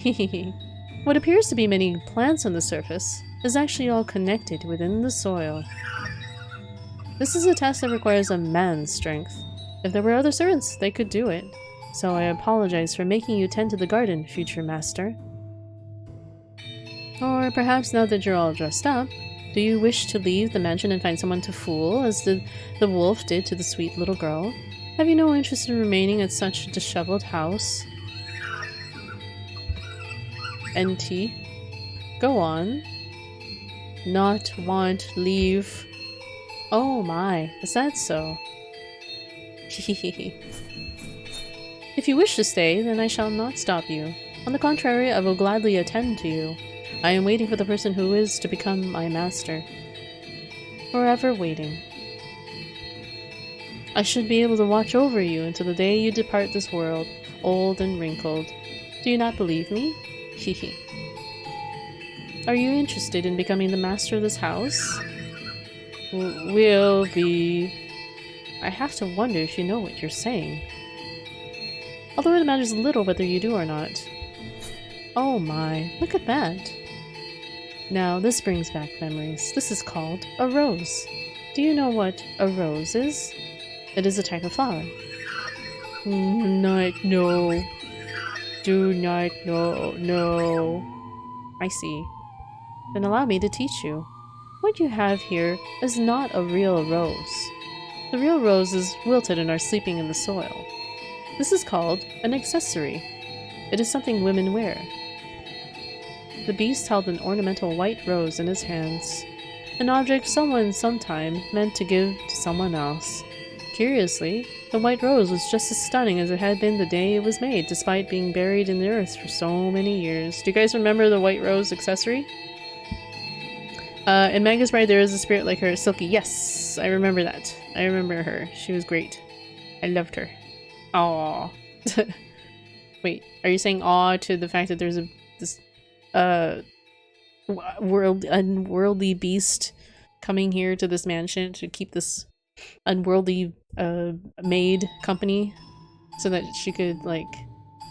Hehehe. What appears to be many plants on the surface is actually all connected within the soil. This is a task that requires a man's strength. If there were other servants, they could do it. So I apologize for making you tend to the garden, future master. Or perhaps now that you're all dressed up, do you wish to leave the mansion and find someone to fool, as the wolf did to the sweet little girl? Have you no interest in remaining at such a disheveled house? NT. Go on. Not want, leave. Oh my, is that so? Hehehe. If you wish to stay, then I shall not stop you. On the contrary, I will gladly attend to you. I am waiting for the person who is to become my master. Forever waiting. I should be able to watch over you until the day you depart this world, old and wrinkled. Do you not believe me? Hehe. Are you interested in becoming the master of this house? Will be... I have to wonder if you know what you're saying. Although it matters little whether you do or not. Oh my, look at that. Now this brings back memories. This is called a rose. Do you know what a rose is? It is a type of flower. Not no. Do not know. No. I see. Then allow me to teach you. What you have here is not a real rose. The real roses wilted and are sleeping in the soil. This is called an accessory. It is something women wear. The beast held an ornamental white rose in his hands, an object someone sometime meant to give to someone else. Curiously, the white rose was just as stunning as it had been the day it was made, despite being buried in the earth for so many years. Do you guys remember the white rose accessory? In Manga's Bride, there is a spirit like her, Silky. Yes, I remember that. I remember her. She was great. I loved her. Aww. Wait, are you saying aw to the fact that there's this unworldly beast coming here to this mansion to keep this unworldly maid company so that she could like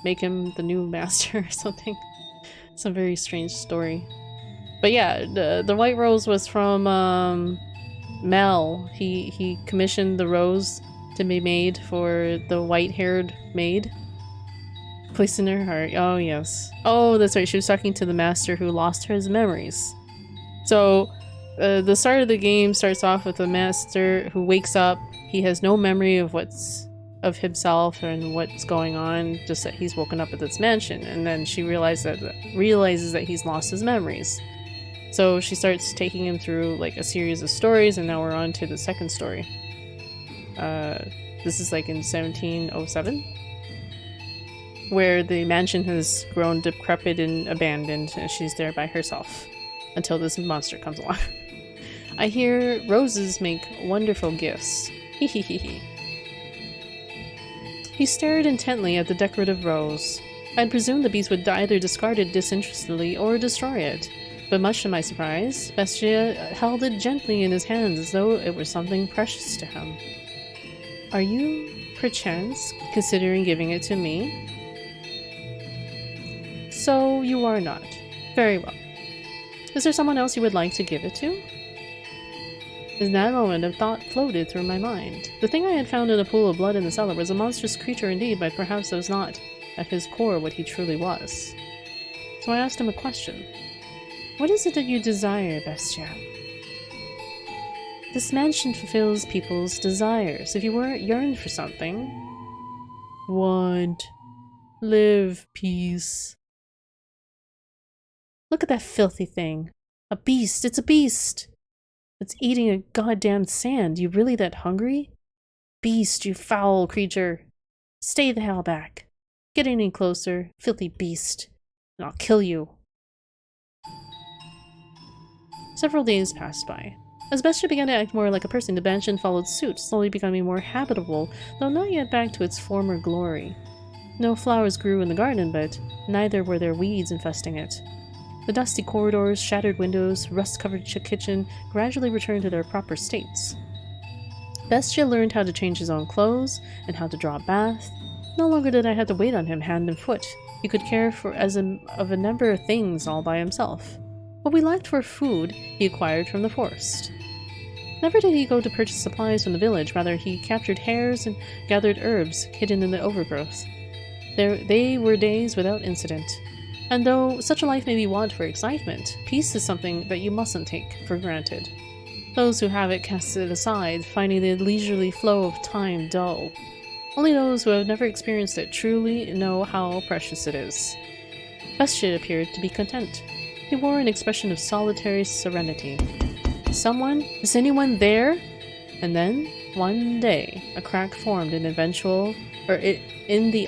make him the new master or something? It's a very strange story. But yeah, the white rose was from Mel. He commissioned the rose to be made for the white-haired maid. Placed in her heart. Oh, yes. Oh, that's right. She was talking to the master who lost his memories. So, the start of the game starts off with a master who wakes up. He has no memory of himself and what's going on, just that he's woken up at this mansion. And then she realizes that he's lost his memories. So she starts taking him through like a series of stories, and now we're on to the second story. This is like in 1707, where the mansion has grown decrepit and abandoned, and she's there by herself until this monster comes along. I hear roses make wonderful gifts. Hehehehe. He stared intently at the decorative rose. I'd presumed the beast would either discard it disinterestedly or destroy it. But much to my surprise, Bestia held it gently in his hands as though it were something precious to him. Are you, perchance, considering giving it to me? So you are not. Very well. Is there someone else you would like to give it to? In that moment, a thought floated through my mind. The thing I had found in a pool of blood in the cellar was a monstrous creature indeed, but perhaps it was not, at his core, what he truly was. So I asked him a question. What is it that you desire, Bestia? This mansion fulfills people's desires. If you yearned for something... Want... Live peace. Look at that filthy thing. A beast! It's a beast! It's eating a goddamn sand. You really that hungry? Beast, you foul creature! Stay the hell back. Get any closer, filthy beast, and I'll kill you. Several days passed by. As Bestia began to act more like a person, the mansion followed suit, slowly becoming more habitable, though not yet back to its former glory. No flowers grew in the garden, but neither were there weeds infesting it. The dusty corridors, shattered windows, rust-covered kitchen gradually returned to their proper states. Bestia learned how to change his own clothes and how to draw a bath. No longer did I have to wait on him hand and foot. He could care for of a number of things all by himself. What we lacked for food, he acquired from the forest. Never did he go to purchase supplies from the village, rather he captured hares and gathered herbs hidden in the overgrowth. They were days without incident. And though such a life may be wont for excitement, peace is something that you mustn't take for granted. Those who have it cast it aside, finding the leisurely flow of time dull. Only those who have never experienced it truly know how precious it is. Bestia appeared to be content. He wore an expression of solitary serenity. Is anyone there? And then, one day, a crack formed in the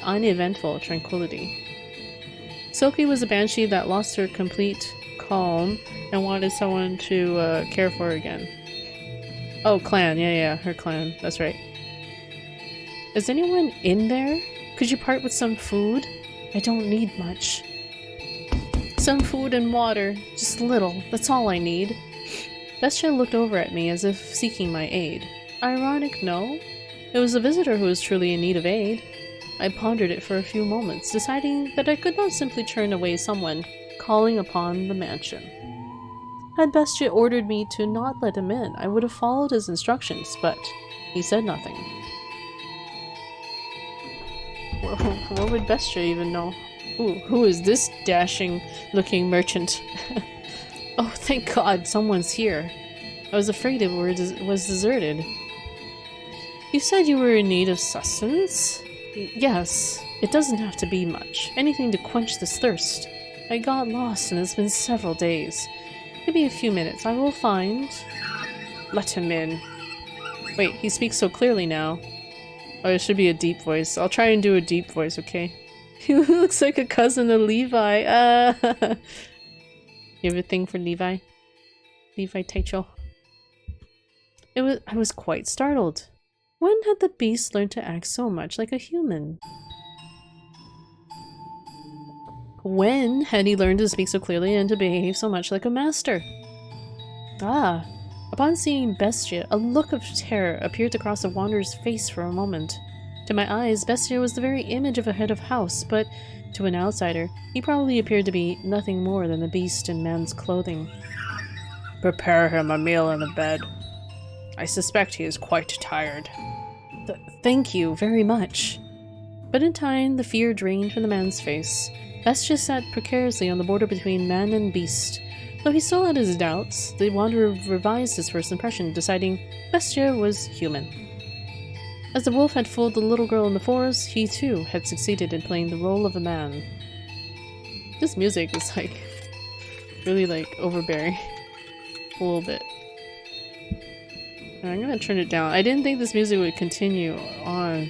uneventful tranquility. Silky was a banshee that lost her complete calm and wanted someone to care for her again. Oh, clan. Yeah, her clan. That's right. Is anyone in there? Could you part with some food? I don't need much. Some food and water. Just little. That's all I need. Bestia looked over at me as if seeking my aid. Ironic, no? It was the visitor who was truly in need of aid. I pondered it for a few moments, deciding that I could not simply turn away someone calling upon the mansion. Had Bestia ordered me to not let him in, I would have followed his instructions, but he said nothing. What would Bestia even know? Ooh, who is this dashing-looking merchant? Oh, thank God, someone's here. I was afraid it was deserted. You said you were in need of sustenance? Yes, it doesn't have to be much. Anything to quench this thirst. I got lost and it's been several days. Give me a few minutes. I will find... Let him in. Wait, he speaks so clearly now. Oh, it should be a deep voice. I'll try and do a deep voice, okay? He looks like a cousin of Levi. You have a thing for Levi? Levi Taicho. I was quite startled. When had the beast learned to act so much like a human? When had he learned to speak so clearly and to behave so much like a master? Ah! Upon seeing Bestia, a look of terror appeared to cross the wanderer's face for a moment. To my eyes, Bestia was the very image of a head of house, but to an outsider, he probably appeared to be nothing more than the beast in man's clothing. Prepare him a meal in the bed. I suspect he is quite tired. Thank you very much. But in time, the fear drained from the man's face. Bestia sat precariously on the border between man and beast. Though he still had his doubts, the wanderer revised his first impression, deciding Bestia was human. As the wolf had fooled the little girl in the forest, he too had succeeded in playing the role of a man. This music is really overbearing. A little bit. I'm gonna turn it down. I didn't think this music would continue on.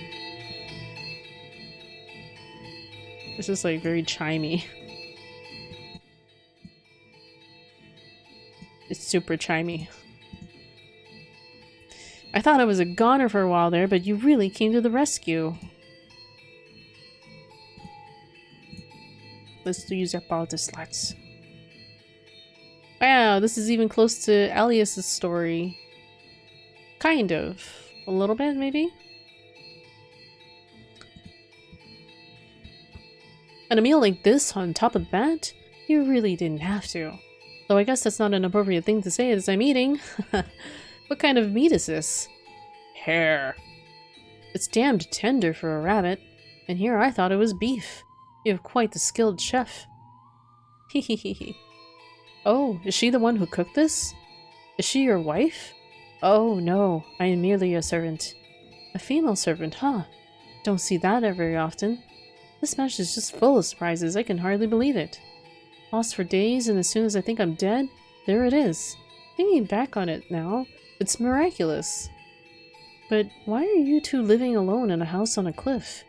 It's just very chimey. It's super chimey. I thought I was a goner for a while there, but you really came to the rescue. Let's use up all the sluts. Wow, this is even close to Alias's story. Kind of. A little bit, maybe? And a meal like this on top of that? You really didn't have to. Though I guess that's not an appropriate thing to say as I'm eating. What kind of meat is this? Hare. It's damned tender for a rabbit. And here I thought it was beef. You have quite the skilled chef. Hehehe. Oh, is she the one who cooked this? Is she your wife? Oh no, I am merely a servant. A female servant, huh? Don't see that very often. This match is just full of surprises, I can hardly believe it. Lost for days, and as soon as I think I'm dead, there it is. Thinking back on it now, it's miraculous. But why are you two living alone in a house on a cliff?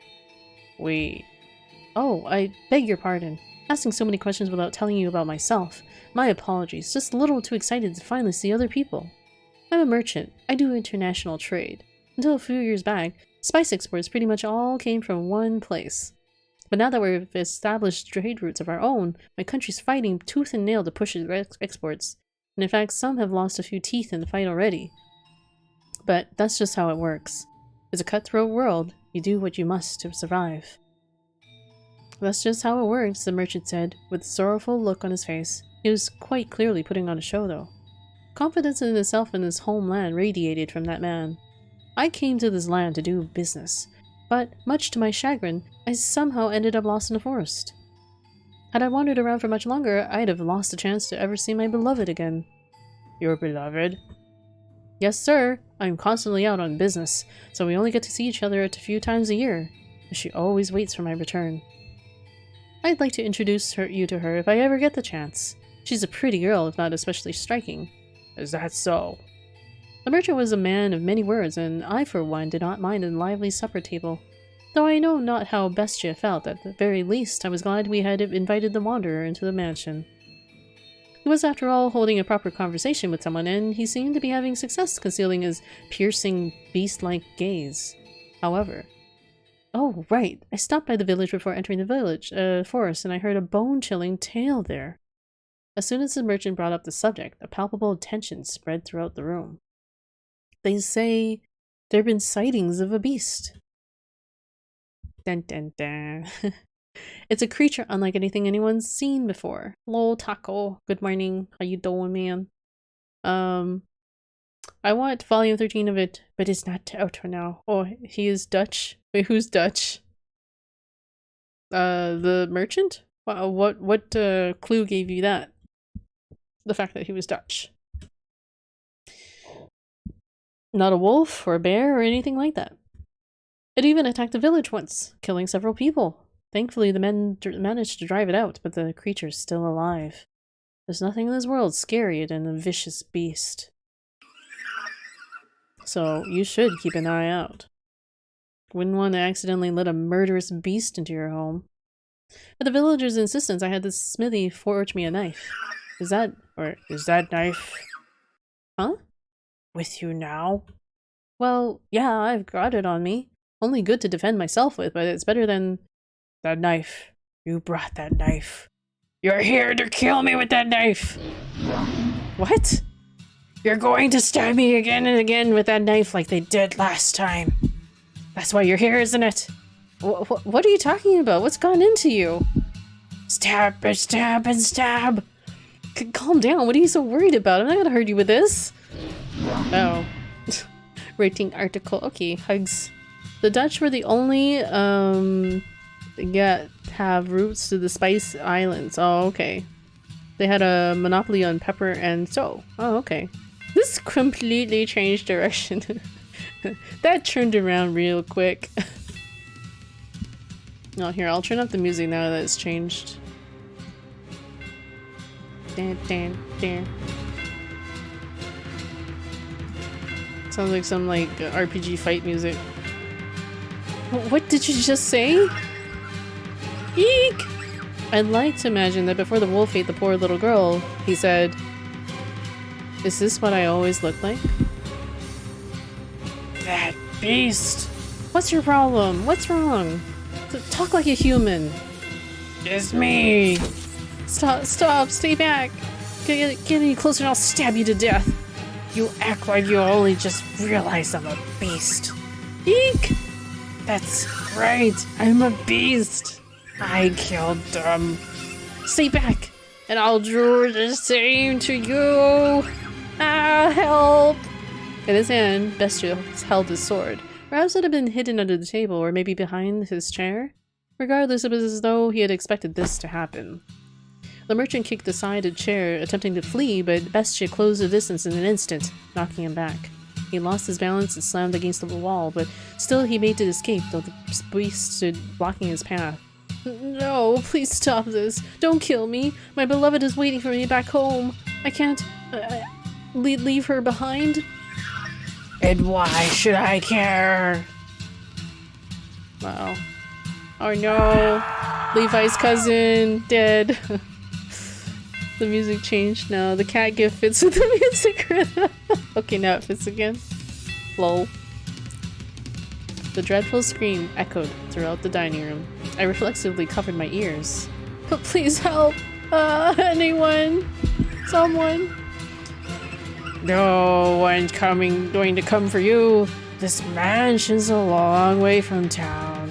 Oh, I beg your pardon. Asking so many questions without telling you about myself. My apologies, just a little too excited to finally see other people. I'm a merchant. I do international trade. Until a few years back, spice exports pretty much all came from one place. But now that we've established trade routes of our own, my country's fighting tooth and nail to push its exports. And in fact, some have lost a few teeth in the fight already. But that's just how it works. It's a cutthroat world. You do what you must to survive. That's just how it works, the merchant said, with a sorrowful look on his face. He was quite clearly putting on a show, though. Confidence in himself and his homeland radiated from that man. I came to this land to do business, but, much to my chagrin, I somehow ended up lost in the forest. Had I wandered around for much longer, I'd have lost the chance to ever see my beloved again. Your beloved? Yes, sir. I'm constantly out on business, so we only get to see each other a few times a year. But she always waits for my return. I'd like to introduce you to her if I ever get the chance. She's a pretty girl, if not especially striking. Is that so? The merchant was a man of many words, and I, for one, did not mind a lively supper table. Though I know not how Bestia felt, at the very least I was glad we had invited the wanderer into the mansion. He was, after all, holding a proper conversation with someone, and he seemed to be having success concealing his piercing, beast-like gaze. However... Oh, right. I stopped by the village before entering the forest, and I heard a bone-chilling tale there. As soon as the merchant brought up the subject, a palpable tension spread throughout the room. They say there have been sightings of a beast. Dun dun dun. It's a creature unlike anything anyone's seen before. Hello, Taco. Good morning. How you doing, man? I want volume 13 of it, but it's not out for now. Oh, he is Dutch. Wait, who's Dutch? The merchant? Wow, what clue gave you that? The fact that he was Dutch. Not a wolf or a bear or anything like that. It even attacked a village once, killing several people. Thankfully, the men managed to drive it out, but the creature's still alive. There's nothing in this world scarier than a vicious beast. So, you should keep an eye out. Wouldn't want to accidentally let a murderous beast into your home. At the villager's insistence, I had the smithy forge me a knife. Is that knife? Huh? With you now? Well, yeah, I've got it on me. Only good to defend myself with, but it's better than... That knife. You brought that knife. You're here to kill me with that knife! What? You're going to stab me again and again with that knife like they did last time. That's why you're here, isn't it? What are you talking about? What's gone into you? Stab and stab and stab! Calm down, what are you so worried about? I'm not gonna hurt you with this. Oh. Rating article. Okay, hugs. The Dutch were the only, have routes to the Spice Islands. Oh, okay. They had a monopoly on pepper and so. Oh, okay. This completely changed direction. That turned around real quick. Oh, here, I'll turn up the music now that it's changed. Dan, dan, dan. Sounds like some, like, RPG fight music. What did you just say? Eek! I'd like to imagine that before the wolf ate the poor little girl, he said, "Is this what I always look like?" That beast! What's your problem? What's wrong? Talk like a human. It's me! Stop, stay back! Get any closer and I'll stab you to death! You act like you only just realized I'm a beast. Eek! That's right, I'm a beast! I killed them. Stay back, and I'll do the same to you! Ah, help! In his hand, Bestia held his sword. Perhaps it had been hidden under the table, or maybe behind his chair. Regardless, it was as though he had expected this to happen. The merchant kicked aside a chair, attempting to flee, but Bestia closed the distance in an instant, knocking him back. He lost his balance and slammed against the wall, but still he made to escape, though the beast stood blocking his path. No, please stop this. Don't kill me. My beloved is waiting for me back home. I can't leave her behind. And why should I care? Wow. Oh no! Levi's cousin dead. The music changed now. The cat gif fits with the music rhythm. Okay, now it fits again. Lol. The dreadful scream echoed throughout the dining room. I reflexively covered my ears. Please help! Anyone! Someone! No one's going to come for you. This mansion's a long way from town.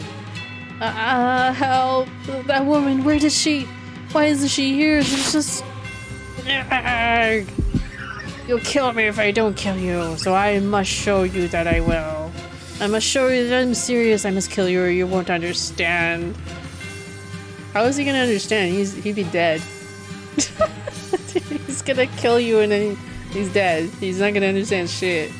Help! That woman, where is she? Why isn't she here? She's just... You'll kill me if I don't kill you, so I must show you that I will. I must show you that I'm serious. I must kill you or you won't understand. How is he gonna understand? He'd be dead. He's gonna kill you and then he's dead. He's not gonna understand shit.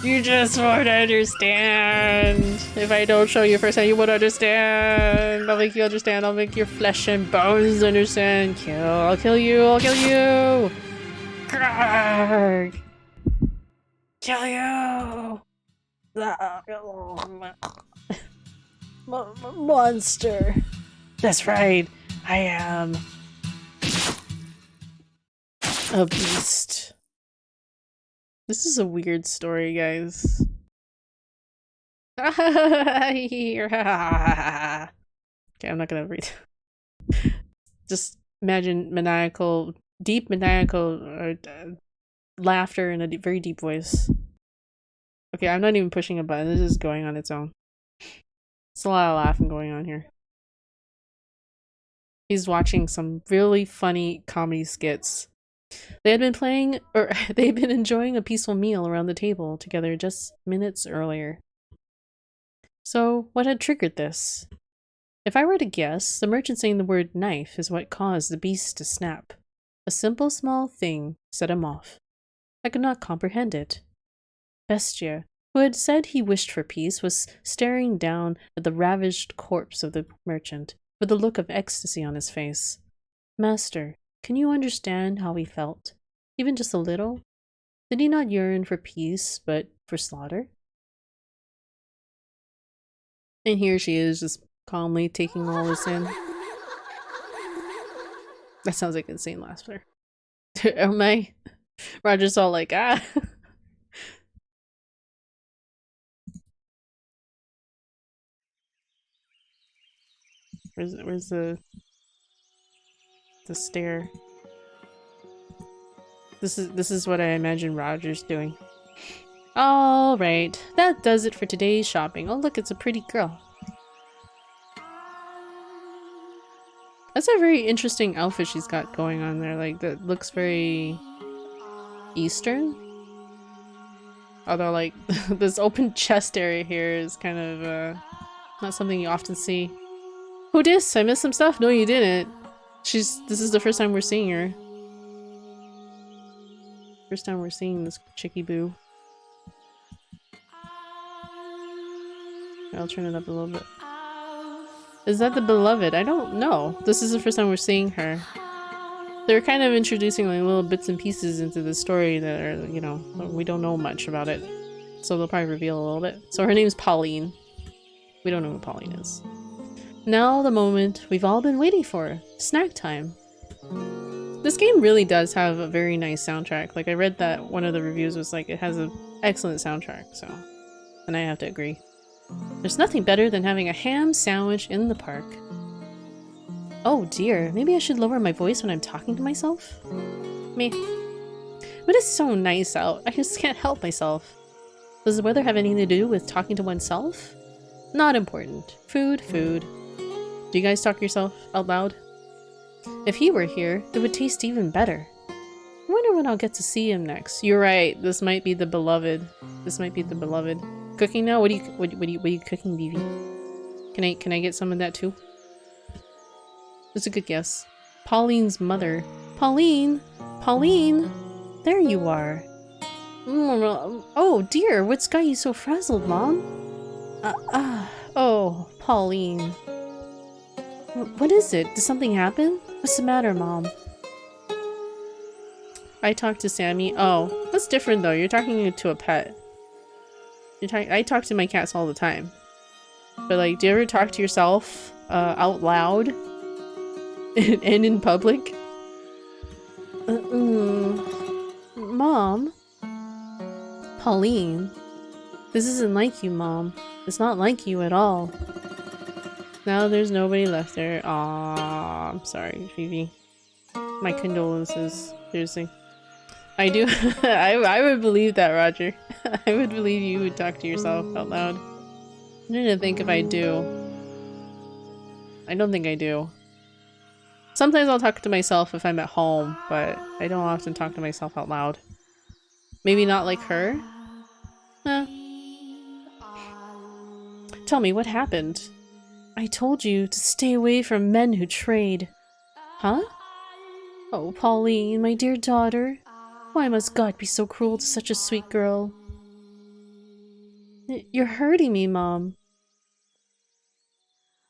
You just won't understand. If I don't show you first time, you won't understand. I'll make you understand. I'll make your flesh and bones understand. I'll kill you. I'll kill you. Grrrg. Kill you. Monster. That's right. I am a beast. This is a weird story, guys. Okay, I'm not gonna read. Just imagine deep maniacal laughter in a very deep voice. Okay, I'm not even pushing a button. This is going on its own. It's a lot of laughing going on here. He's watching some really funny comedy skits. They had been playing, or they had been enjoying a peaceful meal around the table together just minutes earlier. So, what had triggered this? If I were to guess, the merchant saying the word knife is what caused the beast to snap. A simple small thing set him off. I could not comprehend it. Bestia, who had said he wished for peace, was staring down at the ravaged corpse of the merchant, with a look of ecstasy on his face. Master, can you understand how he felt? Even just a little? Did he not yearn for peace, but for slaughter? And here she is, just calmly taking all this in. That sounds like insane laughter. Am I? Roger's all like, ah. Where's the stair? This is what I imagine Roger's doing. All right, that does it for today's shopping. Oh look, it's a pretty girl. That's a very interesting outfit she's got going on there. Like, that looks very Eastern. Although, like, this open chest area here is kind of not something you often see. Who dis? I missed some stuff? No, you didn't. This is the first time we're seeing her. First time we're seeing this chickie boo. I'll turn it up a little bit. Is that the beloved? I don't know. This is the first time we're seeing her. They're kind of introducing like little bits and pieces into the story that are, you know, we don't know much about it. So they'll probably reveal a little bit. So her name's Pauline. We don't know who Pauline is. Now the moment we've all been waiting for. Snack time. This game really does have a very nice soundtrack. Like, I read that one of the reviews was like, it has an excellent soundtrack, so... And I have to agree. There's nothing better than having a ham sandwich in the park. Oh dear, maybe I should lower my voice when I'm talking to myself? Meh. But it's so nice out, I just can't help myself. Does the weather have anything to do with talking to oneself? Not important. Food, food. Do you guys talk to yourself out loud? If he were here, it would taste even better. I wonder when I'll get to see him next. You're right, this might be the beloved. This might be the beloved. Cooking now? What are you cooking, Vivi? Can I get some of that too? That's a good guess. Pauline's mother. Pauline! Pauline! There you are. Oh dear, what's got you so frazzled, Mom? Oh, Pauline. What is it? Did something happen? What's the matter, Mom? I talked to Sammy. Oh, that's different though. You're talking to a pet. I talk to my cats all the time. But like, do you ever talk to yourself out loud and in public? Mom? Pauline? This isn't like you, Mom. It's not like you at all. Now there's nobody left there. Aww, I'm sorry, Phoebe. My condolences. Seriously. I do. I would believe that, Roger. I would believe you would talk to yourself out loud. I'm trying to think if I do. I don't think I do. Sometimes I'll talk to myself if I'm at home, but I don't often talk to myself out loud. Maybe not like her? Huh. Tell me, what happened? I told you to stay away from men who trade. Huh? Oh, Pauline, my dear daughter. Why must God be so cruel to such a sweet girl? You're hurting me, Mom.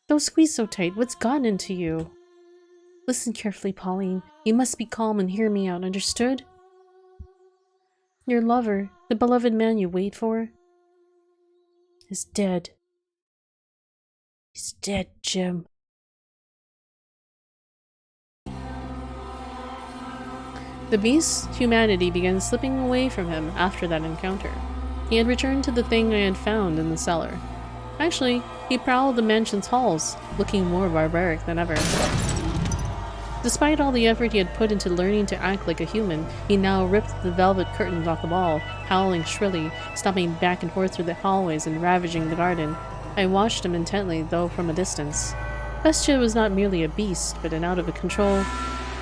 Don't squeeze so tight. What's gotten into you? Listen carefully, Pauline. You must be calm and hear me out, understood? Your lover, the beloved man you wait for, is dead. He's dead, Jim. The beast's humanity began slipping away from him after that encounter. He had returned to the thing I had found in the cellar. Actually, he prowled the mansion's halls, looking more barbaric than ever. Despite all the effort he had put into learning to act like a human, he now ripped the velvet curtains off the wall, howling shrilly, stomping back and forth through the hallways and ravaging the garden. I watched him intently, though from a distance. Bestia was not merely a beast, but an out-of-control,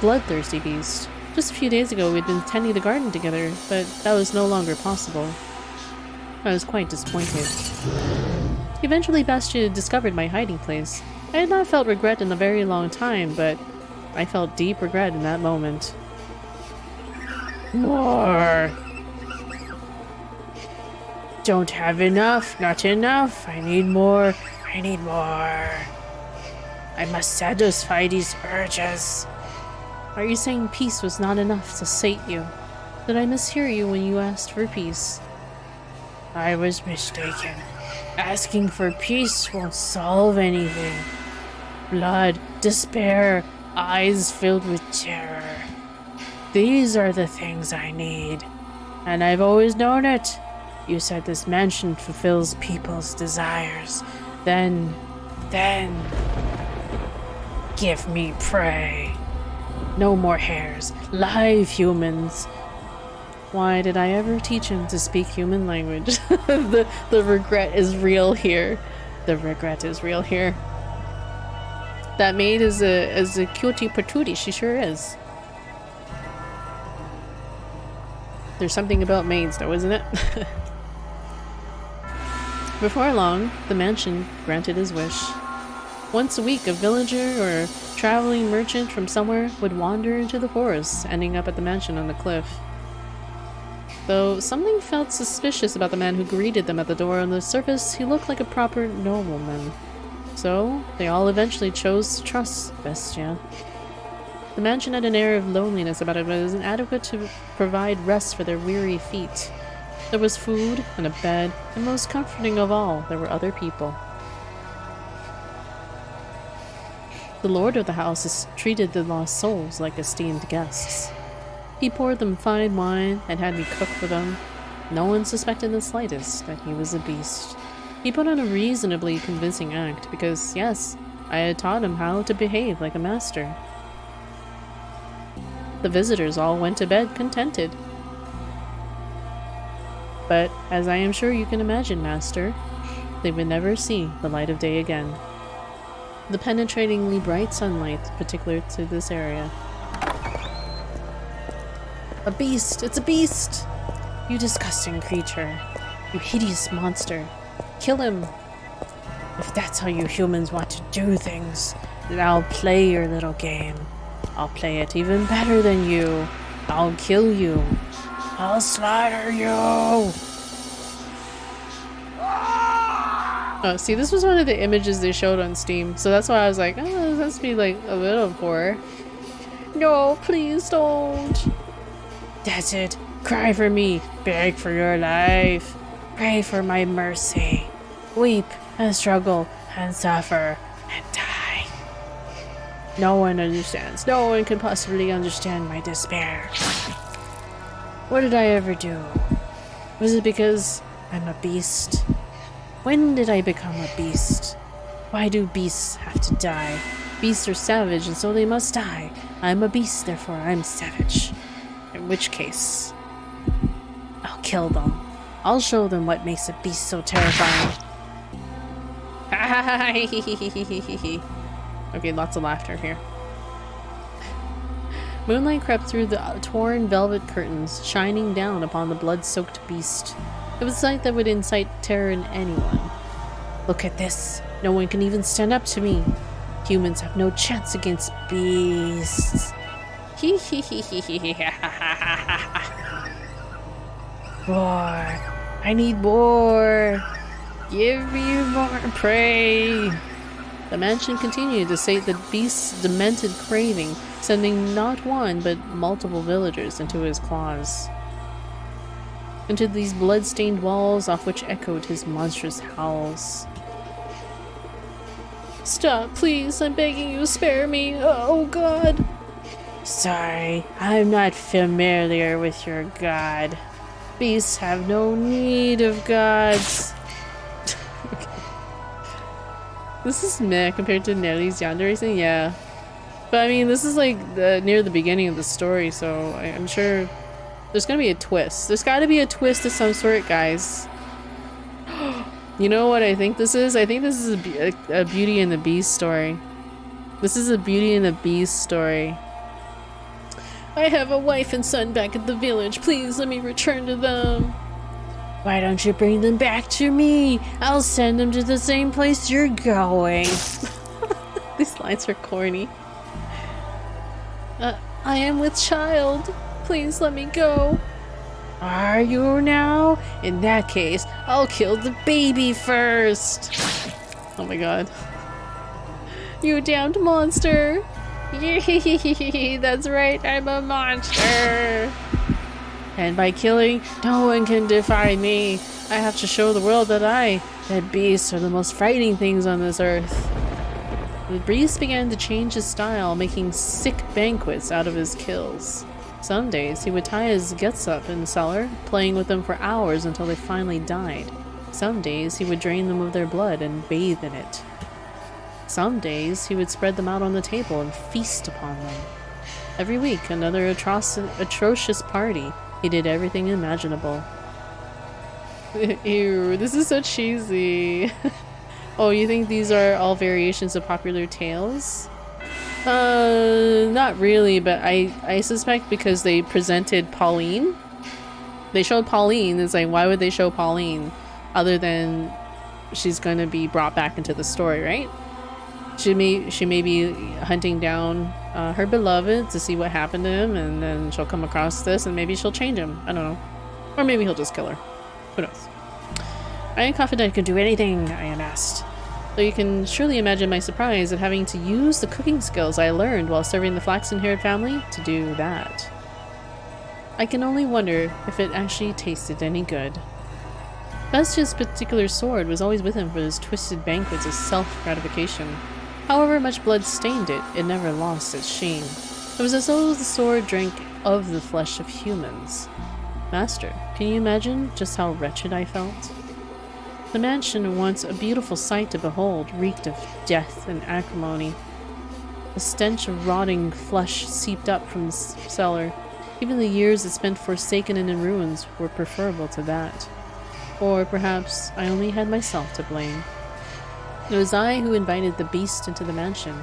bloodthirsty beast. Just a few days ago we'd been tending the garden together, but that was no longer possible. I was quite disappointed. Eventually Bestia discovered my hiding place. I had not felt regret in a very long time, but I felt deep regret in that moment. More! Don't have enough, not enough. I need more, I need more. I must satisfy these urges. Are you saying peace was not enough to sate you? Did I mishear you when you asked for peace? I was mistaken. Asking for peace won't solve anything. Blood, despair, eyes filled with terror. These are the things I need. And I've always known it. You said this mansion fulfills people's desires. Then... give me prey. No more hares. Live humans. Why did I ever teach him to speak human language? The regret is real here. The regret is real here. That maid is a cutie patootie. She sure is. There's something about maids though, isn't it? Before long, the mansion granted his wish. Once a week, a villager or traveling merchant from somewhere would wander into the forest, ending up at the mansion on the cliff. Though something felt suspicious about the man who greeted them at the door. On the surface, he looked like a proper nobleman. So, they all eventually chose to trust Bestia. The mansion had an air of loneliness about it, but it was inadequate to provide rest for their weary feet. There was food and a bed, and most comforting of all, there were other people. The lord of the house treated the lost souls like esteemed guests. He poured them fine wine and had me cook for them. No one suspected the slightest that he was a beast. He put on a reasonably convincing act because, yes, I had taught him how to behave like a master. The visitors all went to bed contented. But, as I am sure you can imagine, Master, they would never see the light of day again. The penetratingly bright sunlight particular to this area. A beast! It's a beast! You disgusting creature. You hideous monster. Kill him! If that's how you humans want to do things, then I'll play your little game. I'll play it even better than you. I'll kill you. I'll slaughter you! Oh, see, this was one of the images they showed on Steam, so that's why I was like, oh, this must be like a bit of horror. No, please don't! That's it. Cry for me. Beg for your life. Pray for my mercy. Weep and struggle and suffer and die. No one understands. No one can possibly understand my despair. What did I ever do? Was it because I'm a beast? When did I become a beast? Why do beasts have to die? Beasts are savage, and so they must die. I'm a beast, therefore I'm savage. In which case, I'll kill them. I'll show them what makes a beast so terrifying. Okay, lots of laughter here. Moonlight crept through the torn velvet curtains, shining down upon the blood-soaked beast. It was a sight that would incite terror in anyone. Look at this. No one can even stand up to me. Humans have no chance against beasts. More. I need more. Give me more prey. The mansion continued to sate the beast's demented craving, sending not one but multiple villagers into his claws. Into these blood-stained walls off which echoed his monstrous howls. Stop, please, I'm begging you, spare me. Oh god. Sorry, I'm not familiar with your god. Beasts have no need of gods. Okay. This is meh compared to Nelly's yandere thing, yeah. But I mean, this is like near the beginning of the story, so I'm sure there's gonna be a twist. There's gotta be a twist of some sort, guys. You know what I think this is? I think this is a Beauty and the Beast story. This is a Beauty and the Beast story. I have a wife and son back at the village. Please let me return to them. Why don't you bring them back to me? I'll send them to the same place you're going. These lines are corny. I am with child. Please let me go. Are you now? In that case, I'll kill the baby first. Oh my god. You damned monster. That's right, I'm a monster. And by killing, no one can defy me. I have to show the world that beasts are the most frightening things on this earth. The beast began to change his style, making sick banquets out of his kills. Some days he would tie his guts up in the cellar, playing with them for hours until they finally died. Some days he would drain them of their blood and bathe in it. Some days he would spread them out on the table and feast upon them. Every week, another atrocious party. He did everything imaginable. Ew, this is so cheesy. Oh, you think these are all variations of popular tales? Not really, but I suspect because they presented Pauline. They showed Pauline. It's like, why would they show Pauline other than she's gonna be brought back into the story, right? She may be hunting down her beloved to see what happened to him, and then she'll come across this and maybe she'll change him. I don't know. Or maybe he'll just kill her. Who knows? I am confident I can do anything I am asked. Though you can surely imagine my surprise at having to use the cooking skills I learned while serving the flaxen-haired family to do that. I can only wonder if it actually tasted any good. Bastia's particular sword was always with him for his twisted banquets of self-gratification. However much blood stained it, it never lost its sheen. It was as though the sword drank of the flesh of humans. Master, can you imagine just how wretched I felt? The mansion, once a beautiful sight to behold, reeked of death and acrimony. The stench of rotting flesh seeped up from the cellar. Even the years it spent forsaken and in ruins were preferable to that. Or perhaps I only had myself to blame. It was I who invited the beast into the mansion.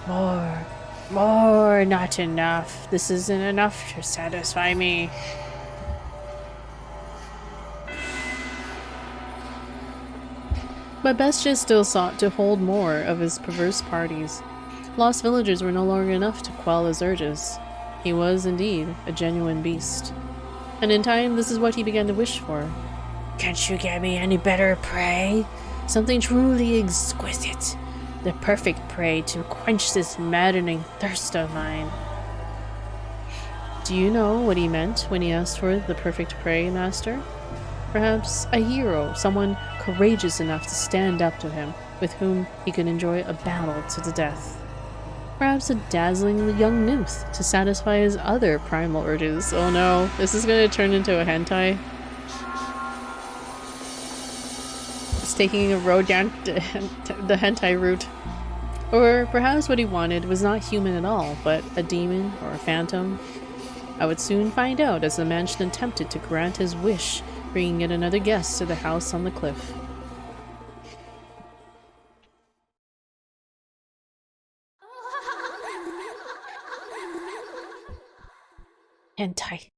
More, more, not enough. This isn't enough to satisfy me. But Bestia still sought to hold more of his perverse parties. Lost villagers were no longer enough to quell his urges. He was, indeed, a genuine beast. And in time, this is what he began to wish for. Can't you get me any better prey? Something truly exquisite. The perfect prey to quench this maddening thirst of mine. Do you know what he meant when he asked for the perfect prey, Master? Perhaps a hero, someone courageous enough to stand up to him, with whom he could enjoy a battle to the death. Perhaps a dazzling young nymph to satisfy his other primal urges. Oh no, this is gonna turn into a hentai. It's taking a road down the hentai route. Or perhaps what he wanted was not human at all, but a demon or a phantom. I would soon find out as the mansion attempted to grant his wish, bringing yet another guest to the house on the cliff. Hentai.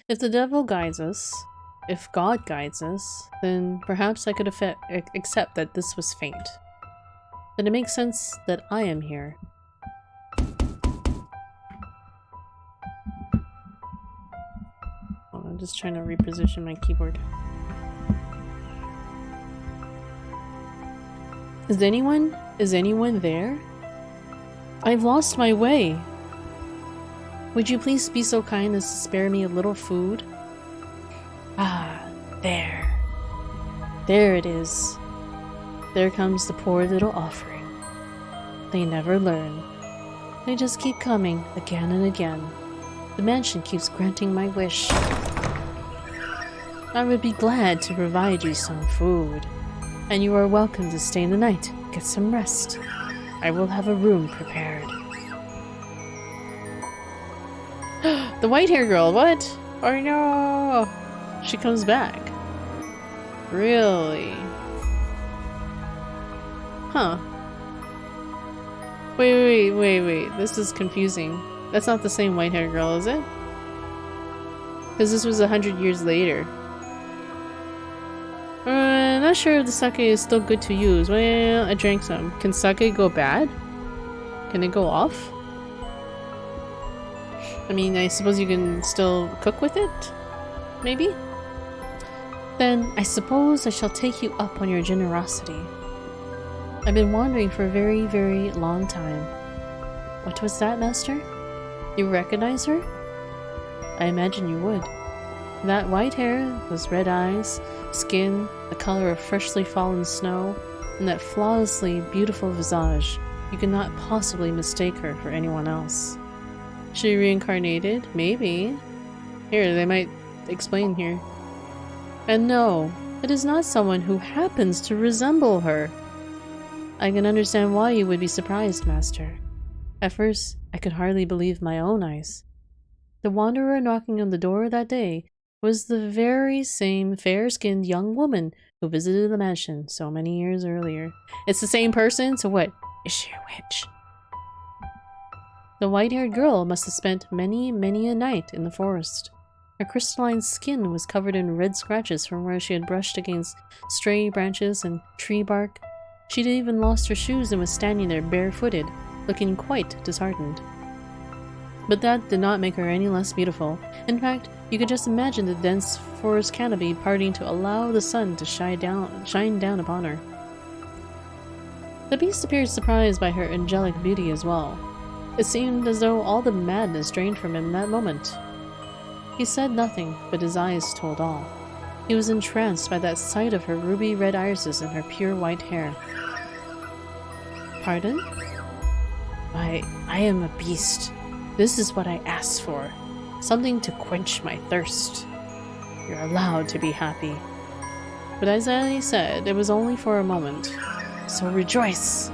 If the devil guides us, if God guides us, then perhaps I could accept that this was fate. Then it makes sense that I am here. I'm just trying to reposition my keyboard. Is anyone there? I've lost my way. Would you please be so kind as to spare me a little food? Ah, there. There it is. There comes the poor little offering. They never learn. They just keep coming again and again. The mansion keeps granting my wish. I would be glad to provide you some food, and you are welcome to stay the night, get some rest. I will have a room prepared. The white-haired girl, what? Oh no! She comes back. Really? Huh. Wait. This is confusing. That's not the same white-haired girl, is it? Because this was 100 years later. Not sure if the sake is still good to use. Well, I drank some. Can sake go bad? Can it go off? I mean, I suppose you can still cook with it? Maybe? Then, I suppose I shall take you up on your generosity. I've been wandering for a very, very long time. What was that, Master? You recognize her? I imagine you would. That white hair, those red eyes, skin, the color of freshly fallen snow, and that flawlessly beautiful visage, you cannot possibly mistake her for anyone else. She reincarnated? Maybe. Here, they might explain here. And no, it is not someone who happens to resemble her. I can understand why you would be surprised, Master. At first, I could hardly believe my own eyes. The wanderer knocking on the door that day was the very same fair-skinned young woman who visited the mansion so many years earlier. It's the same person? So what? Is she a witch? The white-haired girl must have spent many, many a night in the forest. Her crystalline skin was covered in red scratches from where she had brushed against stray branches and tree bark. She'd even lost her shoes and was standing there barefooted, looking quite disheartened. But that did not make her any less beautiful. In fact, you could just imagine the dense forest canopy parting to allow the sun to shine down upon her. The beast appeared surprised by her angelic beauty as well. It seemed as though all the madness drained from him in that moment. He said nothing, but his eyes told all. He was entranced by that sight of her ruby red irises and her pure white hair. Pardon? I am a beast. This is what I asked for. Something to quench my thirst. You're allowed to be happy. But as I said, it was only for a moment. So rejoice!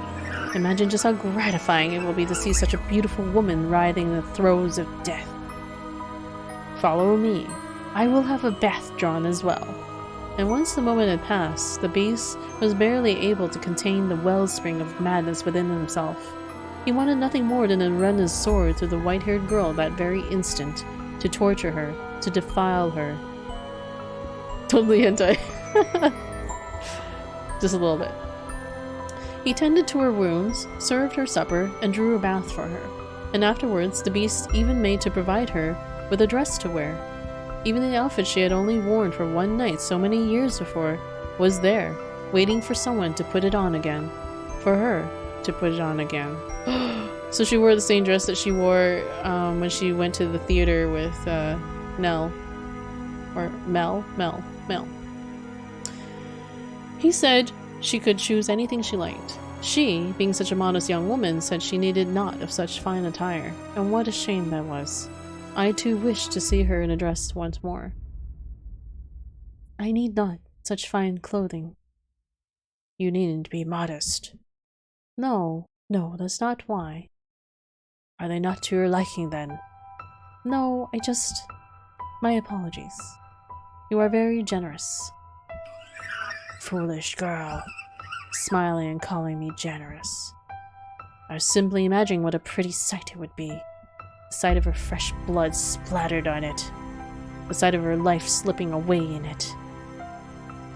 Imagine just how gratifying it will be to see such a beautiful woman writhing in the throes of death. Follow me. I will have a bath drawn as well. And once the moment had passed, the beast was barely able to contain the wellspring of madness within himself. He wanted nothing more than to run his sword through the white-haired girl that very instant, to torture her, to defile her. Totally hentai. Just a little bit. He tended to her wounds, served her supper, and drew a bath for her. And afterwards, the beast even made to provide her with a dress to wear. Even the outfit she had only worn for one night so many years before was there, waiting for someone to put it on again. For her to put it on again. So she wore the same dress that she wore when she went to the theater with Nell. Or Mel. He said she could choose anything she liked. She, being such a modest young woman, said she needed naught of such fine attire, and what a shame that was. I too wished to see her in a dress once more. I need not such fine clothing. You needn't be modest. No, that's not why. Are they not to your liking then? No, my apologies. You are very generous. Foolish girl, smiling and calling me generous. I was simply imagining what a pretty sight it would be. The sight of her fresh blood splattered on it. The sight of her life slipping away in it.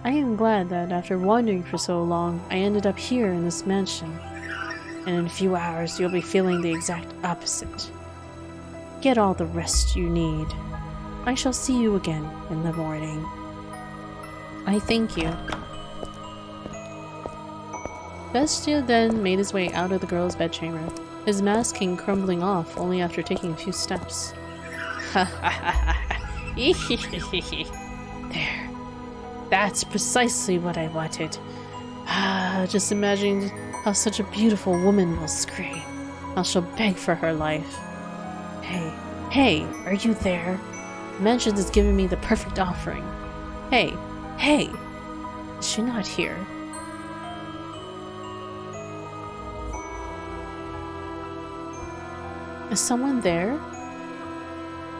I am glad that after wandering for so long, I ended up here in this mansion. And in a few hours, you'll be feeling the exact opposite. Get all the rest you need. I shall see you again in the morning. I thank you. Bestia then made his way out of the girl's bedchamber, his mask came crumbling off only after taking a few steps. Ha ha ha ha. There. That's precisely what I wanted. Just imagine how such a beautiful woman will scream. How she'll beg for her life. Hey, are you there? The mansion has given me the perfect offering. Hey, is she not here? Is someone there?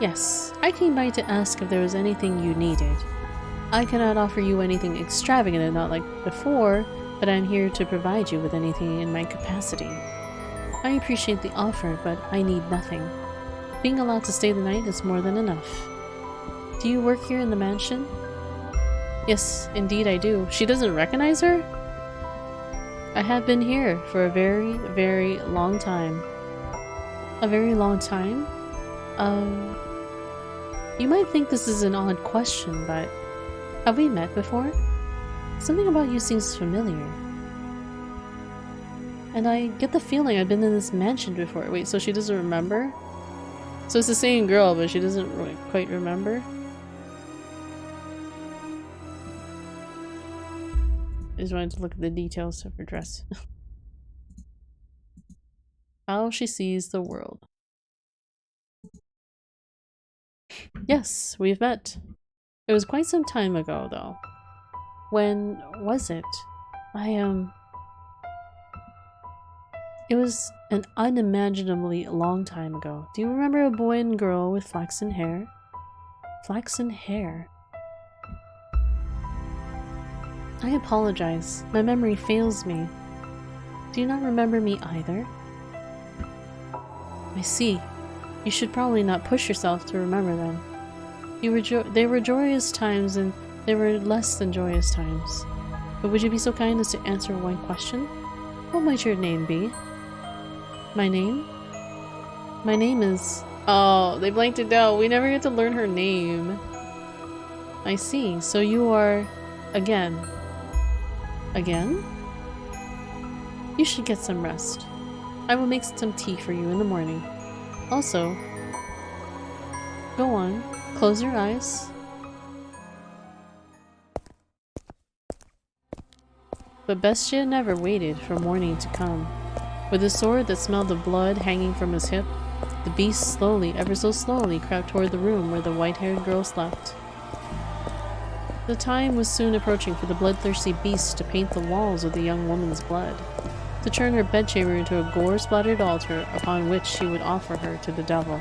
Yes, I came by to ask if there was anything you needed. I cannot offer you anything extravagant and not like before, but I am here to provide you with anything in my capacity. I appreciate the offer, but I need nothing. Being allowed to stay the night is more than enough. Do you work here in the mansion? Yes, indeed I do. She doesn't recognize her? I have been here for a very, very long time. A very long time? You might think this is an odd question, but have we met before? Something about you seems familiar. And I get the feeling I've been in this mansion before. Wait, so she doesn't remember? So it's the same girl, but she doesn't quite remember? I just wanted to look at the details of her dress. How she sees the world. Yes, we've met. It was quite some time ago, though. When was it? It was an unimaginably long time ago. Do you remember a boy and girl with flaxen hair? Flaxen hair. I apologize. My memory fails me. Do you not remember me either? I see. You should probably not push yourself to remember them. They were joyous times and there were less than joyous times. But would you be so kind as to answer one question? What might your name be? My name? My name is... Oh, they blanked it out. We never get to learn her name. I see. So you are... Again. Again? You should get some rest. I will make some tea for you in the morning. Also, go on. Close your eyes. But Bestia never waited for morning to come. With a sword that smelled of blood hanging from his hip, the beast slowly, ever so slowly, crept toward the room where the white-haired girl slept. The time was soon approaching for the bloodthirsty beast to paint the walls with the young woman's blood, to turn her bedchamber into a gore-splattered altar upon which she would offer her to the devil.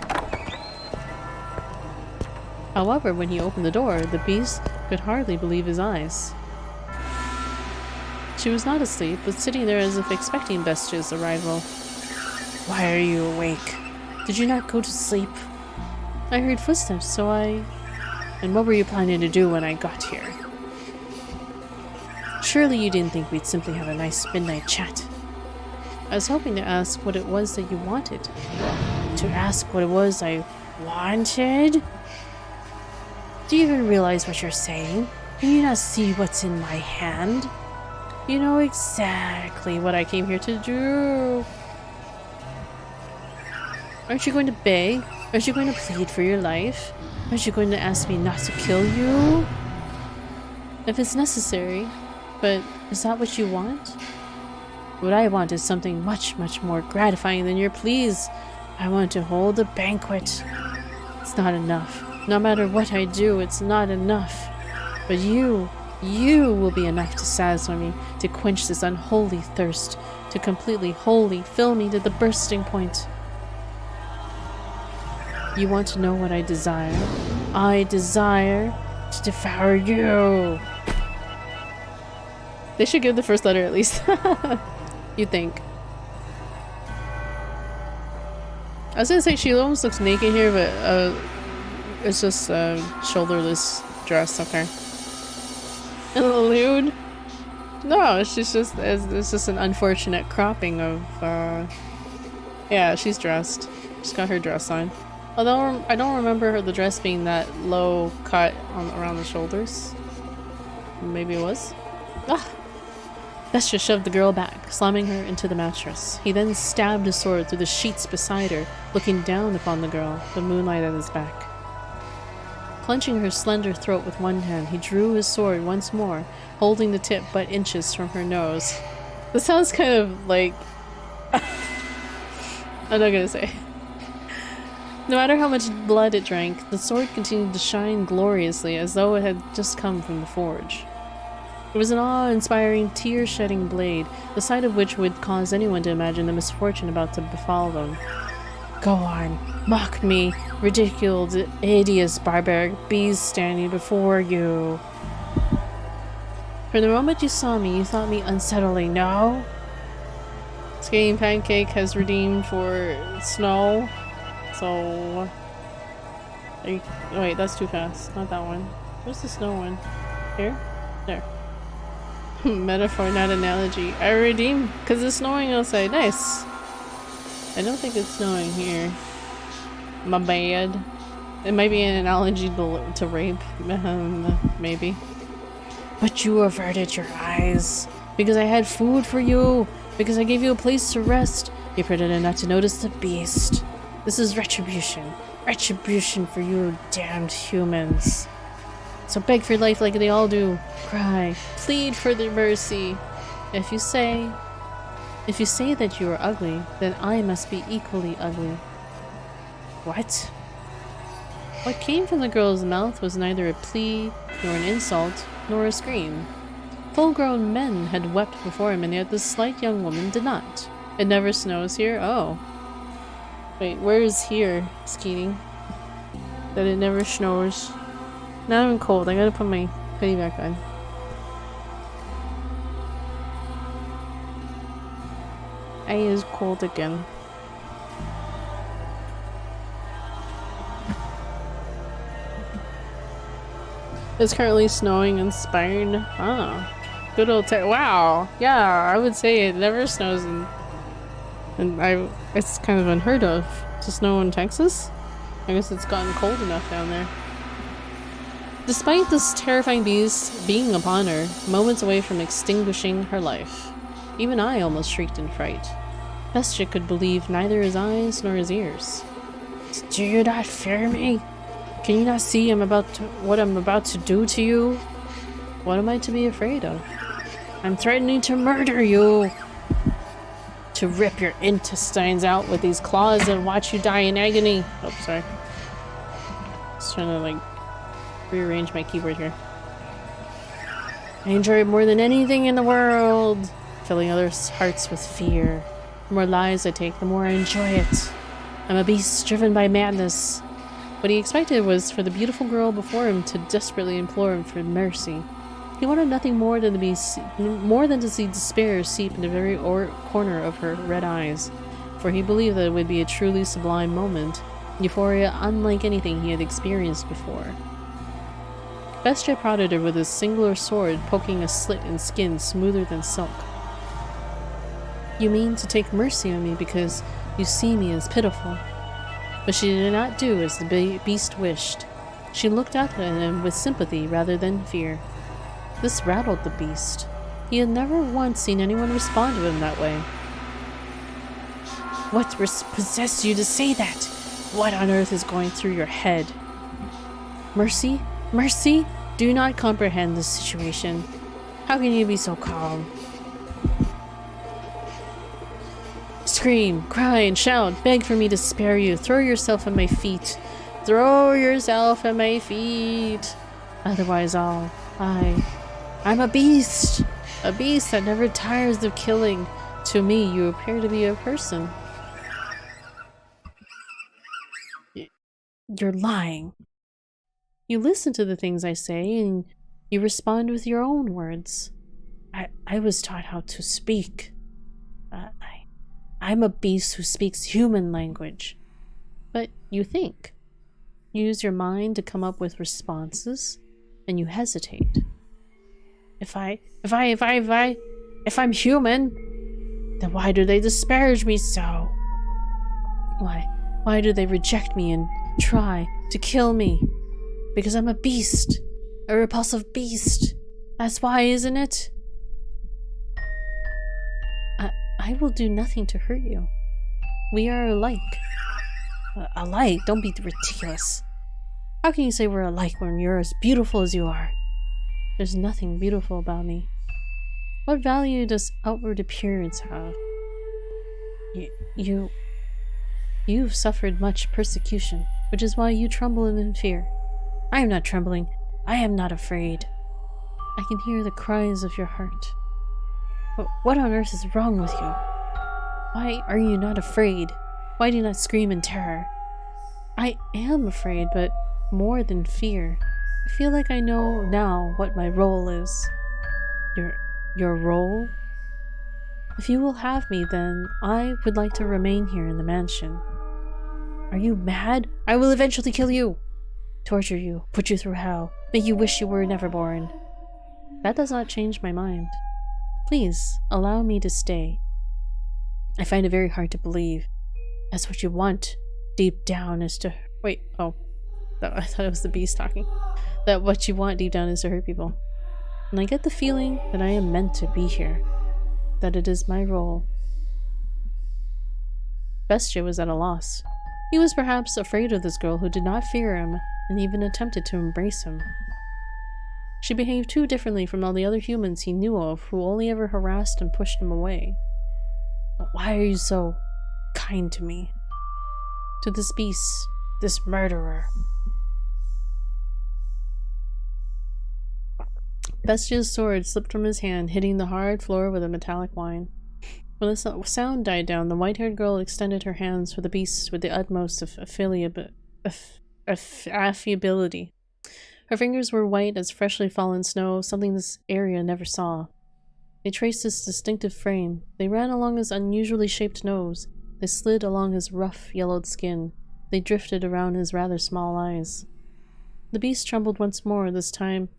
However, when he opened the door, the beast could hardly believe his eyes. She was not asleep, but sitting there as if expecting Bestia's arrival. Why are you awake? Did you not go to sleep? I heard footsteps, so I... And what were you planning to do when I got here? Surely you didn't think we'd simply have a nice midnight chat. I was hoping to ask what it was that you wanted. To ask what it was I wanted? Do you even realize what you're saying? Can you not see what's in my hand? You know exactly what I came here to do. Aren't you going to beg? Aren't you going to plead for your life? Aren't you going to ask me not to kill you? If it's necessary. But is that what you want? What I want is something much, much more gratifying than your pleas. I want to hold a banquet. It's not enough. No matter what I do, it's not enough. But you will be enough to satisfy me, to quench this unholy thirst, to completely, wholly fill me to the bursting point. You want to know what I desire? I desire to devour you. They should give the first letter at least. You think. I was gonna say she almost looks naked here, but it's just a shoulderless dress. Okay. Lewd? No, it's just an unfortunate cropping of yeah, she's dressed. She's got her dress on. Although I don't remember the dress being that low cut around the shoulders. Maybe it was. Ah! Bestia shoved the girl back, slamming her into the mattress. He then stabbed his sword through the sheets beside her, looking down upon the girl, the moonlight at his back. Clenching her slender throat with one hand, he drew his sword once more, holding the tip but inches from her nose. This sounds kind of like... I'm not gonna say. No matter how much blood it drank, the sword continued to shine gloriously as though it had just come from the forge. It was an awe-inspiring, tear-shedding blade, the sight of which would cause anyone to imagine the misfortune about to befall them. Go on, mock me, ridiculed, hideous, barbaric beast standing before you. From the moment you saw me, you thought me unsettling, no? Skating Pancake has redeemed for snow, so... oh wait, that's too fast, not that one. Where's the snow one? Here? There. Metaphor, not analogy. I redeem because it's snowing outside. Nice. I don't think it's snowing here. My bad. It might be an analogy to rape. Maybe. But you averted your eyes because I had food for you. Because I gave you a place to rest. You pretended not to notice the beast. This is retribution. Retribution for you damned humans. So beg for life like they all do. Cry. Plead for their mercy. If you say that you are ugly, then I must be equally ugly. What? What came from the girl's mouth was neither a plea, nor an insult, nor a scream. Full-grown men had wept before him, and yet this slight young woman did not. It never snows here? Oh. Wait, where is here, Skeeting? That it never snows. Now I'm cold. I gotta put my hoodie back on. I is cold again. It's currently snowing in Spain. Oh. Good old wow. Yeah, I would say it never snows and it's kind of unheard of to snow in Texas. I guess it's gotten cold enough down there. Despite this terrifying beast being upon her, moments away from extinguishing her life, even I almost shrieked in fright. Bestia could believe neither his eyes nor his ears. Do you not fear me? Can you not see what I'm about to do to you? What am I to be afraid of? I'm threatening to murder you! To rip your intestines out with these claws and watch you die in agony. Oh, sorry. Just trying to, like, rearrange my keyboard here. I enjoy it more than anything in the world, filling others' hearts with fear. The more lives I take, the more I enjoy it. I'm a beast driven by madness. What he expected was for the beautiful girl before him to desperately implore him for mercy. He wanted nothing more than to see despair seep in the very corner of her red eyes, for he believed that it would be a truly sublime moment, euphoria unlike anything he had experienced before. Bestia prodded her with his singular sword, poking a slit in skin smoother than silk. You mean to take mercy on me because you see me as pitiful. But she did not do as the beast wished. She looked up at him with sympathy rather than fear. This rattled the beast. He had never once seen anyone respond to him that way. What possessed you to say that? What on earth is going through your head? Mercy? Mercy? Do not comprehend this situation. How can you be so calm? Scream, cry, and shout. Beg for me to spare you. Throw yourself at my feet. Throw yourself at my feet. Otherwise I'm a beast. A beast that never tires of killing. To me, you appear to be a person. You're lying. You listen to the things I say and you respond with your own words. I was taught how to speak. I'm a beast who speaks human language. But you think. You use your mind to come up with responses, and you hesitate. If I'm human, then why do they disparage me so? Why do they reject me and try to kill me? Because I'm a beast. A repulsive beast. That's why, isn't it? I will do nothing to hurt you. We are alike. Alike? Don't be ridiculous. How can you say we're alike when you're as beautiful as you are? There's nothing beautiful about me. What value does outward appearance have? You've suffered much persecution, which is why you tremble in fear. I am not trembling. I am not afraid. I can hear the cries of your heart. But what on earth is wrong with you? Why are you not afraid? Why do you not scream in terror? I am afraid, but more than fear. I feel like I know now what my role is. Your role? If you will have me, then I would like to remain here in the mansion. Are you mad? I will eventually kill you! Torture you, put you through hell, make you wish you were never born. That does not change my mind. Please, allow me to stay. I find it very hard to believe. That's what you want, deep down, is to... Wait, oh. I thought it was the beast talking. That what you want deep down is to hurt people. And I get the feeling that I am meant to be here. That it is my role. Bestia was at a loss. He was perhaps afraid of this girl who did not fear him and even attempted to embrace him. She behaved too differently from all the other humans he knew of who only ever harassed and pushed him away. But why are you so kind to me? To this beast, this murderer? Bestia's sword slipped from his hand, hitting the hard floor with a metallic whine. When the sound died down, the white-haired girl extended her hands for the beast with the utmost of affability. Her fingers were white as freshly fallen snow, something this area never saw. They traced his distinctive frame. They ran along his unusually shaped nose. They slid along his rough, yellowed skin. They drifted around his rather small eyes. The beast trembled once more, this time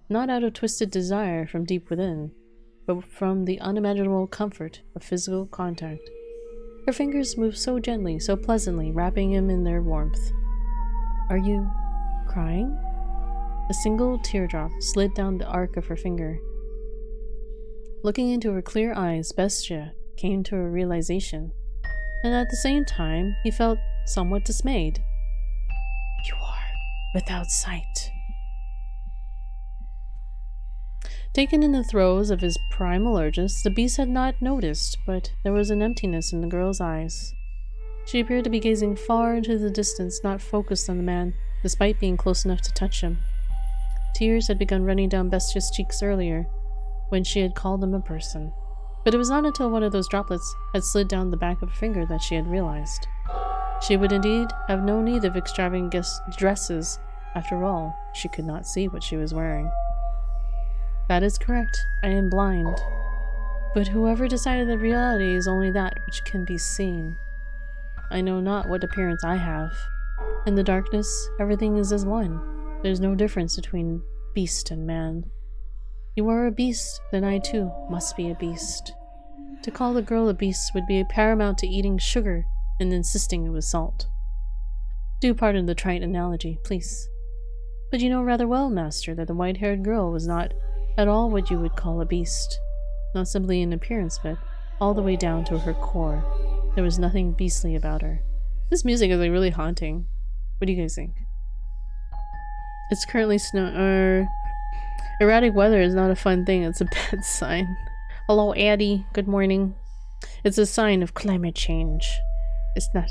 not out of twisted desire from deep within, but from the unimaginable comfort of physical contact. Her fingers moved so gently, so pleasantly, wrapping him in their warmth. Are you crying? A single teardrop slid down the arc of her finger. Looking into her clear eyes, Bestia came to a realization, and at the same time, he felt somewhat dismayed. You are without sight. Taken in the throes of his primal urges, the beast had not noticed, but there was an emptiness in the girl's eyes. She appeared to be gazing far into the distance, not focused on the man, despite being close enough to touch him. Tears had begun running down Bestia's cheeks earlier, when she had called him a person. But it was not until one of those droplets had slid down the back of her finger that she had realized. She would indeed have no need of extravagant dresses. After all, she could not see what she was wearing. That is correct. I am blind. But whoever decided that reality is only that which can be seen. I know not what appearance I have. In the darkness, everything is as one. There's no difference between beast and man. You are a beast, then I too must be a beast. To call the girl a beast would be paramount to eating sugar and insisting it was salt. Do pardon the trite analogy, please. But you know rather well, Master, that the white-haired girl was not at all what you would call a beast. Not simply in appearance, but all the way down to her core. There was nothing beastly about her. This music is like really haunting. What do you guys think? It's currently snow. Erratic weather is not a fun thing. It's a bad sign. Hello, Addie. Good morning. It's a sign of climate change. It's not.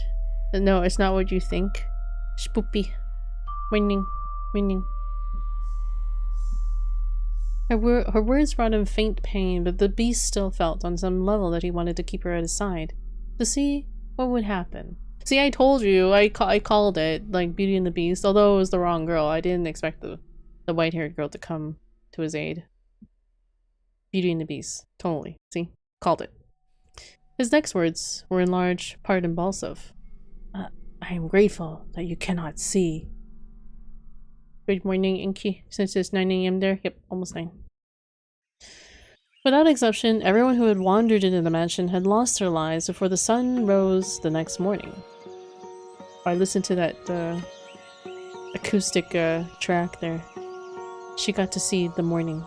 No, it's not what you think. Spoopy. Winning. Winning. Her words brought him faint pain, but the beast still felt on some level that he wanted to keep her at his side, to see what would happen. See, I told you, I called it, like, Beauty and the Beast, although it was the wrong girl. I didn't expect the white-haired girl to come to his aid. Beauty and the Beast. Totally. See? Called it. His next words were in large part impulsive. I am grateful that you cannot see. Good morning, Inky. Since it's 9 AM there? Yep, almost 9. Without exception, everyone who had wandered into the mansion had lost their lives before the sun rose the next morning. I listened to that acoustic track there. She got to see the morning.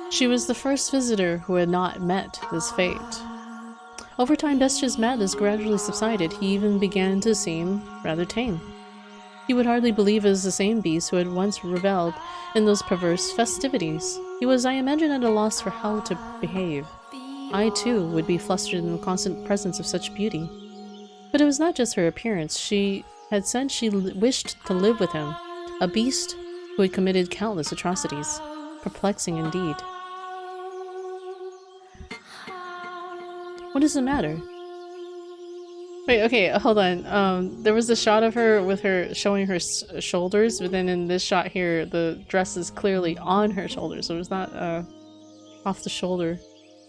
She was the first visitor who had not met this fate. Over time, Bestya's madness gradually subsided. He even began to seem rather tame. He would hardly believe it was the same beast who had once reveled in those perverse festivities. He was, I imagine, at a loss for how to behave. I, too, would be flustered in the constant presence of such beauty. But it was not just her appearance. She had said she wished to live with him, a beast who had committed countless atrocities. Perplexing indeed. What is the matter? Wait, okay, hold on. There was a shot of her with her showing her shoulders, but then in this shot here, the dress is clearly on her shoulders, so it's not off the shoulder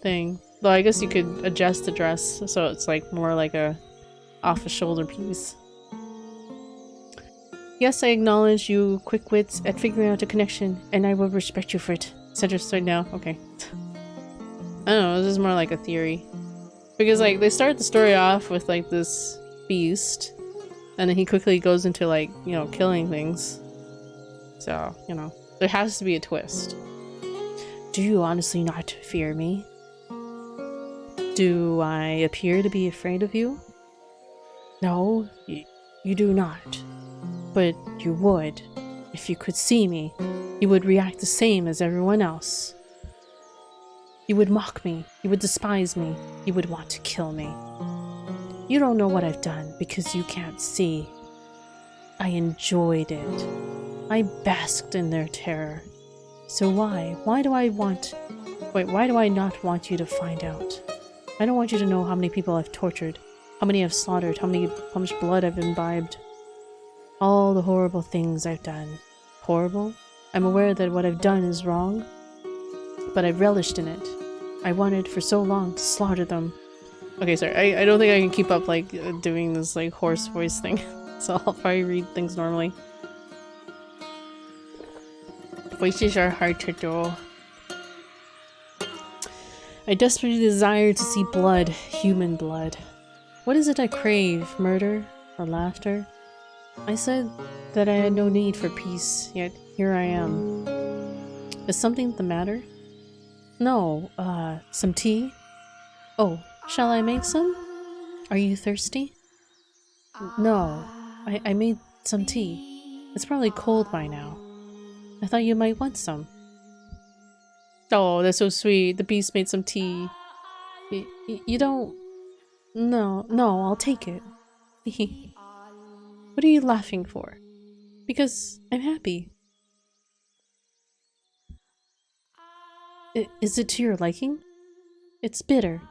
thing. Though I guess you could adjust the dress so it's like more like a off the shoulder piece. Yes, I acknowledge you quick wits at figuring out a connection, and I will respect you for it. Said just right now. Okay. I don't know, this is more like a theory. Because, like, they start the story off with, like, this beast, and then he quickly goes into, like, you know, killing things. So, you know, there has to be a twist. Do you honestly not fear me? Do I appear to be afraid of you? No, you do not. But you would. If you could see me, you would react the same as everyone else. You would mock me, you would despise me, you would want to kill me. You don't know what I've done because you can't see. I enjoyed it. I basked in their terror. So why? Why do I not want you to find out? I don't want you to know how many people I've tortured, how many I've slaughtered, how much blood I've imbibed. All the horrible things I've done. Horrible? I'm aware that what I've done is wrong, but I've relished in it. I wanted for so long to slaughter them. Okay, sorry, I don't think I can keep up, like, doing this, like, hoarse voice thing. So I'll probably read things normally. Voices are hard to do. I desperately desire to see blood, human blood. What is it I crave? Murder? Or laughter? I said that I had no need for peace, yet here I am. Is something the matter? No, some tea? Oh, shall I make some? Are you thirsty? No, I made some tea. It's probably cold by now. I thought you might want some. Oh, that's so sweet. The beast made some tea. You don't... No, I'll take it. What are you laughing for? Because I'm happy. Is it to your liking? It's bitter.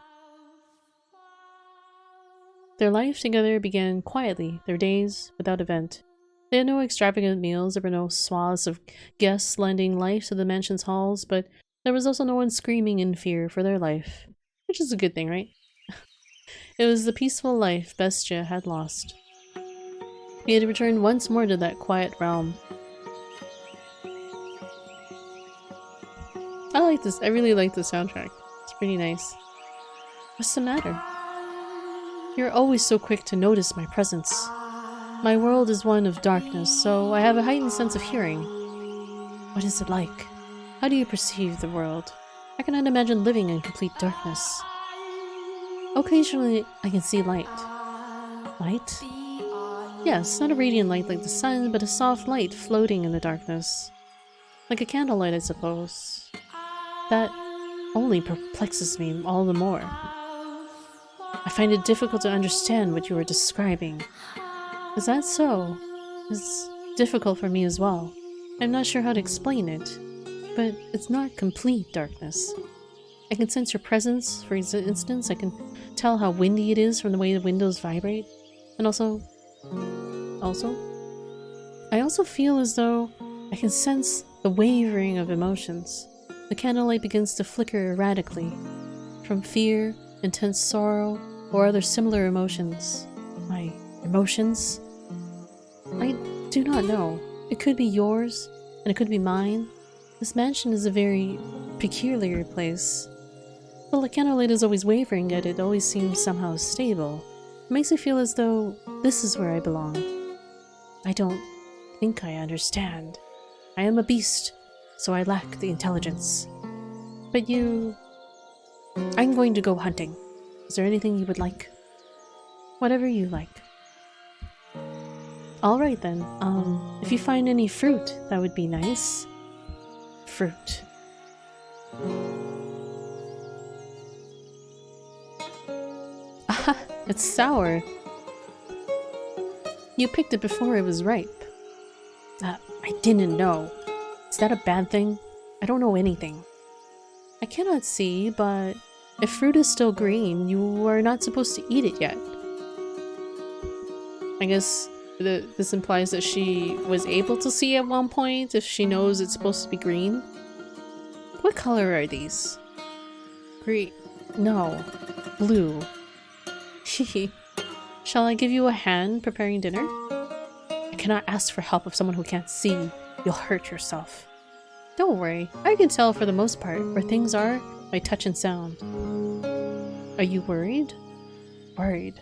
Their life together began quietly, their days without event. They had no extravagant meals, there were no swaths of guests lending life to the mansion's halls, but there was also no one screaming in fear for their life. Which is a good thing, right? It was the peaceful life Bestya had lost. He had returned once more to that quiet realm. I like this. I really like the soundtrack. It's pretty nice. What's the matter? You're always so quick to notice my presence. My world is one of darkness, so I have a heightened sense of hearing. What is it like? How do you perceive the world? I cannot imagine living in complete darkness. Occasionally, I can see light. Light? Yes, not a radiant light like the sun, but a soft light floating in the darkness. Like a candlelight, I suppose. That only perplexes me all the more. I find it difficult to understand what you are describing. Is that so? It's difficult for me as well. I'm not sure how to explain it, but it's not complete darkness. I can sense your presence, for instance. I can tell how windy it is from the way the windows vibrate. And also, I also feel as though I can sense the wavering of emotions. The candlelight begins to flicker erratically, from fear, intense sorrow, or other similar emotions. My emotions? I do not know. It could be yours, and it could be mine. This mansion is a very peculiar place. Well, the candlelight is always wavering, yet it always seems somehow stable. It makes me feel as though this is where I belong. I don't think I understand. I am a beast, so I lack the intelligence. But you... I'm going to go hunting. Is there anything you would like? Whatever you like. Alright then, if you find any fruit, that would be nice. Fruit. Ah, it's sour. You picked it before it was ripe. I didn't know. Is that a bad thing? I don't know anything. I cannot see, but if fruit is still green, you are not supposed to eat it yet. I guess this implies that she was able to see at one point if she knows it's supposed to be green. What color are these? Green. No. Blue. Hehe. Shall I give you a hand preparing dinner? I cannot ask for help of someone who can't see. You'll hurt yourself. Don't worry. I can tell for the most part where things are by touch and sound. Are you worried? Worried.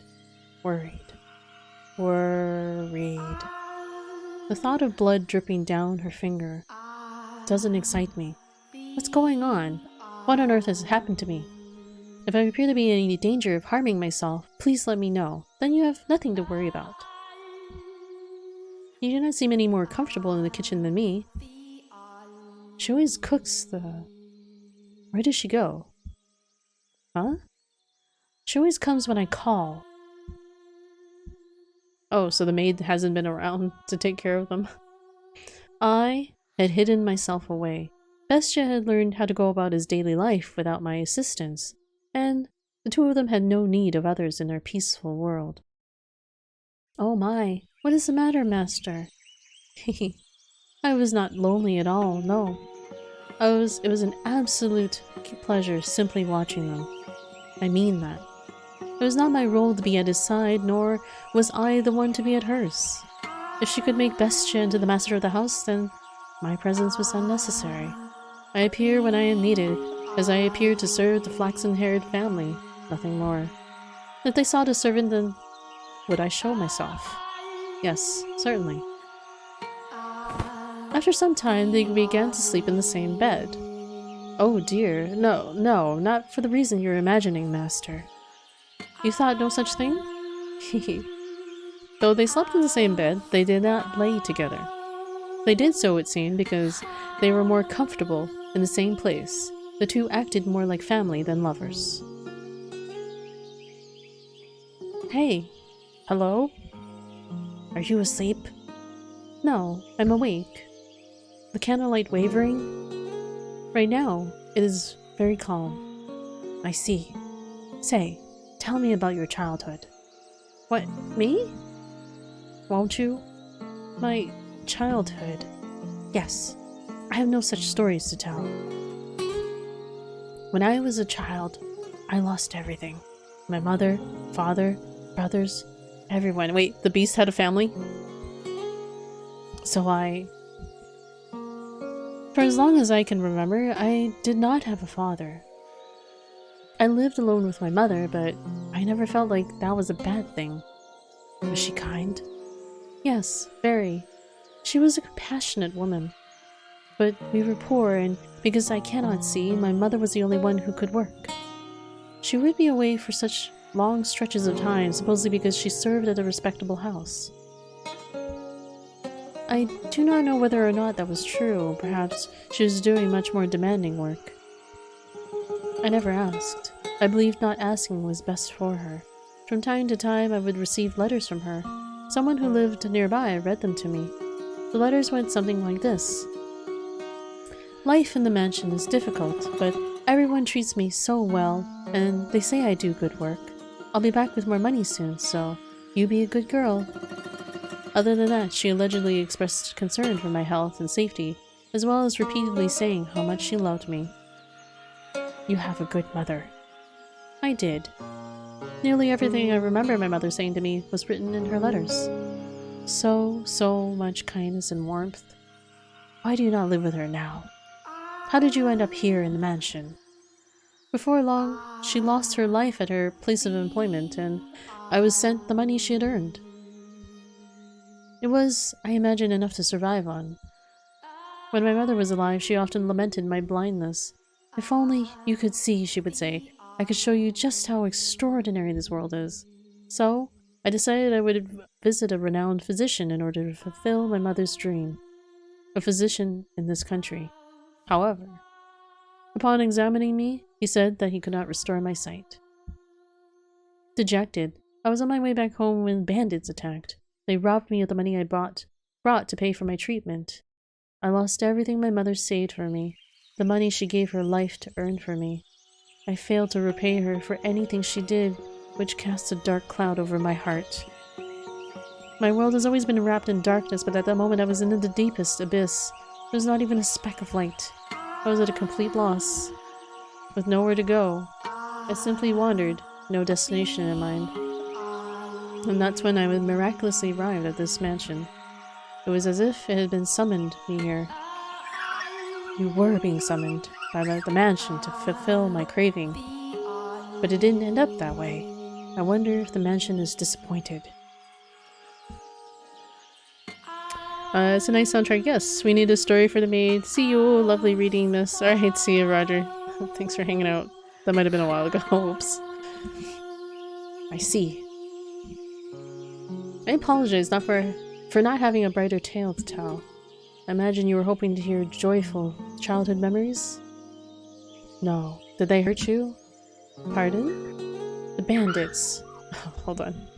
Worried. Worried. The thought of blood dripping down her finger doesn't excite me. What's going on? What on earth has happened to me? If I appear to be in any danger of harming myself, please let me know. Then you have nothing to worry about. You do not seem any more comfortable in the kitchen than me. She always cooks the... Where does she go? Huh? She always comes when I call. Oh, so the maid hasn't been around to take care of them. I had hidden myself away. Bestia had learned how to go about his daily life without my assistance, and the two of them had no need of others in their peaceful world. Oh my, what is the matter, master? Hehe. I was not lonely at all, no. It was an absolute pleasure simply watching them. I mean that. It was not my role to be at his side, nor was I the one to be at hers. If she could make Bestia into the master of the house, then my presence was unnecessary. I appear when I am needed, as I appear to serve the flaxen-haired family, nothing more. If they sought a servant, then would I show myself? Yes, certainly. After some time, they began to sleep in the same bed. Oh dear, no, not for the reason you're imagining, master. You thought no such thing? Hehe. Though they slept in the same bed, they did not lay together. They did so, it seemed, because they were more comfortable in the same place. The two acted more like family than lovers. Hey. Hello? Are you asleep? No, I'm awake. The candlelight wavering? Right now, it is very calm. I see. Say, tell me about your childhood. What, me? Won't you? My childhood. Yes, I have no such stories to tell. When I was a child, I lost everything. My mother, father, brothers, everyone. Wait, the beast had a family? So for as long as I can remember, I did not have a father. I lived alone with my mother, but I never felt like that was a bad thing. Was she kind? Yes, very. She was a compassionate woman. But we were poor, and because I cannot see, my mother was the only one who could work. She would be away for such long stretches of time, supposedly because she served at a respectable house. I do not know whether or not that was true. Perhaps she was doing much more demanding work. I never asked. I believed not asking was best for her. From time to time, I would receive letters from her. Someone who lived nearby read them to me. The letters went something like this. Life in the mansion is difficult, but everyone treats me so well, and they say I do good work. I'll be back with more money soon, so you be a good girl. Other than that, she allegedly expressed concern for my health and safety, as well as repeatedly saying how much she loved me. You have a good mother. I did. Nearly everything I remember my mother saying to me was written in her letters. So much kindness and warmth. Why do you not live with her now? How did you end up here in the mansion? Before long, she lost her life at her place of employment, and I was sent the money she had earned. It was, I imagine, enough to survive on. When my mother was alive, she often lamented my blindness. If only you could see, she would say, I could show you just how extraordinary this world is. So, I decided I would visit a renowned physician in order to fulfill my mother's dream. A physician in this country. However, upon examining me, he said that he could not restore my sight. Dejected, I was on my way back home when bandits attacked. They robbed me of the money I brought to pay for my treatment. I lost everything my mother saved for me, the money she gave her life to earn for me. I failed to repay her for anything she did, which cast a dark cloud over my heart. My world has always been wrapped in darkness, but at that moment I was in the deepest abyss. There was not even a speck of light. I was at a complete loss. With nowhere to go, I simply wandered, no destination in mind. And that's when I miraculously arrived at this mansion. It was as if it had been summoned me here. You were being summoned by the mansion to fulfill my craving. But it didn't end up that way. I wonder if the mansion is disappointed. It's a nice soundtrack. Yes, we need a story for the maid. See you. Lovely reading this. Alright, see you, Roger. Thanks for hanging out. That might have been a while ago. Oops. I see. I apologize for not having a brighter tale to tell. I imagine you were hoping to hear joyful childhood memories? No. Did they hurt you? Pardon? The bandits. Oh, hold on.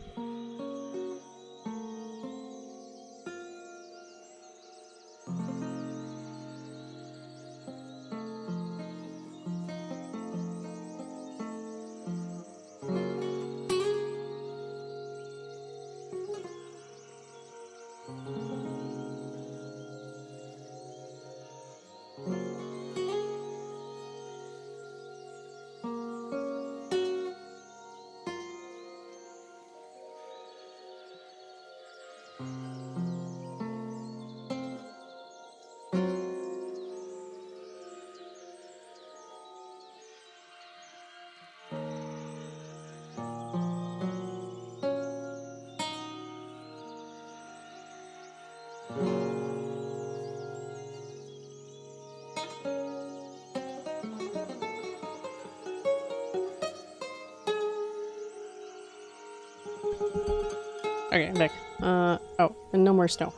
Okay, I'm back. Oh, and no more snow.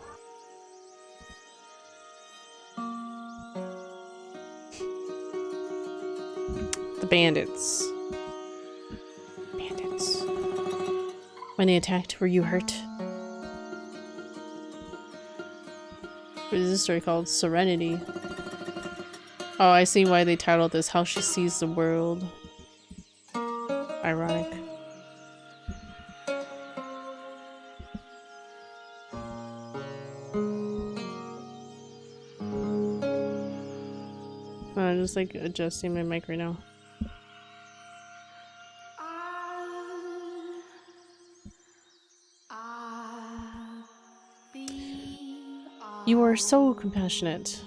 The bandits. Bandits. When they attacked, were you hurt? What is this story called? Serenity. Oh, I see why they titled this How She Sees the World. Ironic. I'm just like adjusting my mic right now. You are so compassionate.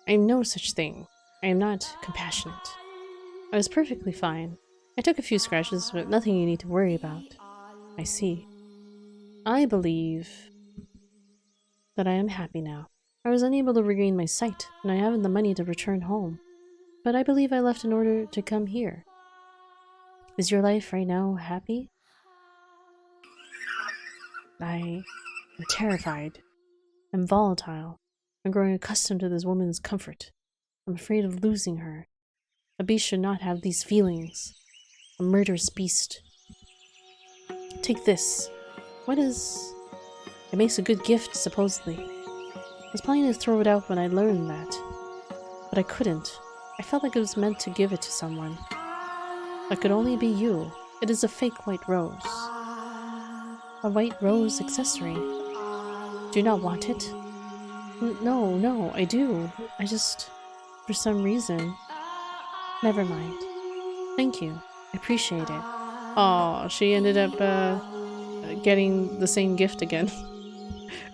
I am no such thing. I am not compassionate. I was perfectly fine. I took a few scratches, but nothing you need to worry about. I see. I believe that I am happy now. I was unable to regain my sight, and I haven't the money to return home. But I believe I left in order to come here. Is your life right now happy? I am terrified. I'm volatile. I'm growing accustomed to this woman's comfort. I'm afraid of losing her. A beast should not have these feelings. A murderous beast. Take this. What is... It makes a good gift, supposedly. I was planning to throw it out when I learned that. But I couldn't. I felt like it was meant to give it to someone. That could only be you. It is a fake white rose. A white rose accessory. Do you not want it? No, I do. I just... For some reason... Never mind. Thank you. I appreciate it. Aw, she ended up, getting the same gift again.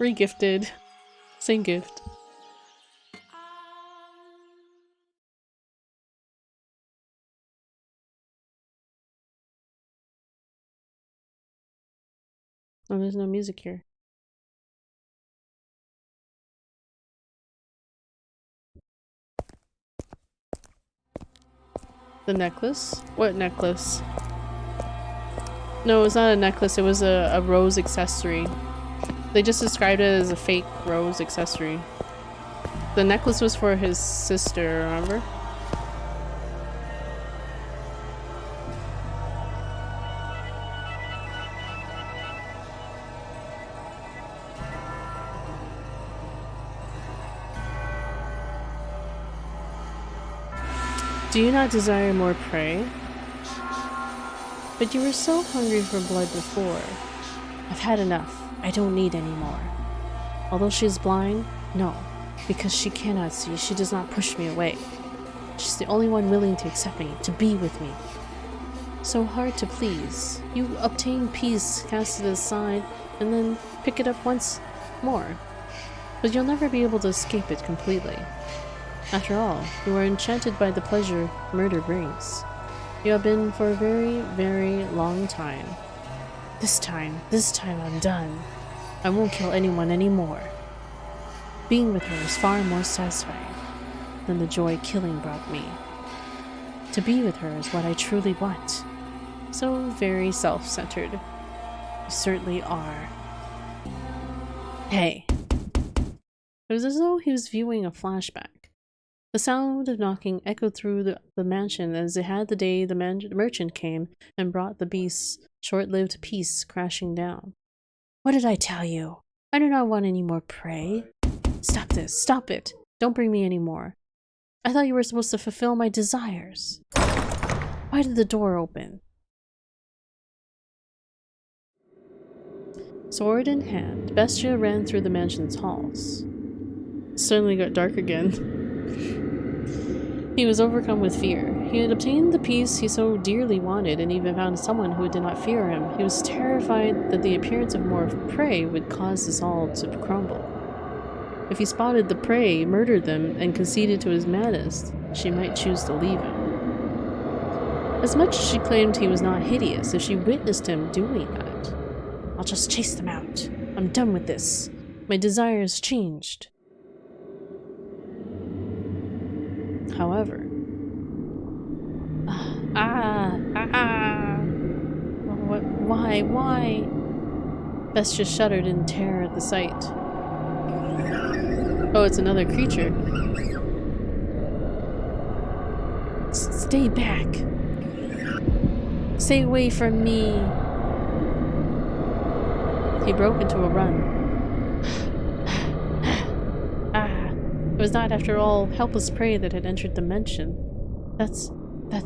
Regifted. Same gift. Oh, there's no music here. The necklace? What necklace? No, it's not a necklace, it was a rose accessory. They just described it as a fake rose accessory. The necklace was for his sister, remember? Do you not desire more prey? But you were so hungry for blood before. I've had enough. I don't need any more. Although she is blind, no. Because she cannot see, she does not push me away. She's the only one willing to accept me, to be with me. So hard to please. You obtain peace, cast it aside, and then pick it up once more. But you'll never be able to escape it completely. After all, you are enchanted by the pleasure murder brings. You have been for a very, very long time. This time I'm done. I won't kill anyone anymore. Being with her is far more satisfying than the joy killing brought me. To be with her is what I truly want. So very self-centered. You certainly are. Hey. It was as though he was viewing a flashback. The sound of knocking echoed through the mansion as it had the day the merchant came and brought the beast's short-lived peace crashing down. What did I tell you? I do not want any more prey. Stop this. Stop it. Don't bring me any more. I thought you were supposed to fulfill my desires. Why did the door open? Sword in hand, Bestia ran through the mansion's halls. It suddenly got dark again. He was overcome with fear. He had obtained the peace he so dearly wanted and even found someone who did not fear him. He was terrified that the appearance of more prey would cause this all to crumble. If he spotted the prey, murdered them, and conceded to his madness, she might choose to leave him. As much as she claimed he was not hideous, if she witnessed him doing that, I'll just chase them out. I'm done with this. My desires changed. However, why? Bestia shuddered in terror at the sight. Oh, it's another creature. Stay back. Stay away from me. He broke into a run. It was not, after all, helpless prey that had entered the mansion. That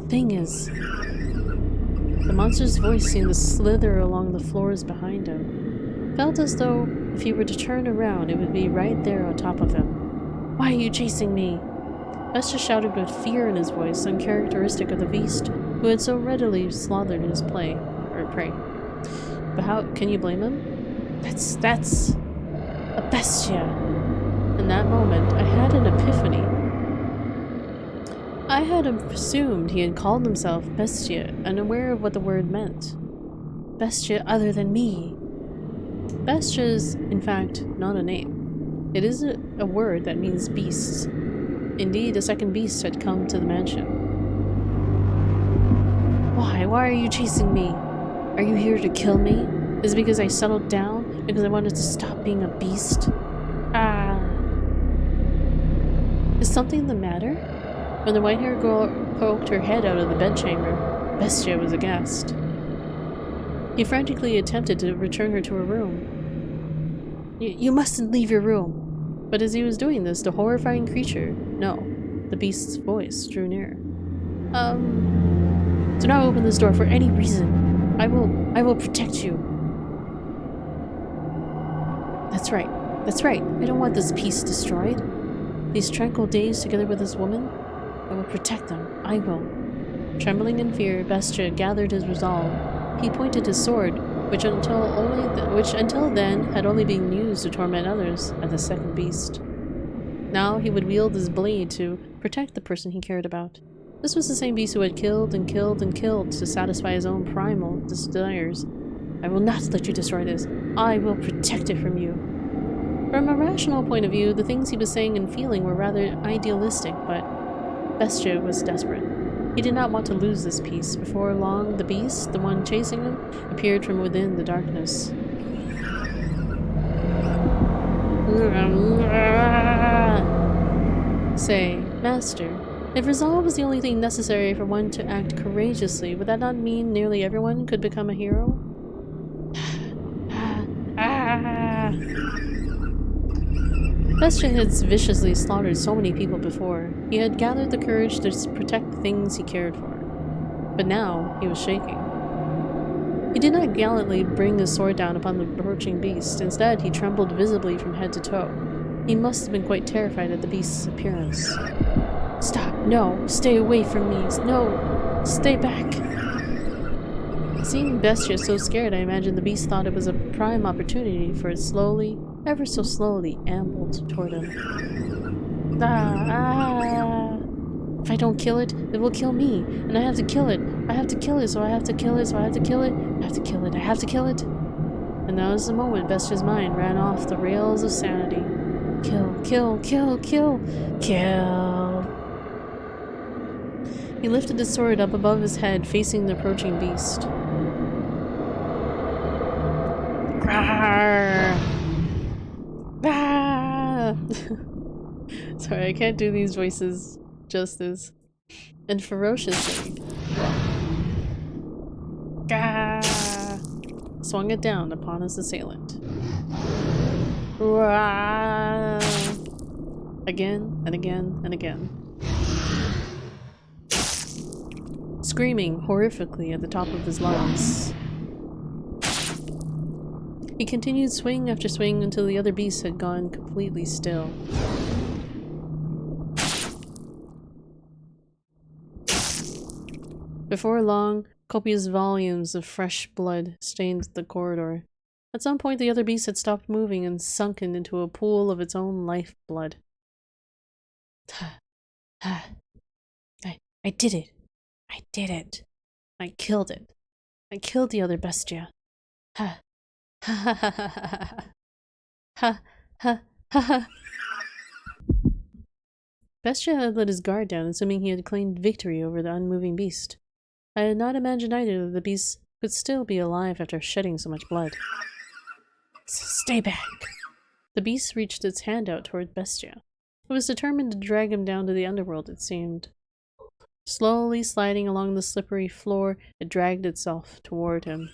thing is... The monster's voice seemed to slither along the floors behind him. It felt as though, if he were to turn around, it would be right there on top of him. Why are you chasing me? Bestia shouted with fear in his voice, uncharacteristic of the beast, who had so readily slaughtered his prey. But how can you blame him? That's a Bestia. In that moment, I had an epiphany. I had assumed he had called himself Bestia, unaware of what the word meant. Bestia other than me. Bestia is, in fact, not a name. It is a word that means beasts. Indeed, a second beast had come to the mansion. Why? Why are you chasing me? Are you here to kill me? Is it because I settled down? Because I wanted to stop being a beast? Ah. Is something the matter? When the white-haired girl poked her head out of the bedchamber, Bestia was aghast. He frantically attempted to return her to her room. You mustn't leave your room! But as he was doing this, the horrifying creature, no, the beast's voice, drew nearer. Do not open this door for any reason. I will protect you. That's right. That's right. I don't want this peace destroyed. These tranquil days together with this woman, I will protect them. I will. Trembling in fear, Bestia gathered his resolve. He pointed his sword, which until then had only been used to torment others, at the second beast. Now he would wield his blade to protect the person he cared about. This was the same beast who had killed and killed and killed to satisfy his own primal desires. I will not let you destroy this. I will protect it from you. From a rational point of view, the things he was saying and feeling were rather idealistic, but Bestia was desperate. He did not want to lose this peace. Before long, the beast, the one chasing him, appeared from within the darkness. Say, Master, if resolve was the only thing necessary for one to act courageously, would that not mean nearly everyone could become a hero? Bestia had viciously slaughtered so many people before. He had gathered the courage to protect the things he cared for. But now, he was shaking. He did not gallantly bring his sword down upon the approaching beast. Instead, he trembled visibly from head to toe. He must have been quite terrified at the beast's appearance. Stop! No! Stay away from me! No! Stay back! Seeing Bestia so scared, I imagine the beast thought it was a prime opportunity, for it slowly, ever so slowly, ambled toward him. If I don't kill it, it will kill me, and I have to kill it. I have to kill it, so I have to kill it, so I have to kill it. I have to kill it, I have to kill it. And that was the moment Bestia's mind ran off the rails of sanity. Kill, kill, kill, kill, kill. He lifted his sword up above his head, facing the approaching beast. Rawr! Ah! Sorry, I can't do these voices justice. And ferociously, swung it down upon his assailant. Again and again and again. Screaming horrifically at the top of his lungs. He continued swing after swing until the other beasts had gone completely still. Before long, copious volumes of fresh blood stained the corridor. At some point, the other beast had stopped moving and sunken into a pool of its own lifeblood. I did it. I did it. I killed it. I killed the other bestia. Ha. Ha ha ha ha ha. Ha ha ha ha. Bestia had let his guard down, assuming he had claimed victory over the unmoving beast. I had not imagined either that the beast could still be alive after shedding so much blood. Stay back! The beast reached its hand out toward Bestia. It was determined to drag him down to the underworld, it seemed. Slowly sliding along the slippery floor, it dragged itself toward him.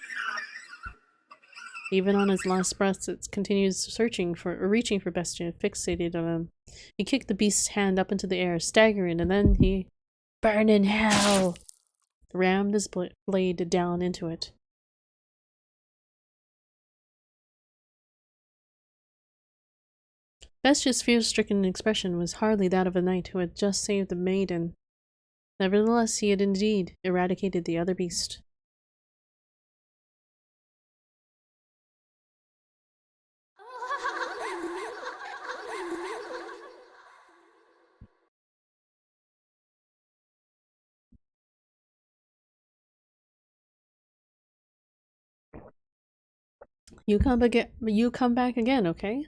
Even on his last breaths, it continued reaching for Bestia, fixated on him. He kicked the beast's hand up into the air, staggering, and then he, burn in hell, rammed his blade down into it. Bestia's fear-stricken expression was hardly that of a knight who had just saved the maiden. Nevertheless, he had indeed eradicated the other beast. You come back again, okay?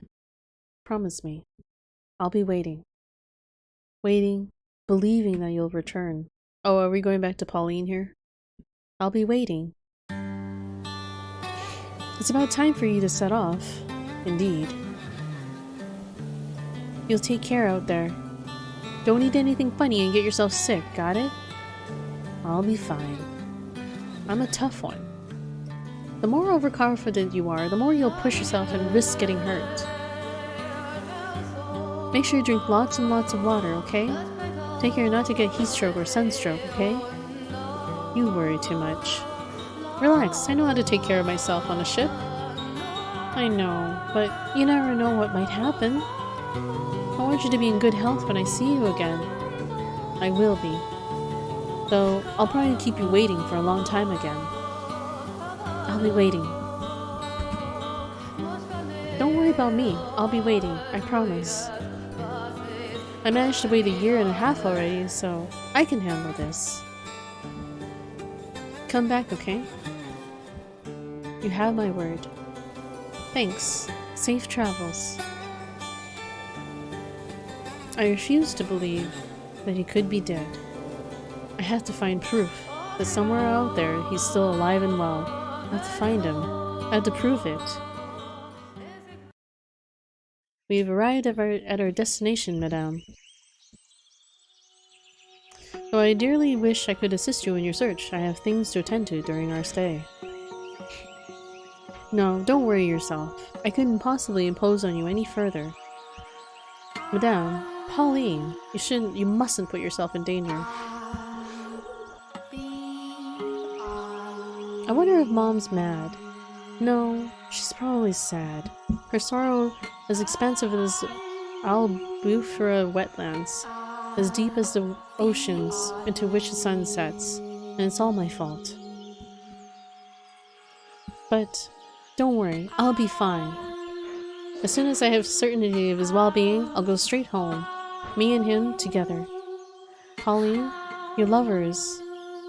Promise me. I'll be waiting. Waiting, believing that you'll return. Oh, are we going back to Pauline here? I'll be waiting. It's about time for you to set off. Indeed. You'll take care out there. Don't eat anything funny and get yourself sick, got it? I'll be fine. I'm a tough one. The more overconfident you are, the more you'll push yourself and risk getting hurt. Make sure you drink lots and lots of water, okay? Take care not to get heat stroke or sunstroke, okay? You worry too much. Relax, I know how to take care of myself on a ship. I know, but you never know what might happen. I want you to be in good health when I see you again. I will be. Though, I'll probably keep you waiting for a long time again. I'll be waiting. Don't worry about me. I'll be waiting. I promise. I managed to wait 1.5 years already, so I can handle this. Come back, okay? You have my word. Thanks. Safe travels. I refuse to believe that he could be dead. I have to find proof that somewhere out there he's still alive and well. I have to find him. I have to prove it. We've arrived at our destination, madame. Though I dearly wish I could assist you in your search, I have things to attend to during our stay. No, don't worry yourself. I couldn't possibly impose on you any further. Madame, Pauline, you mustn't put yourself in danger. I wonder if Mom's mad. No, she's probably sad. Her sorrow is expansive as Albufera wetlands, as deep as the oceans into which the sun sets, and it's all my fault. But don't worry, I'll be fine. As soon as I have certainty of his well-being, I'll go straight home. Me and him together. Pauline, your lover is...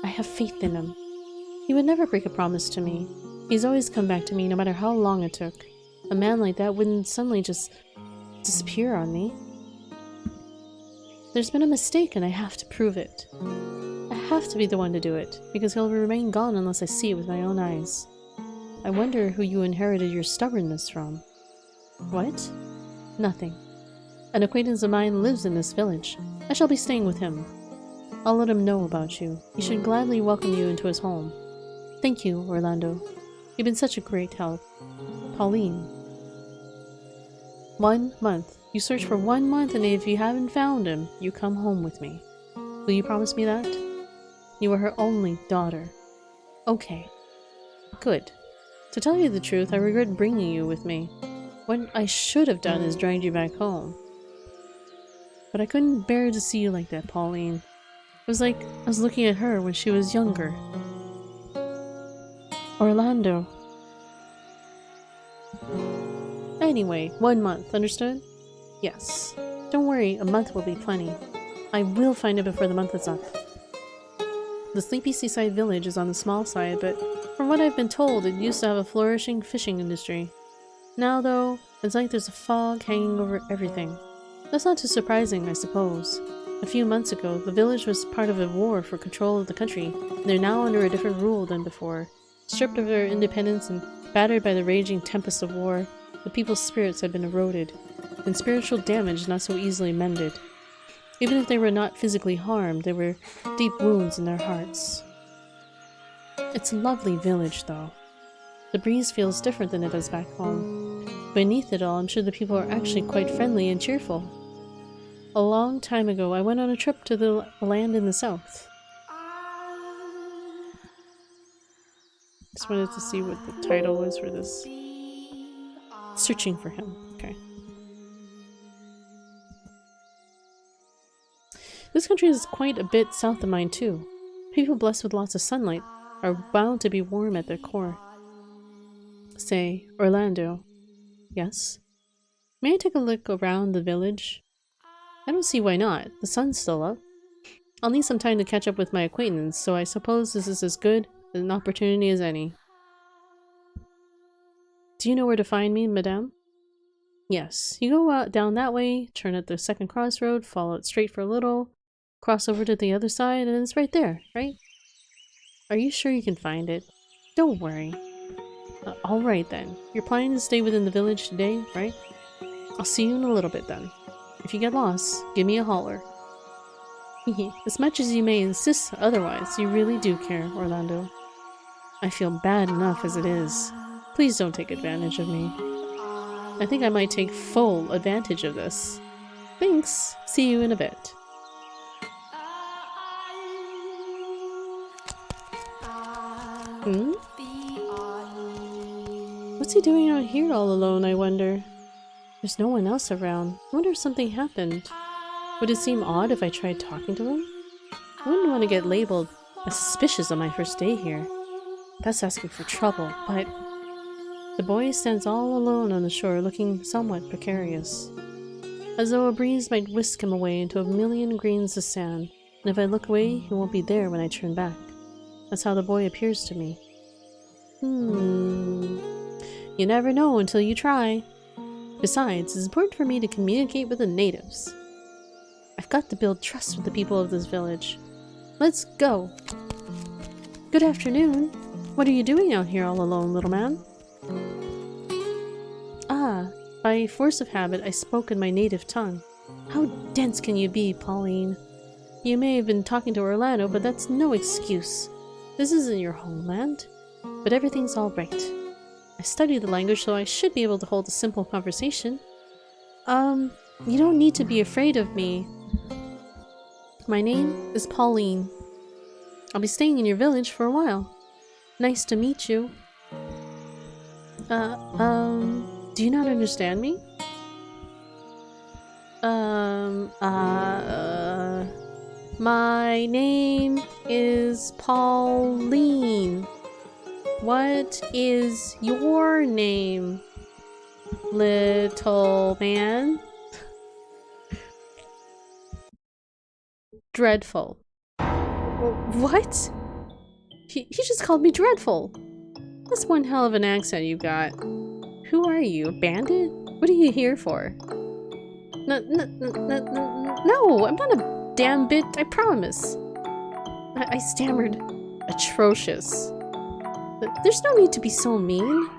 I have faith in him. He would never break a promise to me. He's always come back to me, no matter how long it took. A man like that wouldn't suddenly just disappear on me. There's been a mistake and I have to prove it. I have to be the one to do it, because he'll remain gone unless I see it with my own eyes. I wonder who you inherited your stubbornness from. What? Nothing. An acquaintance of mine lives in this village. I shall be staying with him. I'll let him know about you. He should gladly welcome you into his home. Thank you, Orlando. You've been such a great help. Pauline. 1 month. You search for 1 month, and if you haven't found him, you come home with me. Will you promise me that? You are her only daughter. Okay. Good. To tell you the truth, I regret bringing you with me. What I should have done is dragged you back home. But I couldn't bear to see you like that, Pauline. It was like I was looking at her when she was younger. Orlando. Anyway, 1 month, understood? Yes. Don't worry, a month will be plenty. I will find it before the month is up. The sleepy seaside village is on the small side, but from what I've been told, it used to have a flourishing fishing industry. Now, though, it's like there's a fog hanging over everything. That's not too surprising, I suppose. A few months ago, the village was part of a war for control of the country, and they're now under a different rule than before. Stripped of their independence and battered by the raging tempest of war, the people's spirits had been eroded, and spiritual damage not so easily mended. Even if they were not physically harmed, there were deep wounds in their hearts. It's a lovely village, though. The breeze feels different than it does back home. Beneath it all, I'm sure the people are actually quite friendly and cheerful. A long time ago, I went on a trip to the land in the south. Just wanted to see what the title was for this. Searching for him. Okay. This country is quite a bit south of mine, too. People blessed with lots of sunlight are bound to be warm at their core. Say, Orlando. Yes? May I take a look around the village? I don't see why not. The sun's still up. I'll need some time to catch up with my acquaintance, so I suppose this is as good an opportunity as any. Do you know where to find me, madame? Yes. You go out down that way, turn at the second crossroad, follow it straight for a little, cross over to the other side, and it's right there, right? Are you sure you can find it? Don't worry. Alright then. You're planning to stay within the village today, right? I'll see you in a little bit then. If you get lost, give me a holler. As much as you may insist otherwise, you really do care, Orlando. I feel bad enough as it is. Please don't take advantage of me. I think I might take full advantage of this. Thanks. See you in a bit. Hmm? What's he doing out here all alone, I wonder? There's no one else around. I wonder if something happened. Would it seem odd if I tried talking to him? I wouldn't want to get labeled as suspicious on my first day here. That's asking for trouble, but... The boy stands all alone on the shore, looking somewhat precarious. As though a breeze might whisk him away into a million grains of sand, and if I look away, he won't be there when I turn back. That's how the boy appears to me. You never know until you try. Besides, it's important for me to communicate with the natives. I've got to build trust with the people of this village. Let's go! Good afternoon. What are you doing out here all alone, little man? Ah, by force of habit, I spoke in my native tongue. How dense can you be, Pauline? You may have been talking to Orlando, but that's no excuse. This isn't your homeland. But everything's all right. I studied the language, so I should be able to hold a simple conversation. You don't need to be afraid of me. My name is Pauline. I'll be staying in your village for a while. Nice to meet you. Do you not understand me? My name is Pauline. What is your name, little man? Dreadful. What? He just called me dreadful. That's one hell of an accent you got. Who are you, a bandit? What are you here for? No, I'm not a damn bit, I promise. I stammered. Atrocious. There's no need to be so mean.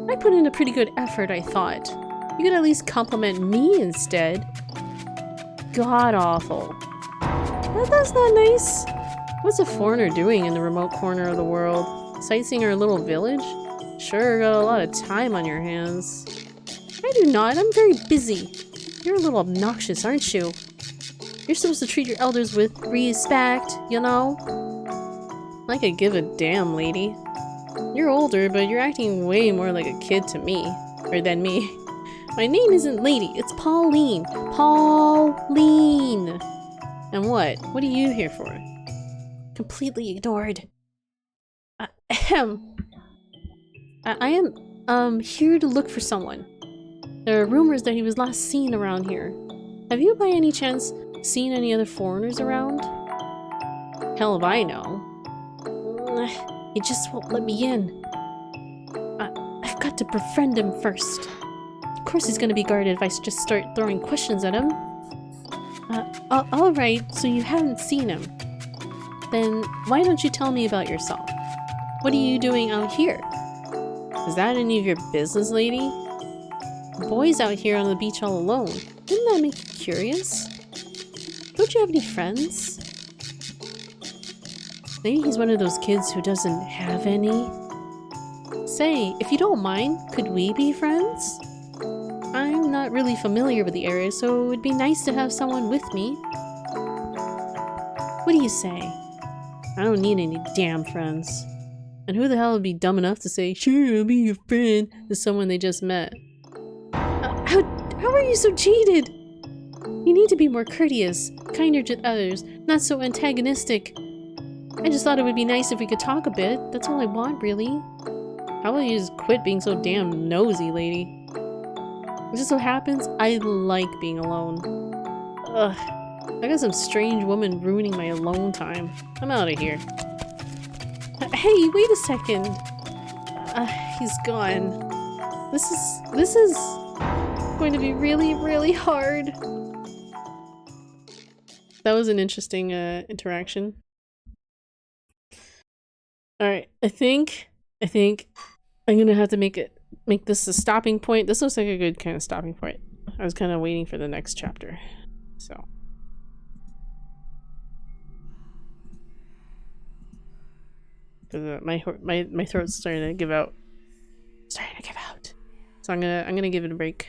I put in a pretty good effort, I thought. You could at least compliment me instead. God-awful. That's not nice. What's a foreigner doing in the remote corner of the world? Sightseeing our little village? Sure, got a lot of time on your hands. I do not. I'm very busy. You're a little obnoxious, aren't you? You're supposed to treat your elders with respect, you know? I could give a damn, lady. You're older, but you're acting way more like a kid to me. Or than me. My name isn't Lady, it's Pauline. Pauline! And what? What are you here for? Completely ignored. Ahem. I am here to look for someone. There are rumors that he was last seen around here. Have you by any chance seen any other foreigners around? Hell if I know. He just won't let me in. I've got to befriend him first. Of course he's gonna be guarded if I just start throwing questions at him. Alright, so you haven't seen him. Then why don't you tell me about yourself? What are you doing out here? Is that any of your business, lady? The boy's out here on the beach all alone. Didn't that make you curious? Don't you have any friends? Maybe he's one of those kids who doesn't have any. Say, if you don't mind, could we be friends? I'm not really familiar with the area, so it'd be nice to have someone with me. What do you say? I don't need any damn friends. And who the hell would be dumb enough to say, sure, I'll be your friend, to someone they just met? How are you so cheated? You need to be more courteous, kinder to others, not so antagonistic. I just thought it would be nice if we could talk a bit. That's all I want, really. How about you just quit being so damn nosy, lady? It just so happens I like being alone. Ugh. I got some strange woman ruining my alone time. I'm out of here. Hey, wait a second. He's gone. This is going to be really, really hard. That was an interesting interaction. Alright, I think I'm gonna have to make this a stopping point. This looks like a good kind of stopping point. I was kind of waiting for the next chapter, so. Because my throat's starting to give out. So I'm gonna give it a break.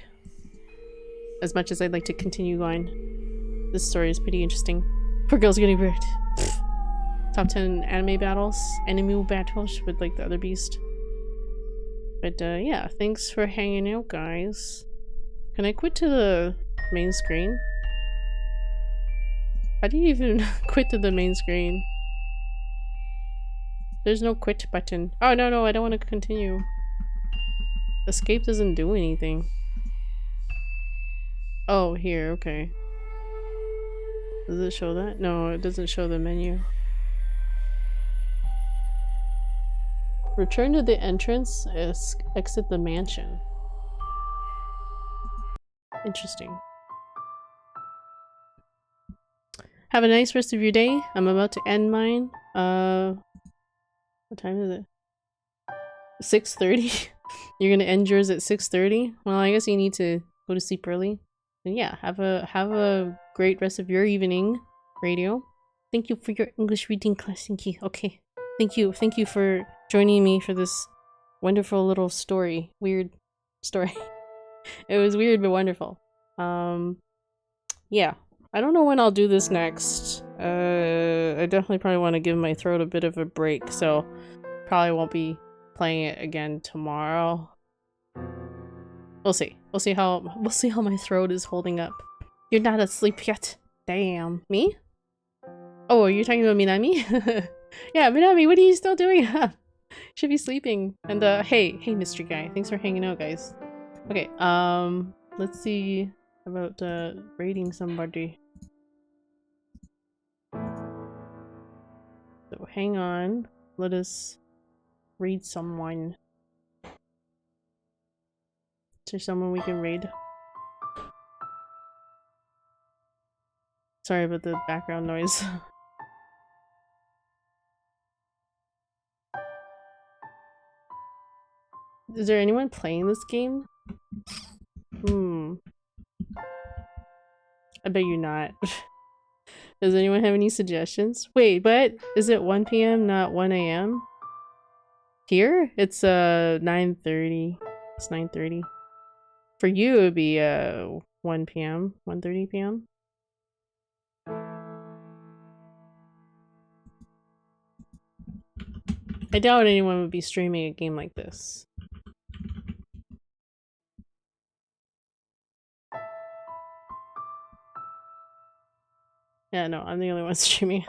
As much as I'd like to continue going, this story is pretty interesting. Poor girl's getting wrecked. Top 10 anime battles with like the other beast. But yeah, thanks for hanging out, guys. Can I quit to the main screen? How do you even quit to the main screen? There's no quit button. Oh no, I don't want to continue. Escape doesn't do anything. Oh, here, okay. Does it show that? No, it doesn't show the menu. Return to the entrance, exit the mansion. Interesting. Have a nice rest of your day. I'm about to end mine. What time is it? 6:30? You're gonna end yours at 6:30? Well, I guess you need to go to sleep early. And yeah, have a great rest of your evening, radio. Thank you for your English reading class, Inky. Okay. Thank you for joining me for this wonderful little story. Weird story. It was weird but wonderful. Yeah. I don't know when I'll do this next. I definitely probably want to give my throat a bit of a break, so probably won't be playing it again tomorrow. We'll see. We'll see how my throat is holding up. You're not asleep yet. Damn. Me? Oh, you're talking about Minami? Yeah, Minami, what are you still doing? Should be sleeping. And hey, mystery guy. Thanks for hanging out, guys. Okay, let's see about rating somebody. So hang on. Let us read someone. Is there someone we can raid? Sorry about the background noise. Is there anyone playing this game? I bet you're not. Does anyone have any suggestions? Wait, but is it 1 p.m. not 1 a.m.? Here? It's 9:30. It's 9:30. For you it would be 1 p.m. 1:30 p.m. I doubt anyone would be streaming a game like this. Yeah, no, I'm the only one streaming.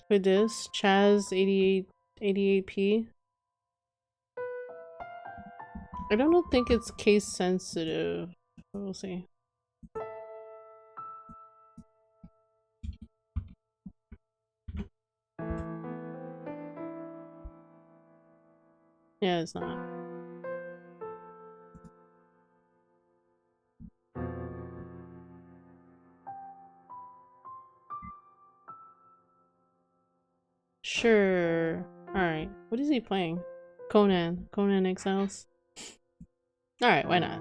With this, Chaz 88p. I don't think it's case sensitive. We'll see. Yeah, it's not. Sure. Alright. What is he playing? Conan Exiles? Alright, why not?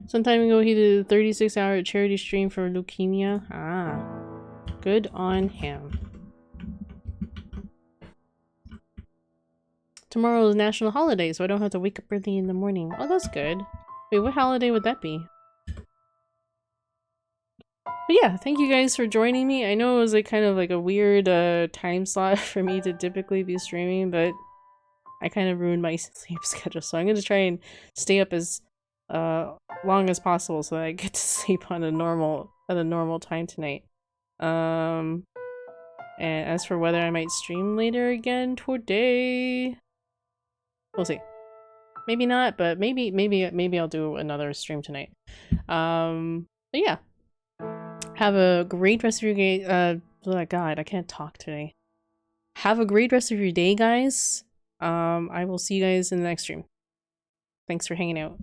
Some time ago he did a 36-hour charity stream for leukemia. Ah. Good on him. Tomorrow is national holiday, so I don't have to wake up early in the morning. Oh, that's good. Wait, what holiday would that be? But yeah, thank you guys for joining me. I know it was like kind of like a weird time slot for me to typically be streaming, but I kind of ruined my sleep schedule, so I'm gonna try and stay up as long as possible so that I get to sleep on a normal time tonight. And as for whether I might stream later again today, we'll see. Maybe not, but maybe I'll do another stream tonight. But yeah. Have a great rest of your day. Oh God, I can't talk today. have a great rest of your day, guys. I will see you guys in the next stream. Thanks for hanging out.